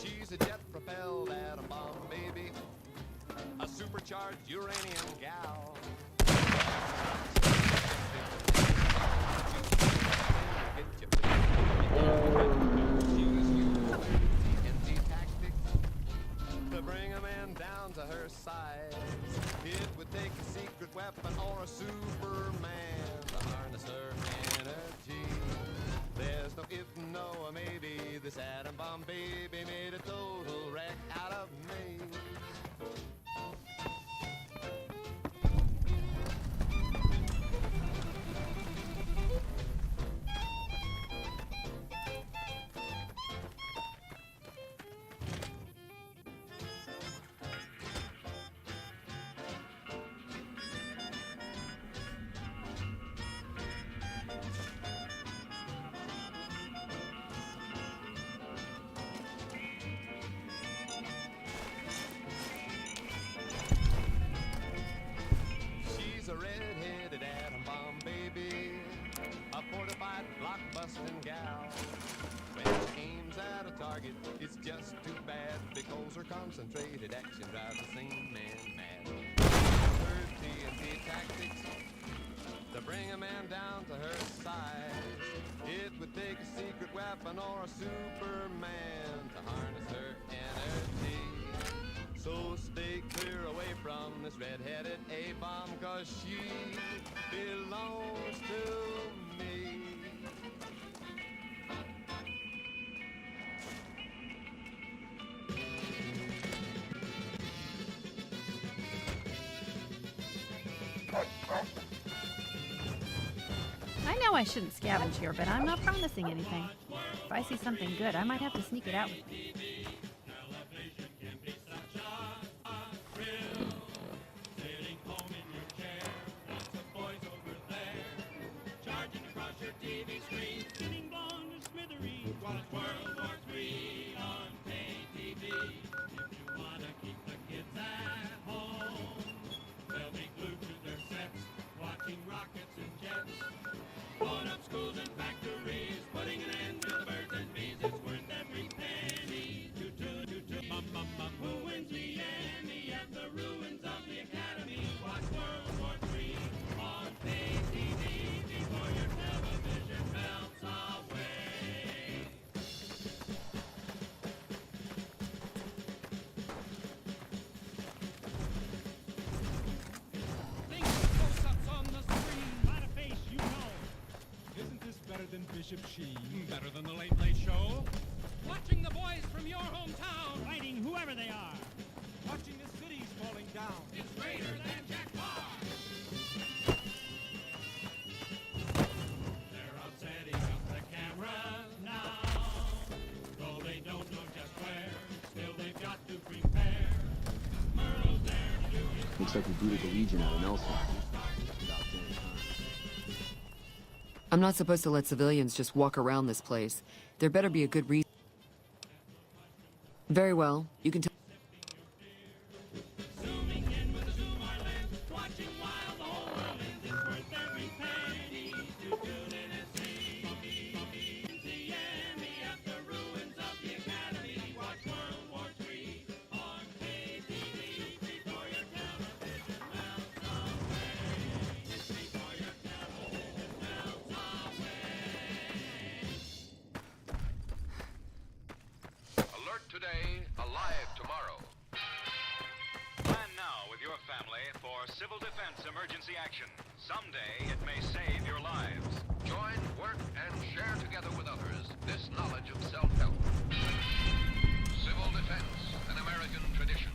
She's a jet-propelled atom bomb baby, a supercharged uranium gal. TNT tactics to bring a man down to her size. It would take a secret weapon or a Superman to harness her energy. There's no if, no, or maybe. This atom bomb baby made a total wreck out of me. She's a red-headed atom bomb baby, a fortified block-busting gal. When she aims at a target, it's just too bad because her concentrated action drives the same man mad. Her TNT tactics to bring a man down to her size. It would take a secret weapon or a Superman to harness her energy. So stay clear away from this red-headed A-bomb, 'cause she belongs to me. I shouldn't scavenge here, but I'm not promising anything. If I see something good, I might have to sneak it out with me. Bishop Sheen. Better than the Late Late Show. Watching the boys from your hometown fighting whoever they are. Watching the cities falling down. It's greater than Jack Parr. They're out setting up the cameras now. Though they don't know just where, still they've got to prepare. Merle's there to do his Looks like we booted the Legion out of Nelson. I'm not supposed to let civilians just walk around this place. There better be a good reason. Very well. You can tell. Today, alive tomorrow. Plan now with your family for civil defense emergency action. Someday it may save your lives. Join, work, and share together with others this knowledge of self-help. Civil defense, an American tradition.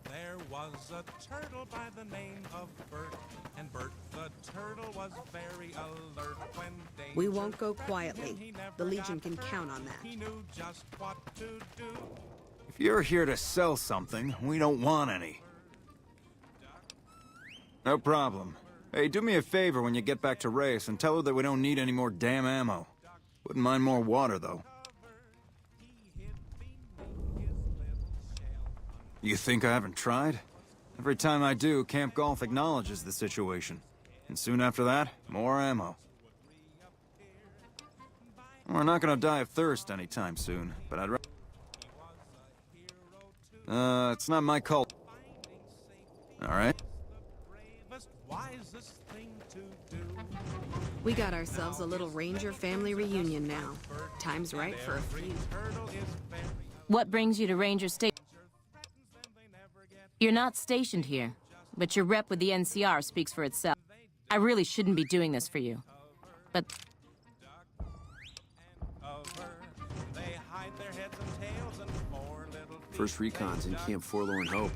There was a turtle by the name of Bert, and Bert the turtle was very alert when danger We won't go quietly. threatened him. He never The Legion got can hurt. count on that. He knew just what to do. If you're here to sell something, we don't want any. No problem. Hey, do me a favor when you get back to Reyes and tell her that we don't need any more damn ammo. Wouldn't mind more water, though. You think I haven't tried? Every time I do, Camp Golf acknowledges the situation. And soon after that, more ammo. We're not gonna die of thirst anytime soon, but I'd it's not my call. Alright? Wisest thing to do. We got ourselves a little Ranger family reunion now. Time's right for a feud. What brings you to Ranger Station? You're not stationed here, but your rep with the NCR speaks for itself. I really shouldn't be doing this for you, but... First recon's in Camp Forlorn Hope.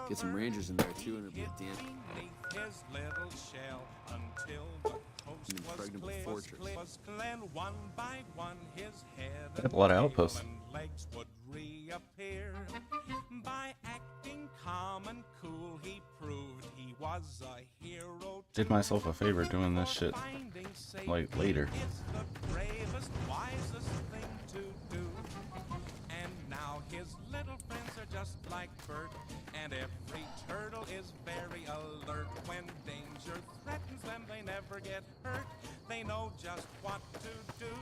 Get some Rangers in there too, and it'll be a damn His little shell until the coast was clear. Was clean one by one, his head A lot of outposts. and legs would reappear. By acting calm and cool, he proved he was a hero. Did myself a favor doing this shit like later. It's the bravest, wisest thing to do. And now his little friends are just like Bert, and every turtle is very alert. When danger threatens them, they never get hurt. They know just what to do.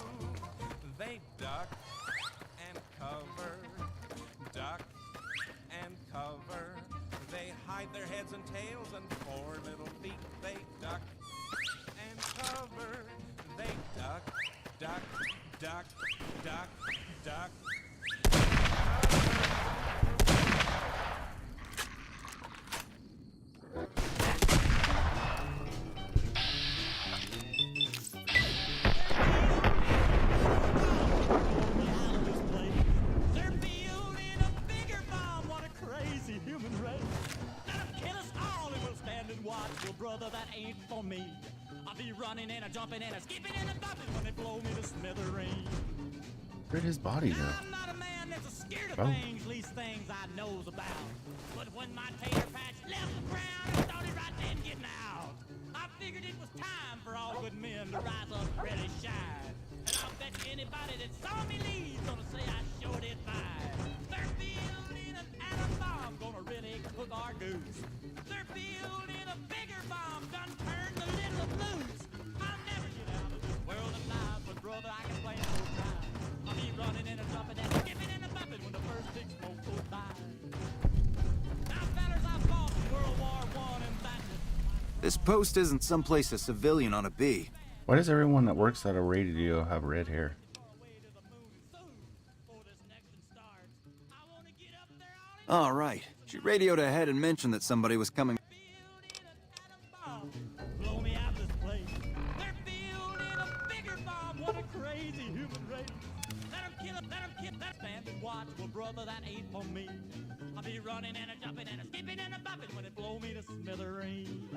They duck and cover, duck and cover. They hide their heads and tails, and 4 little feet they duck and cover. They duck, duck, duck, duck, duck. watch, well, brother, that ain't for me. I'll be running and a jumping and a skipping and a bumping when they blow me to smithereens. Where'd his body go? I'm not a man that's a scared of Oh. things, least things I knows about. But when my tater patch left the ground, I started right then getting out. I figured it was time for all good men to rise up and really shine. And I'll bet anybody that saw me leave gonna say I sure did fine. They're building an atom bomb, gonna really cook our goose. They're building a bigger bomb, done turn the little loose. I'll never get out of this world alive, but brother, I can play no time. I'll be running and a jumping and a skipping and a bumping when the first big smoke goes by. Now, fellas, I fought in World War I and back. This post isn't someplace a civilian ought to be. Why does everyone that works at a radio have red hair? All right. She radioed ahead and mentioned that somebody was coming. Blow me out of this place. They're building a bigger bomb. What a crazy human race. Let them kill it, let them kill that stand and watch. Well, brother, that ain't for me. I'll be running and a jumping and a skipping and a bumping when it blow me to smithereens.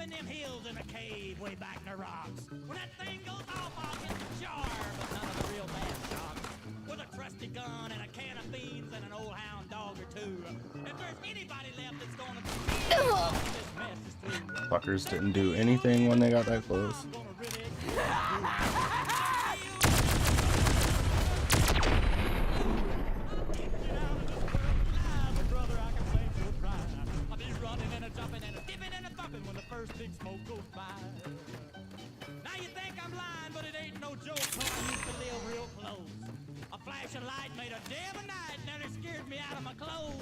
In them hills in a cave way back in the rocks. When that thing goes off, I'll get the jar, but none of the real bad shocks. With a trusty gun and a can of beans and an old hound dog or two. If there's anybody left that's gonna be this mess is through. Fuckers didn't do anything when they got that close. When the first big smoke goes by. Now you think I'm lying, but it ain't no joke, 'cause I used to live real close. A flashing light made a day of a night, nearly scared me out of my clothes.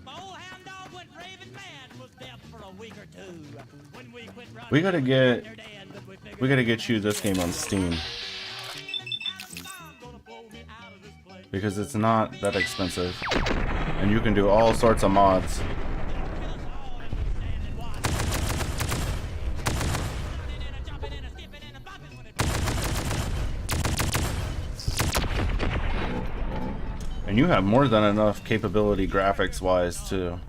My old hound dog went raving mad, was deaf for a week or two. When we quit running, We gotta get you this game on Steam. Because it's not that expensive. And you can do all sorts of mods. And you have more than enough capability graphics-wise, too.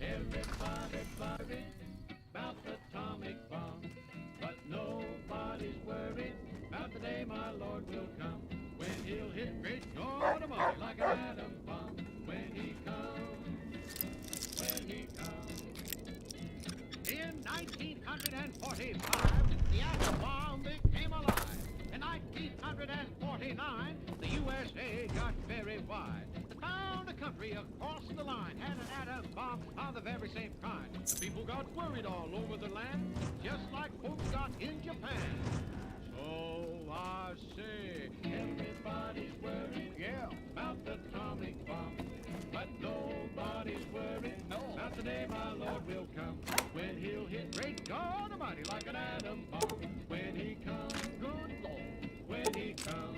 Everybody worried about the atomic bomb, but nobody's worried about the day my Lord will come, when he'll hit great God Almighty like an atom bomb. When he comes, when he comes. In 1945, the atom bomb became alive. In 1949, the USA got very wide. They found a country across the line had an atom bomb of the very same kind. People got worried all over the land, just like folks got in Japan. So I say, everybody's worried, yeah, about the atomic bomb. But nobody's worried about the day my Lord will come, when he'll hit great God Almighty like an atom bomb. When he comes, good Lord, when he comes.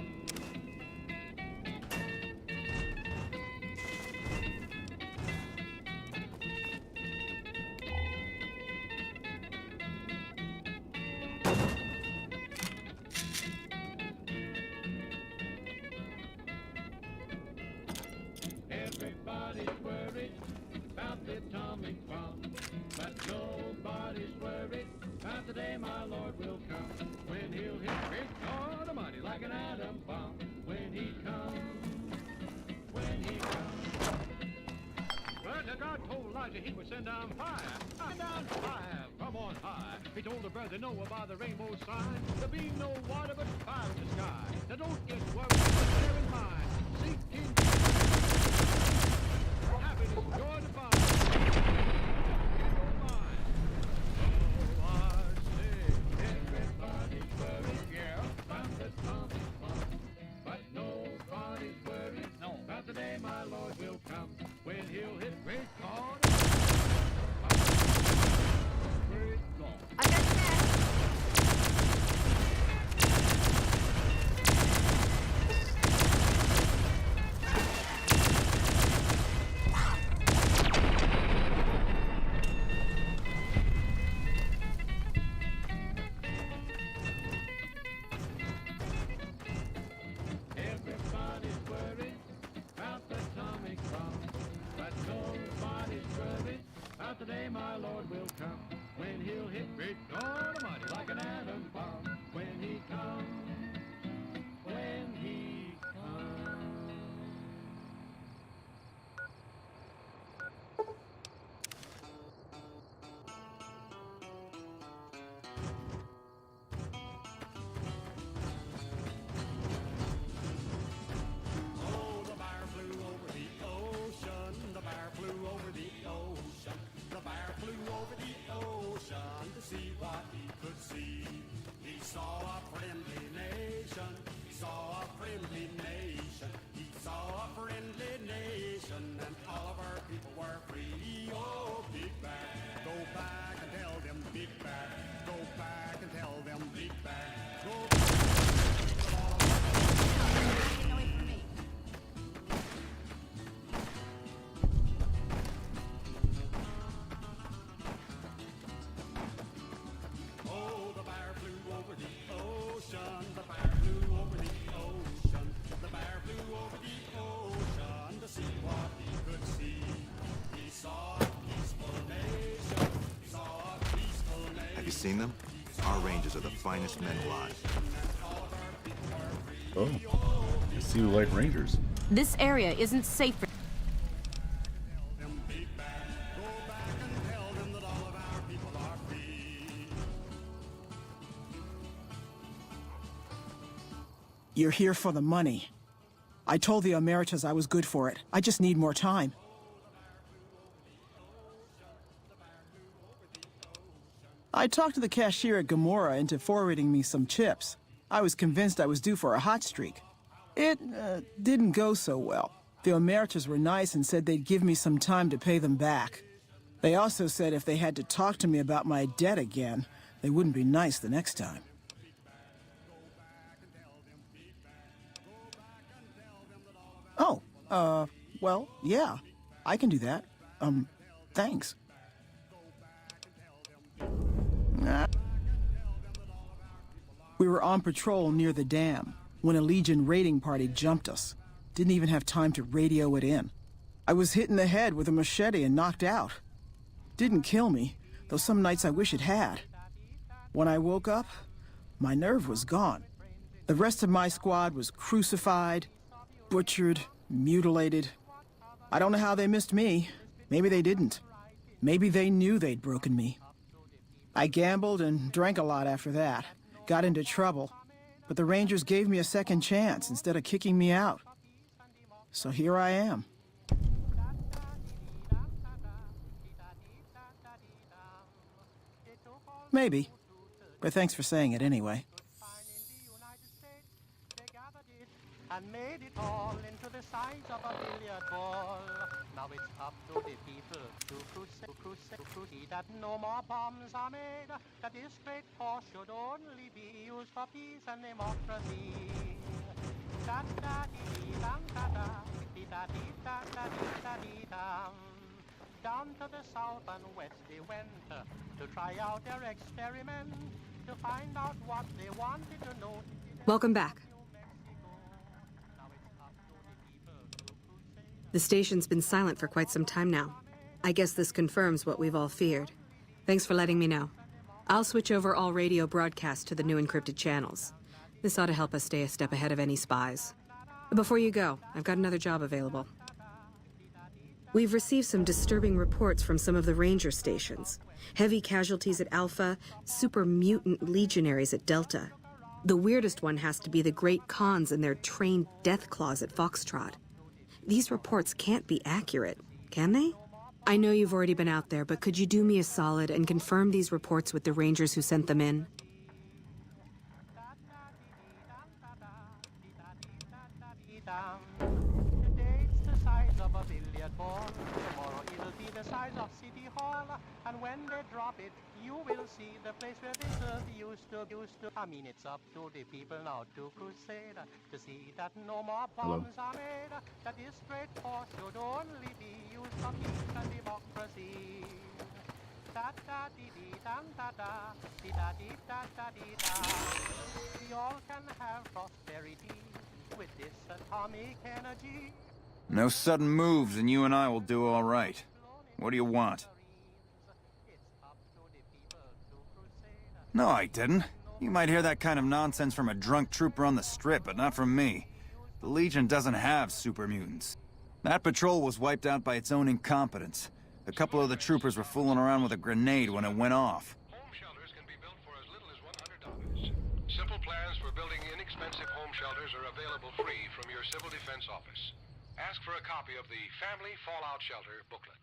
Everybody's worried about the atomic bomb, but nobody's worried about the day my Lord will come, when he'll hit great God Almighty like an atom bomb. When he comes, when he comes. Well, God told Elijah he would send down fire, from on high. He told the brother Noah by the rainbow sign, there'll be no water but fire in the sky. Now don't get worried, but bear in mind, seek in happiness, joy divine. The day my Lord will come, when he'll hit great God. Great God. I got that. he'll hit great almighty like an atom bomb when he comes, when he comes. Oh, the bear flew over the ocean. The bear flew over the ocean. The bear flew over the ocean to see what he could see. He saw a friendly nation. He saw a friendly nation. He saw a friendly nation, and all of our people were free. Oh, Big Bear, go back and tell them, Big Bear. Go back and tell them, Big Bear. Go back. Oh, the bear flew over the ocean. The bear flew over the ocean. The bear flew over the ocean to see what he could see. He saw a peaceful nation. He saw a peaceful nation. Have you seen them? Our rangers are the finest men alive. Oh, I see you like rangers. This area isn't safe for... You're here for the money. I told the Emeritus I was good for it. I just need more time. I talked to the cashier at Gamora into forwarding me some chips. I was convinced I was due for a hot streak. It didn't go so well. The Emeritus were nice and said they'd give me some time to pay them back. They also said if they had to talk to me about my debt again, they wouldn't be nice the next time. Oh, well, yeah, I can do that. Thanks. We were on patrol near the dam when a Legion raiding party jumped us. Didn't even have time to radio it in. I was hit in the head with a machete and knocked out. Didn't kill me, though some nights I wish it had. When I woke up, my nerve was gone. The rest of my squad was crucified, butchered, mutilated. I don't know how they missed me. Maybe they didn't. Maybe they knew they'd broken me. I gambled and drank a lot after that. Got into trouble. But the Rangers gave me a second chance instead of kicking me out. So here I am. Maybe. But thanks for saying it anyway. And made it all into the size of a billiard ball. Now it's up to the people to crusade that no more bombs are made, that this great force should only be used for peace and democracy. Down to the south and west they went to try out their experiment, to find out what they wanted to know. Welcome back. The station's been silent for quite some time now. I guess this confirms what we've all feared. Thanks for letting me know. I'll switch over all radio broadcasts to the new encrypted channels. This ought to help us stay a step ahead of any spies. Before you go, I've got another job available. We've received some disturbing reports from some of the ranger stations. Heavy casualties at Alpha, super mutant legionaries at Delta. The weirdest one has to be the Great Khans and their trained death claws at Foxtrot. These reports can't be accurate, can they? I know you've already been out there, but could you do me a solid and confirm these reports with the Rangers who sent them in? Today it's the size of a billiard ball. Tomorrow it'll be the size of City Hall. And when they drop it, you will see the place where this earth used to. I mean, it's up to the people now to crusade, to see that no more bombs are made, that this great force should only be used for peace and democracy. We all can have prosperity with this atomic energy. No sudden moves and you and I will do all right. What do you want? No, I didn't. You might hear that kind of nonsense from a drunk trooper on the strip, but not from me. The Legion doesn't have super mutants. That patrol was wiped out by its own incompetence. A couple of the troopers were fooling around with a grenade when it went off. Home shelters can be built for as little as $100. Simple plans for building inexpensive home shelters are available free from your Civil Defense Office. Ask for a copy of the Family Fallout Shelter booklet.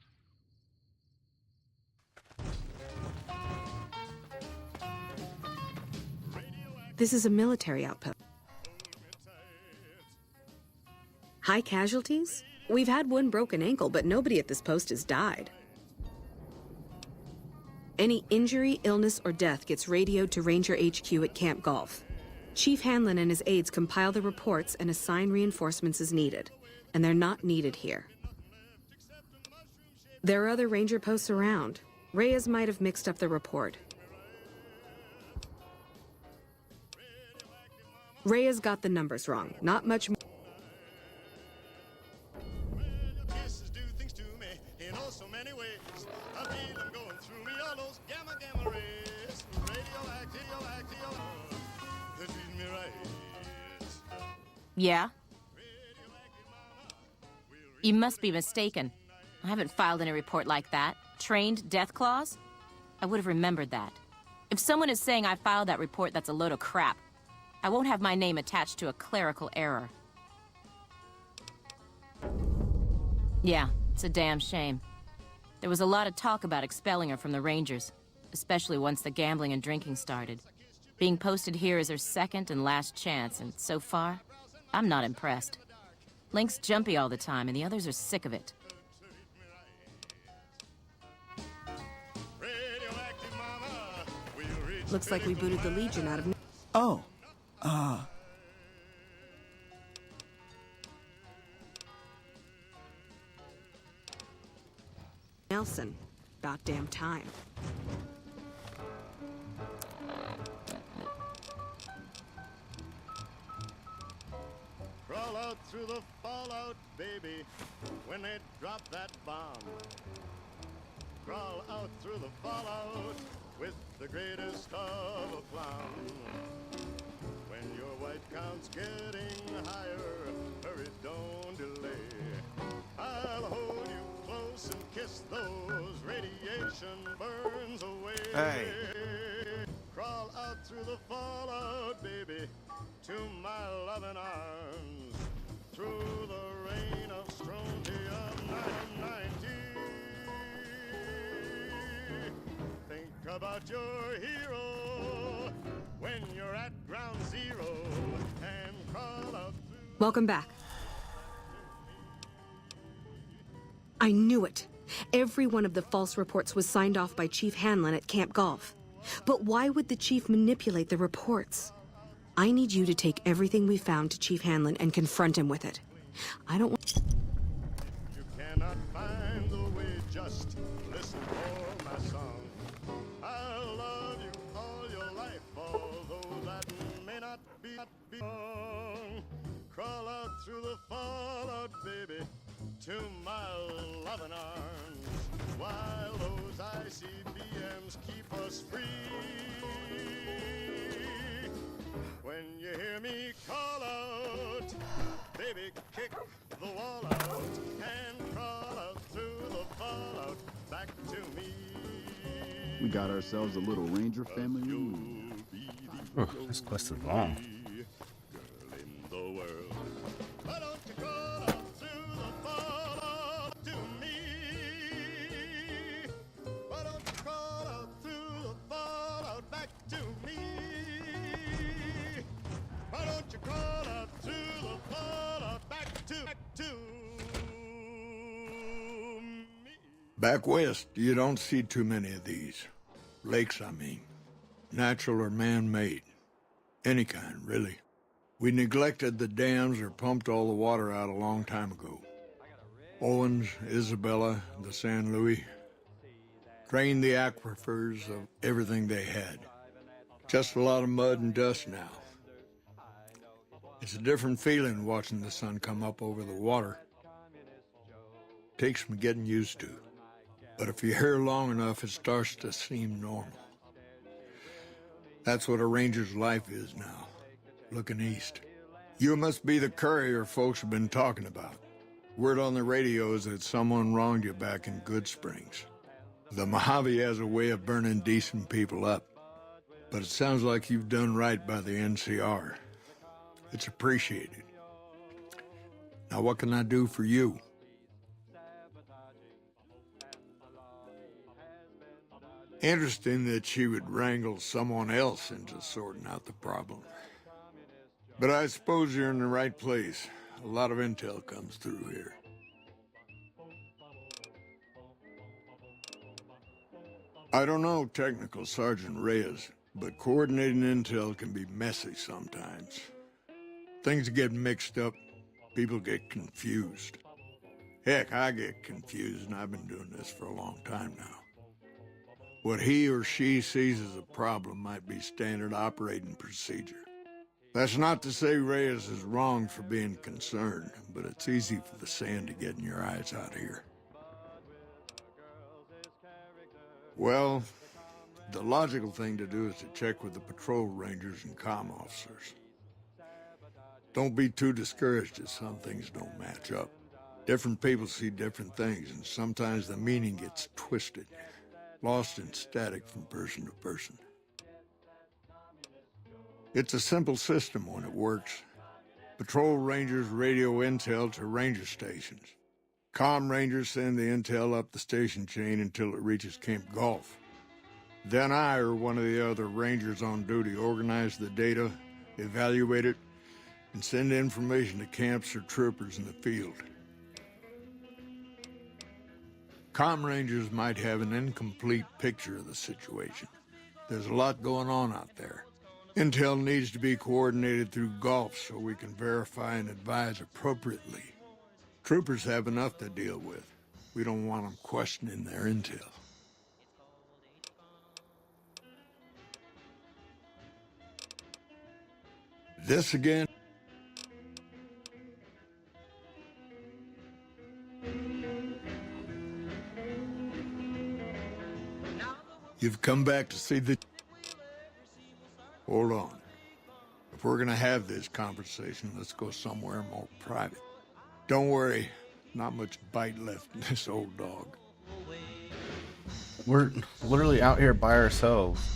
This is a military outpost. High casualties? We've had one broken ankle, but nobody at this post has died. Any injury, illness, or death gets radioed to Ranger HQ at Camp Golf. Chief Hanlon and his aides compile the reports and assign reinforcements as needed, and they're not needed here. There are other Ranger posts around. Reyes might have mixed up the report. Reyes got the numbers wrong. Not much more. Yeah? You must be mistaken. I haven't filed any report like that. Trained death clause? I would have remembered that. If someone is saying I filed that report, that's a load of crap. I won't have my name attached to a clerical error. Yeah, it's a damn shame. There was a lot of talk about expelling her from the Rangers, especially once the gambling and drinking started. Being posted here is her second and last chance, and so far, I'm not impressed. Link's jumpy all the time, and the others are sick of it. Looks like we booted the Legion out of... Oh. Nelson. About damn time. Crawl out through the fallout, baby, when they drop that bomb. Crawl out through the fallout with the greatest of aplomb. When your white count's getting higher, hurry, don't delay. I'll hold you close and kiss those radiation burns away. Hey. Crawl out through the fallout, baby, to my loving arms. Through the rain of strontium 990. Think about your hero when you're at ground zero and crawl out through... Welcome back. I knew it. Every one of the false reports was signed off by Chief Hanlon at Camp Golf. But why would the Chief manipulate the reports? I need you to take everything we found to Chief Hanlon and confront him with it. I don't want... You cannot find the way, just listen for my song. I'll love you all your life, although that may not be wrong. Crawl out through the fallout, baby, to my loving arms, while those ICBMs keep us free. When you hear me call out, baby, kick the wall out and crawl out through the fallout back to me. We got ourselves a little Ranger family reunion. Oh, this quest is long. Girl in the world. Why don't you crawl out through the fallout to me? Why don't you crawl out through the fallout back to me? Why don't you crawl out through the fallout back to me? Back west, you don't see too many of these. Lakes, I mean. Natural or man-made. Any kind, really. We neglected the dams or pumped all the water out a long time ago. Owens, Isabella, the San Luis. Drained the aquifers of everything they had. Just a lot of mud and dust now. It's a different feeling watching the sun come up over the water. Takes some getting used to. But if you're here long enough, it starts to seem normal. That's what a ranger's life is now, looking east. You must be the courier folks have been talking about. Word on the radio is that someone wronged you back in Good Springs. The Mojave has a way of burning decent people up, but it sounds like you've done right by the NCR. It's appreciated. Now what can I do for you? Interesting that she would wrangle someone else into sorting out the problem. But I suppose you're in the right place. A lot of intel comes through here. I don't know Technical Sergeant Reyes, but coordinating intel can be messy sometimes. Things get mixed up, people get confused. Heck, I get confused, and I've been doing this for a long time now. What he or she sees as a problem might be standard operating procedure. That's not to say Reyes is wrong for being concerned, but it's easy for the sand to get in your eyes out here. Well, the logical thing to do is to check with the patrol rangers and comm officers. Don't be too discouraged if some things don't match up. Different people see different things, and sometimes the meaning gets twisted, lost in static from person to person. It's a simple system when it works. Patrol rangers radio intel to ranger stations. Comm rangers send the intel up the station chain until it reaches Camp Gulf. Then I or one of the other rangers on duty organize the data, evaluate it, and send information to camps or troopers in the field. Comm rangers might have an incomplete picture of the situation. There's a lot going on out there. Intel needs to be coordinated through Gulf so we can verify and advise appropriately. Troopers have enough to deal with. We don't want them questioning their intel. This again? You've come back to see the... Hold on. If we're gonna have this conversation, let's go somewhere more private. Don't worry, not much bite left in this old dog. We're literally out here by ourselves.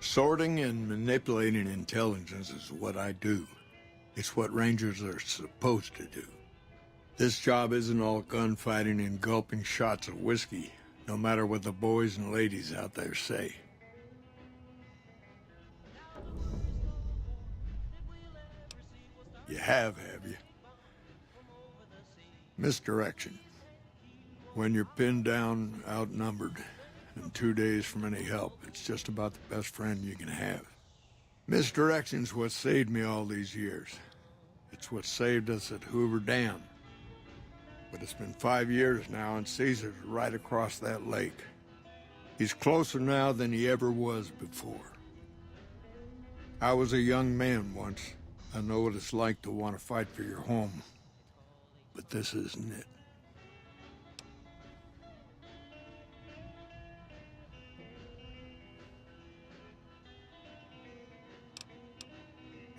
Sorting and manipulating intelligence is what I do. It's what Rangers are supposed to do. This job isn't all gunfighting and gulping shots of whiskey, no matter what the boys and ladies out there say. You have you? Misdirection. When you're pinned down, outnumbered, and 2 days from any help, it's just about the best friend you can have. Misdirection's what saved me all these years. It's what saved us at Hoover Dam. But it's been 5 years now, and Caesar's right across that lake. He's closer now than he ever was before. I was a young man once. I know what it's like to want to fight for your home. But this isn't it.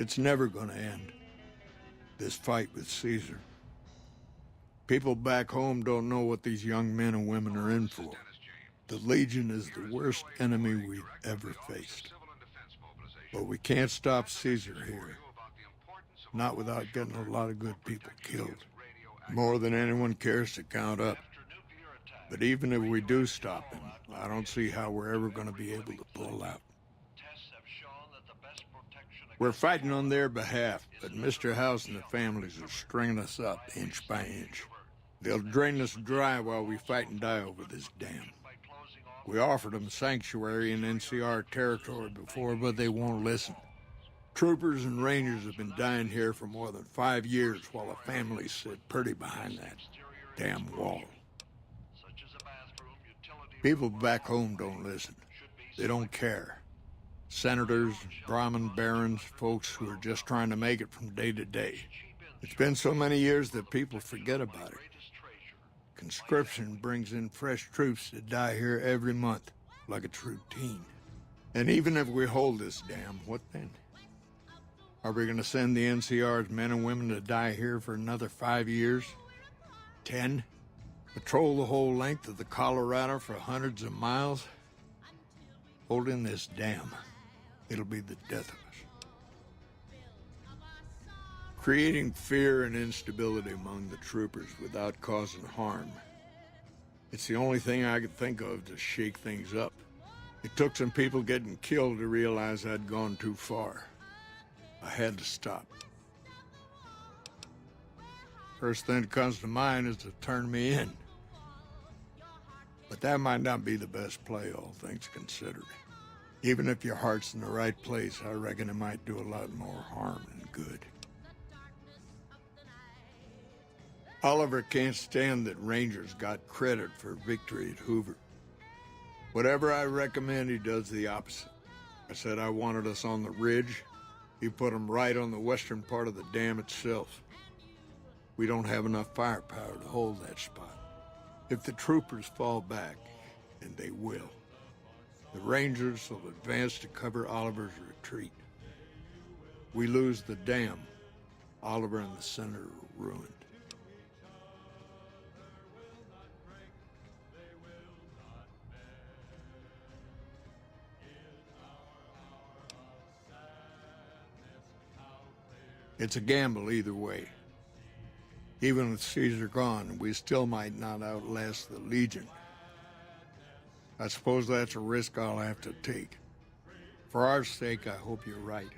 It's never gonna end, this fight with Caesar. People back home don't know what these young men and women are in for. The Legion is the worst enemy we've ever faced. But we can't stop Caesar here. Not without getting a lot of good people killed. More than anyone cares to count up. But even if we do stop him, I don't see how we're ever gonna be able to pull out. We're fighting on their behalf, but Mr. House and the families are stringing us up inch by inch. They'll drain us dry while we fight and die over this dam. We offered them sanctuary in NCR territory before, but they won't listen. Troopers and Rangers have been dying here for more than 5 years while the families sit pretty behind that damn wall. People back home don't listen. They don't care. Senators, Brahmin barons, folks who are just trying to make it from day to day. It's been so many years that people forget about it. Conscription brings in fresh troops to die here every month, like it's routine. And even if we hold this dam, what then? Are we going to send the NCR's men and women to die here for another 5 years? 10? Patrol the whole length of the Colorado for hundreds of miles? Holding this dam, it'll be the death of us. Creating fear and instability among the troopers without causing harm. It's the only thing I could think of to shake things up. It took some people getting killed to realize I'd gone too far. I had to stop. First thing that comes to mind is to turn me in. But that might not be the best play, all things considered. Even if your heart's in the right place, I reckon it might do a lot more harm than good. Oliver can't stand that Rangers got credit for victory at Hoover. Whatever I recommend, he does the opposite. I said I wanted us on the ridge. He put them right on the western part of the dam itself. We don't have enough firepower to hold that spot. If the troopers fall back, and they will, the Rangers will advance to cover Oliver's retreat. We lose the dam, Oliver and the Senator are ruined. It's a gamble either way. Even with Caesar gone, we still might not outlast the Legion. I suppose that's a risk I'll have to take. For our sake, I hope you're right.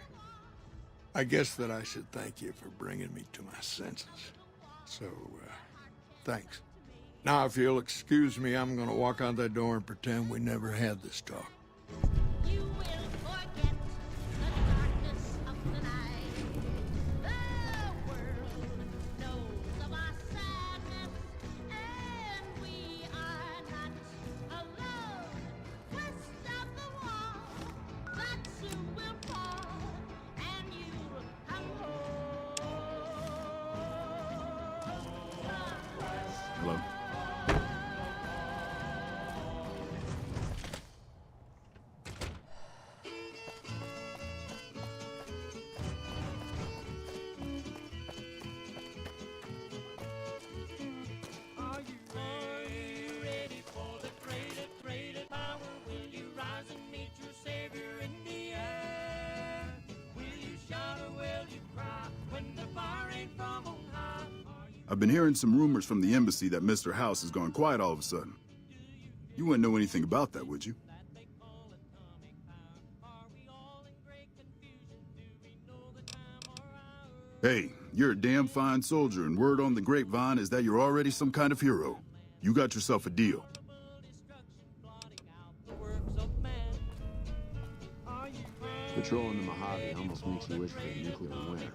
I guess that I should thank you for bringing me to my senses. So, thanks. Now, if you'll excuse me, I'm gonna walk out that door and pretend we never had this talk. Hello? I've been hearing some rumors from the embassy that Mr. House has gone quiet all of a sudden. You wouldn't know anything about that, would you? Hey, you're a damn fine soldier, and word on the grapevine is that you're already some kind of hero. You got yourself a deal. Patrolling the Mojave almost makes you wish for a nuclear winter.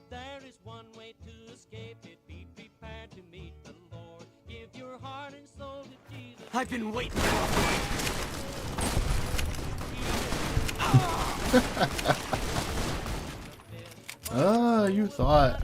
There is one way to escape it. Be prepared to meet the Lord. Give your heart and soul to Jesus. I've been waiting. You thought.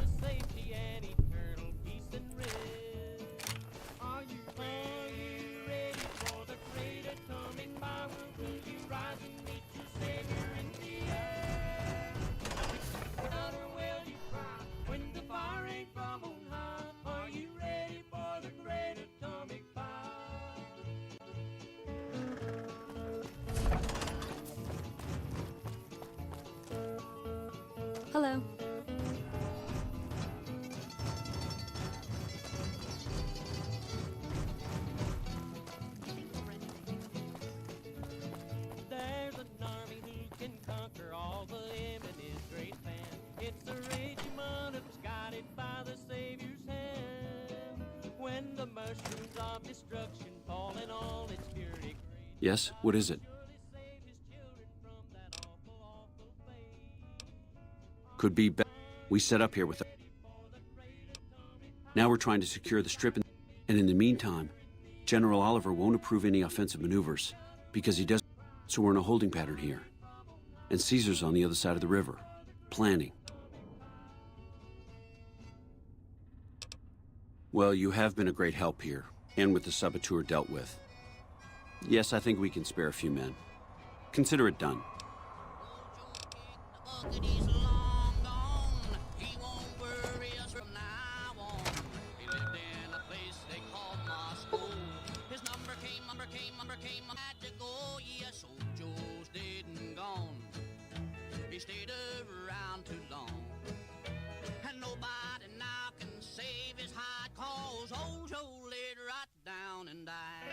Hello. conquer all the him and his great band. It's the regiment of guided by the Savior's hand. When the mushrooms of destruction fall in all its fury. Yes, what is it? Could be better. We set up here with them. Now we're trying to secure the strip, and in the meantime, General Oliver won't approve any offensive maneuvers because he doesn't. So we're in a holding pattern here. And Caesar's on the other side of the river, planning. Well, you have been a great help here, and with the saboteur dealt with. Yes, I think we can spare a few men. Consider it done. He stayed around too long, and nobody now can save his hide, 'cause old Joe laid right down and died.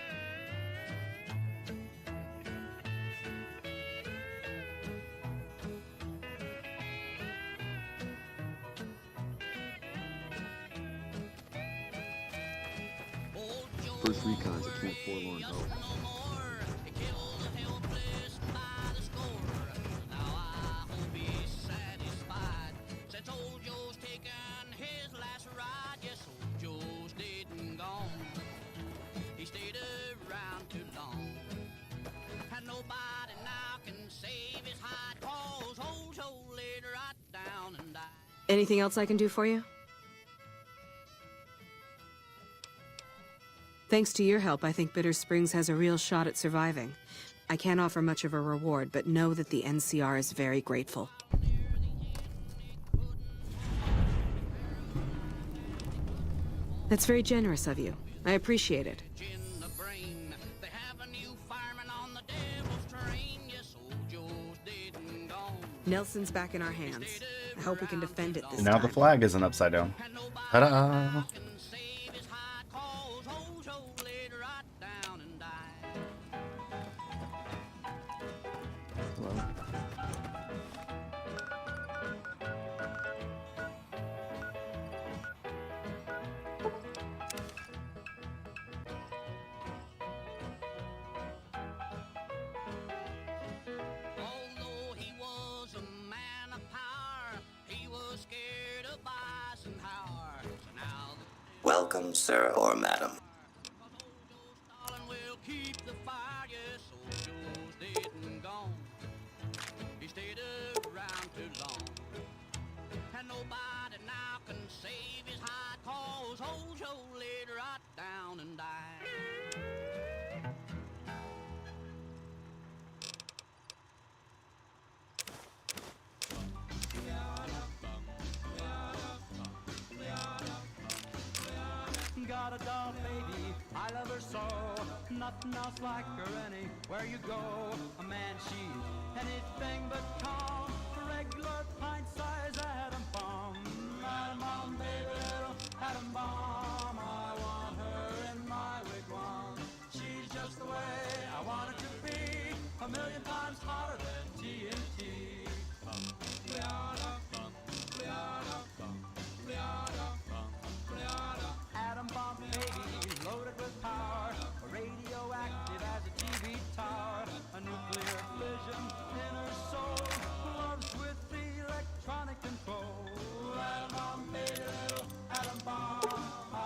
First recon's a Camp Forlorn Hope. Anything else I can do for you? Thanks to your help, I think Bitter Springs has a real shot at surviving. I can't offer much of a reward, but know that the NCR is very grateful. That's very generous of you. I appreciate it. Nelson's back in our hands. I hope we can defend it this Now time. the flag isn't upside down. Ta-da! Hello? Welcome, sir or madam. He stayed around too long, and nobody now can save his hide, 'cause old Joe laid right down and died. Got a doll baby, I love her so. Nothing else like her anywhere you go. A man, she's anything but calm. A regular pint-sized atom bomb. Atom bomb, baby, little atom bomb. I want her in my wigwam. She's just the way I want her to be. A million times hotter than TNT. Atom bomb baby, loaded with power, radioactive as a TV tower, a nuclear fission in her soul, loves with the electronic control. Atom bomb baby, little atom bomb.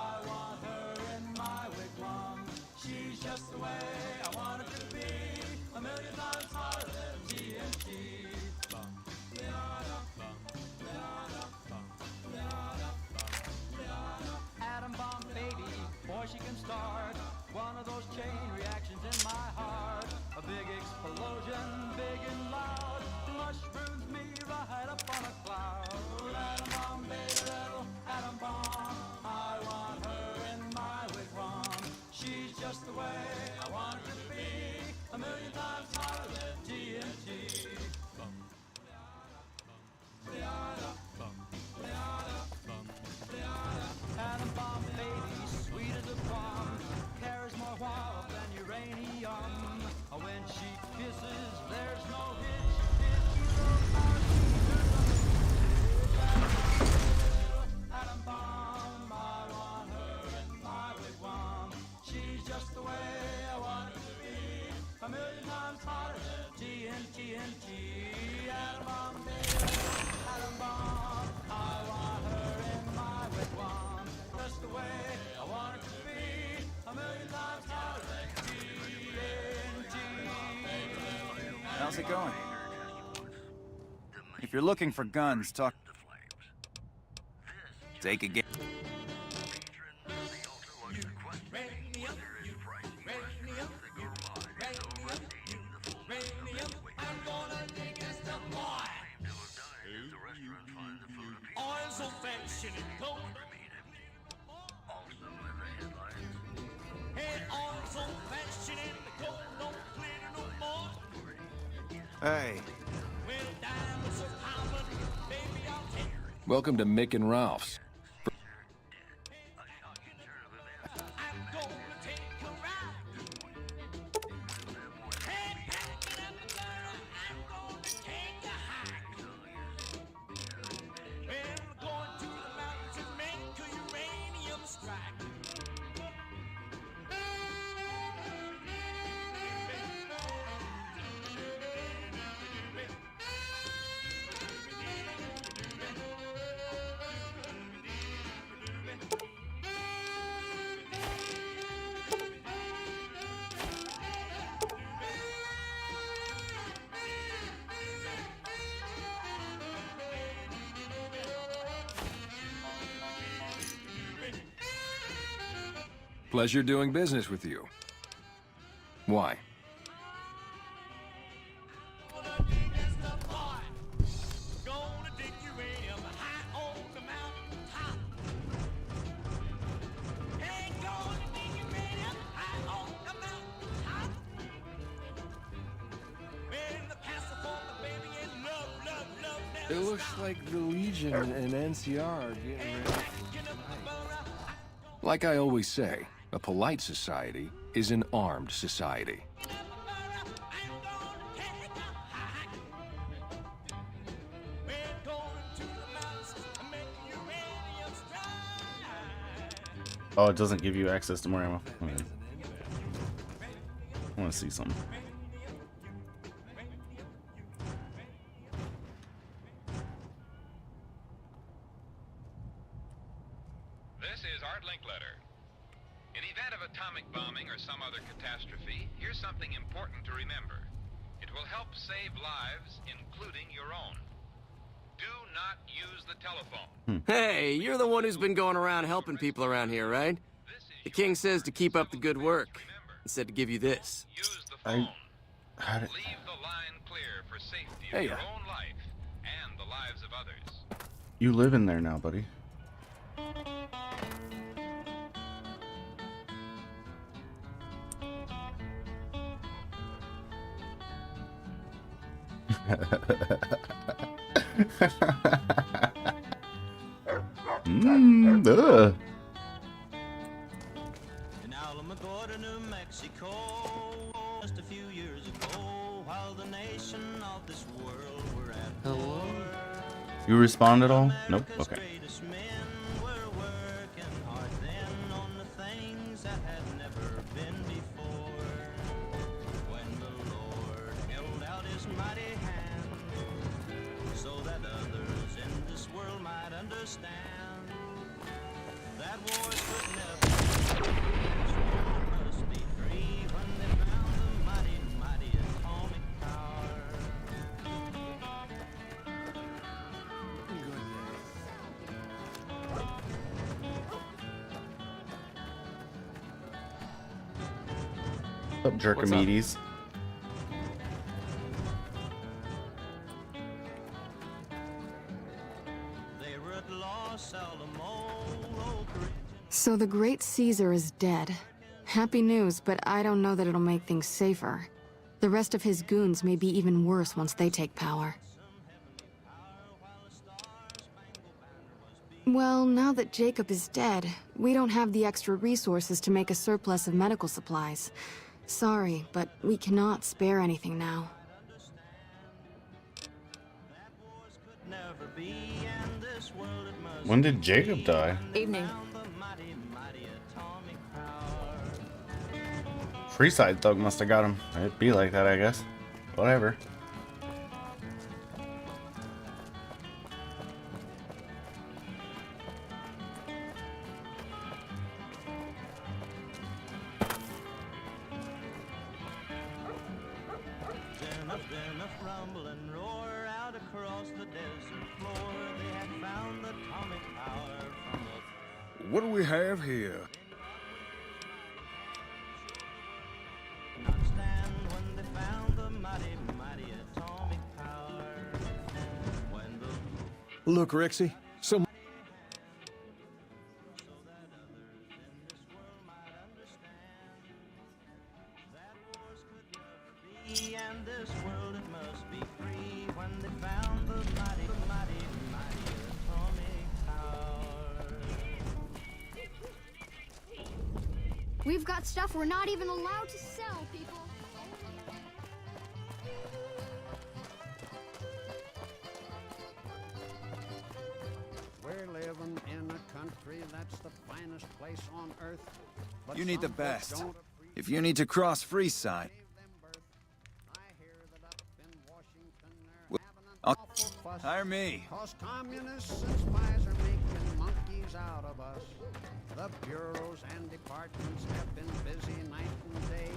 times hotter. TNT, atom bomb, baby, atom bomb. I want her in my wigwam, just the way I want it to be. A million times hotter. TNT. How's it going? If you're looking for guns, talk. Take a guess. Hey. Welcome to Mick and Ralph's. Pleasure doing business with you. Why? It looks like the Legion and NCR are getting ready. Like I always say, a polite society is an armed society. Oh, it doesn't give you access to more ammo. Okay. I want to see something. This is Art Linkletter. In event of atomic bombing or some other catastrophe, here's something important to remember. It will help save lives, including your own. Do not use the telephone. Hey, you're the one who's been going around helping people around here, right? The king says to keep up the good work. He said to give you this. How did... Leave the line clear for safety of your own life and the lives of others. You live in there now, buddy. Ugh. In Alamogordo, New Mexico, just a few years ago, while the nation of this world were at war. You respond at all? Nope. Okay. That wars could never must be free when they found the mighty, mighty atomic power. What's up, Jerkamedes? So the great Caesar is dead. Happy news, but I don't know that it'll make things safer. The rest of his goons may be even worse once they take power. Well, now that Jacob is dead, we don't have the extra resources to make a surplus of medical supplies. Sorry, but we cannot spare anything now. When did Jacob die? Evening. Freeside thug must have got him. It'd be like that, I guess. Whatever. Been a rumble and roar out across the desert floor. They had found the atomic power from the... What do we have here? Stand when they found the mighty, mighty atomic power. When the... Look, Rexy, some... And this world it must be free when they found the mighty, mighty, mighty atomic power. We've got stuff we're not even allowed to sell, people. We're living in a country that's the finest place on earth. But You need the some folks best. don't If you need to cross Freeside, I'll hire me. Cause communists and spies are making monkeys out of us. The bureaus and departments have been busy night and day.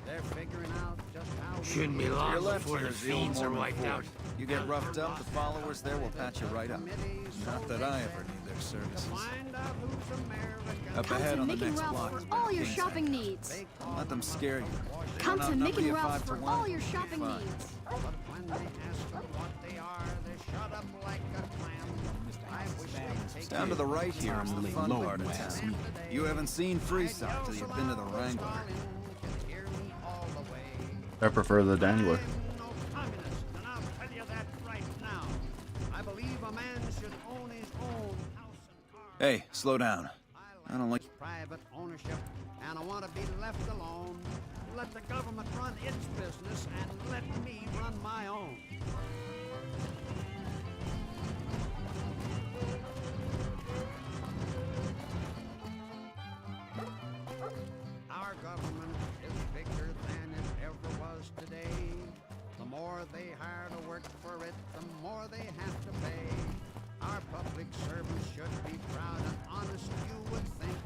They're figuring out just how Shouldn't be To your long left before here the is the old fiends are Mormon wiped fort. out. You get roughed up, the followers there will patch you right up. Not that I ever need their services. Up Come ahead to on the Mick and next Ralph block for is where all the your King's shopping needs. Don't let them scare you. They Come don't to outnumber Mick and you Ralph 5 to for 1. all your shopping Fine. needs. But when they ask them what they are, they shut up like a clam. I wish they'd take Down to the right here is the fun part of town. You haven't seen Freeside till you've been to the Wrangler. I prefer the Dangler. communist, and I'll tell you that right now. I believe a man should own his own house and car. Hey, slow down. I don't like... Private ownership, and I want to be left alone. Let the government run its business, and let me run my own. Our government is bigger than it ever was today. The more they hire to work for it, the more they have to pay. Our public servants should be proud and honest, you would think.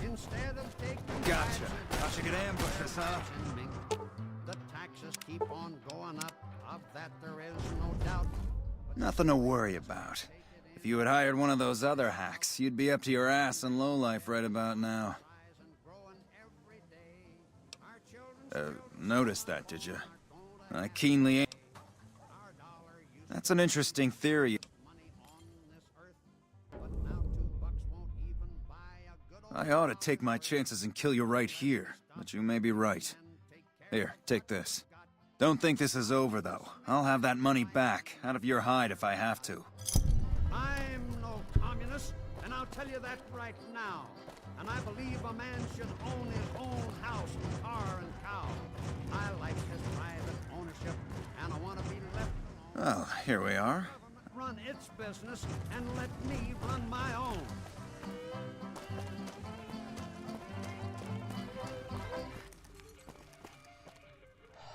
Instead of taking Gotcha. Thought you could ambush us, huh? the taxes keep on going up. Of that there is no doubt. Nothing to worry about. If you had hired one of those other hacks, you'd be up to your ass in lowlife right about now. Noticed that, did you? I keenly... That's an interesting theory. I ought to take my chances and kill you right here, but you may be right. Here, take this. Don't think this is over, though. I'll have that money back, out of your hide if I have to. I'm no communist, and I'll tell you that right now. And I believe a man should own his own house and car and cow. I like this private ownership, and I want to be left Well, here we are. run its business and let me run my own.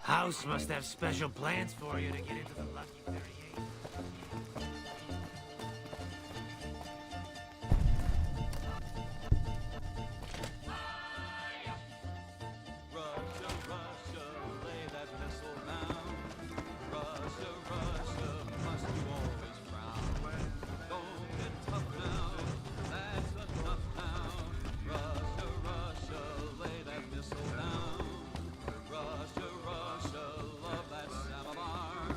House must have special plans for you to get into the Lucky 38. Russia, Russia, lay that missile down. Russia, Russia, must you always frown? Don't get tough now, that's enough now. Russia, Russia, lay that missile down. Russia, Russia, love that samovar.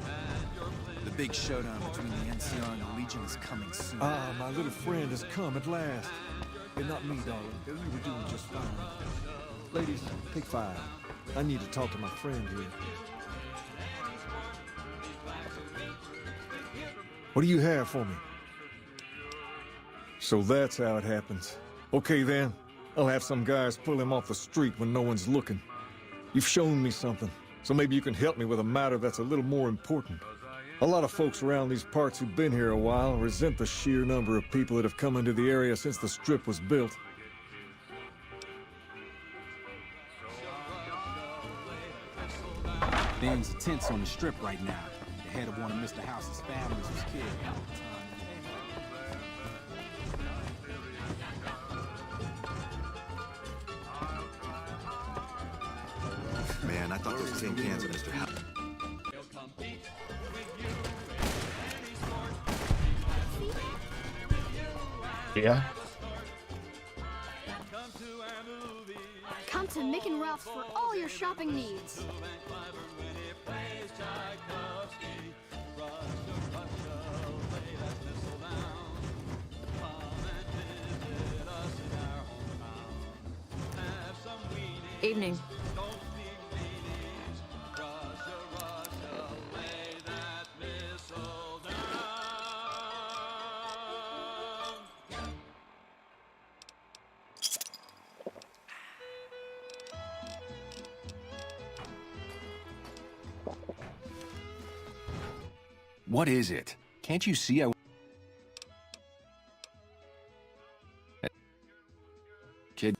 And your The big showdown between the NCR and the Legion is coming soon. Ah, my little friend has come at last. And not me, darling, because we were doing just fine. Ladies, take 5. I need to talk to my friend here. What do you have for me? So that's how it happens. Okay then, I'll have some guys pull him off the street when no one's looking. You've shown me something, so maybe you can help me with a matter that's a little more important. A lot of folks around these parts who've been here a while resent the sheer number of people that have come into the area since the Strip was built. Things are tense on the strip right now. The head of one of Mr. House's families was killed. Man, I thought those tin cans of Mr. House. Yeah. Come to Mick and Ralph's for all your shopping needs. Evening. What is it? Can't you see I... Kid.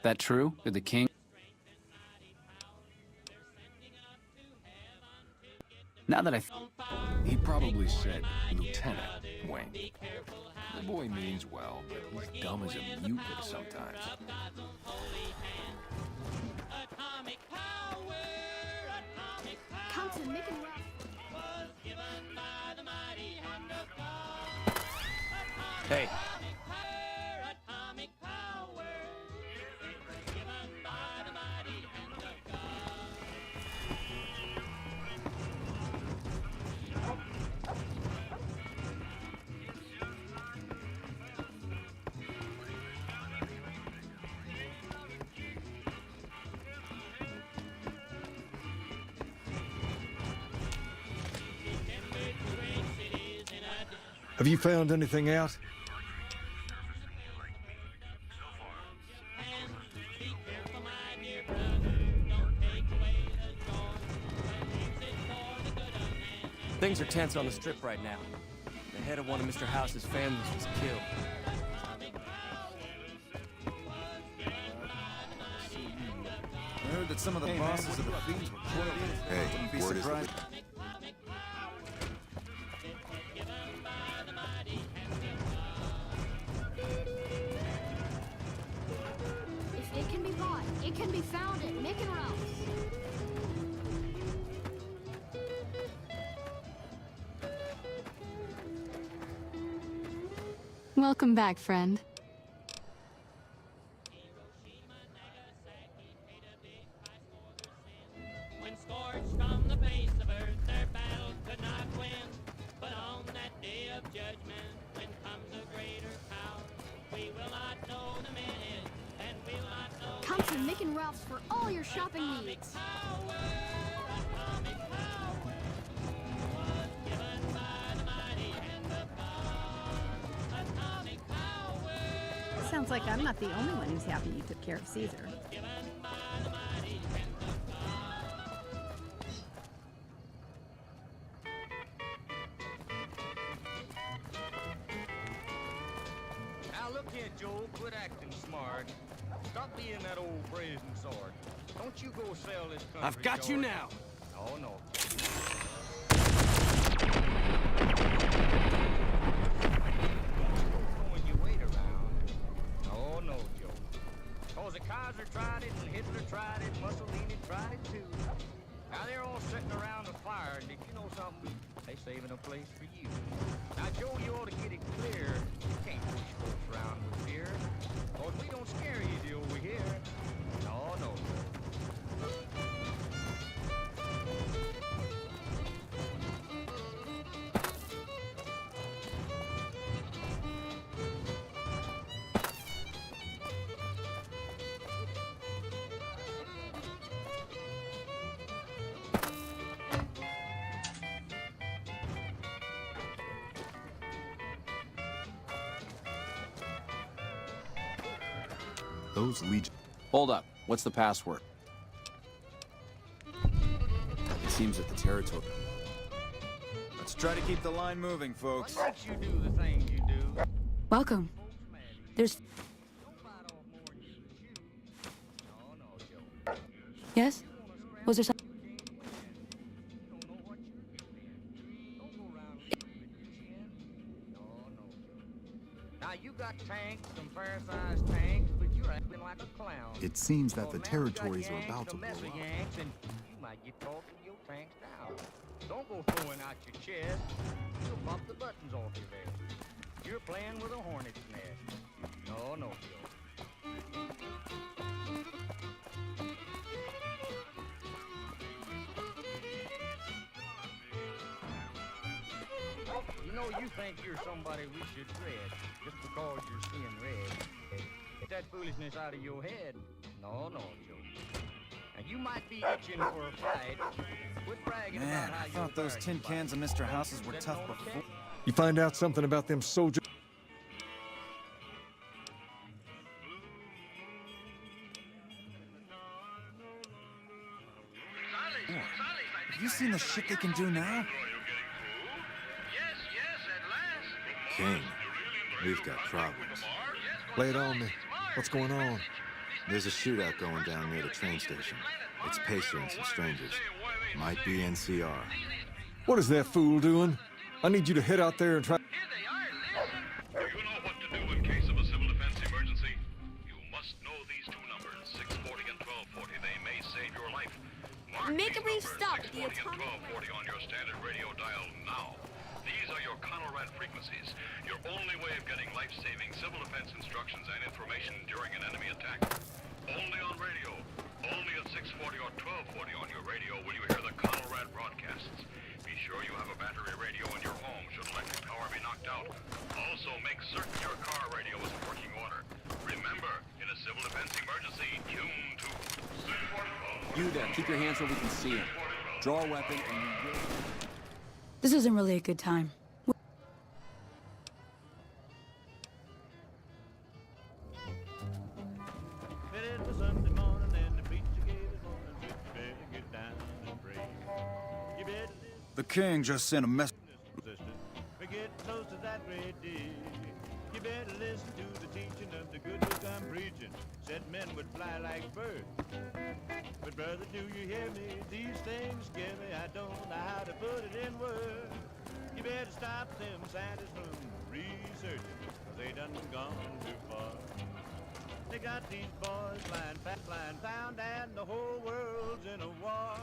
That true? Did the king... Now that he probably said Lieutenant Wayne. The boy means well, but he's dumb as a mutant sometimes. Come to Mick and Ralph. Hey. Have you found anything out? Things are tense on the strip right now. The head of one of Mr. House's families was killed. I heard that some of the bosses of the fiends were killed. Hey, Wouldn't be word is surprised. If it can be bought, it can be found at Mick and Ralph's. Welcome back, friend. When scorched from the face of earth, their battle could not win. But on that day of judgment, when comes a greater power, we will not know the minute, and we'll not know. Come to Mick and Ralph's for all your shopping needs. Sounds like I'm not the only one who's happy you took care of Caesar. Now look here, Joe, quit acting smart. Stop being that old brazen sort. Don't you go sell this country. I've got you George. now. Oh, no. Throwing your weight around. Oh, no, Joe. Cause the Kaiser tried it, and Hitler tried it, Mussolini tried it too. Now they're all sitting around the fire, and did you know something? They saving a place for you. Now, Joe, you ought to get it clear. You can't push folks around with fear. Cause we don't scare easy over here. No, no. Those Legion. Hold up. What's the password? It seems that the territory. Let's try to keep the line moving, folks. Let you do the things you do. Welcome. There's... Yes? Was there something? Now you got tanks, some fair-sized tanks, but you're acting like a clown. It seems that the territories are about to blow mess of up. Yanks, and you might get caught with your tanks down. Don't go throwing out your chest. You'll pop the buttons off your vest. You're playing with a hornet's nest. No, no, Joe. You know, you think you're somebody we should dread just because you're seeing red. Get that foolishness out of your head. No, no, Joe. And you might be itching for a fight. Quit bragging Man, about how I thought those tin cans of Mr. Houses were tough before. You find out something about them soldiers? Yeah. Have you seen the shit they can do now? King, we've got problems. Lay it on me. What's going on? There's a shootout going down near the train station. It's Pacer and some strangers. Might be NCR. What is that fool doing? I need you to head out there and try... Do you know what to do in case of a civil defense emergency? You must know these two numbers, 640 and 1240. They may save your life. Make a brief stop at the 640 and 1240 on your standard radio dial now. These are your Conrad frequencies. Your only way of getting life-saving civil defense instructions and information during an enemy attack. Only on radio. Only at 640 or 1240 on your radio will you hear the Conrad broadcasts. Be sure you have a battery radio in your home should electric power be knocked out. Also, make certain your car radio is in working order. Remember, in a civil defense emergency, tune to 640. You there, keep your hands where we can see him. Draw a weapon and you will... This isn't really a good time. The king just sent a message. We get close to that great day. You better listen to the teaching of the good book I'm preaching. Said men would fly like birds. But brother, do you hear me? These things scare me. I don't know how to put it in words. You better stop them scientists from researching, 'cause they done gone too far. They got these boys flying fast, flying pound, and the whole world's in a war.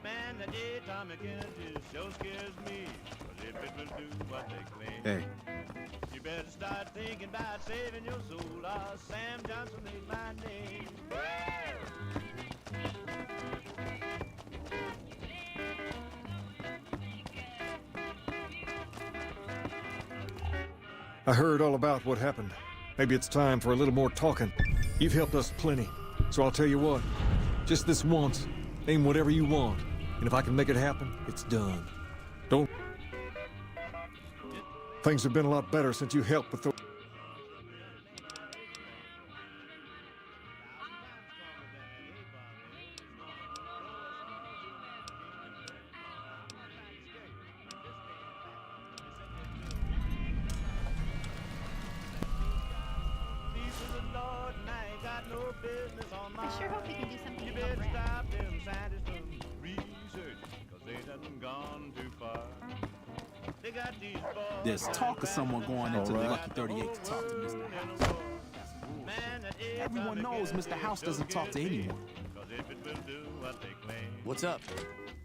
Man, the atomic energy sure scares me, 'cause if it will do what they claim. Hey. You better start thinking about saving your soul. Sam Johnson is my name. I heard all about what happened. Maybe it's time for a little more talking. You've helped us plenty, so I'll tell you what. Just this once, name whatever you want, and if I can make it happen, it's done. Don't... Things have been a lot better since you helped with the... I sure hope we can do something You to help better Brad. stop them scientists from research, 'cause they done gone too far. They got these boys. There's talk of someone going into the Lucky 38 to talk to Mr. House. Everyone knows Mr. House doesn't talk to anyone. What's up?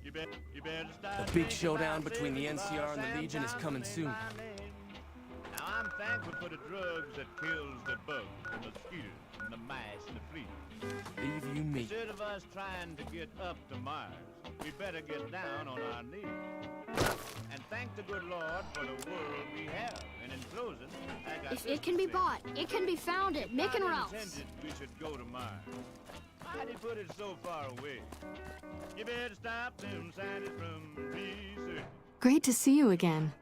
The big showdown between the NCR and the Legion is coming soon. Now I'm thankful for the drugs that kills the bugs, the mosquitoes, and the mice and the fleas. Leave you me. Instead of us trying to get up to Mars, we better get down on our knees. And thank the good Lord for the world we have. And in closing, I got If it can be bought, it can be found at Mick and Ralph's. intended we should go to Mars. Why'd he put it so far away? You better stop them scientists from research. Great to see you again.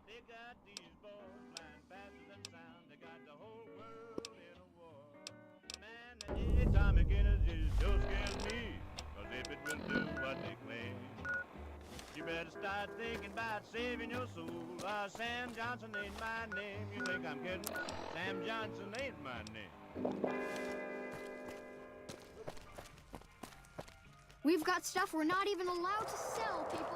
They got these balls flying faster than sound. They got the whole world in a war. Man, the atomic energy sure scares me. 'Cause if it will do what they claim, you better start thinking about saving your soul. Sam Johnson ain't my name. You think I'm kidding? Sam Johnson ain't my name. We've got stuff we're not even allowed to sell, people.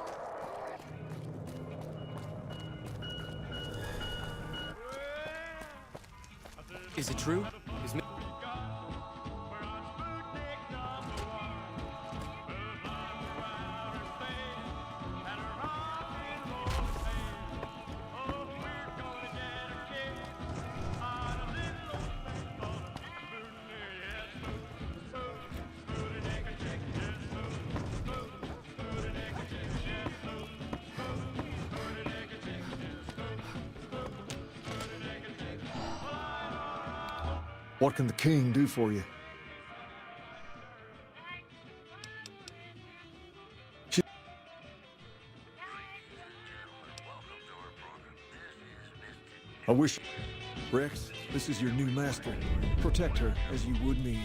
Is it true? Is me What can the king do for you? I wish... Rex, this is your new master. Protect her as you would me.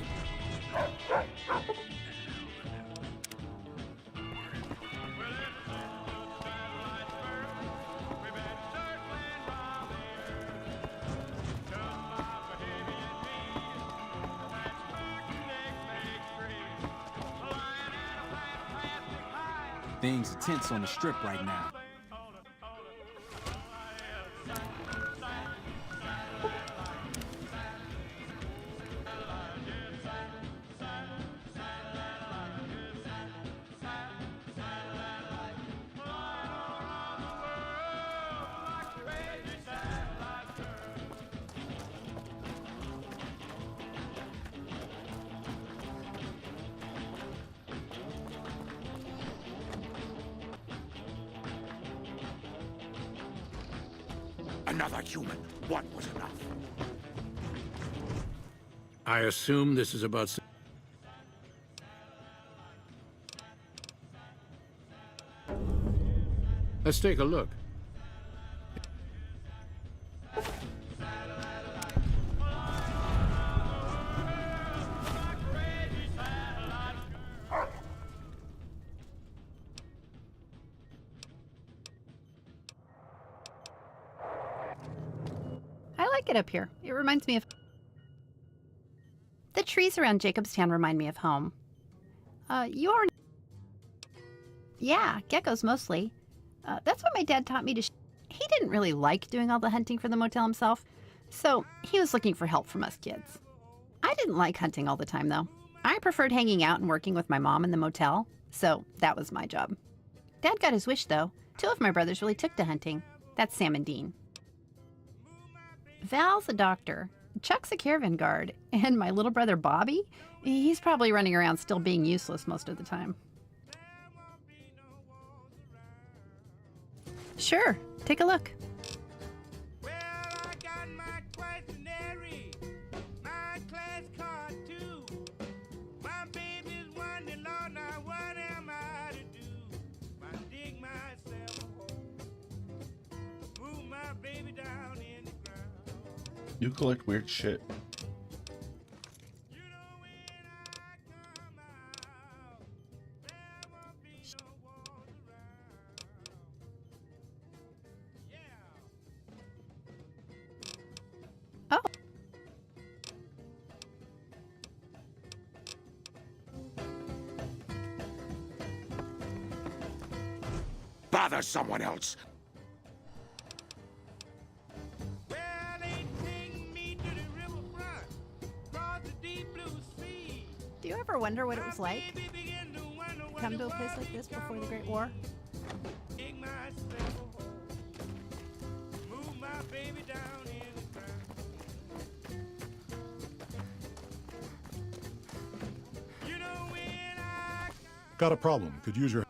Things are tense on the strip right now. Another human. What was enough? I assume this is about... Let's take a look. I like it up here. It reminds me of... The trees around Jacobstown remind me of home. You already... Yeah, geckos mostly. That's what my dad taught me to... He didn't really like doing all the hunting for the motel himself, so he was looking for help from us kids. I didn't like hunting all the time, though. I preferred hanging out and working with my mom in the motel, so that was my job. Dad got his wish, though. Two of my brothers really took to hunting. That's Sam and Dean. Val's a doctor. Chuck's a caravan guard. And my little brother Bobby, he's probably running around still being useless most of the time. Sure, take a look. You collect weird shit. Oh. Bother someone else. Do you ever wonder what it was like to come to a place like this before the Great War? Got a problem. Could use your...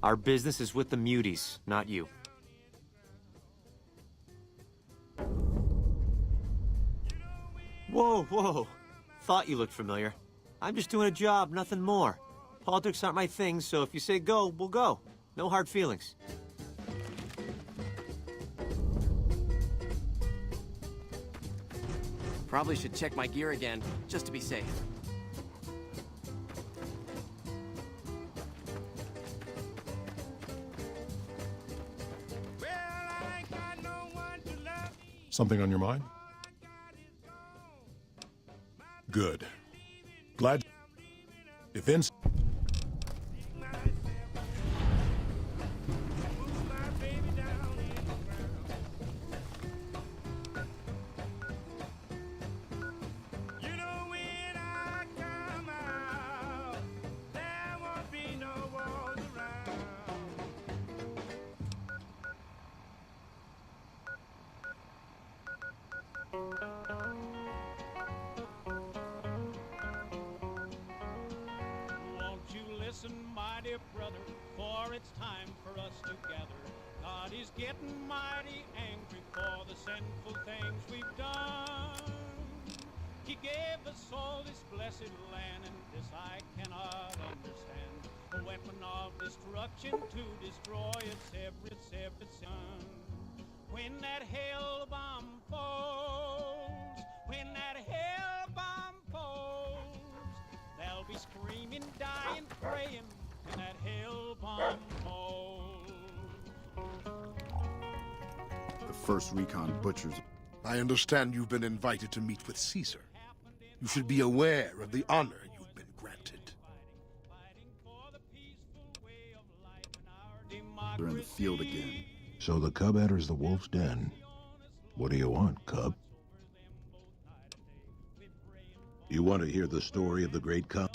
Our business is with the muties, not you. Whoa, whoa. Thought you looked familiar. I'm just doing a job, nothing more. Politics aren't my thing, so if you say go, we'll go. No hard feelings. Probably should check my gear again, just to be safe. Something on your mind? Good. Glad. Events. Won't you listen, my dear brother, for it's time for us to gather. God is getting mighty angry for the sinful things we've done. He gave us all this blessed land, and this I cannot understand. A weapon of destruction to destroy its every son. When that hell bomb falls, when that hell bomb falls, they'll be screaming, dying, praying when that hell bomb falls. The first recon butchers. I understand you've been invited to meet with Caesar. You should be aware of the honor you've been granted. They're in the field again. So the cub enters the wolf's den. What do you want, cub? You want to hear the story of the great cub?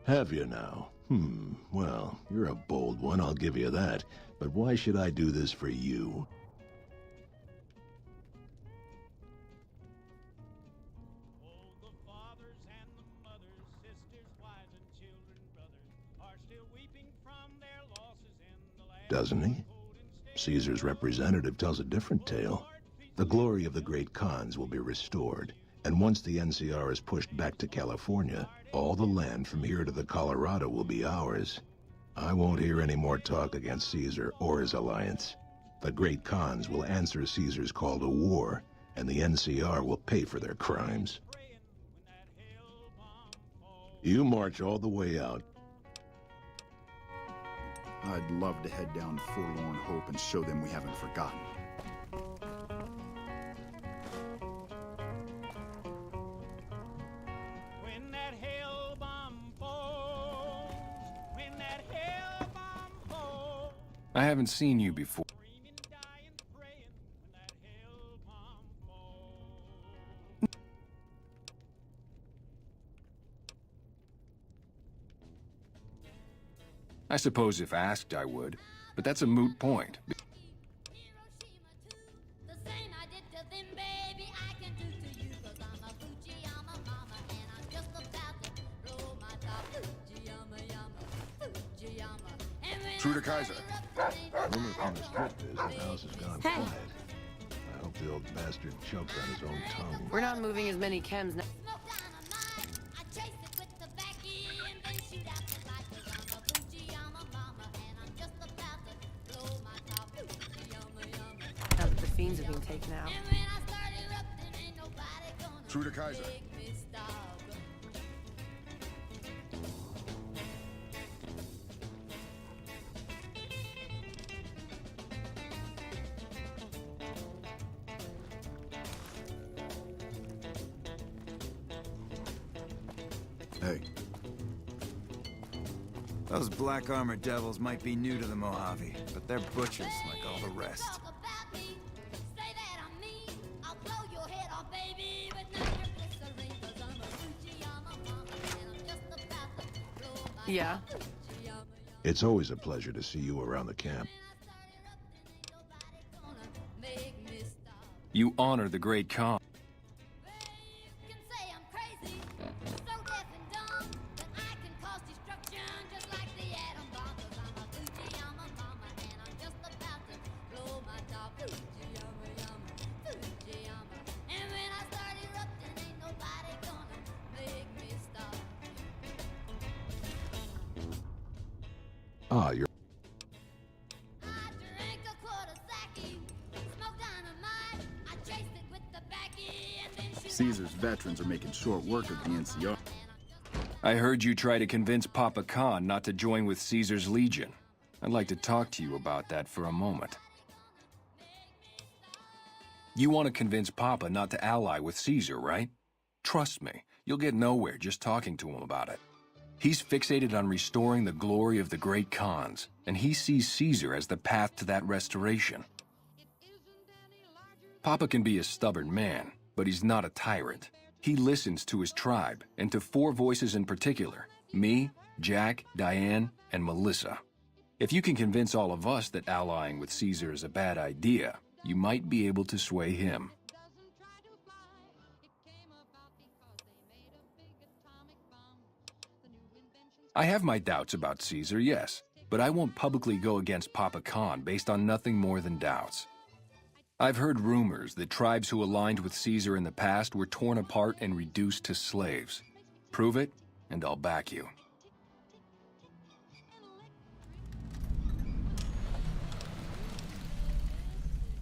Have you now? Well, you're a bold one, I'll give you that. But why should I do this for you? Doesn't he? Caesar's representative tells a different tale. The glory of the great Khans will be restored, and once the NCR is pushed back to California, all the land from here to the Colorado will be ours. I won't hear any more talk against Caesar or his alliance. The great Khans will answer Caesar's call to war, and the NCR will pay for their crimes. You march all the way out. I'd love to head down to Forlorn Hope and show them we haven't forgotten. When that hell bomb falls, when that hell bomb falls. I haven't seen you before. I suppose if asked, I would, but that's a moot point. True to Kaiser. Rumor from the strip is the house has gone quiet. I hope the old bastard choked on his own tongue. We're not moving as many chems now. Now that the fiends have been taken out. True to Kaiser. Hey. Those black armored devils might be new to the Mojave, but they're butchers like all the rest. Yeah. It's always a pleasure to see you around the camp. You honor the great Khan. And when Ah, you're... Caesar's veterans are making short work of the NCR. I heard you try to convince Papa Khan not to join with Caesar's Legion. I'd like to talk to you about that for a moment. You want to convince Papa not to ally with Caesar, right? Trust me, you'll get nowhere just talking to him about it. He's fixated on restoring the glory of the great Khans, and he sees Caesar as the path to that restoration. Papa can be a stubborn man, but he's not a tyrant. He listens to his tribe, and to 4 voices in particular: me, Jack, Diane, and Melissa. If you can convince all of us that allying with Caesar is a bad idea, you might be able to sway him. I have my doubts about Caesar, yes, but I won't publicly go against Papa Khan based on nothing more than doubts. I've heard rumors that tribes who aligned with Caesar in the past were torn apart and reduced to slaves. Prove it, and I'll back you.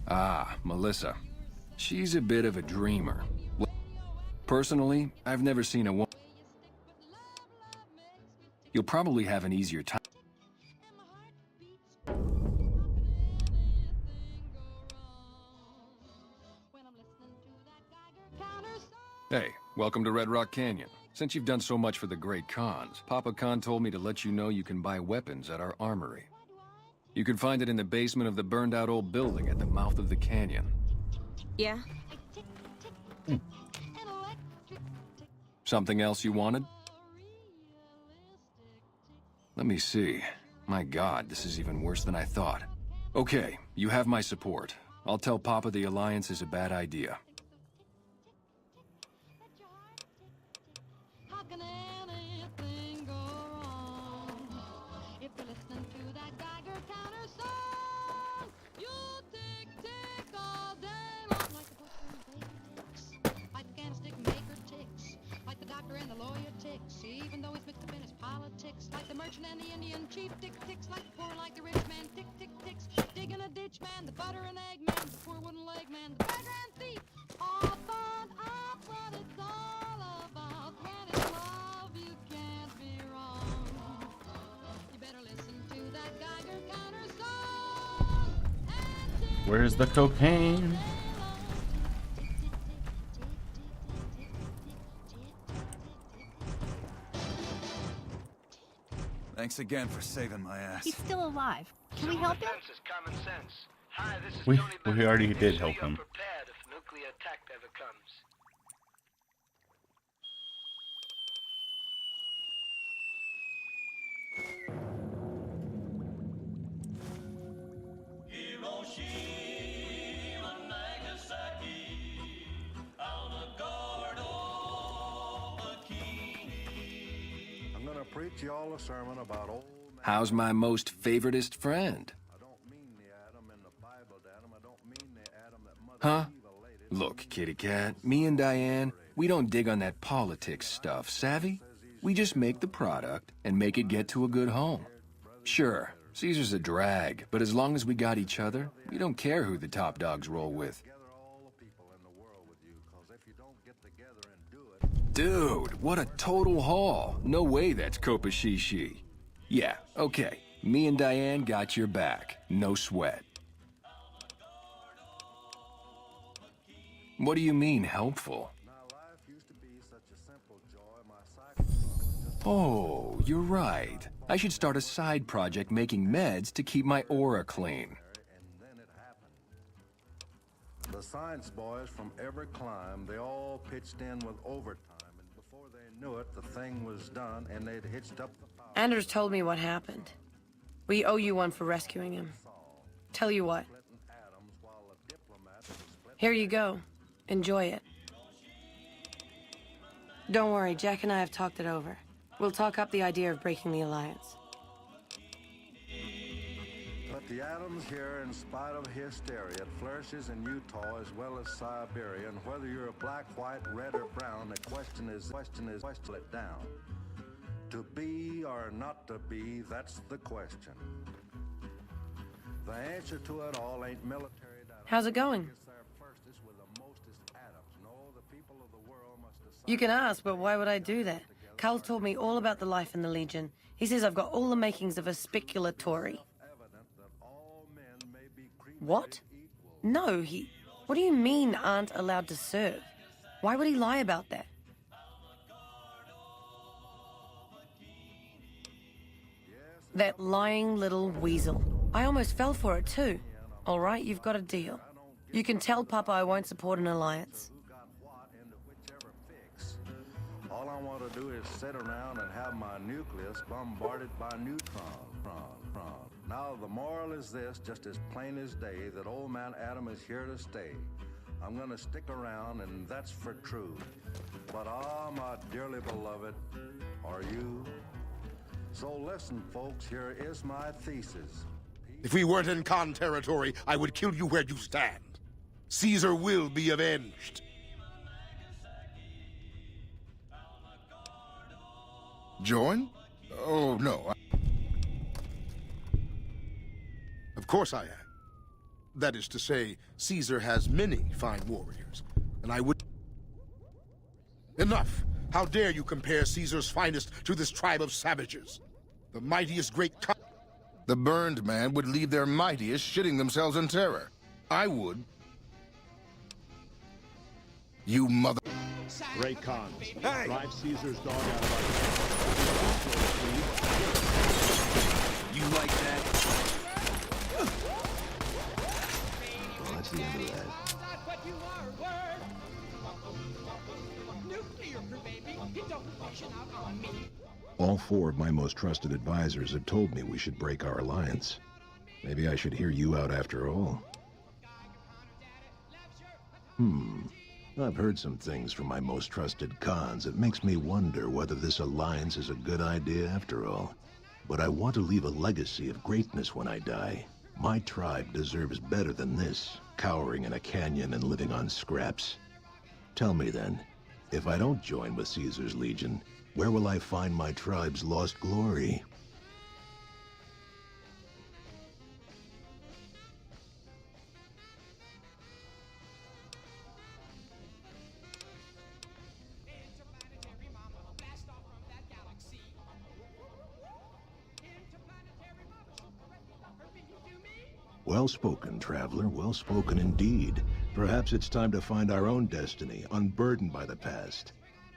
Ah, Melissa. She's a bit of a dreamer. Personally, I've never seen a woman. You'll probably have an easier time. Hey, welcome to Red Rock Canyon. Since you've done so much for the Great Khans, Papa Khan told me to let you know you can buy weapons at our armory. You can find it in the basement of the burned-out old building at the mouth of the canyon. Yeah? Something else you wanted? Let me see. My God, this is even worse than I thought. Okay, you have my support. I'll tell Papa the alliance is a bad idea. Even though he's mixed up in his politics, like the merchant and the Indian chief, tick ticks, like the poor, like the rich man, tick tick ticks, digging a ditch man, the butter and egg man, the poor wooden leg man, the beggar and thief, all thought of what it's all about. When it's love, you can't be wrong. You better listen to that Geiger counter song. Where's the cocaine? Thanks again for saving my ass. He's still alive. Can we help him? We already did help him. I'm gonna preach y'all a sermon about old. How's my most favoritist friend? Huh? Look, kitty cat, me and Diane, we don't dig on that politics stuff, savvy? We just make the product and make it get to a good home. Sure, Caesar's a drag, but as long as we got each other, we don't care who the top dogs roll with. Dude, what a total haul. No way that's Kopashishi. Yeah, okay. Me and Diane got your back. No sweat. What do you mean, helpful? Oh, you're right. I should start a side project making meds to keep my aura clean. The science boys from every clime, they all pitched in with overtime, and before they knew it, the thing was done, and they'd hitched up the power. Anders told me what happened. We owe you one for rescuing him. Tell you what. Here you go. Enjoy it. Don't worry, Jack and I have talked it over. We'll talk up the idea of breaking the alliance. But the atoms here, in spite of hysteria, it flourishes in Utah as well as Siberia, and whether you're a black, white, red, or brown, the question is, it down. To be or not to be, that's the question. The answer to it all ain't military. How's it going? You can ask, but why would I do that? Carl's told me all about the life in the Legion. He says I've got all the makings of a speculatory. What? No, he... What do you mean aren't allowed to serve? Why would he lie about that? That lying little weasel. I almost fell for it too. All right, you've got a deal. You can tell Papa I won't support an alliance. All I want to do is sit around and have my nucleus bombarded by neutrons. Now, the moral is this, just as plain as day, that old man Adam is here to stay. I'm going to stick around, and that's for true. But my dearly beloved, are you? So listen, folks, here is my thesis. If we weren't in Khan territory, I would kill you where you stand. Caesar will be avenged. Join? Oh, no. Of course I am. That is to say, Caesar has many fine warriors, and I would... Enough! How dare you compare Caesar's finest to this tribe of savages? The mightiest great... The burned man would leave their mightiest shitting themselves in terror. I would. You mother... Great Khans. Hey! Drive Caesar's dog out of our... You like that? Well, that's the end of that. All four of my most trusted advisors have told me we should break our alliance. Maybe I should hear you out after all. I've heard some things from my most trusted Khans. It makes me wonder whether this alliance is a good idea after all. But I want to leave a legacy of greatness when I die. My tribe deserves better than this, cowering in a canyon and living on scraps. Tell me then, if I don't join with Caesar's Legion, where will I find my tribe's lost glory? Well spoken, traveler, well spoken indeed. Perhaps it's time to find our own destiny, unburdened by the past.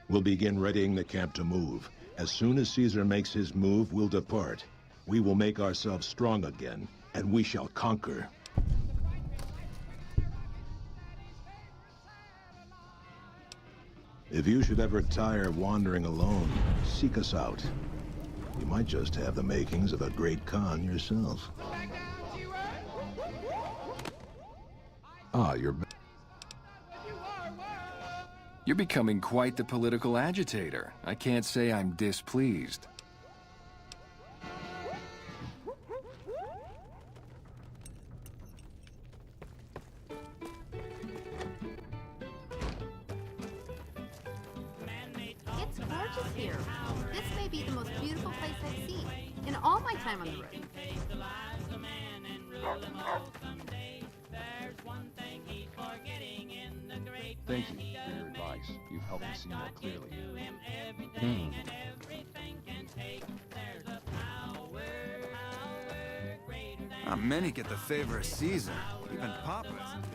We'll begin readying the camp to move. As soon as Caesar makes his move, we'll depart. We will make ourselves strong again, and we shall conquer. If you should ever tire wandering alone, seek us out. You might just have the makings of a great Khan yourself. Ah, You're becoming quite the political agitator. I can't say I'm displeased. It's gorgeous here. This may be the most beautiful place I've seen in all my time on the road. Thank you for your advice. You've helped me see more clearly. Not many get the favor of Caesar. Even Papa isn't.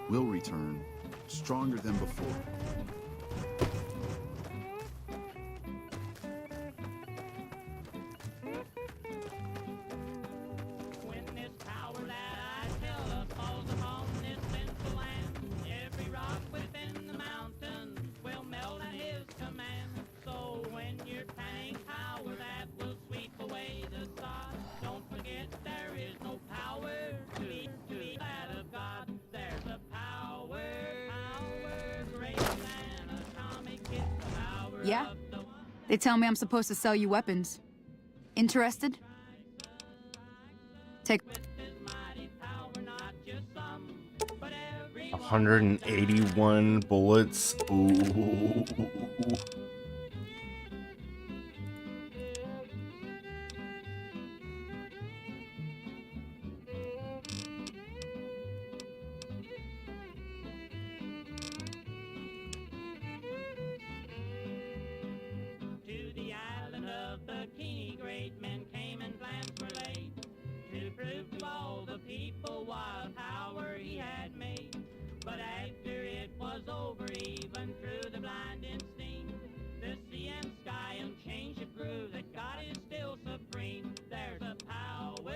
We'll return, stronger than before. When this power that I tell of falls upon this sinful land, every rock within the mountains will melt at his command. So when you're planning power that will sweep away the sod, don't forget there is no power to be that of God. There's a power greater than Yeah? They tell me I'm supposed to sell you weapons. Interested? Take 181 bullets. Ooh. To the island of Bikini, great men came and plans were laid to prove to all the people what power he had made. But after it was over, even through the blinding steam, the sea and sky unchanged it grew, that God is still supreme. There's a power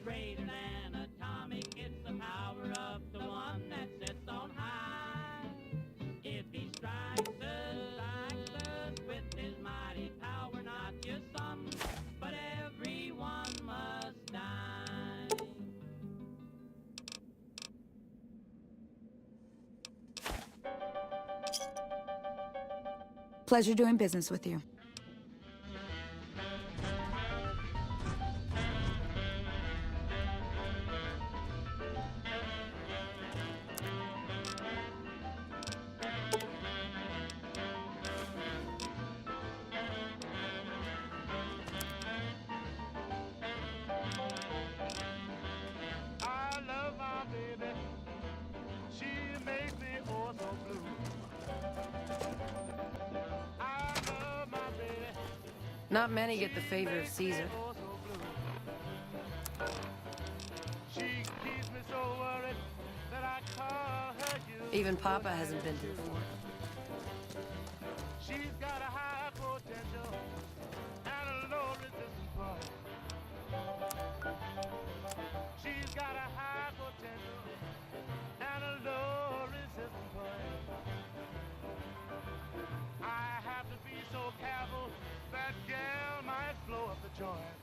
greater than atomic. It's the power of the one that sits on high. If he strikes us with his mighty power, not just some, but everyone must die. Pleasure doing business with you. I love my baby. She makes me oh so blue. I love my baby. Not many get the favor of Caesar. Oh so blue. She keeps me so worried that I call her you. Even Papa hasn't been through for. She's got a high potential and a low resistance point. She's got a high potential and a low resistance point. I have to be so careful, that gal might blow up the joint.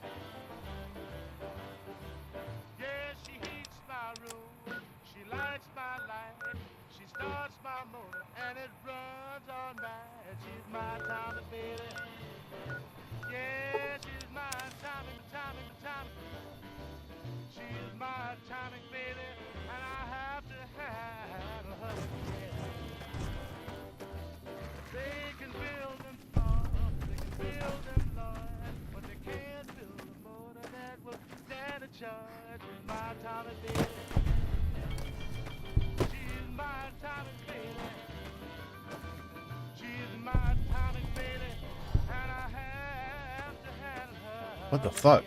Yeah, she heats my room, she lights my light, she starts my motor, and it runs all night. She's my Tommy baby. Yeah, she's my Tommy. She's my Tommy baby, and I have to handle her. They can build them farms, they can build them lords, but they can't build a motor that will stand a charge. She's my Tommy baby. She's my Tommy baby. She's my Tommy baby, and I have to handle her. What the fuck?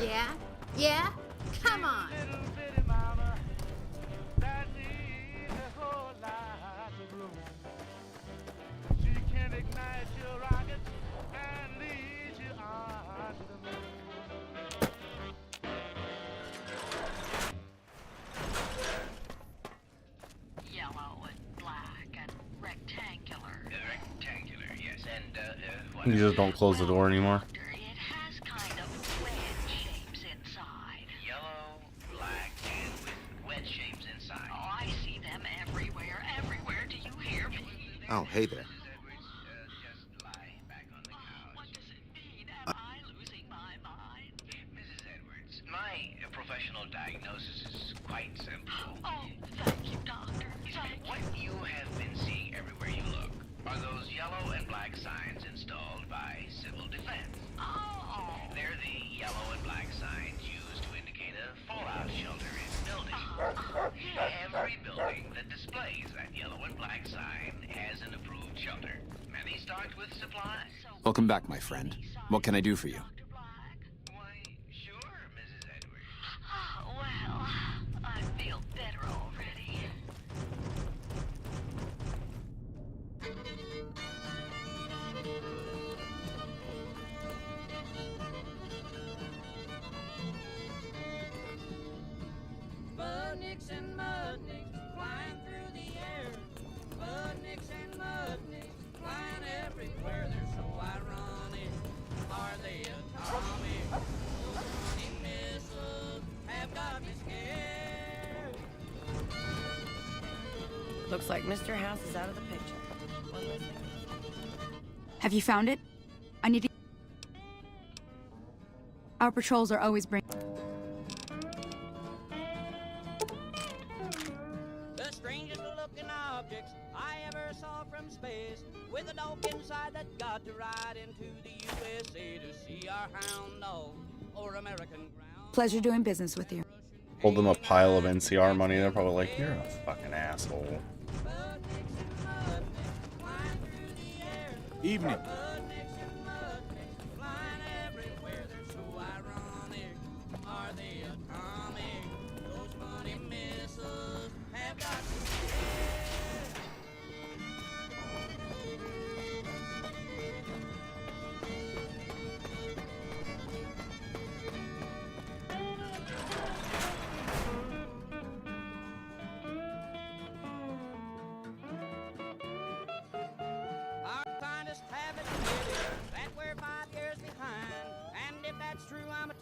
Yeah? Yeah? Come on! She can ignite your rockets and lead you on to the moon. Yellow and black and rectangular. Rectangular, yes. And, what You just don't close the door anymore. it has kind of wedge shapes inside. Yellow, black, and with wedge shapes inside. Oh, I see them everywhere. Everywhere. Do you hear me? Oh, hey there. Mrs. Edwards, my professional diagnosis is quite simple. Oh, thank you, doctor. What you have been seeing everywhere you look are those yellow and black signs installed by civil defense. Oh. They're the yellow and black signs used to indicate a fallout shelter in buildings. Every building that displays that yellow and black sign has an approved shelter. Many stocked with supplies. Welcome back, my friend. What can I do for you? Well, I feel better already. Budniks and mudniks flying through the air. Budniks and mudniks flying everywhere. They're so ironic. Are they atomic? Those funny missiles have got me scared. Looks like Mr. House is out of the picture. One less thing. Have you found it? I need to... Our patrols are always bringing... The strangest looking objects I ever saw from space, with a dog inside that got to ride into the USA to see our hound dog or American ground. Pleasure doing business with you. Hold them a pile of NCR money. They're probably like, you're a fucking asshole. Evening.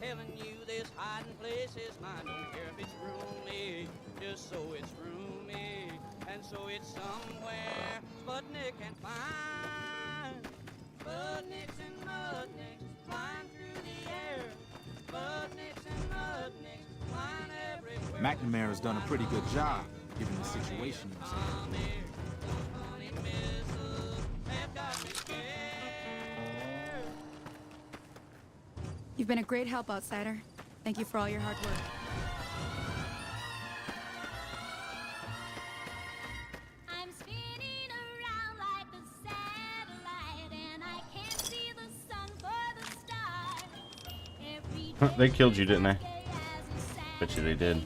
Telling you this hiding place is mine. Don't care if it's roomy, just so it's roomy, and so it's somewhere Sputnik can find. Sputniks and mudniks flying through the air. Sputniks and mudniks flying everywhere. McNamara's done a pretty good job, given the situation. You've been a great help, outsider. Thank you for all your hard work. I'm spinning around like a satellite, and I can't see the sun for the stars. They killed you, didn't they? Bet you they did.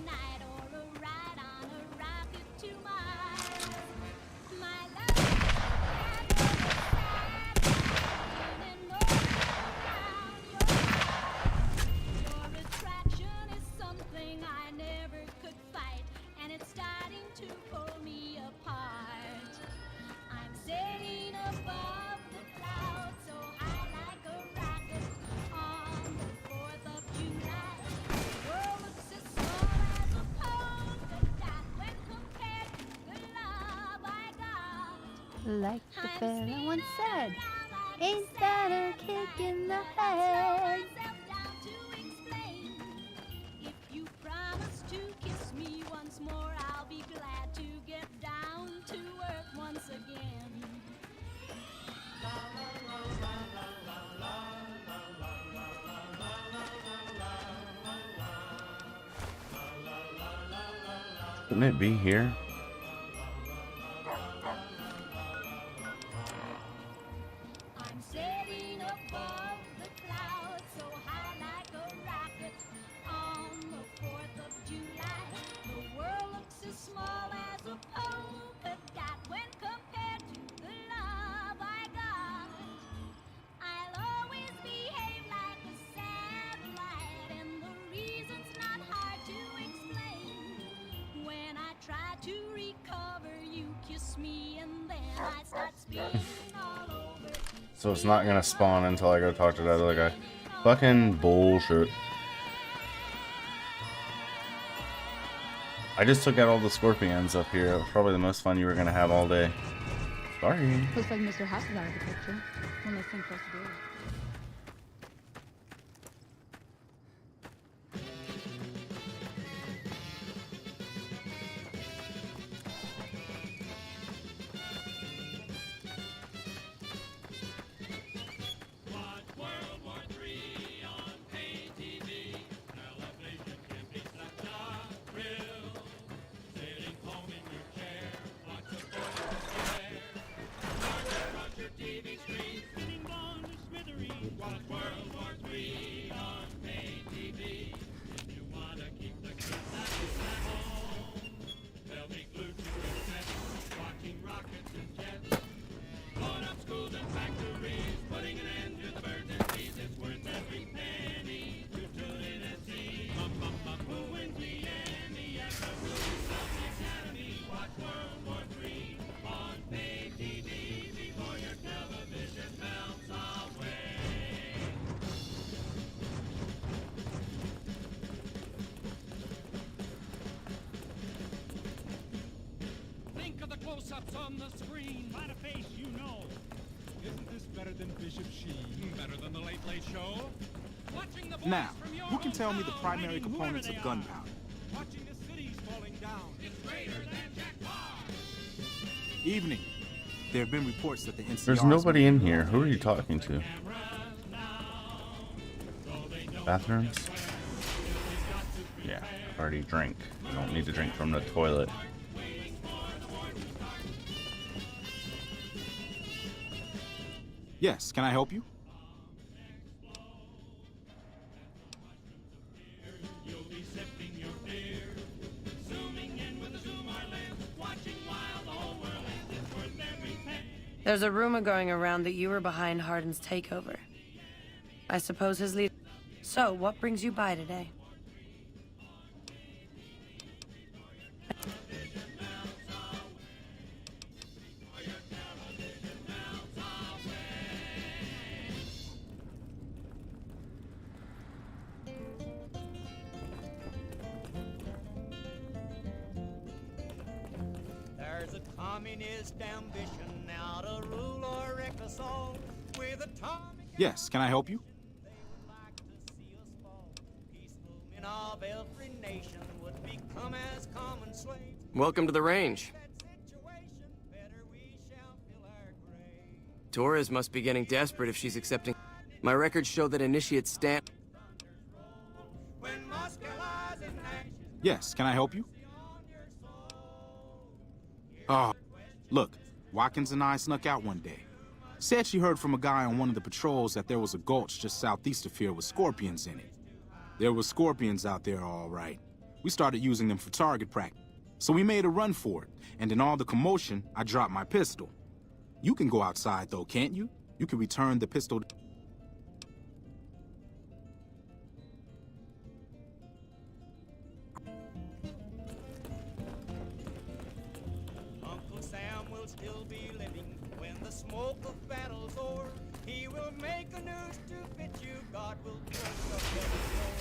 Like the fella once said, ain't that a kick in the head? If you promise to kiss me once more, I'll be glad to get down to earth once again. Wouldn't it be here? So it's not gonna spawn until I go talk to that other guy. Fucking bullshit. I just took out all the scorpions up here. It was probably the most fun you were gonna have all day. Sorry. Looks like Mr. House is out of the picture. One less thing for us to do. TV screen, sitting on the Smith close-ups on the screen. By the face, you know. Isn't this better than Bishop Sheen? Better than the Late Late Show? Watching the boys Now, from your who can tell me the hometown, primary raiding components whoever of they are. gunpowder? Watching the cities falling down. It's greater than Jack Parr. Evening. There have been reports that the NCR... There's nobody in here. Who are you talking to? Bathrooms? Yeah, I already drank. I don't need to drink from the toilet. Yes, can I help you? There's a rumor going around that you were behind Hardin's takeover. I suppose his lead... So, what brings you by today? There's a communist ambition now to rule or wreck us all with atomic Yes, can I help you? men of every nation would become as common slaves. Welcome to the range. Torres must be getting desperate if she's accepting. My records show that Initiate Stamp. Yes, can I help you? Look, Watkins and I snuck out one day. Said she heard from a guy on one of the patrols that there was a gulch just southeast of here with scorpions in it. There were scorpions out there, all right. We started using them for target practice. So we made a run for it, and in all the commotion, I dropped my pistol. You can go outside, though, can't you? You can return the pistol. Uncle Sam will still be living when the smoke of battle's o'er. He will make a noose to fit you. God will close up heaven's door.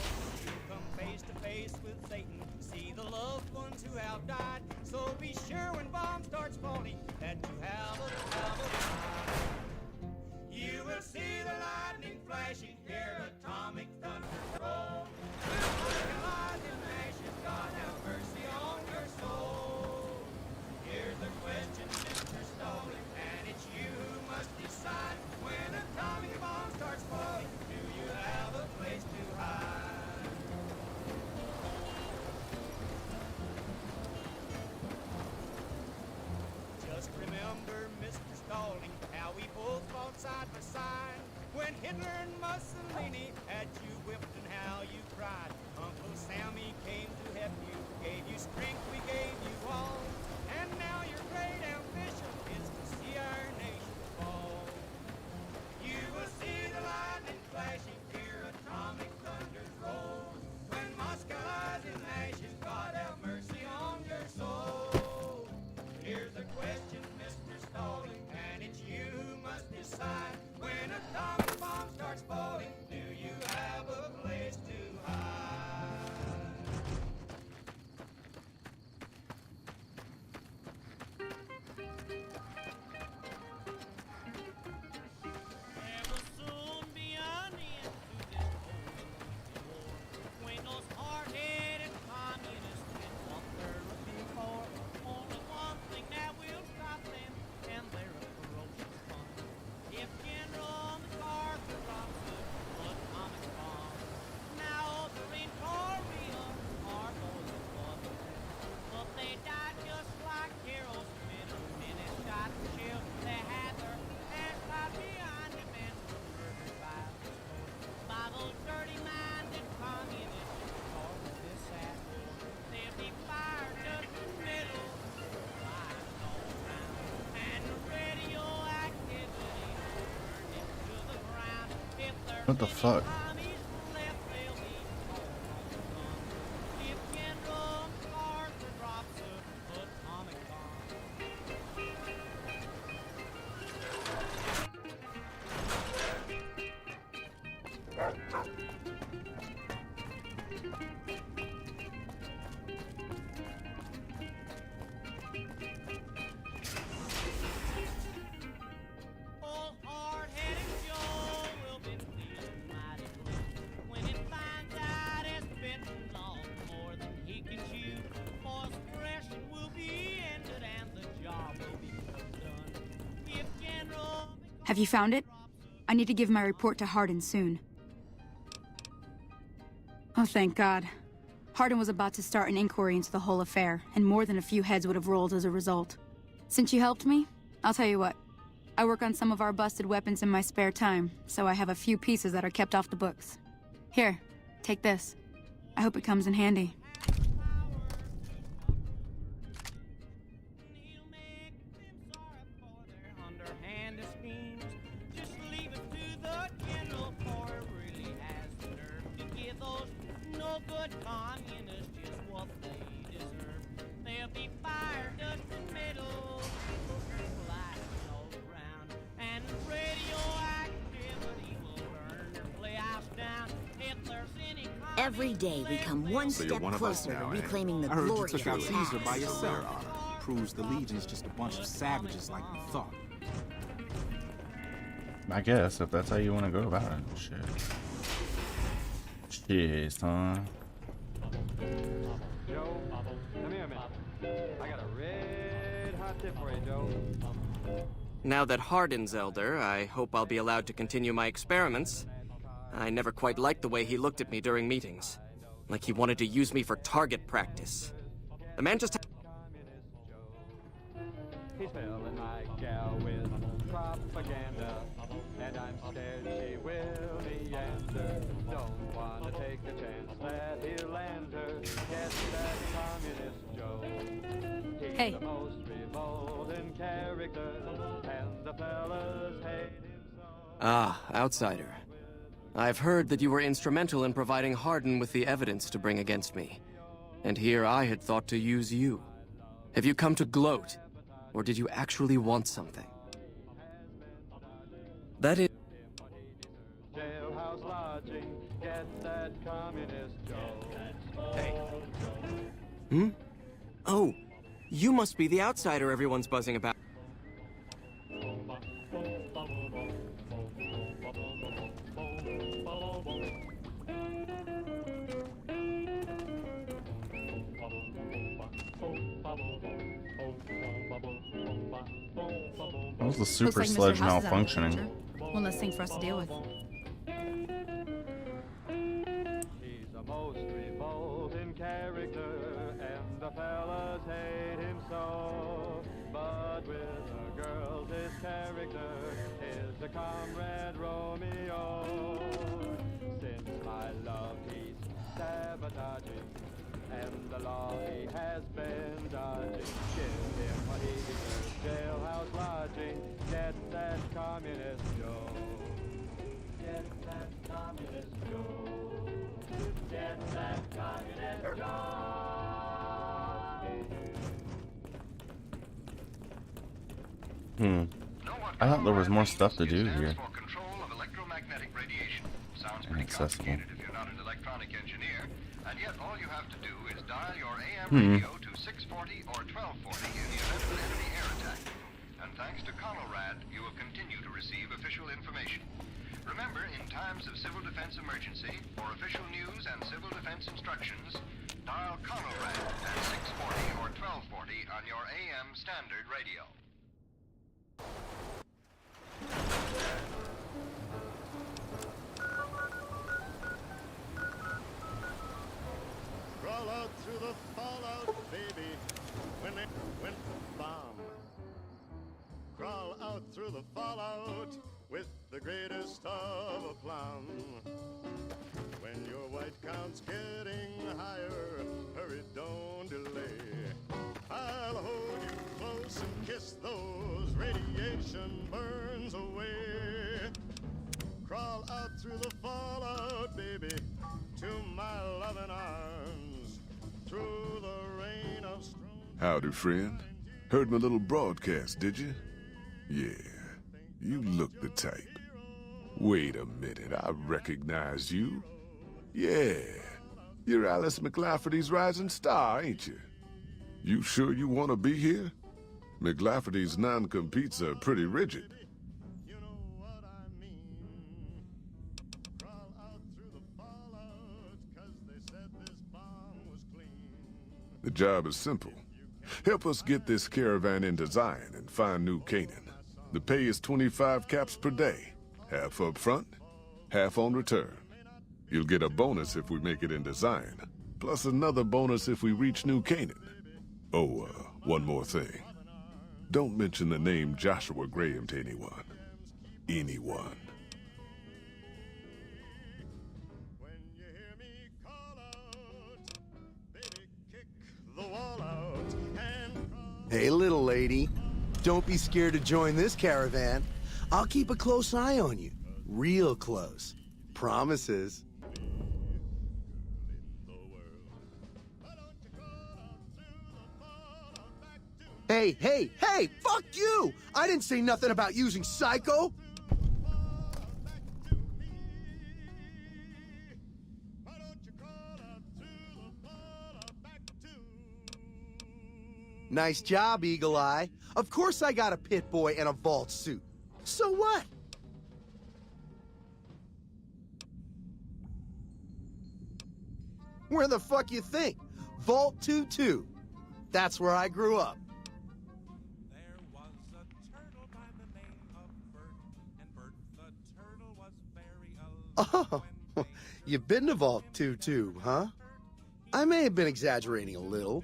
You come face to face with Satan. See the loved ones who have died. So be sure when bomb starts falling that you have a You will see the lightning flashing, hear atomic thunder roll. When lies in ashes, God have mercy on your soul. Here's the question, Mr. Stolen, and it's you who must decide. When atomic bomb starts falling, do you have a place to hide? Just remember, Mr. Stalling, how we both fought side by side. When Hitler and Mussolini had you whipped and how you cried. Uncle Sammy came to help you, gave you strength, we gave you all. And now your great ambition is to see our nation fall. You will see the lightning flashing, hear atomic thunders roll. When Moscow lies in ashes, God have mercy on your soul. Here's the question, Mr. Stalling, and it's you who must decide. When atomic bomb starts falling, do you have a place to hide? There will soon be an end to this holy war. When those hard-headed communists get what they're looking for, only one thing that will stop them, and they're a ferocious bunch. If General MacArthur drops a atomic bomb, now they're in Korea, are those who fought the war. But they died just like heroes, minute shot and killed. They had their hands tied behind them and were murdered by the sword. By those dirty-minded communists in charge of this sad war. They'll be fired just in the middle, flying all around. And the radioactivity burned into the ground. If there's What the fuck? Tommies left, they'll be all on the run. If General MacArthur drops an atomic bomb. Have you found it? I need to give my report to Hardin soon. Oh, thank God. Hardin was about to start an inquiry into the whole affair, and more than a few heads would have rolled as a result. Since you helped me, I'll tell you what. I work on some of our busted weapons in my spare time, so I have a few pieces that are kept off the books. Here, take this. I hope it comes in handy. Every day we come one So you're step one of us closer to now, eh? reclaiming the I heard you glory took out of the Caesar by past. yourself. Proves the Legion's just a bunch of savages like we thought. I guess, if that's how you want to go about it. Shit. Shit, son. Joe, come here a minute. I got a red hot tip for you, Joe. Now that Hardin's elder, I hope I'll be allowed to continue my experiments. I never quite liked the way he looked at me during meetings. Like he wanted to use me for target practice. The man just... He's filling my gal with propaganda, and I'm scared she will meander. Don't want to take a chance that he'll land her. Guess that communist Joe. He's Hey. the most revolting character, and the fellas hate him so. Ah, outsider. I've heard that you were instrumental in providing Hardin with the evidence to bring against me. And here I had thought to use you. Have you come to gloat? Or did you actually want something? That is... Jailhouse lodging, get that communist Joe. Hey. Hmm? Oh, you must be the outsider everyone's buzzing about. That was the super Looks like sludge Mr. House is out of the malfunctioning. picture. One less thing for us to deal with. He's the most revolting character, and the fellas hate him so. But with the girls, his character is a comrade Romeo. Since my love, he's sabotaging, and the law he has been dodging. Give him what he deserves, jailhouse lodging. Get that communist Joe. Get that communist Joe. Get that communist Joe. I thought there was more stuff to do here. Inaccessible. If you're not an electronic engineer, and yet all you have to do is dial your AM radio to 640 or 1240 in the event of an enemy air attack. And thanks to Colorad, you will continue to receive official information. Remember, in times of civil defense emergency, for official news and civil defense instructions, dial Colorad at 640 or 1240 on your AM standard radio. Crawl out through the fallout, baby, when they went bomb. Crawl out through the fallout with the greatest of aplomb. When your white count's getting higher, hurry, don't delay. I'll hold you close and kiss those radiation burns away. Crawl out through the fallout, baby, to my loving arms, through the rain of strong... Howdy, friend. Heard my little broadcast, did you? Yeah, you look the type. Wait a minute, I recognize you. Yeah, you're Alice McLafferty's rising star, ain't you? You sure you want to be here? McLafferty's non-competes are pretty rigid. The job is simple. Help us get this caravan into Zion and find New Canaan. The pay is 25 caps per day. Half up front, half on return. You'll get a bonus if we make it into Zion, plus another bonus if we reach New Canaan. Oh, one more thing. Don't mention the name Joshua Graham to anyone. Anyone. Hey, little lady. Don't be scared to join this caravan. I'll keep a close eye on you. Real close. Promises. Hey, hey, hey! Fuck you! I didn't say nothing about using Psycho! Nice job, Eagle Eye. Of course I got a pit boy and a vault suit. So what? Where the fuck you think? Vault 2-2. That's where I grew up. Oh, you've been to Vault 2-2, huh? I may have been exaggerating a little.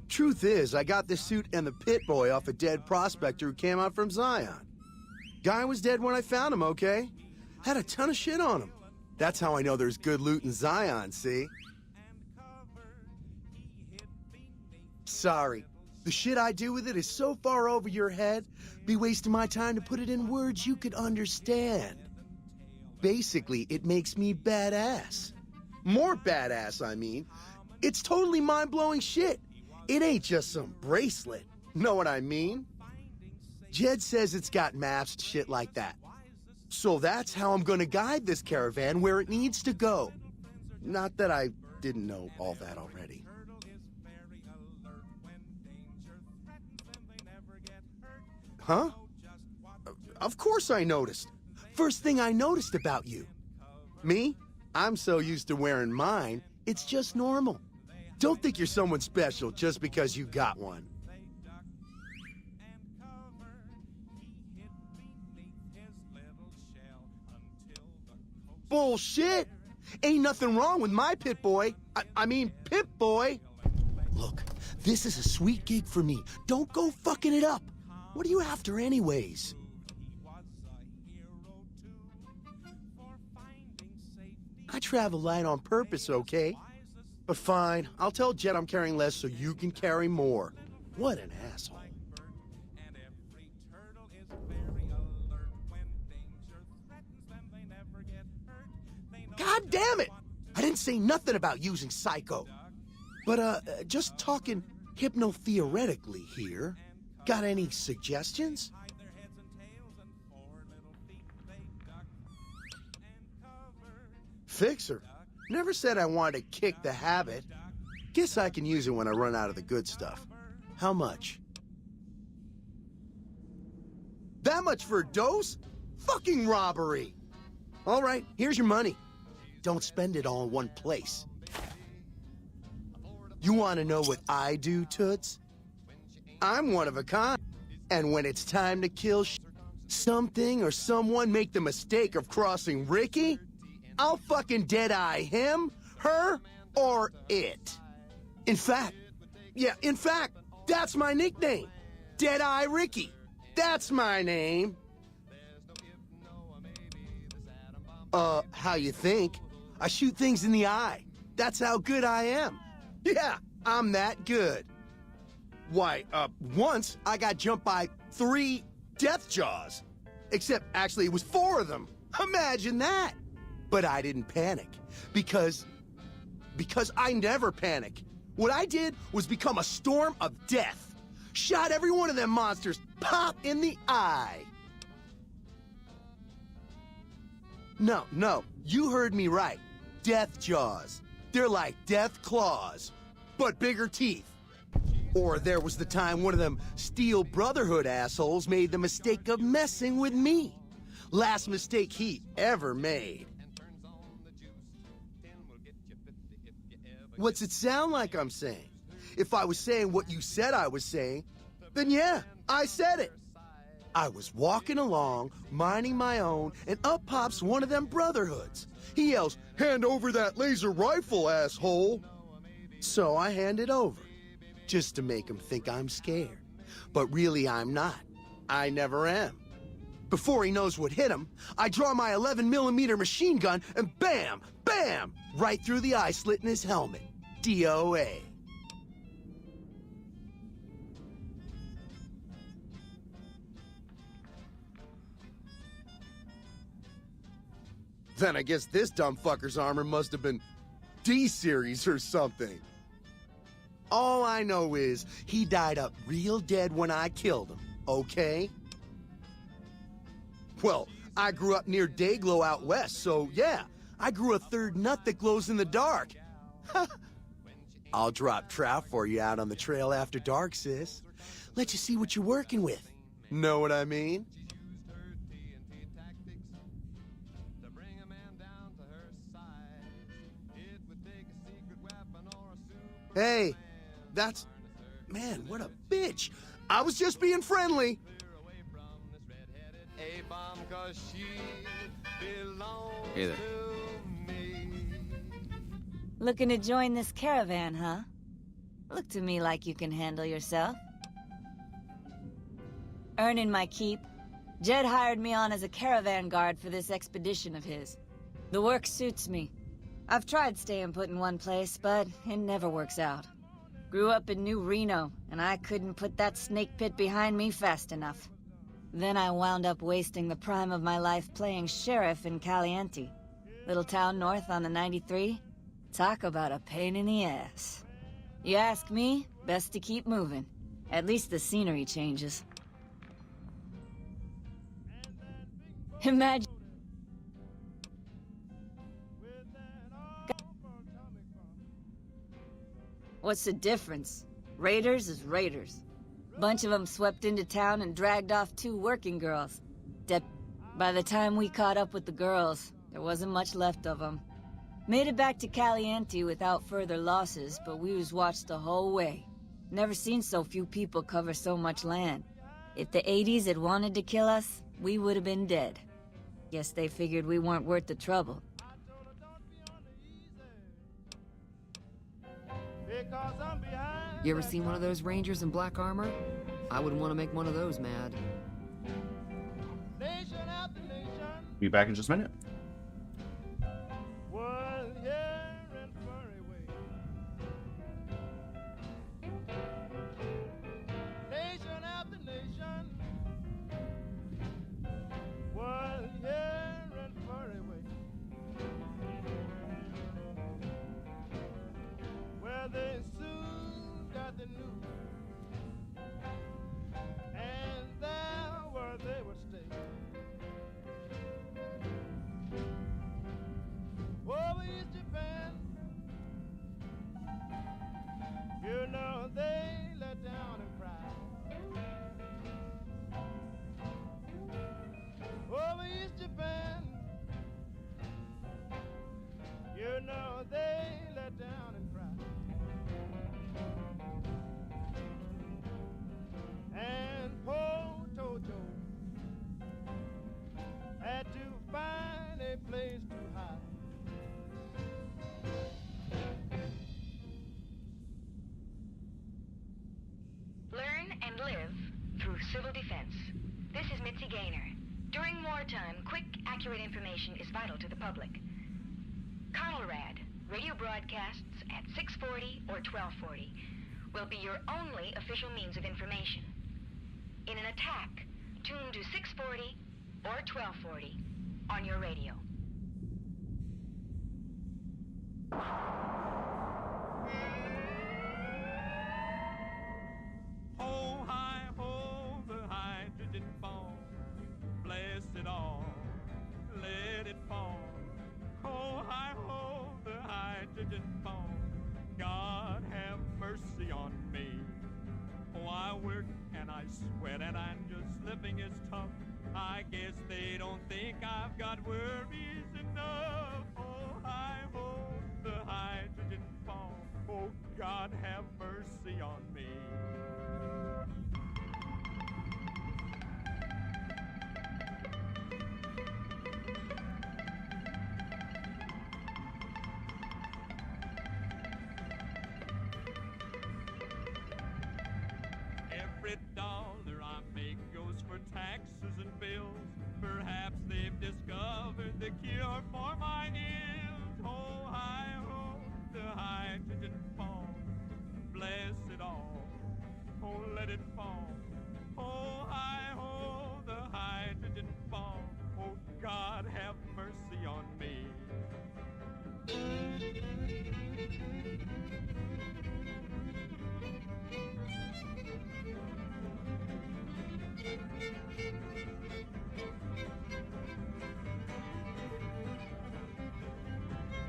Truth is, I got the suit and the pit boy off a dead prospector who came out from Zion. Guy was dead when I found him, okay? Had a ton of shit on him. That's how I know there's good loot in Zion, see? Sorry. The shit I do with it is so far over your head, be wasting my time to put it in words you could understand. Basically, it makes me badass. More badass, I mean. It's totally mind-blowing shit. It ain't just some bracelet. Know what I mean? Jed says it's got maps, shit like that. So that's how I'm gonna guide this caravan where it needs to go. Not that I didn't know all that already. Huh? Of course I noticed. First thing I noticed about you. Me? I'm so used to wearing mine, it's just normal. Don't think you're someone special just because you got one. Bullshit! Ain't nothing wrong with my pit boy. I mean, Pip Boy. Look, this is a sweet gig for me. Don't go fucking it up. What are you after anyways? I travel light on purpose, okay? But fine, I'll tell Jet I'm carrying less so you can carry more. What an asshole. God damn it! I didn't say nothing about using Psycho. But, just talking hypno-theoretically here. Got any suggestions? Fixer. Never said I wanted to kick the habit. Guess I can use it when I run out of the good stuff. How much? That much for a dose? Fucking robbery! All right, here's your money. Don't spend it all in one place. You want to know what I do, Toots? I'm one of a kind. And when it's time to kill something or someone make the mistake of crossing Ricky, I'll fucking dead-eye him, her, or it. In fact, that's my nickname. Dead-Eye Ricky. That's my name. How you think? I shoot things in the eye. That's how good I am. Yeah, I'm that good. Why, once I got jumped by 3 death jaws. Except, actually, it was 4 of them. Imagine that. But I didn't panic. Because I never panic. What I did was become a storm of death. Shot every one of them monsters pop in the eye. No, you heard me right. Death jaws. They're like death claws, but bigger teeth. Or there was the time one of them Steel Brotherhood assholes made the mistake of messing with me. Last mistake he ever made. What's it sound like I'm saying? If I was saying what you said I was saying, then yeah, I said it. I was walking along, minding my own, and up pops one of them brotherhoods. He yells, "Hand over that laser rifle, asshole!" So I hand it over, just to make him think I'm scared. But really I'm not. I never am. Before he knows what hit him, I draw my 11mm machine gun and bam, bam, right through the eye slit in his helmet. DOA. Then I guess this dumb fucker's armor must have been D-series or something. All I know is he died up real dead when I killed him, okay? Well, I grew up near Dayglow out west, so yeah, I grew a third nut that glows in the dark. I'll drop trout for you out on the trail after dark, sis. Let you see what you're working with. Know what I mean? Hey, that's... Man, what a bitch. I was just being friendly. Hey there. Looking to join this caravan, huh? Look to me like you can handle yourself. Earning my keep, Jed hired me on as a caravan guard for this expedition of his. The work suits me. I've tried staying put in one place, but it never works out. Grew up in New Reno, and I couldn't put that snake pit behind me fast enough. Then I wound up wasting the prime of my life playing sheriff in Caliente. Little town north on the 93. Talk about a pain in the ass. You ask me, best to keep moving. At least the scenery changes. Imagine... What's the difference? Raiders is raiders. Bunch of them swept into town and dragged off 2 working girls. By the time we caught up with the girls, there wasn't much left of them. Made it back to Caliente without further losses, but we was watched the whole way. Never seen so few people cover so much land. If the 80s had wanted to kill us, we would have been dead. Guess they figured we weren't worth the trouble. You ever seen one of those rangers in black armor? I wouldn't want to make one of those mad. Be back in just a minute. They soon got the news, and there where they would stay. Over East Japan, you know they let down and cry. Over East Japan, you know they let down and cry. And poor Toto had to find a place to hide. Learn and live through civil defense. This is Mitzi Gaynor. During wartime, quick, accurate information is vital to the public. Conrad, radio broadcasts at 640 or 1240 will be your only official means of information. In an attack, tune to 640 or 1240 on your radio. Ho, hi, ho, the hydrogen bomb. Bless it all, let it fall. Ho, hi, ho, the hydrogen bomb. God have mercy on me. Oh, I work and I sweat and I'm just living as tough. I guess they don't think I've got worries enough. Oh, hi, ho, the hydrogen bomb. Oh, God have mercy on me. every dollar I make goes for taxes and bills. Perhaps they've discovered the cure for my ills. Oh, hi, ho, the hydrogen bomb. Bless it all. Oh, let it fall. Oh, hi, ho, the hydrogen bomb. Oh, God, have mercy on me.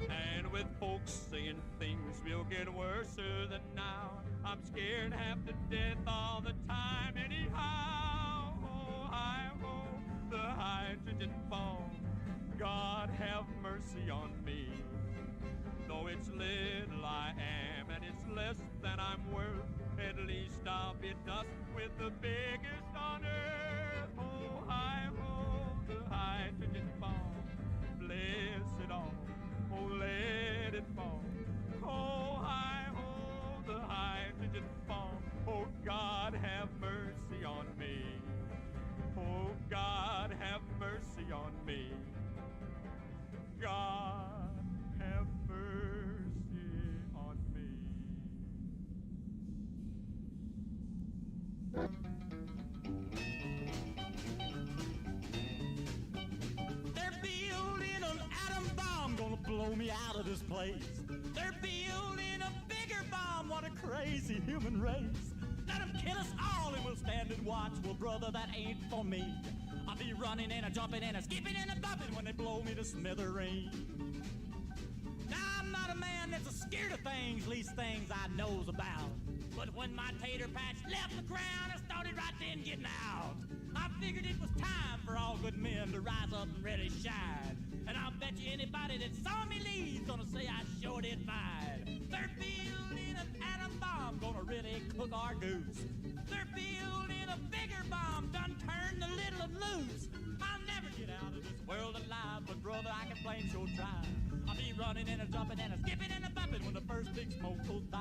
And with folks saying things will get worse than now, I'm scared half to death all the time anyhow. Oh, hi, ho, the hydrogen bomb. God have mercy on me. Though it's little I am and it's less than I'm worth, at least I'll be dust with the biggest on earth. Oh, hi, ho, the hydrogen bomb. Bless it all. Oh, let it fall. Oh, hi, ho, the hydrogen bomb. Oh, God have mercy on me. Oh, God have mercy on me. God have mercy on me. They're building an atom bomb, gonna blow me out of this place. They're building a bigger bomb, what a crazy human race. Let them kill us all and we'll stand and watch. Well, brother, that ain't for me. I'll be running and a jumping and a skipping and a bumping when they blow me to smithereens. Now, I'm not a man that's scared of things, least things I knows about. But when my tater patch left the ground, I started right then getting out. I figured it was time for all good men to rise up and really shine. And I'll bet you anybody that saw me leave gonna say I sure did fine. They're building an atom bomb, gonna really cook our goose. They're building a bigger bomb, done turn the little and loose. I'll never get out of this world alive, but brother, I can plain sure try. I'll be running and a jumping and a skipping and a bumping when the first big smoke goes by.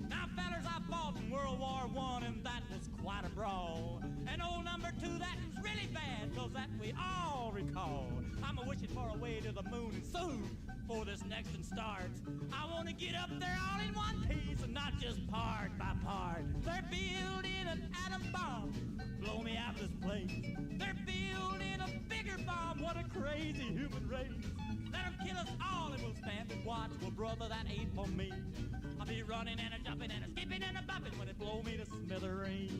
Now, fellers, I fought in World War I, and that was quite a brawl. And old number 2, that was really bad, cause that we all recall. I'm a-wishing for a way to the moon and soon, before this next one starts. I wanna get up there all in one piece, and not just part by part. They're building an atom bomb, blow me out of this place. They're building a bigger bomb, what a crazy human race. Let them kill us all and we'll stand and watch. Well, brother, that ain't for me. I'll be running and a jumping and a skipping and a bumping when it blow me to smithereens.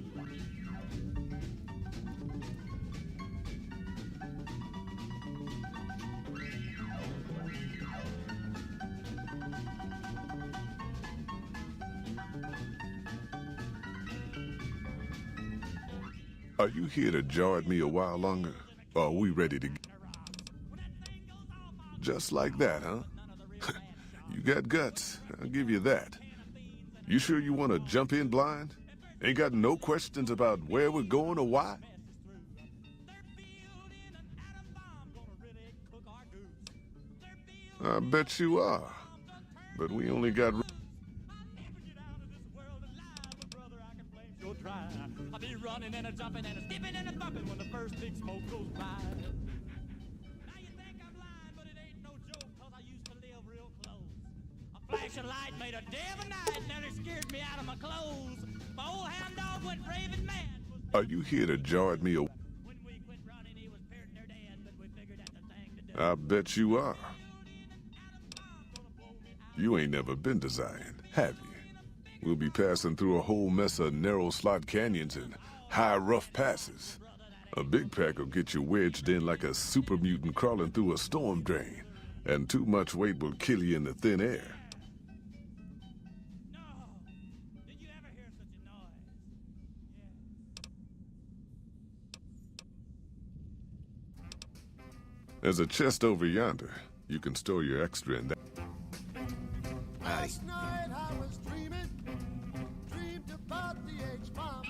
Are you here to jar at me a while longer? Or are we ready to... Just like that, huh? You got guts, I'll give you that. You sure you want to jump in blind? Ain't got no questions about where we're going or why? I bet you are. But we only got... I'll be running and a jumping and a skipping and a bumping when the first big smoke goes by. Now you think I'm lying, but it ain't no joke, cause I used to live real close. A flash of light made a day of a night, nearly scared me out of my clothes. My old hound dog went raving mad. Are you here to jar at me or... When we quit running, he was paired their dad, but we figured that's the thing to do. I bet you are. You ain't never been to Zion, have you? We'll be passing through a whole mess of narrow slot canyons and high rough passes. A big pack will get you wedged in like a super mutant crawling through a storm drain, and too much weight will kill you in the thin air. There's a chest over yonder. You can store your extra in that. Last night I was dreamed about the H-bomb.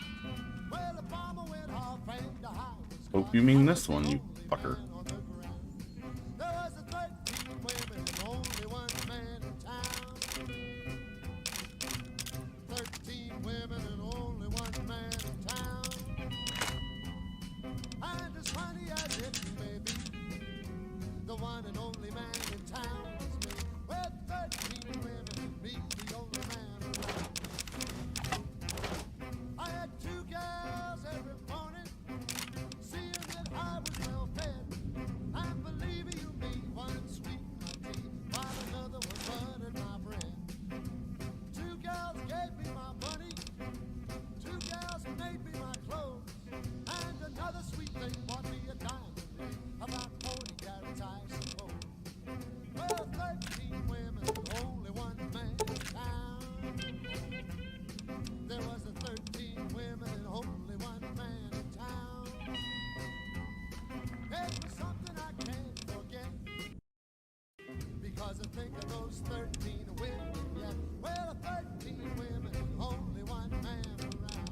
Well, the bomber went off and the house. Hope you mean this one, you fucker. There was 13 women and only one man in town. 13 women and only one to think of those 13 women, yeah. Well, 13 women and only one man around.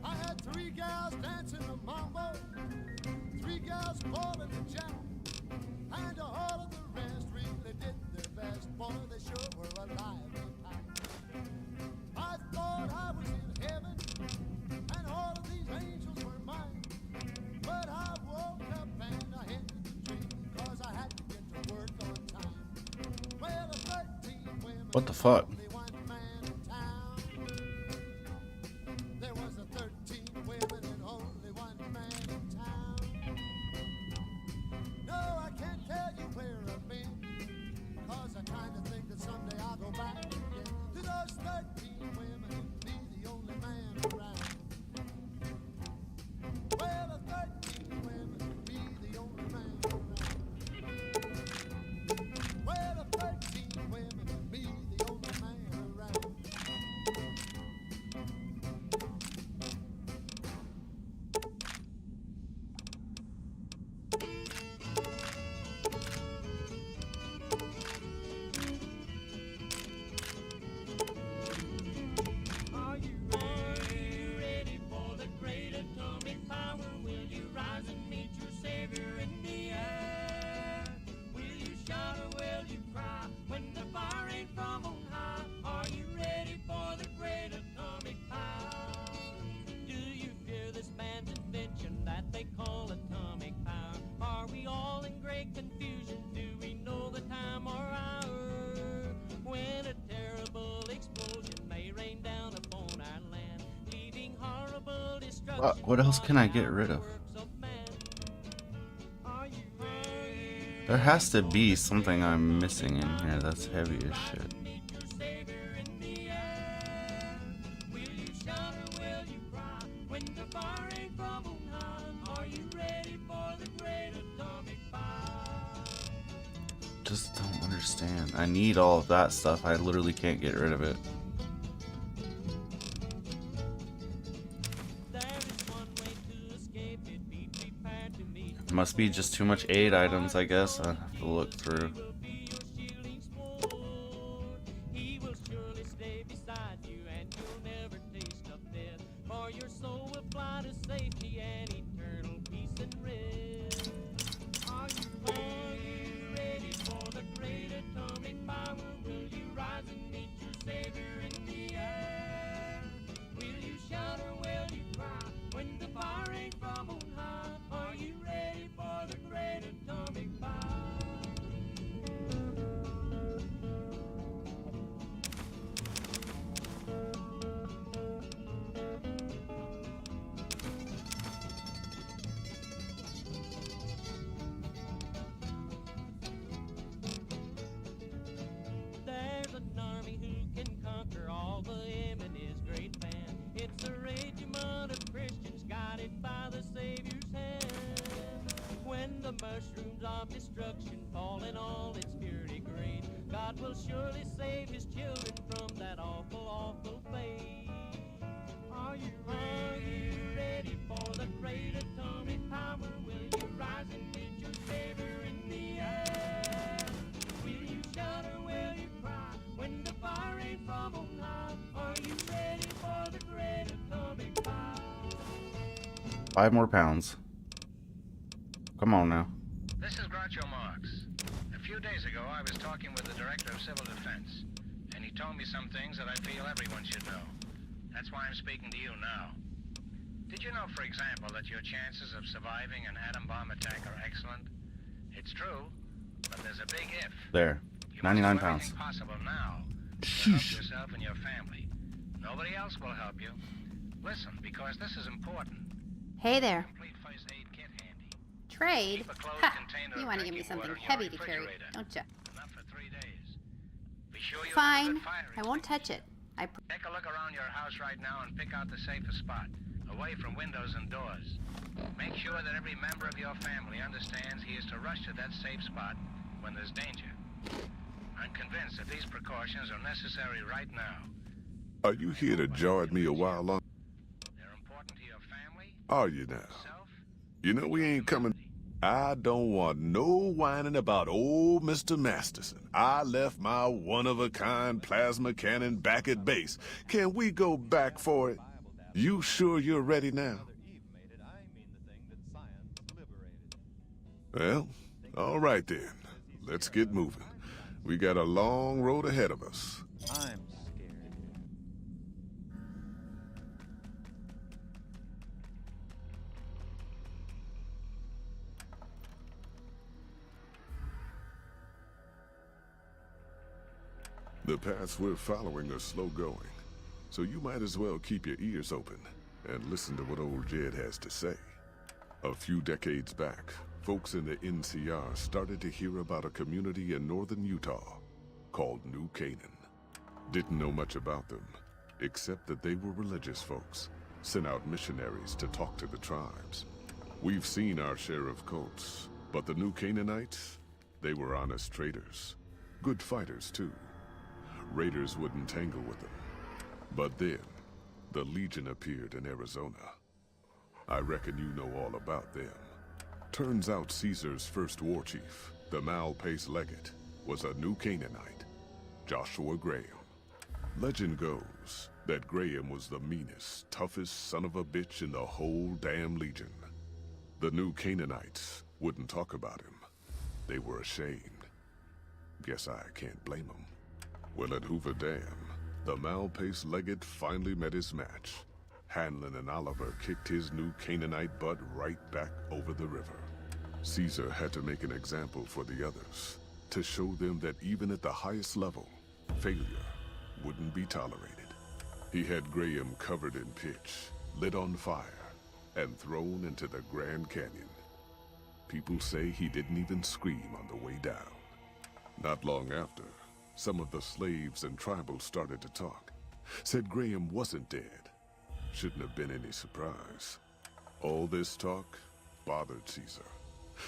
I had 3 gals dancing the mambo, 3 gals calling the jack, and all of the rest really did their best. Boy, they sure were alive and packed. I thought I was in heaven, and all of these angels were mine. But I woke up and I ended the dream, 'cause I had to get to work on time. Well, 13 women. What the fuck? There was a 13 women and only one man in town. No, I can't tell you where I've been, 'cause I kinda think that someday I'll go back again to those 13 women and be the only man around. Well, the 13 women and be the only man around. Well, the 13 women and be the only man around. Are you ready for the great atomic power? Will you rise and meet your savior in the air? Will you shout or will you cry when the fire ain't from on high? Are you ready for the great atomic power? Do you fear this man's invention that they call atomic power? Are we all in great confusion? Do we know the time or hour when a terrible explosion may rain down upon our land, leaving horrible destruction? What else can I get rid of? There has to be something I'm missing in here that's heavy as shit. Just don't understand. I need all of that stuff. I literally can't get rid of it. Must be just too much aid items, I guess. I have to look through. He will surely stay beside you, and you'll never taste of death. For your soul will fly to safety and eternal peace and rest. Are you ready for the great atomic power? Will you rise and meet your savior in the air? Will you shout or will you cry when the fire ain't from on high? Are you ready for the great atomic power? There's an army who can conquer all the him and his great band. It's a regiment of Christians guided by the Savior's hand. When the mushrooms of destruction fall in all its fury great, God will surely save his children from that awful, awful fate. Are you ready for the great atomic power? Will you rise and meet your Savior in the air? Will you shout or will you cry when the fire ain't from on high? Are you ready for the great atomic power? 5 more pounds. Come on now. This is Groucho Marx. A few days ago, I was talking with the Director of Civil Defense, and he told me some things that I feel everyone should know. That's why I'm speaking to you now. Did you know, for example, that your chances of surviving an atom bomb attack are excellent? It's true, but there's a big if. There. You 99 must do pounds. everything possible now to help yourself and your family. Nobody else will help you. Listen, because this is important. Hey there. Complete first aid kit handy. Trade? Keep a closed Ha! container You of want to give me drinking something water in your heavy to carry, refrigerator. don't you? Enough for 3 days. Be sure you have a Fine. good fire I won't touch it. Take a look around your house right now and pick out the safest spot, away from windows and doors. Make sure that every member of your family understands he is to rush to that safe spot when there's danger. I'm convinced that these precautions are necessary right now. Are you here to join me a while longer? They're important to your family. Are you now? You know we ain't coming. I don't want no whining about old Mr. Masterson. I left my one-of-a-kind plasma cannon back at base. Can we go back for it? You sure you're ready now? Well, all right then. Let's get moving. We got a long road ahead of us. I'm The paths we're following are slow going, so you might as well keep your ears open and listen to what old Jed has to say. A few decades back, folks in the NCR started to hear about a community in northern Utah called New Canaan. Didn't know much about them, except that they were religious folks, sent out missionaries to talk to the tribes. We've seen our share of cults, but the New Canaanites, they were honest traders, good fighters too. Raiders wouldn't tangle with them. But then, the Legion appeared in Arizona. I reckon you know all about them. Turns out Caesar's first war chief, the Malpace Legate, was a New Canaanite, Joshua Graham. Legend goes that Graham was the meanest, toughest son of a bitch in the whole damn Legion. The New Canaanites wouldn't talk about him. They were ashamed. Guess I can't blame them. Well, at Hoover Dam, the Malpace Legate finally met his match. Hanlon and Oliver kicked his New Canaanite butt right back over the river. Caesar had to make an example for the others, to show them that even at the highest level, failure wouldn't be tolerated. He had Graham covered in pitch, lit on fire, and thrown into the Grand Canyon. People say he didn't even scream on the way down. Not long after, some of the slaves and tribals started to talk. Said Graham wasn't dead. Shouldn't have been any surprise. All this talk bothered Caesar,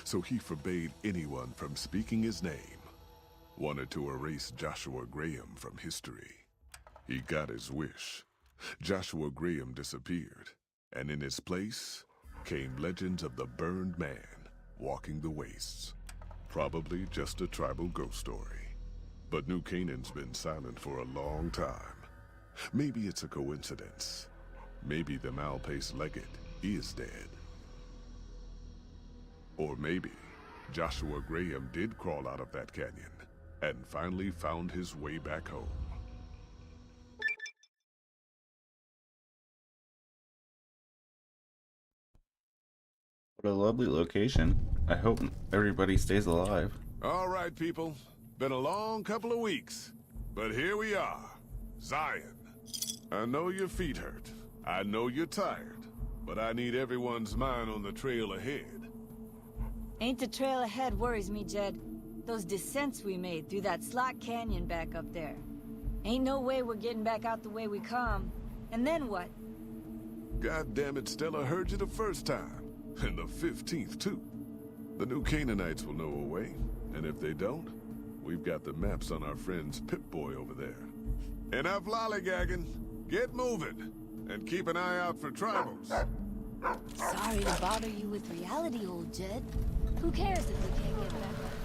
so he forbade anyone from speaking his name. Wanted to erase Joshua Graham from history. He got his wish. Joshua Graham disappeared, and in his place came legends of the burned man walking the wastes. Probably just a tribal ghost story. But New Canaan's been silent for a long time. Maybe it's a coincidence. Maybe the Malpace Legate is dead. Or maybe Joshua Graham did crawl out of that canyon and finally found his way back home. What a lovely location. I hope everybody stays alive. All right, people. Been a long couple of weeks, but here we are, Zion. I know your feet hurt. I know you're tired, but I need everyone's mind on the trail ahead. Ain't the trail ahead worries me, Jed. Those descents we made through that slot canyon back up there. Ain't no way we're getting back out the way we come. And then what? God damn it, Stella heard you the first time. And the 15th, too. The New Canaanites will know a way, and if they don't, we've got the maps on our friend's Pip-Boy over there. Enough lollygagging. Get moving. And keep an eye out for tribals. Sorry to bother you with reality, old Jed. Who cares if we can't get back up?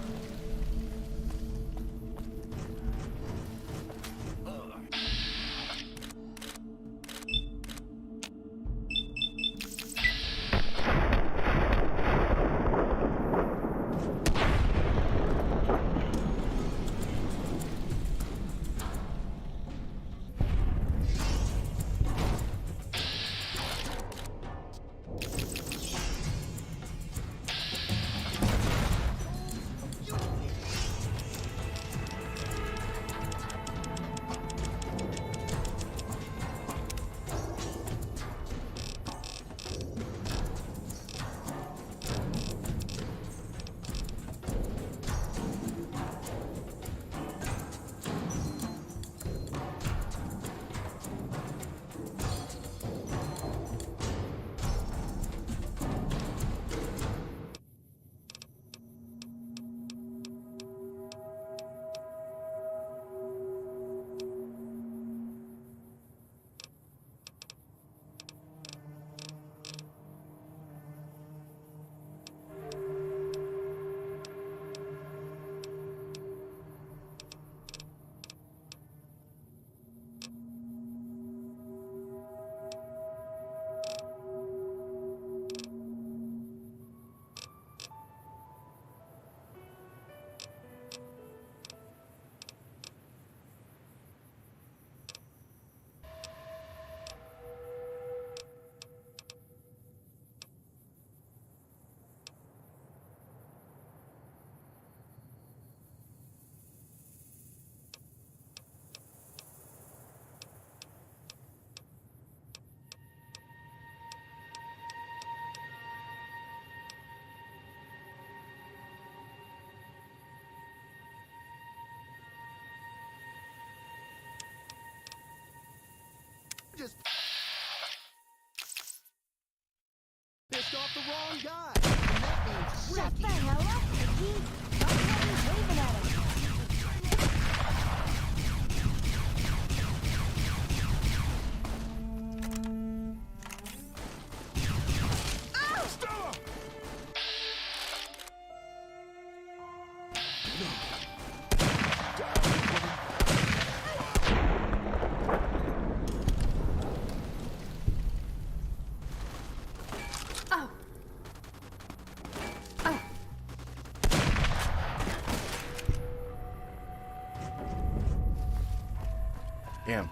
pissed off the wrong guy. And that means Shut Ricky. the hell up, Ricky! Don't let me waving at him. Damn.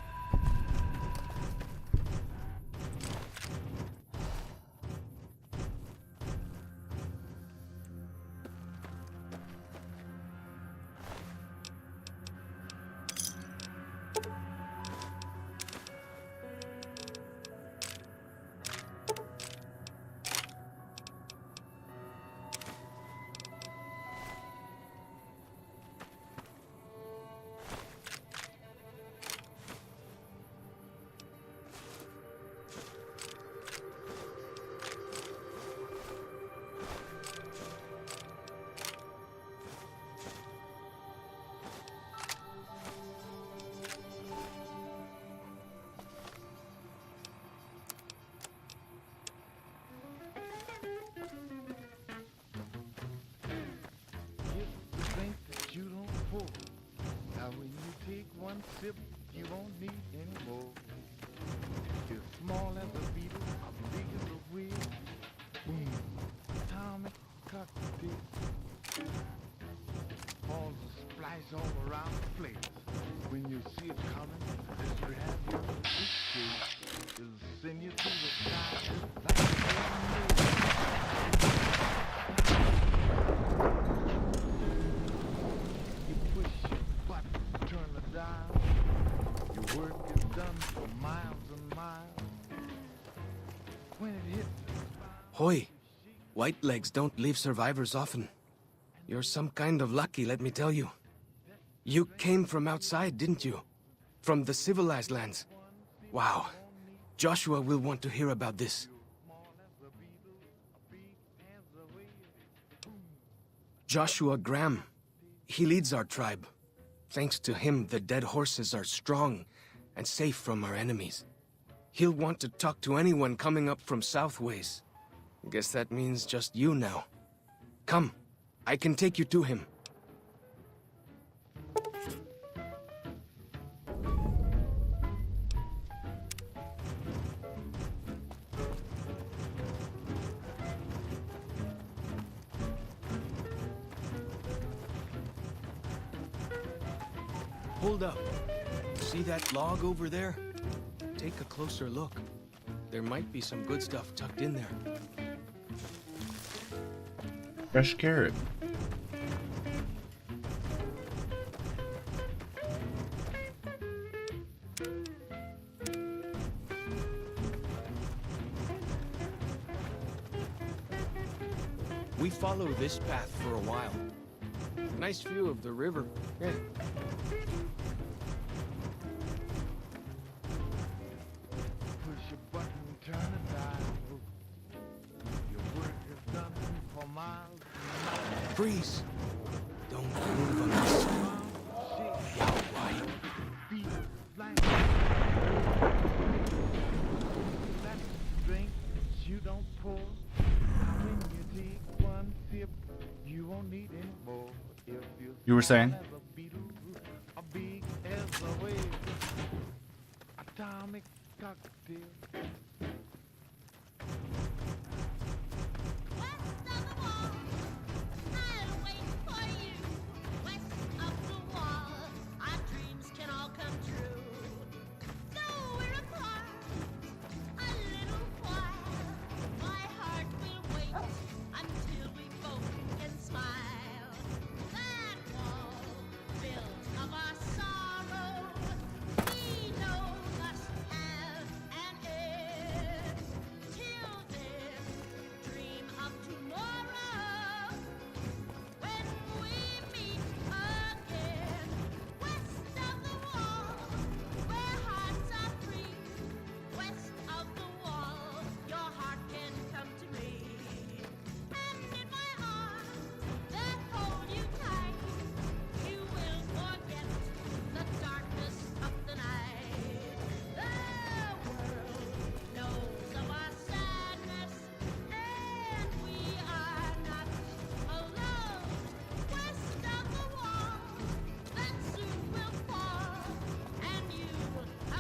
You don't pour. Now when you take one sip, you won't need any more. You're small as a beetle, big as a wheel. Boom, atomic cocktail. Balls will splash all around the place. When you see it coming, just grab your suitcase. It'll send you through the sky like a tornado. Your work is done for miles and miles. When it hits, Hoy, white legs don't leave survivors often. You're some kind of lucky, let me tell you. You came from outside, didn't you? From the civilized lands. Wow. Joshua will want to hear about this. Joshua Graham. He leads our tribe. Thanks to him, the dead horses are strong and safe from our enemies. He'll want to talk to anyone coming up from Southways. Guess that means just you now. Come, I can take you to him. Hold up. See that log over there? Take a closer look. There might be some good stuff tucked in there. Fresh carrot. We follow this path for a while. Nice view of the river. Yeah. push a button, turn a dial. Your work is done for miles and miles. Freeze! Don't move unless... Yeah, why? Feet flying. That's the drink you don't pour. When you take one sip, you won't need any more. If You were saying? as a beetle, a big as a whale, atomic cocktail.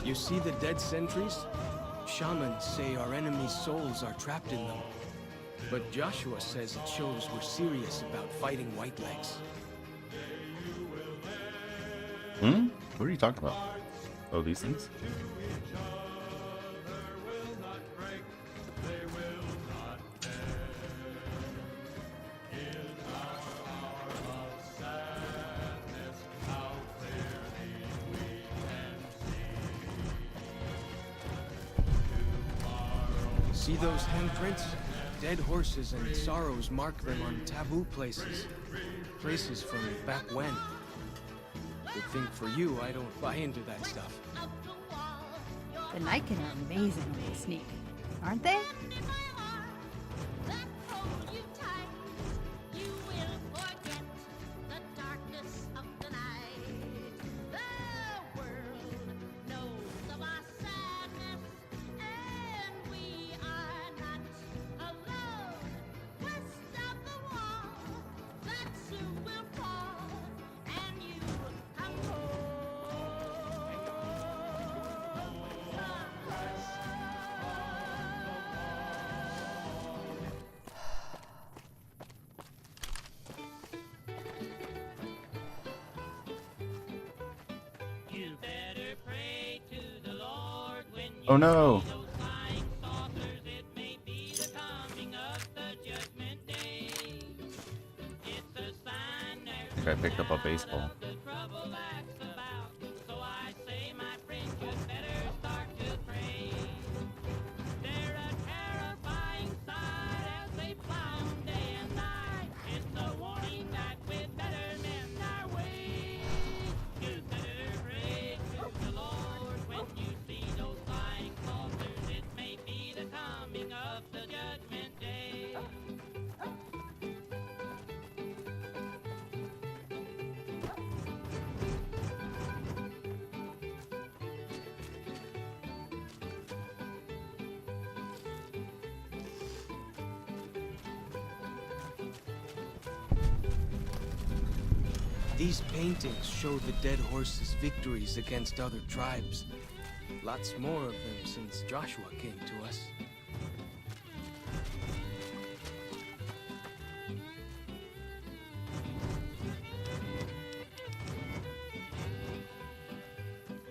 You see the dead sentries? Shamans say our enemies' souls are trapped in them. But Joshua says it shows we're serious about fighting Whitelegs. What are you talking about? Oh, these things? See those handprints? Dead horses and sorrows mark them on taboo places. Places from back when. Good thing for you, I don't buy into that stuff. The Niken are amazingly sneaky, aren't they? Oh no! I think I picked up a baseball. These paintings show the dead horses' victories against other tribes. Lots more of them since Joshua came to us.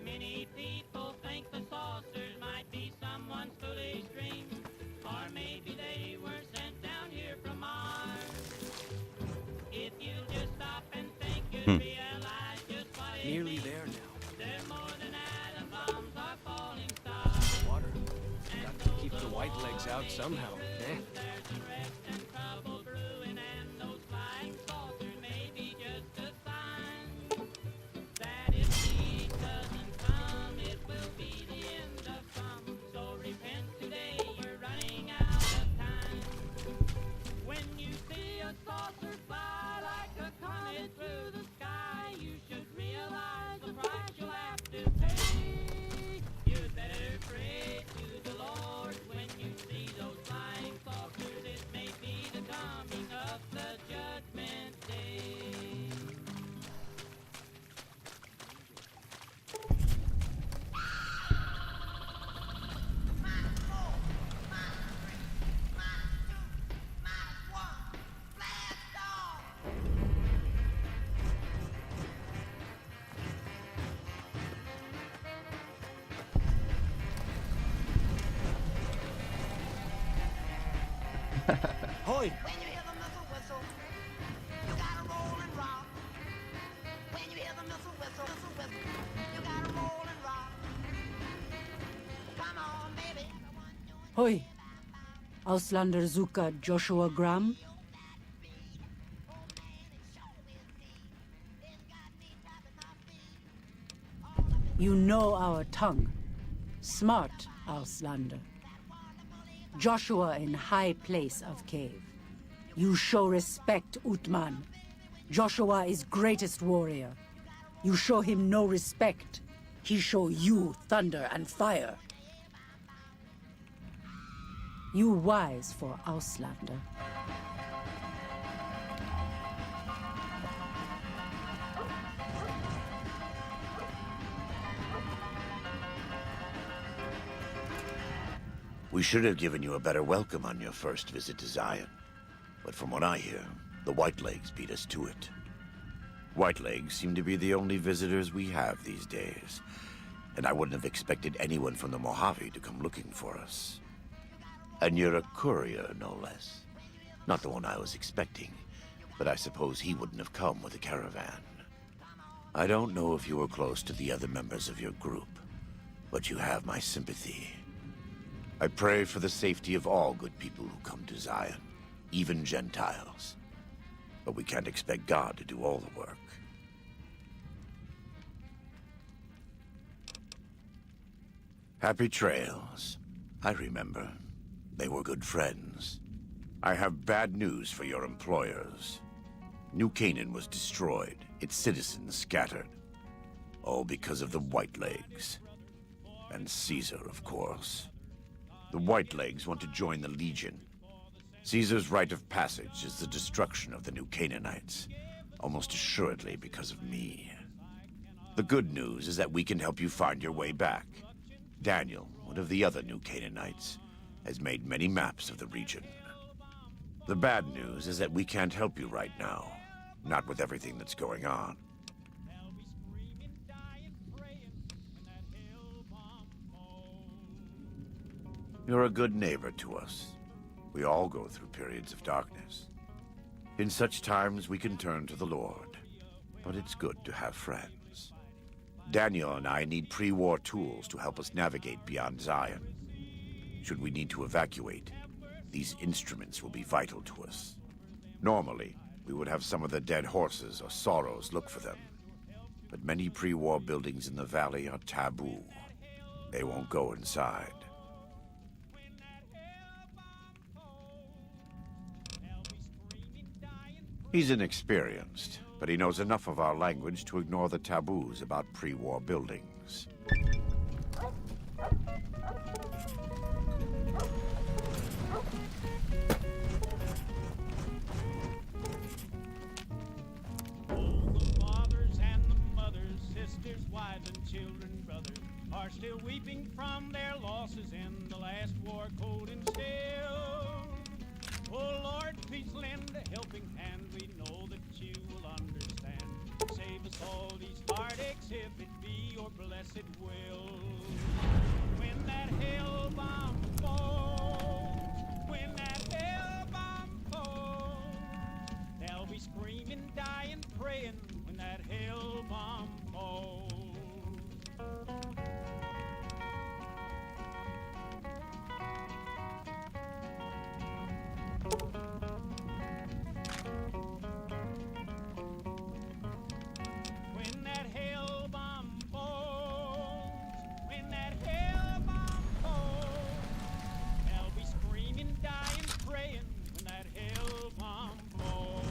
Many people think the saucers might be someone's foolish dream, or maybe they were sent down here from Mars. If you just stop and think, you'd realize just what it Nearly means. there now. They're more than atom bombs or falling stars. Water. Got to keep the Whitelegs out somehow, eh? There's unrest and trouble brewing, and those flying saucers may be just a sign that if peace doesn't come, it will be the end of some. So repent today, you're running out of time. When you see a saucer fly like a comet through the sky, you should realize the price you'll have to pay. You'd better pray to the Lord when you see those flying saucers. It may be the coming of the judgment day. Hoy! When you hear the missile whistle, you gotta roll and rock. When you hear the missile whistle, you gotta roll and rock. Come on, baby. Hoi. Auslander Zuka Joshua Graham. You know our tongue. Smart, Auslander. Joshua in high place of cave. You show respect, Utman. Joshua is greatest warrior. You show him no respect. He show you thunder and fire. You wise for Auslander. We should have given you a better welcome on your first visit to Zion. But from what I hear, the Whitelegs beat us to it. Whitelegs seem to be the only visitors we have these days. And I wouldn't have expected anyone from the Mojave to come looking for us. And you're a courier, no less. Not the one I was expecting, but I suppose he wouldn't have come with a caravan. I don't know if you were close to the other members of your group, but you have my sympathy. I pray for the safety of all good people who come to Zion, even Gentiles. But we can't expect God to do all the work. Happy trails. I remember. They were good friends. I have bad news for your employers. New Canaan was destroyed, its citizens scattered. All because of the Whitelegs. And Caesar, of course. The Whitelegs want to join the Legion. Caesar's rite of passage is the destruction of the New Canaanites, almost assuredly because of me. The good news is that we can help you find your way back. Daniel, one of the other New Canaanites, has made many maps of the region. The bad news is that we can't help you right now, not with everything that's going on. You're a good neighbor to us. We all go through periods of darkness. In such times, we can turn to the Lord. But it's good to have friends. Daniel and I need pre-war tools to help us navigate beyond Zion. Should we need to evacuate, these instruments will be vital to us. Normally, we would have some of the dead horses or sorrows look for them. But many pre-war buildings in the valley are taboo. They won't go inside. He's inexperienced, but he knows enough of our language to ignore the taboos about pre-war buildings. The fathers and the mothers, sisters, wives and children, brothers, are still weeping from their losses in the last war cold and still. Oh Lord, please lend a helping hand. We know that you will understand. Save us all these heartaches if it be your blessed will. When that hell bomb falls, when that hell bomb falls, they'll be screaming, dying, praying when that hell bomb falls. When that hell bomb falls, when that hell bomb falls, they'll be screaming, dying, praying when that hell bomb falls.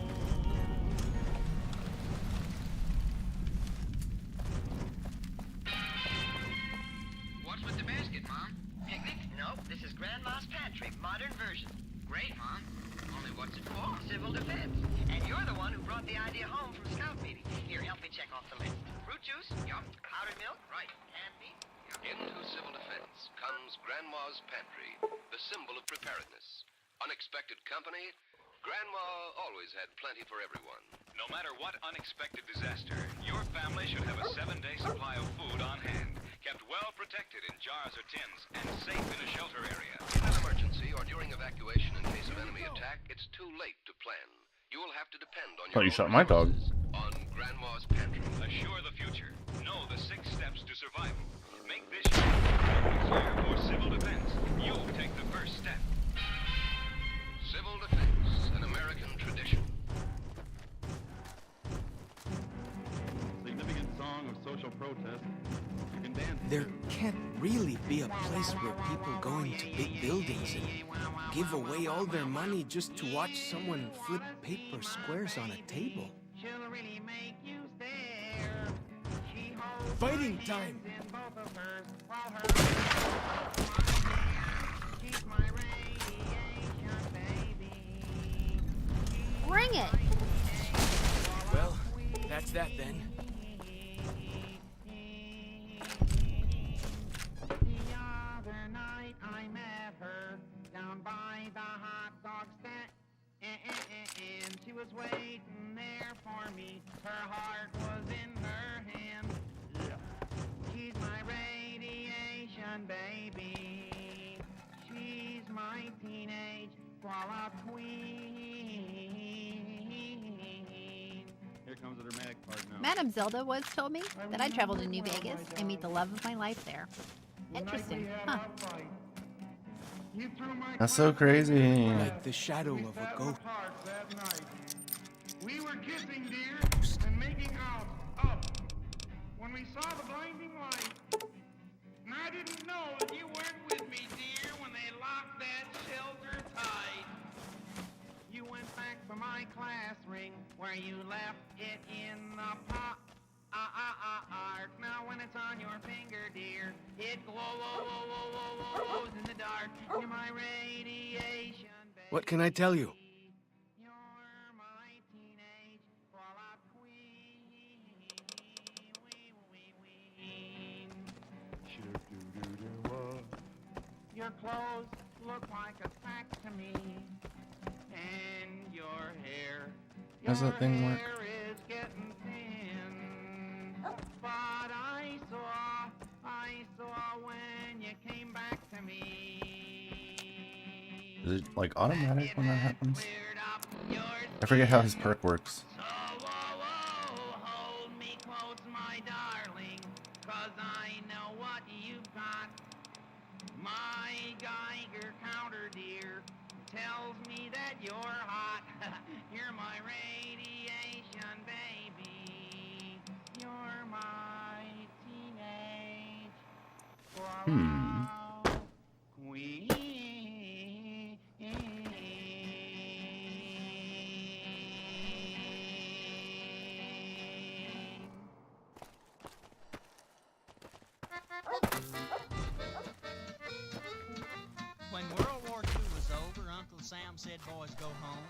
What's with the basket, Mom? Picnic? Nope, this is Grandma's pantry, modern version. Great, Mom. Only what's it for? Civil defense. And you're the one who brought the idea home from scout meeting. Here, help me check off the list. Fruit juice? Yup. Powdered milk? Right. Canned meat? Into civil defense comes Grandma's Pantry, the symbol of preparedness. Unexpected company, Grandma always had plenty for everyone. No matter what unexpected disaster, your family should have a 7-day supply of food on hand, kept well protected in jars or tins, and safe in a shelter area. In an emergency or during evacuation in case of enemy attack, it's too late to plan. You will have to depend on Oh, your you shot my dog. on Grandma's Pantry. Assure the future. Know the 6 steps to survival. Make this year clear for civil defense. You take the first step. Civil defense, an American tradition. Significant song of social protest. You can dance. There can't really be a place where people go into big buildings and give away all their money just to watch someone flip paper squares on a table. Fighting time! Bring it! Well, that's that then. The other night I met her. she was waiting there for me. Her heart was in her hand. She's my radiation baby. She's my teenage koala queen. Here comes the dramatic part now. Madame Zelda once told me that I'd travel to New Vegas and meet the love of my life there. Interesting, huh? That's so crazy. Like the shadow of a ghost. We were kissing, dear, and making out up when we saw the blinding light. And I didn't know that you weren't with me, dear, when they locked that shelter tight. You went back for my class ring where you left it in the pot. Art. Now when it's on your finger, dear, it glows in the dark. You're my radiation. What can I tell you? Your clothes look like a sack to me, and your hair. How's that thing work? Is getting thin. But I saw when you came back to me. Is it like automatic when that happens? I forget how his perk works. Hold me close, my darling, 'cause I know what you've got. My Geiger counter, dear, tells me that you're hot. You're my radiation baby. You're my teenage queen. When World War II was over, Uncle Sam said, boys, go home.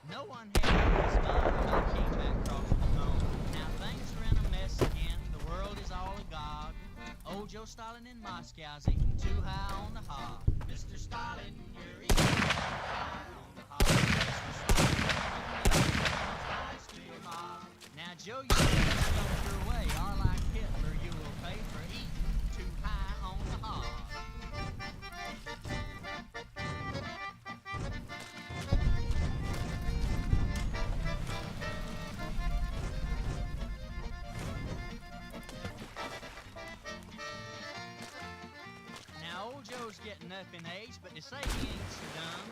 No one had this fun when I came back across the phone. Now things are in a mess again. The world is all agog. Old Joe Stalin in Moscow's eating too high on the hog. Mr. Stalin, you're eating too high on the hog. Mr. Stalin, you're hog. Now, Joe, you know your way, or like Hitler, you will pay for eating too high on the hog. Joe's getting up in age, but to say he ain't so dumb.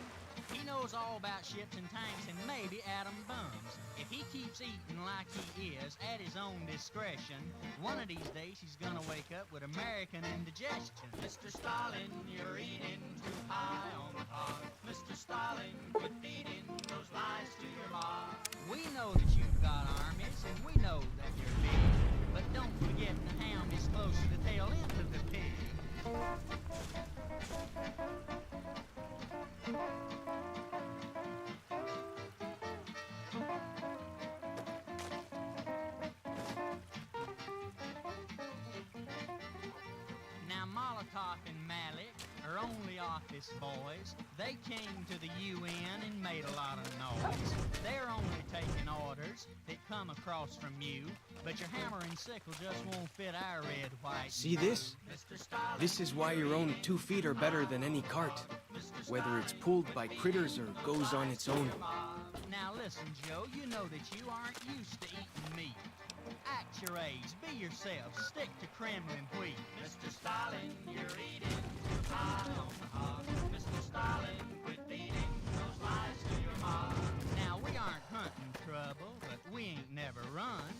He knows all about ships and tanks and maybe atom bombs. If he keeps eating like he is, at his own discretion, one of these days he's gonna wake up with American indigestion. Mr. Stalin, you're eating too high on the hog. Mr. Stalin, quit feeding those lies to your mom. We know that you've got armies, and we know that you're big, but don't forget the hound is close to the tail end of the pig. Now Molotov and Malik are only office boys. They came to the UN and made a lot of noise. They're only taking orders that come across from you, but your hammer and sickle just won't fit our red, white. See this? This is why your own 2 feet are better than any cart. Whether it's pulled by critters or goes on its own. Now listen, Joe, you know that you aren't used to eating meat. Act your age, be yourself, stick to Kremlin wheat. Mr. Stalin, you're eating too high on the hog. Mr. Stalin, quit feeding those lies to your mom. Now we aren't hunting trouble, but we ain't never run.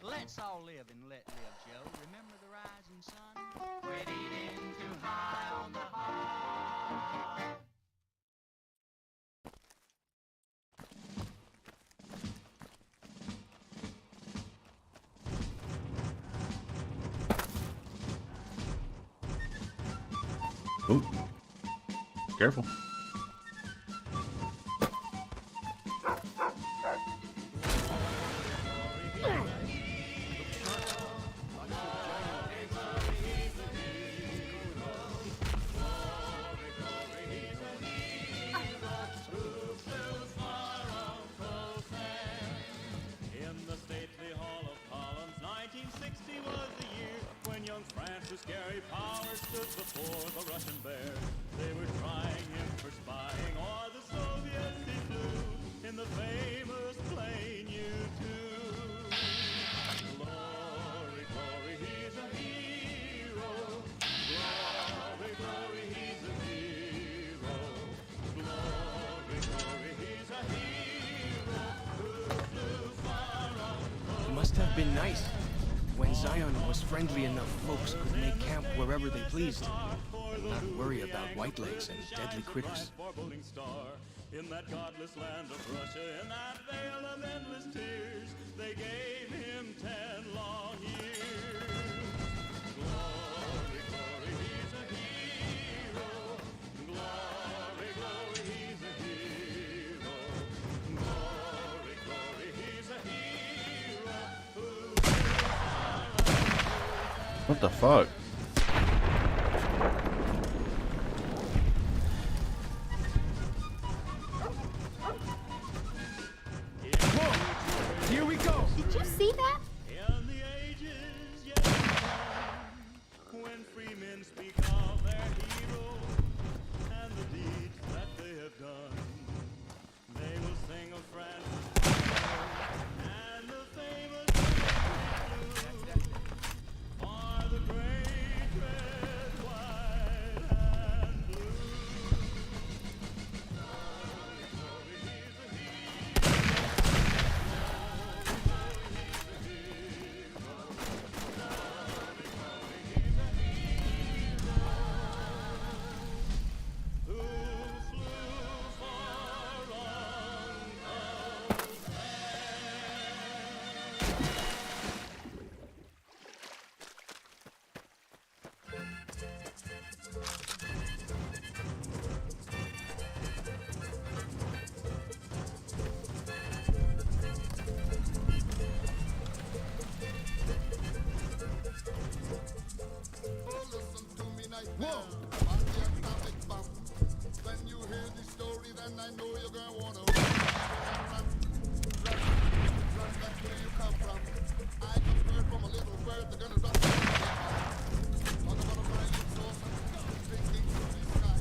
Let's all live and let live, Joe. Remember the rising sun? Quit eating too high on the hog. Oh, careful. 1960 was the year when young Francis Gary Powers stood before the Russian bear. They were trying him for spying, or the Soviets he flew in the famous plane U-2. Glory, glory, he's a hero. Glory, glory, he's a hero. Glory, glory, he's a hero who flew far on. It must have been nice when Zion was friendly enough folks could make camp wherever they pleased, not worry about whitelegs and deadly critters. Foreboding star in that godless land of Russia, in that vale of endless tears, they gave him 10 long years. Glory, glory, he's a hero. Glory, glory, he's a hero. Glory, glory, he's a hero. What the fuck? Whoa! Here we go! Did you see that? In the ages yet to come, when free men speak of their heroes and the deeds that they have done, they will sing of Francis and the famous blue are the great red, white, and blue. Whoa! When you hear the story, then I know you're gonna wanna run back where you come from. I just heard from a little bird, they're gonna run. Talk about a flying saucer, thinking to the sky.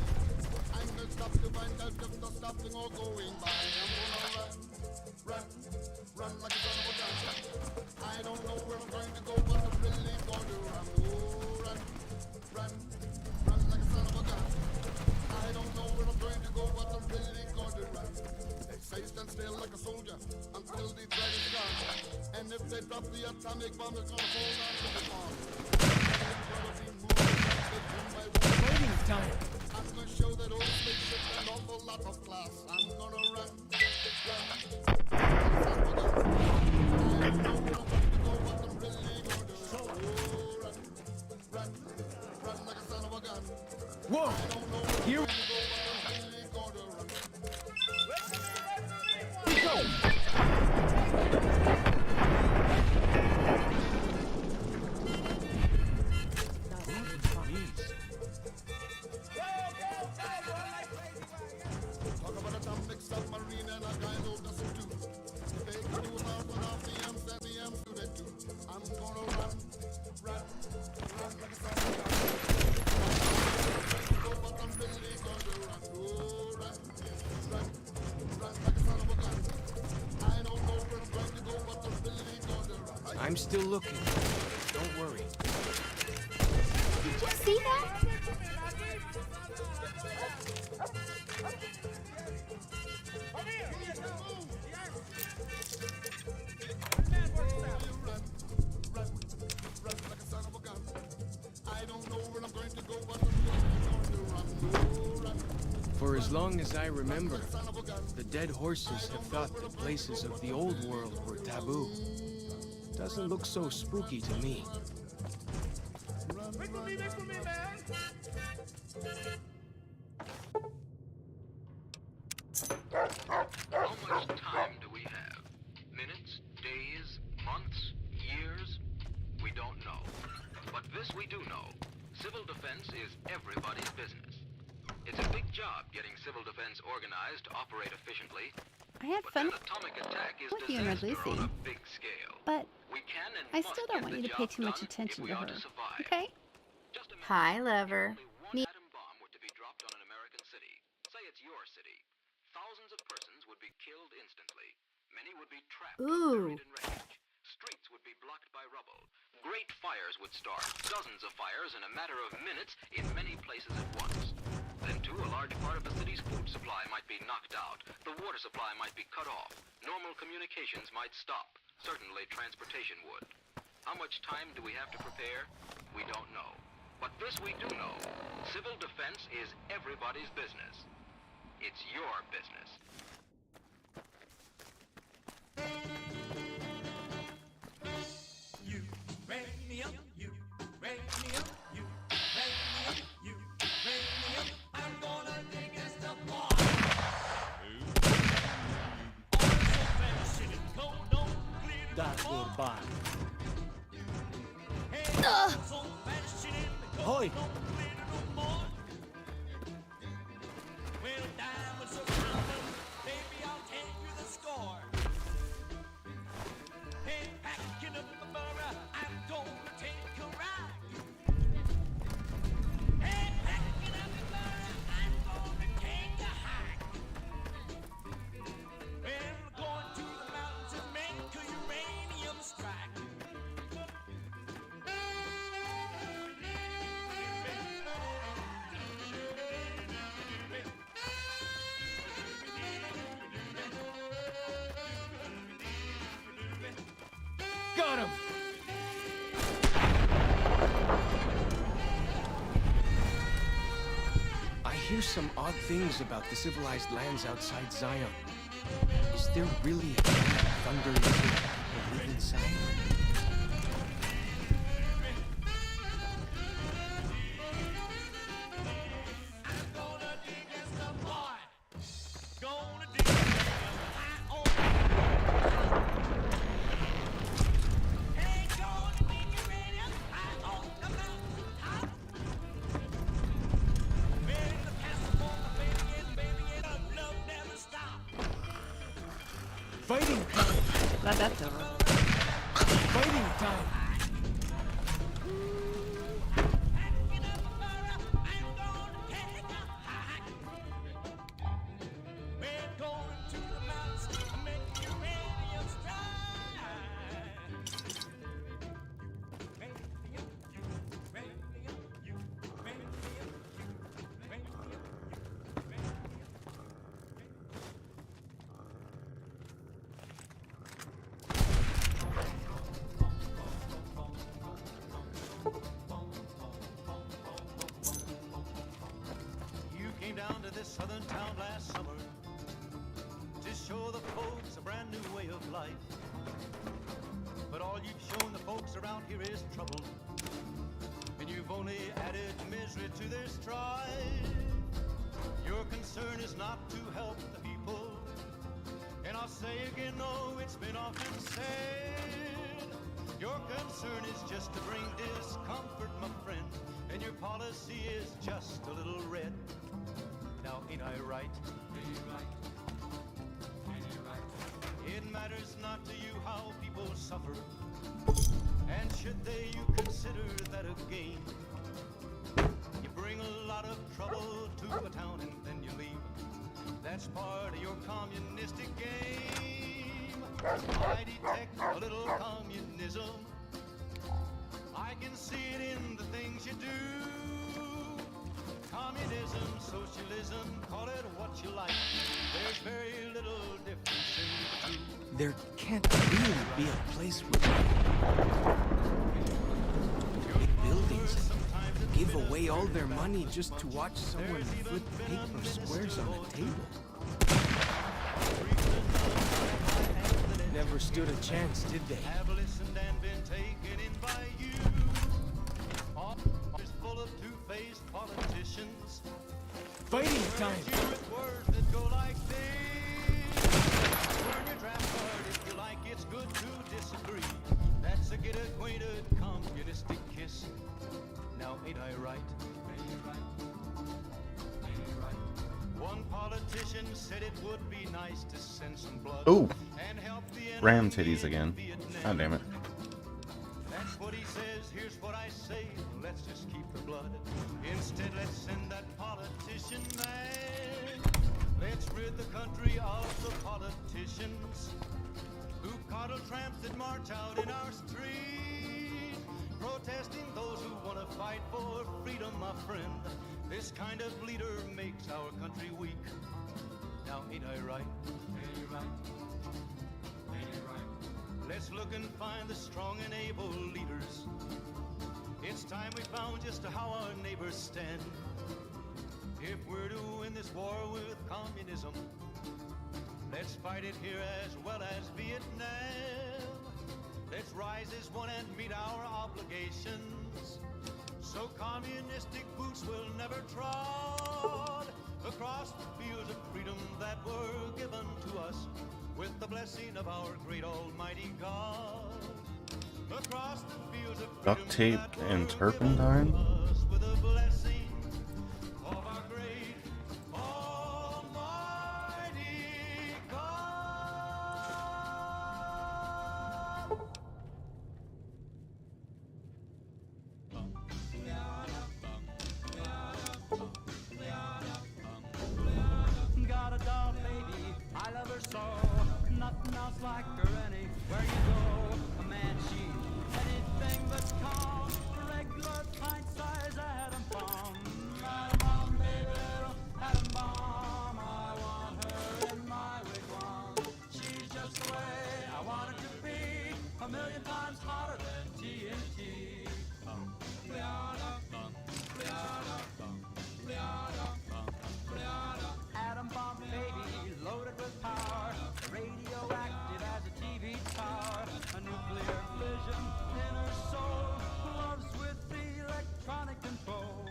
I'm gonna stop to find out if there's stopping or going by. I'm gonna run like a son of a gun. I don't know where I'm going to go, but I'm really going to run. Oh, run like a son of a gun. I don't know where I'm going to go, but I'm really going to run. They say stand still like a soldier until the dragon's gone. And if they drop the atomic bomb, it's gonna fall down to the bomb. Loading time! I'm gonna show that old spaceship an awful lot of class. I'm gonna run. I don't know where I'm going to go, but I'm really going to run. Run like a son of a gun. Whoa! Here we go! Talk about atomic submarine and a guy who does it too. If they can do half and half the M's, then the M's do that too. I'm gonna run like a son of a gun. But I'm really gonna run. Oh, run like a son of a gun. I don't know where I'm going to go, but I'm really gonna run. I'm still looking. Don't worry. Did you see that? Run like a son of a gun. I don't know where I'm going to go, but I'm really going to run. Oh, run. For as long as I remember, the dead horses have thought the places of the old world were taboo. Doesn't look so spooky to me. Wait for me, man! How much time do we have? Minutes? Days? Months? Years? We don't know. But this we do know. Civil defense is everybody's business. It's a big job getting civil defense organized to operate efficiently. I had But fun an atomic attack is with you and Red disaster Lucy. on a big scale. But we can and I still don't want you to pay too much attention to her. Okay? Hi, lover. Me. Say it's your city. Thousands of persons would be killed instantly. Many would be trapped Ooh. in wreckage. Streets would be blocked by rubble. Great fires would start. Dozens of fires in a matter of minutes in many places at once. Then, too, a large part of the city's food supply might be knocked out. The water supply might be cut off. Normal communications might stop. Certainly, transportation would. How much time do we have to prepare? We don't know. But this we do know. Civil defense is everybody's business. It's your business. Uranium, uranium, uranium, uranium. I'm gonna dig us the water. That's goodbye. Hoy! Got him! I hear some odd things about the civilized lands outside Zion. Is there really a thunder lizard that live inside? Fighting time! Glad that's over. Fighting time! Down to this southern town last summer to show the folks a brand new way of life. But all you've shown the folks around here is trouble, and you've only added misery to their strife. Your concern is not to help the people, and I'll say again, no, it's been often said. Your concern is just to bring discomfort, my friend, and your policy is just a little red. Now, ain't I right? Ain't you right? Ain't you right? It matters not to you how people suffer, and should they, you consider that a gain. You bring a lot of trouble to a town and then you leave. That's part of your communistic game. I detect a little communism. I can see it in the things you do. Communism, socialism, call it what you like. There's very little difference in the two. There can't really be a place where big buildings give away all their money just to watch someone flip paper squares on a table. Never stood a chance, did they? Have listened and been taken in by you. Office full of two-faced politicians. Fighting time! With words that go like this. Turn your draft card if you like, it's good to disagree. That's a get acquainted communistic kiss. Now ain't I right? Ain't you right? Ain't you right? One politician said it would be nice to send some blood. Ooh. And help the Ram titties again. God damn it. say, let's just keep the blood. Instead, let's send that politician man. Let's rid the country of the politicians who coddle tramps that march out in our street, protesting those who want to fight for freedom, my friend. This kind of leader makes our country weak. Now, ain't I right? Ain't you right? Ain't it right? Let's look and find the strong and able leaders. It's time we found just how our neighbors stand. If we're to win this war with communism, let's fight it here as well as Vietnam. Let's rise as one and meet our obligations, so communistic boots will never trod across the fields of freedom that were given to us with the blessing of our great almighty God. Across the fields of Duct tape and turpentine? with a blessing of our great almighty God. Got a doll baby, I love her so. Nothing else like her anywhere you go. A man, she's anything but calm. Regular pint-sized atom bomb. Atom bomb, baby, little atom bomb. I want her in my wigwam. She's just the way I want her to be. A million times hotter than TNT. Atom bomb baby, loaded with power, radioactive as a TV tower, a nuclear fission in her soul, loves with the electronic control.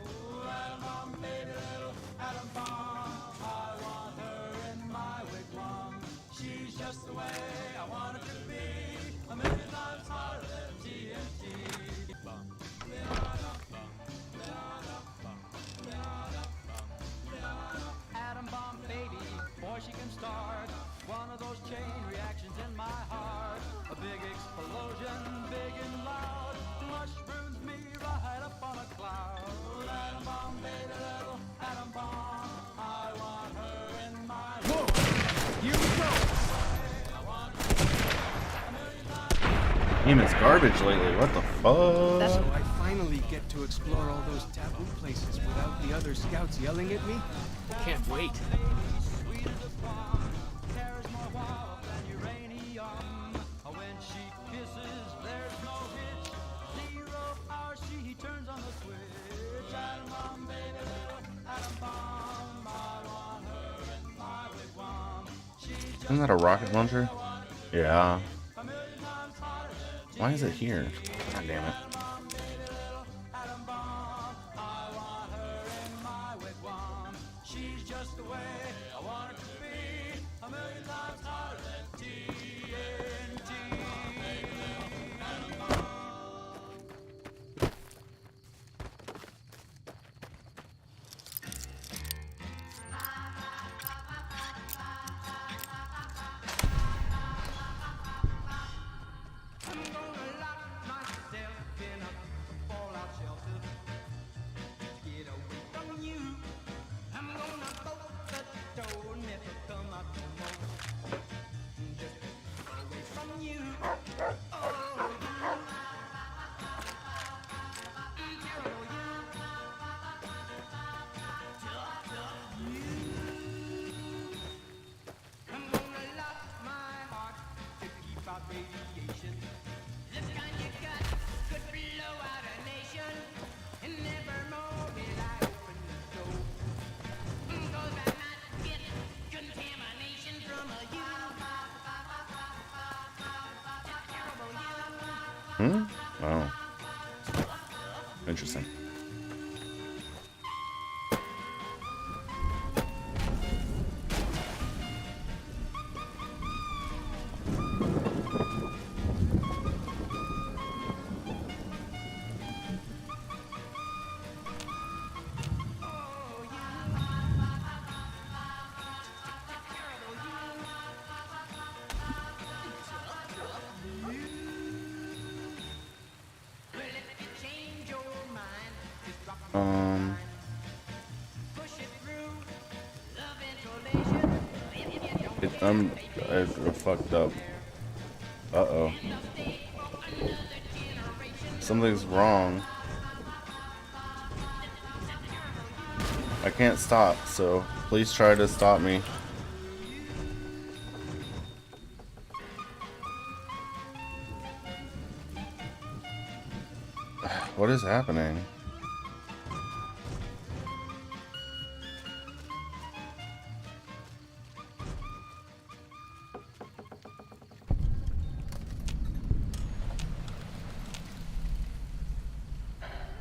Atom bomb baby, little atom bomb, I want her in my wigwam. She's just the way I want her to be, a million times hotter than TNT. Atom bomb baby, boy she can start one of those chain reactions in my heart. A big explosion, big and loud, mushrooms me right up on a cloud. Atom bomb baby, little atom bomb, I want her in my Whoa! Here we go! Game is garbage lately. What the fuck? So I finally get to explore all those taboo places without the other scouts yelling at me? Can't wait. When she kisses, there's no hitch. 0 hour, she turns on the switch. Atom bomb, baby, little atom bomb. I want her in my wigwam. Isn't that a rocket launcher? Yeah. Why is it here? God damn it. She's just the way I want her to be, a million times hotter than TNT. I'm gonna lock myself in a fallout shelter to get away from you. I'm gonna bolt the door, never come out no more. Just away from you. Oh, I'm gonna lock my heart to keep out radiation. The kind you got could blow out a nation, and nevermore will I open the door. 'Cause I might get contamination from a you. Terrible you. Wow. Interesting. Well, if you change your I fucked up. Uh-oh. Something's wrong. I can't stop, so please try to stop me. What is happening?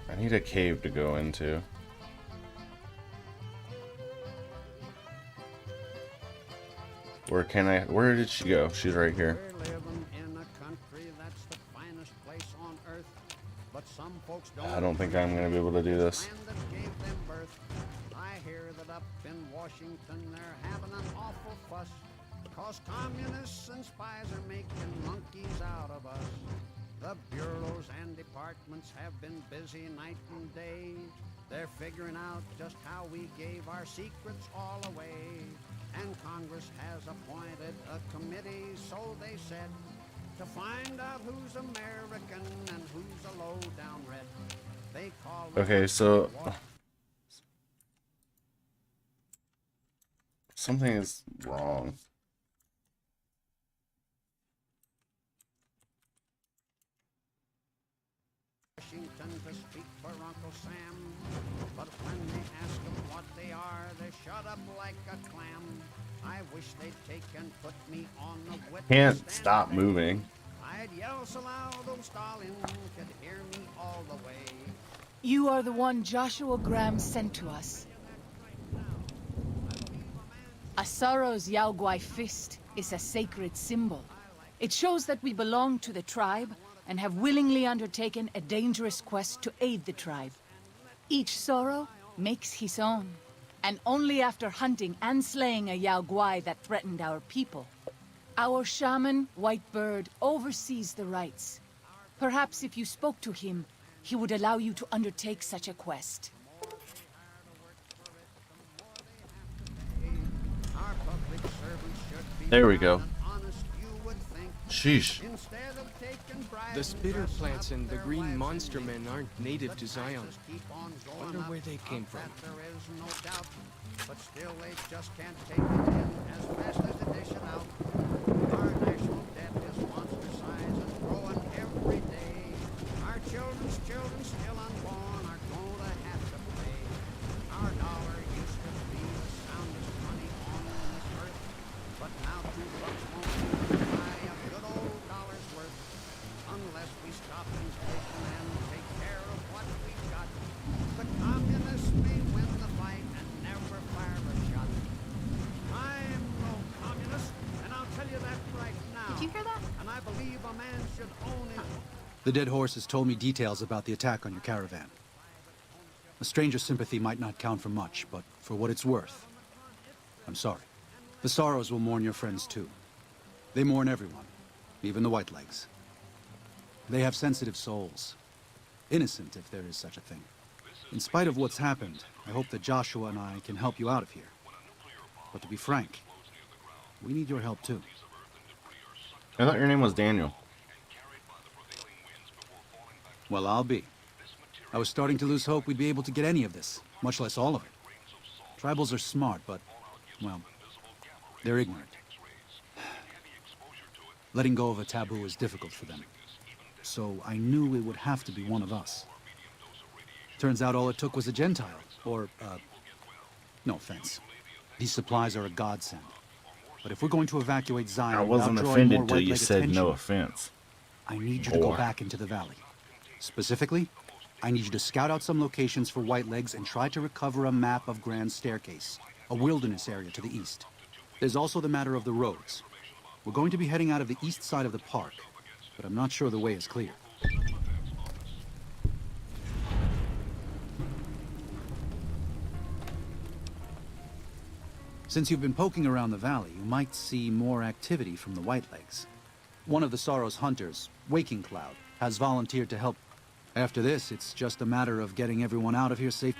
I need a cave to go into. Where did she go? She's right here. I don't think I'm gonna be able to do this. I hear that up in Washington they're having an awful fuss, 'cause communists and spies are making monkeys out of us. The bureaus and departments have been busy night and day. They're figuring out just how we gave our secrets all away. And Congress has appointed a committee, so they said, to find out who's American and who's a low-down red. They call Okay, so something is wrong. Washington to speak for Uncle Sam, but when they ask them what they are, they shut up like a clam. I wish they'd take and put me on the witness Can't stand stop today. moving. I'd yell so loud old Stalin could hear me all the way. You are the one Joshua Graham sent to us. Asaro's Yaoguai fist is a sacred symbol. It shows that we belong to the tribe and have willingly undertaken a dangerous quest to aid the tribe. Each Sorrow makes his own, and only after hunting and slaying a Yaoguai that threatened our people. Our shaman, Whitebird, oversees the rites. Perhaps if you spoke to him, he would allow you to undertake such a quest. There we go. Sheesh. The spitter plants and the green monster men aren't native to Zion. Wonder where they came from. There is no doubt, but still they just can't take it in as fast as they dish it out. Our national debt is monster size and growing every day. Our children's children still unborn are gonna have to pay. Our dollar used to be the soundest money on this earth, but now $2 won't buy a good old dollar's worth unless we stop inflation and take care of what we've got. The communists may win the fight and never fire a shot. I'm no communist, and I'll tell you that right now. Did you hear that? And I believe a man should own his... The dead horse has told me details about the attack on your caravan. A stranger's sympathy might not count for much, but for what it's worth, I'm sorry. The Sorrows will mourn your friends too. They mourn everyone, even the Whitelegs. They have sensitive souls. Innocent, if there is such a thing. In spite of what's happened, I hope that Joshua and I can help you out of here. But to be frank, we need your help too. I thought your name was Daniel. Well, I'll be. I was starting to lose hope we'd be able to get any of this, much less all of it. Tribals are smart, but, well, they're ignorant. Letting go of a taboo is difficult for them. So I knew it would have to be one of us. Turns out all it took was a Gentile, or, no offense. These supplies are a godsend. But if we're going to evacuate Zion I wasn't without drawing more offended till you White-leg said attention, no offense. I need you to go back into the valley. Specifically, I need you to scout out some locations for Whitelegs and try to recover a map of Grand Staircase, a wilderness area to the east. There's also the matter of the roads. We're going to be heading out of the east side of the park, but I'm not sure the way is clear. Since you've been poking around the valley, you might see more activity from the Whitelegs. One of the Sorrow's hunters, Waking Cloud, has volunteered to help After this, it's just a matter of getting everyone out of here safe.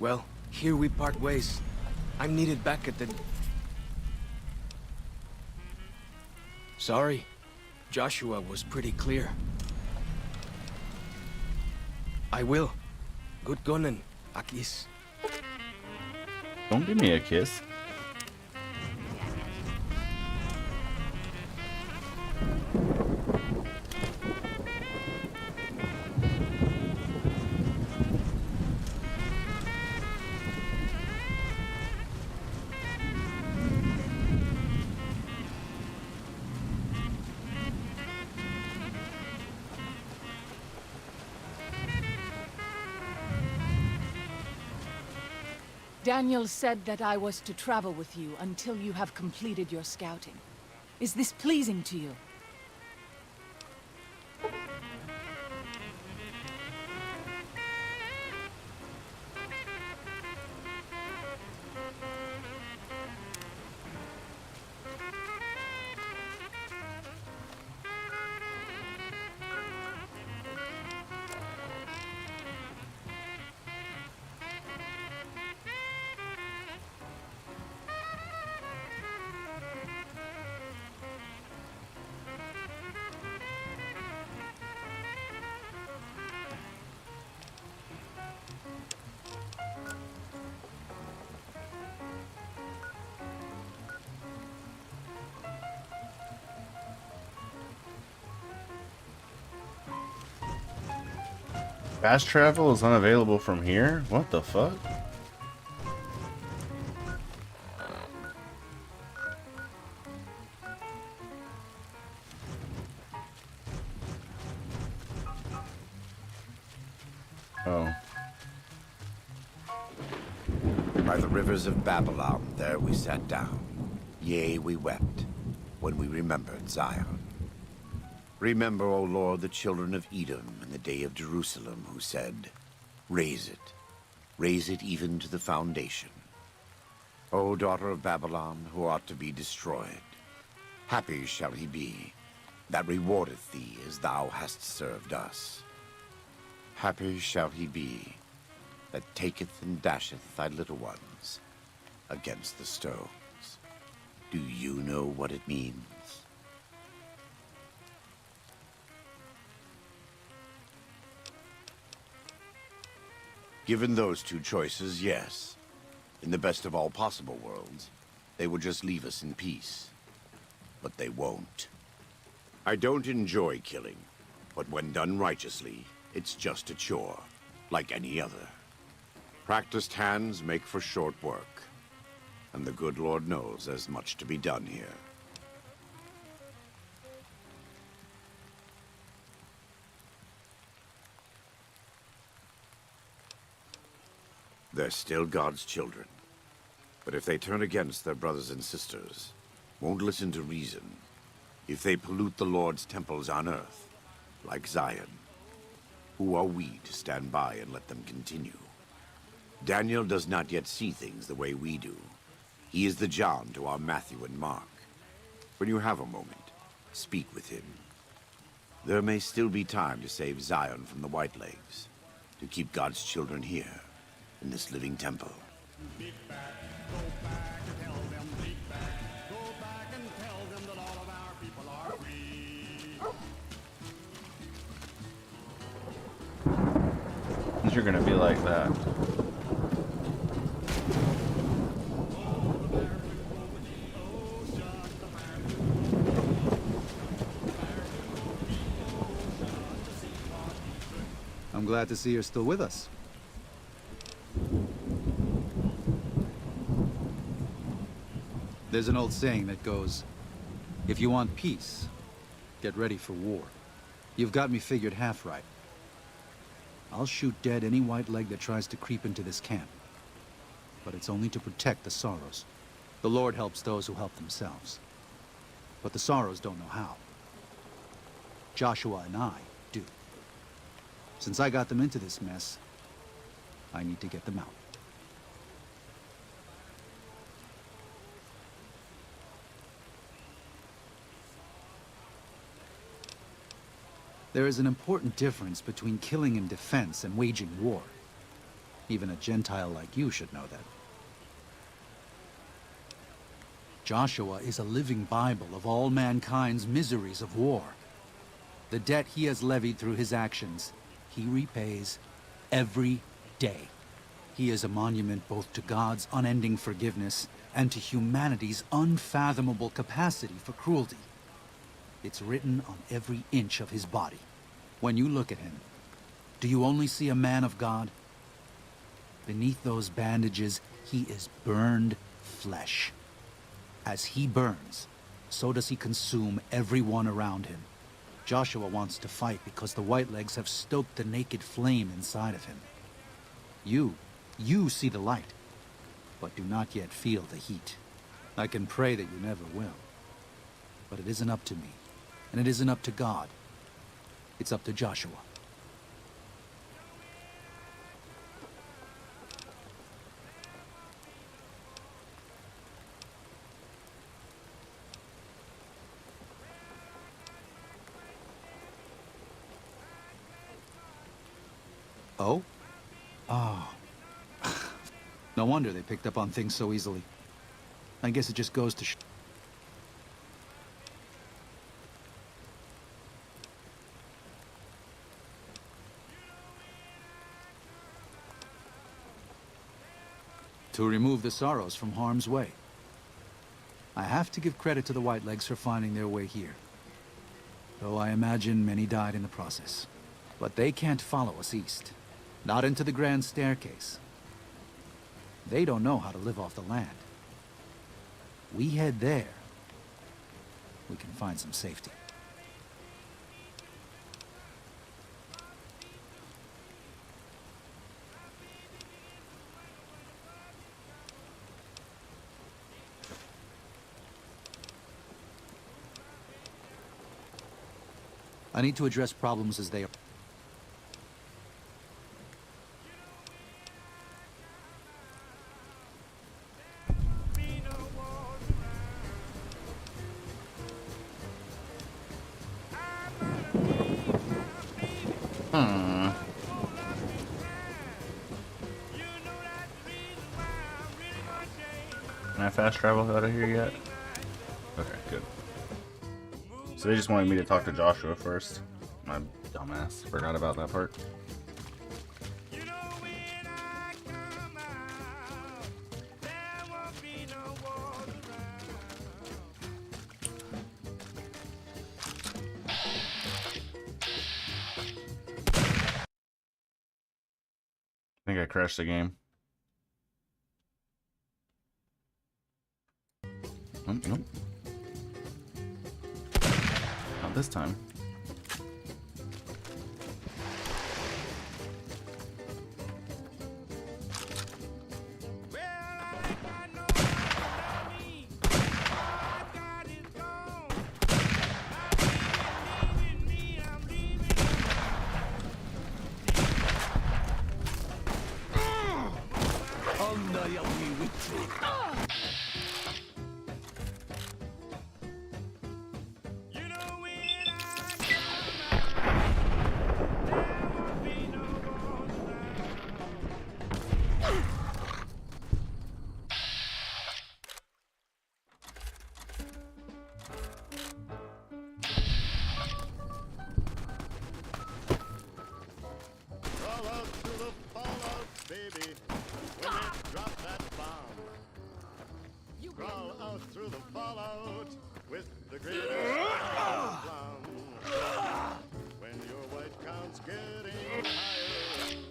Well, here we part ways. I'm needed back at the... Sorry. Joshua was pretty clear. I will. Good gunning, Akis. Don't give me a kiss. Daniel said that I was to travel with you until you have completed your scouting. Is this pleasing to you? Fast travel is unavailable from here? What the fuck? Oh. By the rivers of Babylon, there we sat down. Yea, we wept, when we remembered Zion. Remember, O Lord, the children of Edom in the day of Jerusalem, who said, raise it even to the foundation. O daughter of Babylon, who ought to be destroyed, happy shall he be that rewardeth thee as thou hast served us. Happy shall he be that taketh and dasheth thy little ones against the stones. Do you know what it means? Given those two choices, yes. In the best of all possible worlds, they would just leave us in peace. But they won't. I don't enjoy killing, but when done righteously, it's just a chore, like any other. Practiced hands make for short work, and the good Lord knows there's much to be done here. They're still God's children. But if they turn against their brothers and sisters, won't listen to reason, if they pollute the Lord's temples on earth, like Zion, who are we to stand by and let them continue? Daniel does not yet see things the way we do. He is the John to our Matthew and Mark. When you have a moment, speak with him. There may still be time to save Zion from the Whitelegs, to keep God's children here, in this living temple. You're gonna be like that. I'm glad to see you're still with us. There's an old saying that goes, if you want peace, get ready for war. You've got me figured half right. I'll shoot dead any white leg that tries to creep into this camp. But it's only to protect the Sorrows. The Lord helps those who help themselves. But the Sorrows don't know how. Joshua and I do. Since I got them into this mess, I need to get them out. There is an important difference between killing in defense and waging war. Even a Gentile like you should know that. Joshua is a living Bible of all mankind's miseries of war. The debt he has levied through his actions, he repays every day. He is a monument both to God's unending forgiveness and to humanity's unfathomable capacity for cruelty. It's written on every inch of his body. When you look at him, do you only see a man of God? Beneath those bandages, he is burned flesh. As he burns, so does he consume everyone around him. Joshua wants to fight because the Whitelegs have stoked the naked flame inside of him. You see the light, but do not yet feel the heat. I can pray that you never will. But it isn't up to me, and it isn't up to God. It's up to Joshua. Oh? Oh. No wonder they picked up on things so easily. I guess it just goes to to remove the Sorrows from harm's way. I have to give credit to the Whitelegs for finding their way here. Though I imagine many died in the process. But they can't follow us east. Not into the Grand Staircase. They don't know how to live off the land. We head there, we can find some safety. I need to address problems as they are. Can I fast travel out of here yet? Okay, good. So they just wanted me to talk to Joshua first. My dumbass forgot about that part. I think I crashed the game. Nope. Not this time. Through the fallout with the greatest plum. When your white count's getting higher,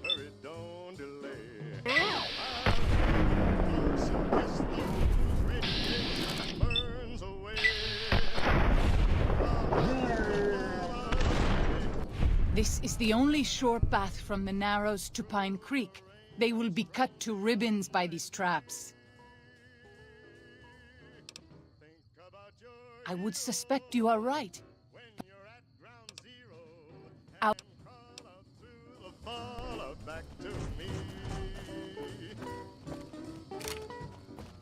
hurry, don't delay. Radiation burns away. This is the only sure path from the Narrows to Pine Creek. They will be cut to ribbons by these traps. I would suspect you are right. Out. Back to me.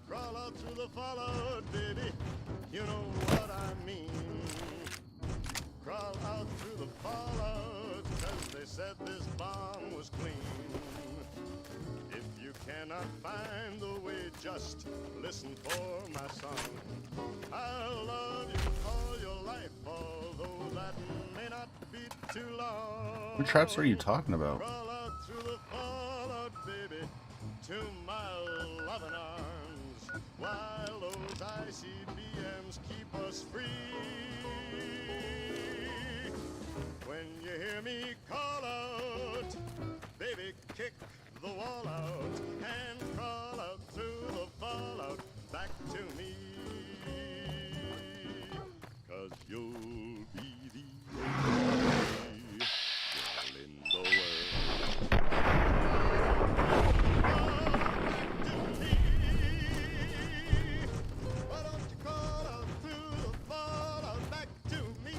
Crawl out through the fallout, baby. You know what I mean. crawl out through the fallout, 'cause they said this bomb was clean. If you cannot find the way, just listen for my song. I'll love you all your life, although that may not be too long. What traps are you talking about? Crawl out through the fallout, baby, to my loving arms, while those ICBMs keep us free. When you hear me call out, baby, kick the wall out and crawl out through the fallout back to me. 'Cause you'll be the only girl in the world. Why don't you crawl out through the fallout back to me?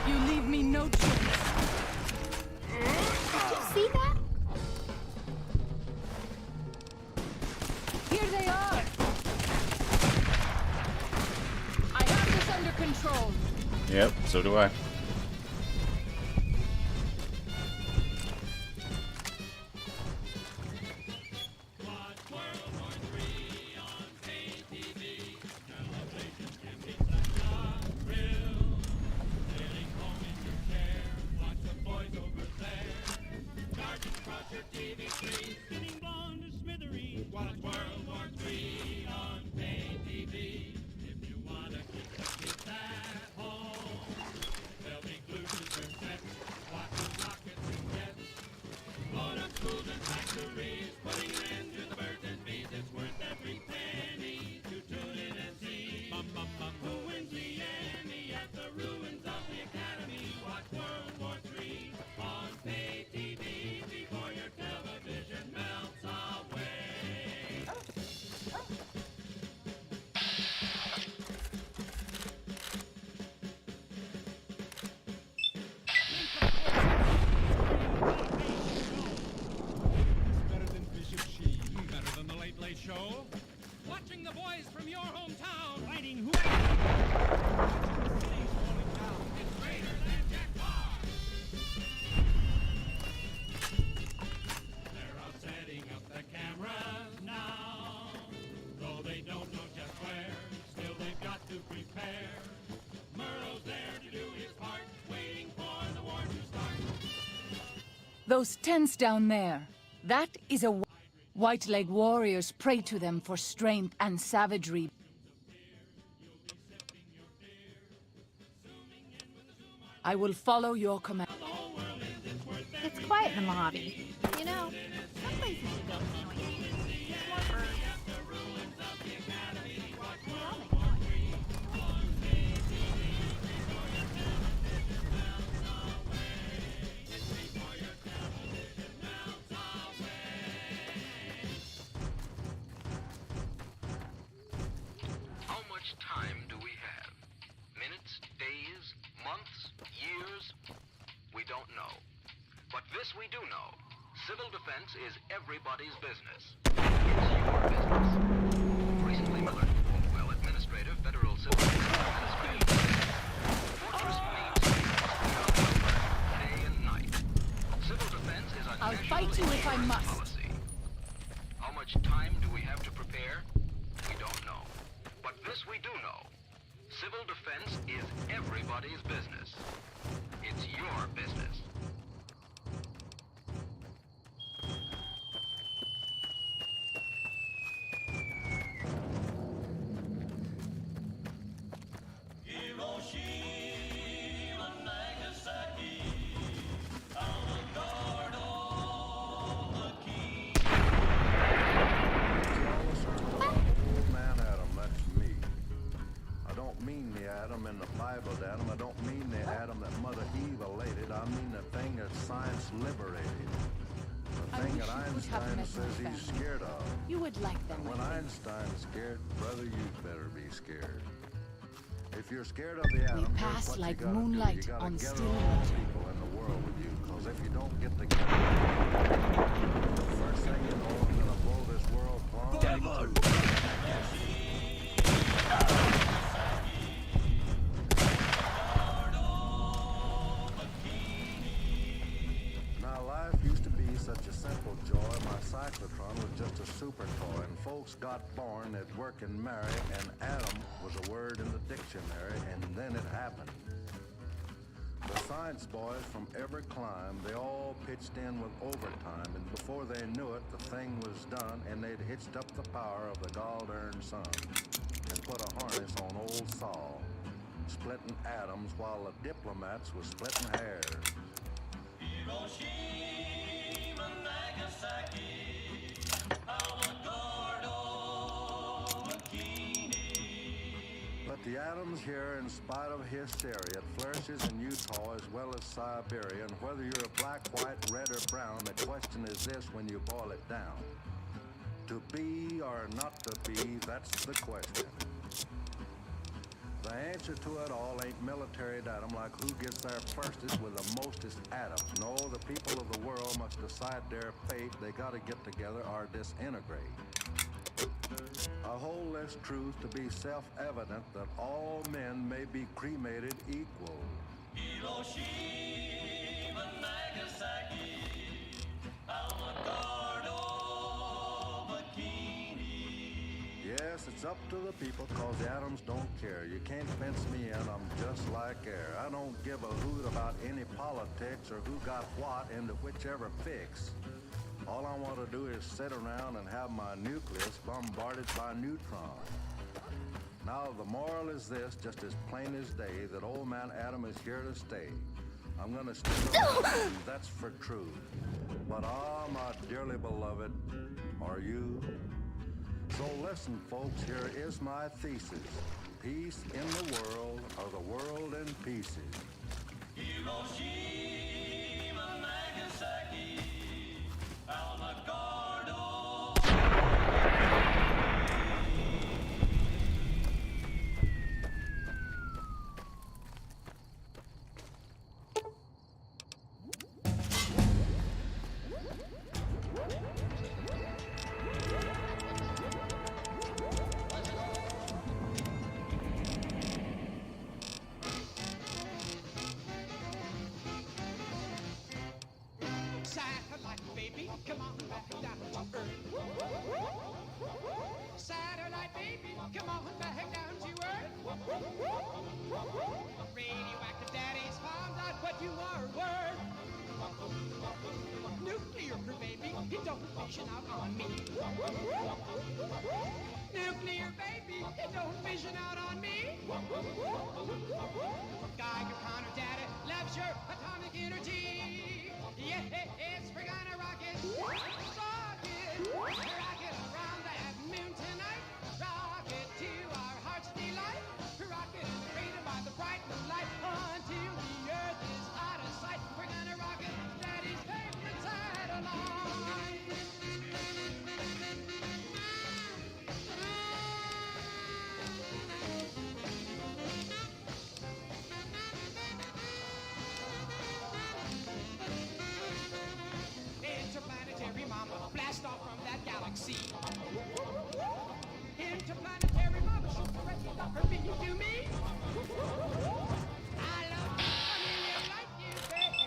You leave me no choice. Did you see that? Here they are. I have this under control. Yep, so do I. Show. Watching the boys from your hometown fighting who? It's greater than Jack Bar. They're out setting up the cameras now. Though they don't know just where, still they've got to prepare. Murrow's there to do his part, waiting for the war to start. Those tents down there, that is a White-leg warriors pray to them for strength and savagery. I will follow your command. It's quiet in the lobby. You know, some places you don't annoy me. It's more for... Time do we have? Minutes, days, months, years? We don't know. But this we do know. Civil defense is everybody's business. It's your business. Recently, Miller, well-administrative federal civil administration. Fortress means day and night. Civil defense is a I'll fight you if I must. Policy. How much time do we have to prepare? We don't know. But this we do know. Civil defense is everybody's business. It's your business. Hiroshima, Nagasaki, on the guard of the king. Man Adam, that's me. I don't mean the Adam in the Bible, Adam. I don't mean the Adam that Mother Eve elated. I mean the thing that science liberated. The thing that Einstein says he's scared of. You would like them. And when Einstein's scared, brother, you'd better be scared. If you're scared of the Adam, We pass like moonlight on still water. People in the world with you, because if you don't get together, the first thing you know, I'm gonna blow this world apart. Now, life used to be such a simple joy. My cyclotron was just a super toy, and folks got born, they'd work and marry, and Adam was a word in the dictionary, and then it happened. The science boys from every clime, they all pitched in with overtime, and before they knew it, the thing was done, and they'd hitched up the power of the gall-darn sun and put a harness on old Saul, splitting atoms while the diplomats was splitting hairs. Hiroshima, Nagasaki, Alagardo, Bikini. But the atoms here, in spite of hysteria, flourishes in Utah as well as Siberia. And whether you're a black, white, red, or brown, the question is this when you boil it down. To be or not to be, that's the question. The answer to it all ain't military datum like who gets there firstest with the mostest atoms. No, the people of the world must decide their fate. They gotta get together or disintegrate. I hold this truth to be self-evident that all men may be cremated equal. Hiroshima, Nagasaki, Alagardo, Bikini. Yes, it's up to the people, cause the atoms don't care. You can't fence me in, I'm just like air. I don't give a hoot about any politics or who got what into whichever fix. All I want to do is sit around and have my nucleus bombarded by neutrons. Now, the moral is this, just as plain as day, that old man Adam is here to stay. I'm gonna stick around, that's for true. But my dearly beloved, are you? So listen, folks, here is my thesis. Peace in the world, or the world in pieces. Hiroshima, Nagasaki, Alagardo. Satellite baby, come on back down to earth. Satellite baby, come on back down to earth. Radioactive daddy's found out what you are worth. Nuclear baby, he don't vision out on me. Nuclear baby, he don't vision out on me. Geiger counter daddy loves your atomic energy. Yes, we're gonna rock it, rocket around that moon tonight. Rock it to our heart's delight. Rock it and freedom by the bright moonlight until the earth is out of sight. We're gonna rock it, Daddy's favorite satellite. Interplanetary mama, blast off from that galaxy. Interplanetary mama, shoot the rest of her beam to me. I love you, a million like you, baby.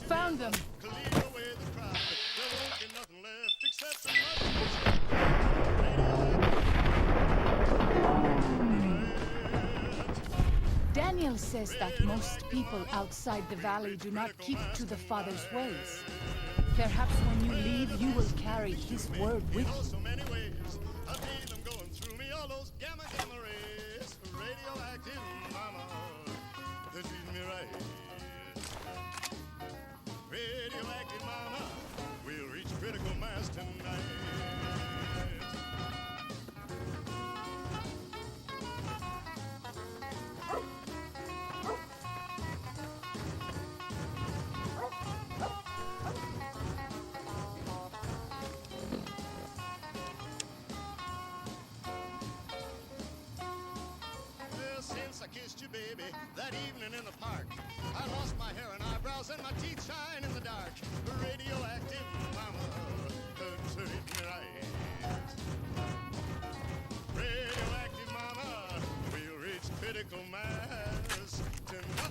Found them. Daniel says that most people outside the valley do not keep to the Father's ways. Perhaps when you leave, you will carry his word with you. So many ways. I feel them going through me, all those gamma rays. Radioactive mama, they treat me right. Radioactive mama, we'll reach critical mass tonight. Since I kissed you, baby, that evening in the park, I lost my hair and eyebrows and my teeth shine in the dark. Radioactive mama, treat me right. Radioactive mama, we'll reach critical mass tonight.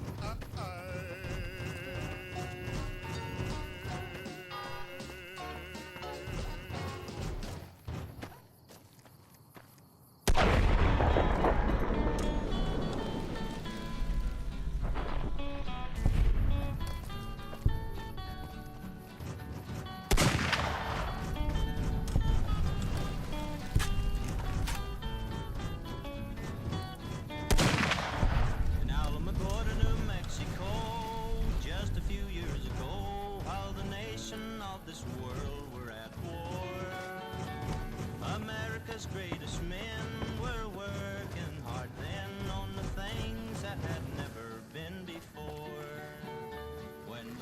This world were at war. America's greatest men were working hard then on the things that had never been before. When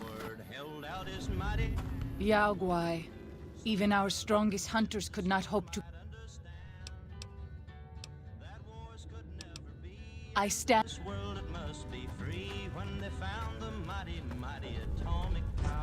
word held out his mighty Yao Guai, even our strongest hunters could not hope to. I stand. This world it must be free when they found the mighty, mighty atomic power.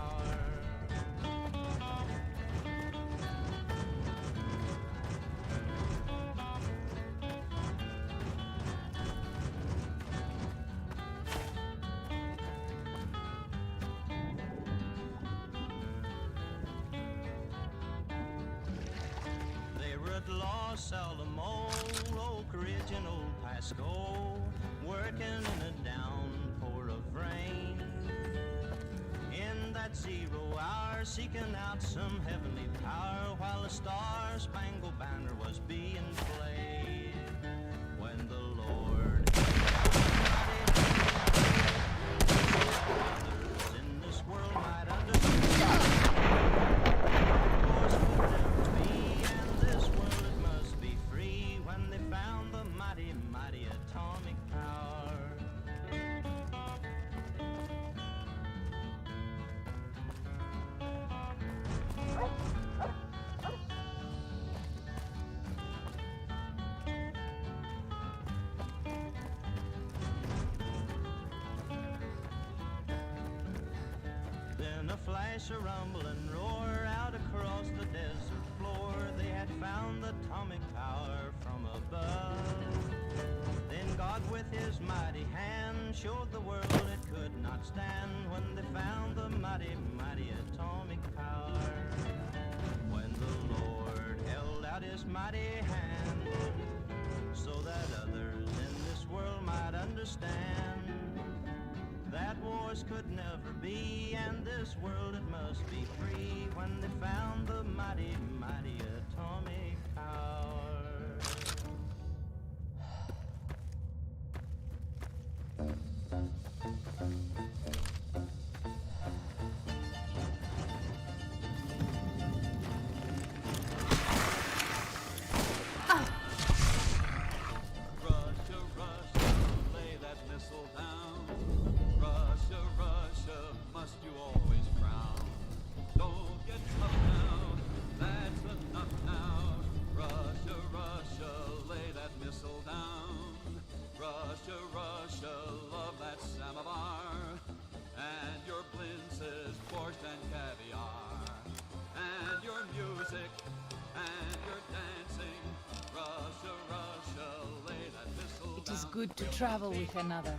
Los Alamos, Oak Ridge and Old Pasco, working in a downpour of rain. In that 0 hour, seeking out some heavenly power, while a star-spangled banner was being played. When the Lord others in this world might understand. Mighty atomic power. Then a flash, a rumble and roar out across the desert floor. They had found the atomic power from above. Then God with his mighty hand showed the world it could not stand when they found the mighty, mighty atomic power. When the Lord held out his mighty hand so that others in this world might understand that wars could never be and this world it must be free when they found the mighty, mighty atomic power. It is good to travel with another.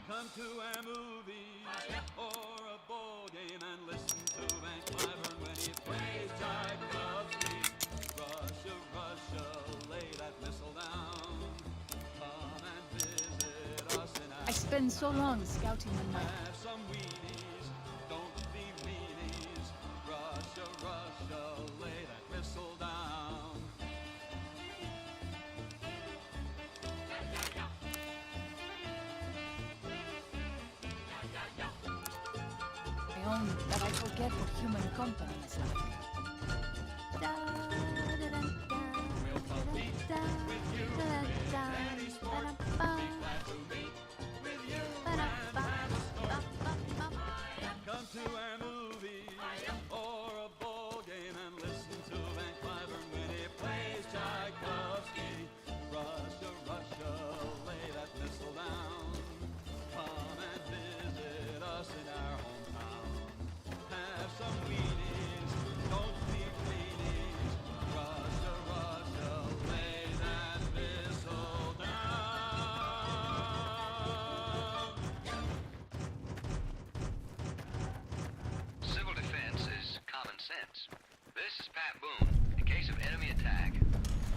Come to a movie or a ball game and listen to Van Cliburn when he plays Jive Club. spend so long scouting the night. Have some weenies, don't be meanies. Russia, Russia, lay that missile down. I own that I forget what human company is like. We'll compete with you in any sport. Be glad to meet with you and Dinosaur. Come to our movies or a ball game and listen to Van Cliburn when he plays Tchaikovsky. Russia, Russia, lay that missile down. Come and visit us in our hometown. Have some weenies, don't be weenies. Russia, Russia, lay that missile down. Civil defense is common sense. This is Pat Boone. In case of enemy attack,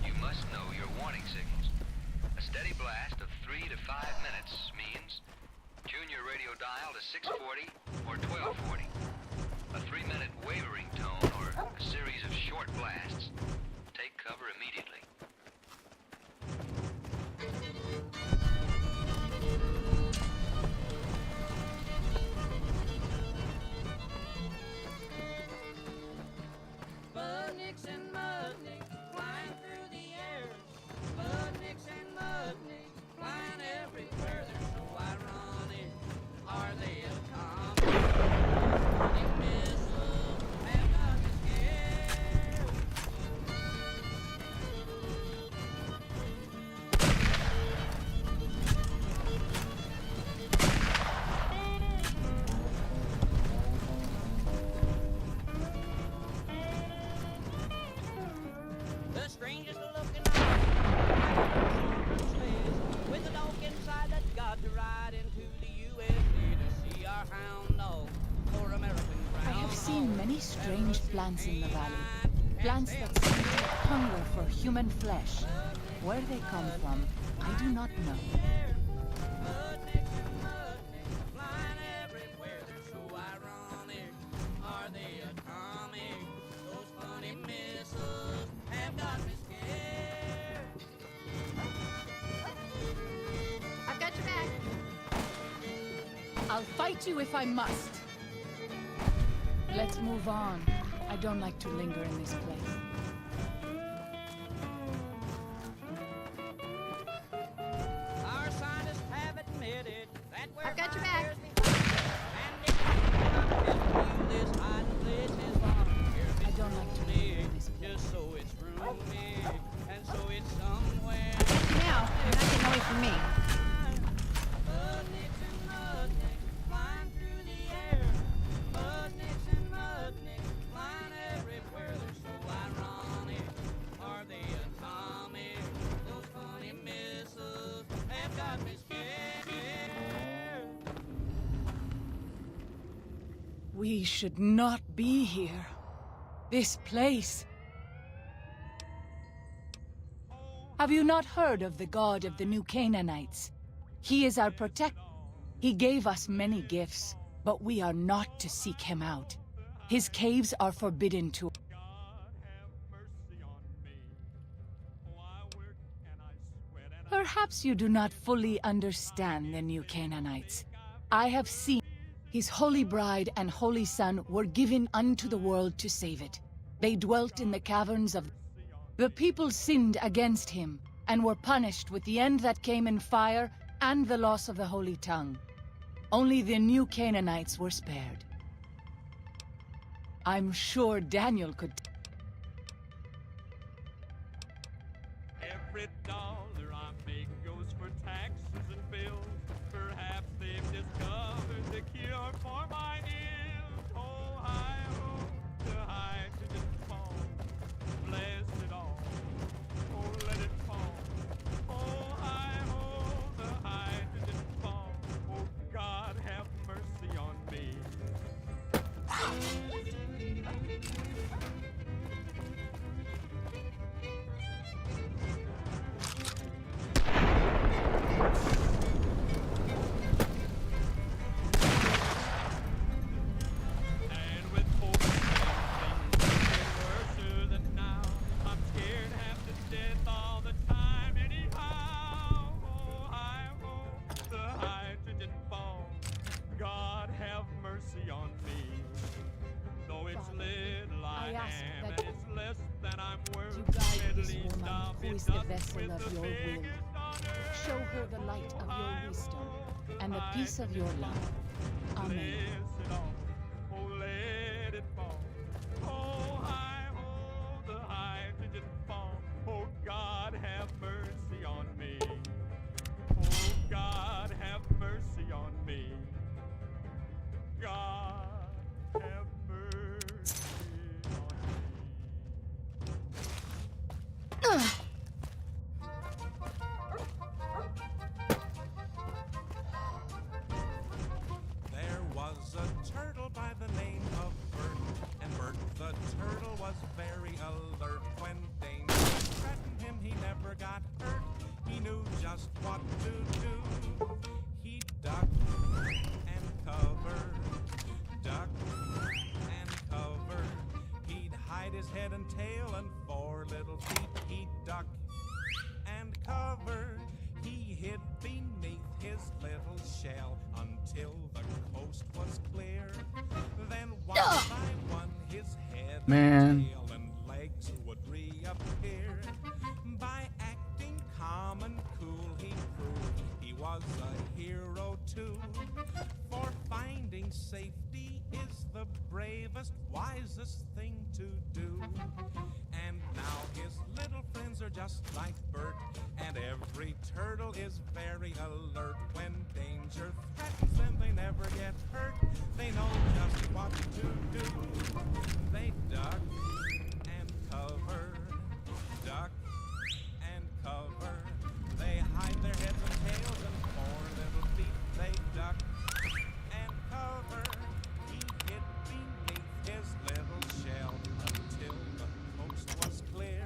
you must know your warning signals. A steady blast of 3 to 5 minutes means tune your radio dial to 640 or 1240. A 3-minute wavering tone or a series of short blasts. Take cover immediately. Budnicks and mudnicks flying through the air. Budnicks and mudnicks flying everywhere. They're so ironic. Are they a comet? They missiles have got me scared. The strangest looking with a dog inside that's got to ride into the USA to see our hound dog or American I brown have seen dog. many strange plants in the valley. Plants that seem to hunger for human flesh. Where they come from, I do not know. Budnicks and mudnicks flying everywhere. They're so ironic. Are they atomic? Those funny missiles have got me scared. I've got your back. I'll fight you if I must. Let's move on. I don't like to linger in this place. Our scientists have admitted that we're I've got your back. and they can't this hiding place is long. I don't like to linger in this place. Just so it's roomy and so it's somewhere. Now, you're not getting away from me. Budnicks and mudnicks flying through the air. Budnicks and mudnicks flying everywhere. They're so ironic. Are they atomic? Those funny missiles have got me scared. We should not be here. This place. Have you not heard of the god of the New Canaanites? He is our protector. He gave us many gifts, but we are not to seek him out. His caves are forbidden to. Perhaps you do not fully understand the New Canaanites. I have seen his holy bride and holy son were given unto the world to save it. They dwelt in the caverns of. The people sinned against him and were punished with the end that came in fire and the loss of the holy tongue. Only the New Canaanites were spared. I'm sure Daniel could. Every dollar I make goes for taxes and bills. Perhaps they've discovered the cure for my ills. Oh, hi-ho, the hydrogen fall. Bless it all. Oh, let it fall. Oh, hi-ho, the hydrogen fall. Oh, God, have mercy on me. who is the vessel of your will. Show her the light of your wisdom and the peace of your love. Amen. Oh, let it fall. Oh, hi, oh, the hydrogen bomb. Oh, God, have mercy on me. Oh, God, have mercy on me. God, have mercy on me. There was a turtle by the name of Bert, and Bert the turtle was very alert. When danger threatened him, he never got hurt. He knew just what to do. He ducked and covered, ducked and covered. He'd hide his head and tail and 4 little feet. He'd duck and cover. He hid beneath his little shell until the coast was clear. Then one by one his head and tail and legs would reappear. By acting calm and cool he proved he was a hero too. For finding safety is the bravest, wisest thing to do. And now his little friends are just like Bert, and every turtle is very alert. When danger threatens them, they never get hurt. They know just what to do. They duck and cover, duck and cover. They hide their heads and tails and 4 little feet. They duck and cover. He hid beneath his little shell until the coast was clear.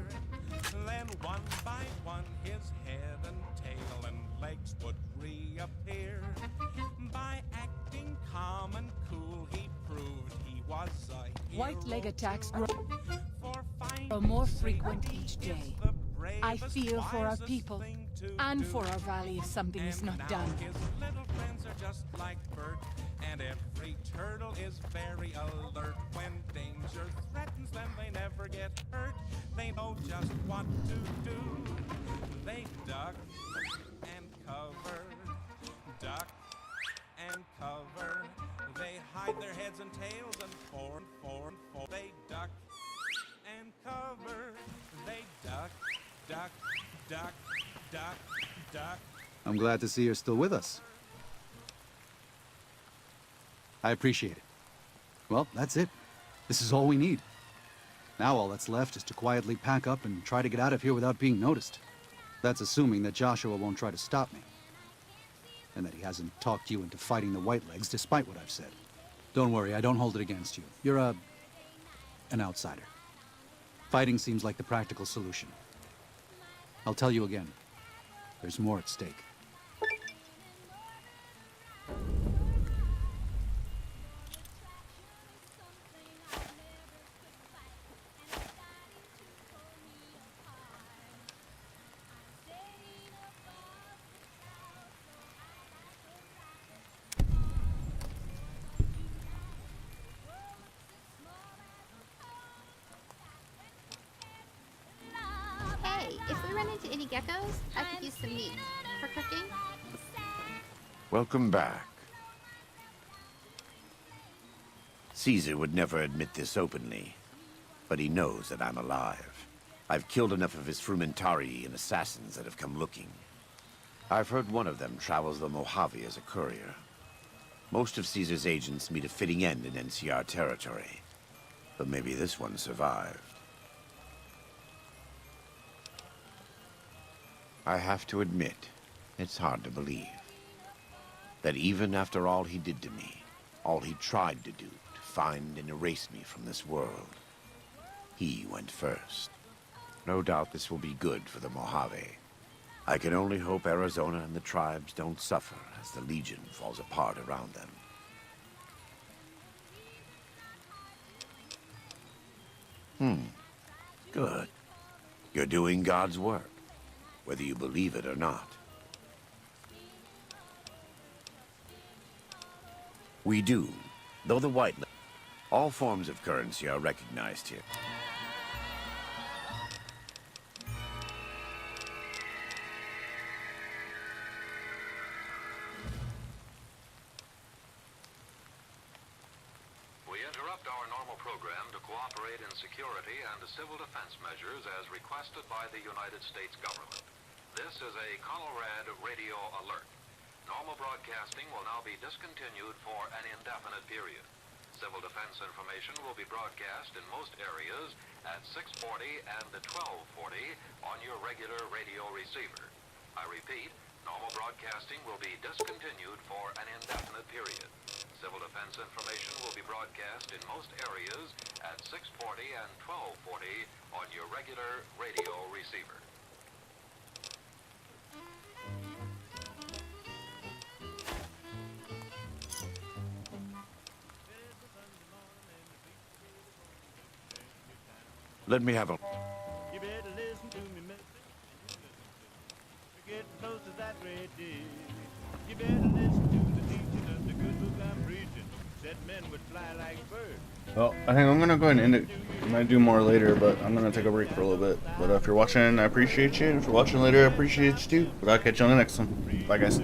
Then one by one his head and tail and legs would reappear. By acting calm and cool he proved he was a hero. White leg attacks grow more frequent each day. I feel for our people and for our valley if something is not done. His little friends are just like Bert, and every turtle is very alert. When danger threatens them, they never get hurt. They know just what to do. They duck and cover, duck and cover. They hide their heads and tails and 4 and 4 and 4. They duck and cover. They duck, duck, duck, duck, duck. I'm glad to see you're still with us. I appreciate it. Well, that's it. This is all we need. Now all that's left is to quietly pack up and try to get out of here without being noticed. That's assuming that Joshua won't try to stop me. And that he hasn't talked you into fighting the Whitelegs despite what I've said. Don't worry, I don't hold it against you. You're an outsider. Fighting seems like the practical solution. I'll tell you again. There's more at stake. Hey, if we run into any geckos, I could use some meat for cooking. Welcome back. Caesar would never admit this openly, but he knows that I'm alive. I've killed enough of his frumentari and assassins that have come looking. I've heard one of them travels the Mojave as a courier. Most of Caesar's agents meet a fitting end in NCR territory, but maybe this one survived. I have to admit, it's hard to believe that even after all he did to me, all he tried to do to find and erase me from this world, he went first. No doubt this will be good for the Mojave. I can only hope Arizona and the tribes don't suffer as the Legion falls apart around them. Good. You're doing God's work, whether you believe it or not. We do, though the white... All forms of currency are recognized here. We interrupt our normal program to cooperate in security and civil defense measures as requested by the United States government. This is a Colorad radio alert. Normal broadcasting will now be discontinued for an indefinite period. Civil defense information will be broadcast in most areas at 6:40 and 12:40 on your regular radio receiver. I repeat, normal broadcasting will be discontinued for an indefinite period. Civil defense information will be broadcast in most areas at 6:40 and 12:40 on your regular radio receiver. Let me have a... You better listen to me, mister. Get close to that red deer. You better listen to the teaching of the good book I'm preaching. Said men would fly like birds. Well, I think I'm gonna go ahead and end it. I might do more later, but I'm gonna take a break for a little bit. But if you're watching, I appreciate you. And if you're watching later, I appreciate you too. But I'll catch you on the next one. Bye, guys.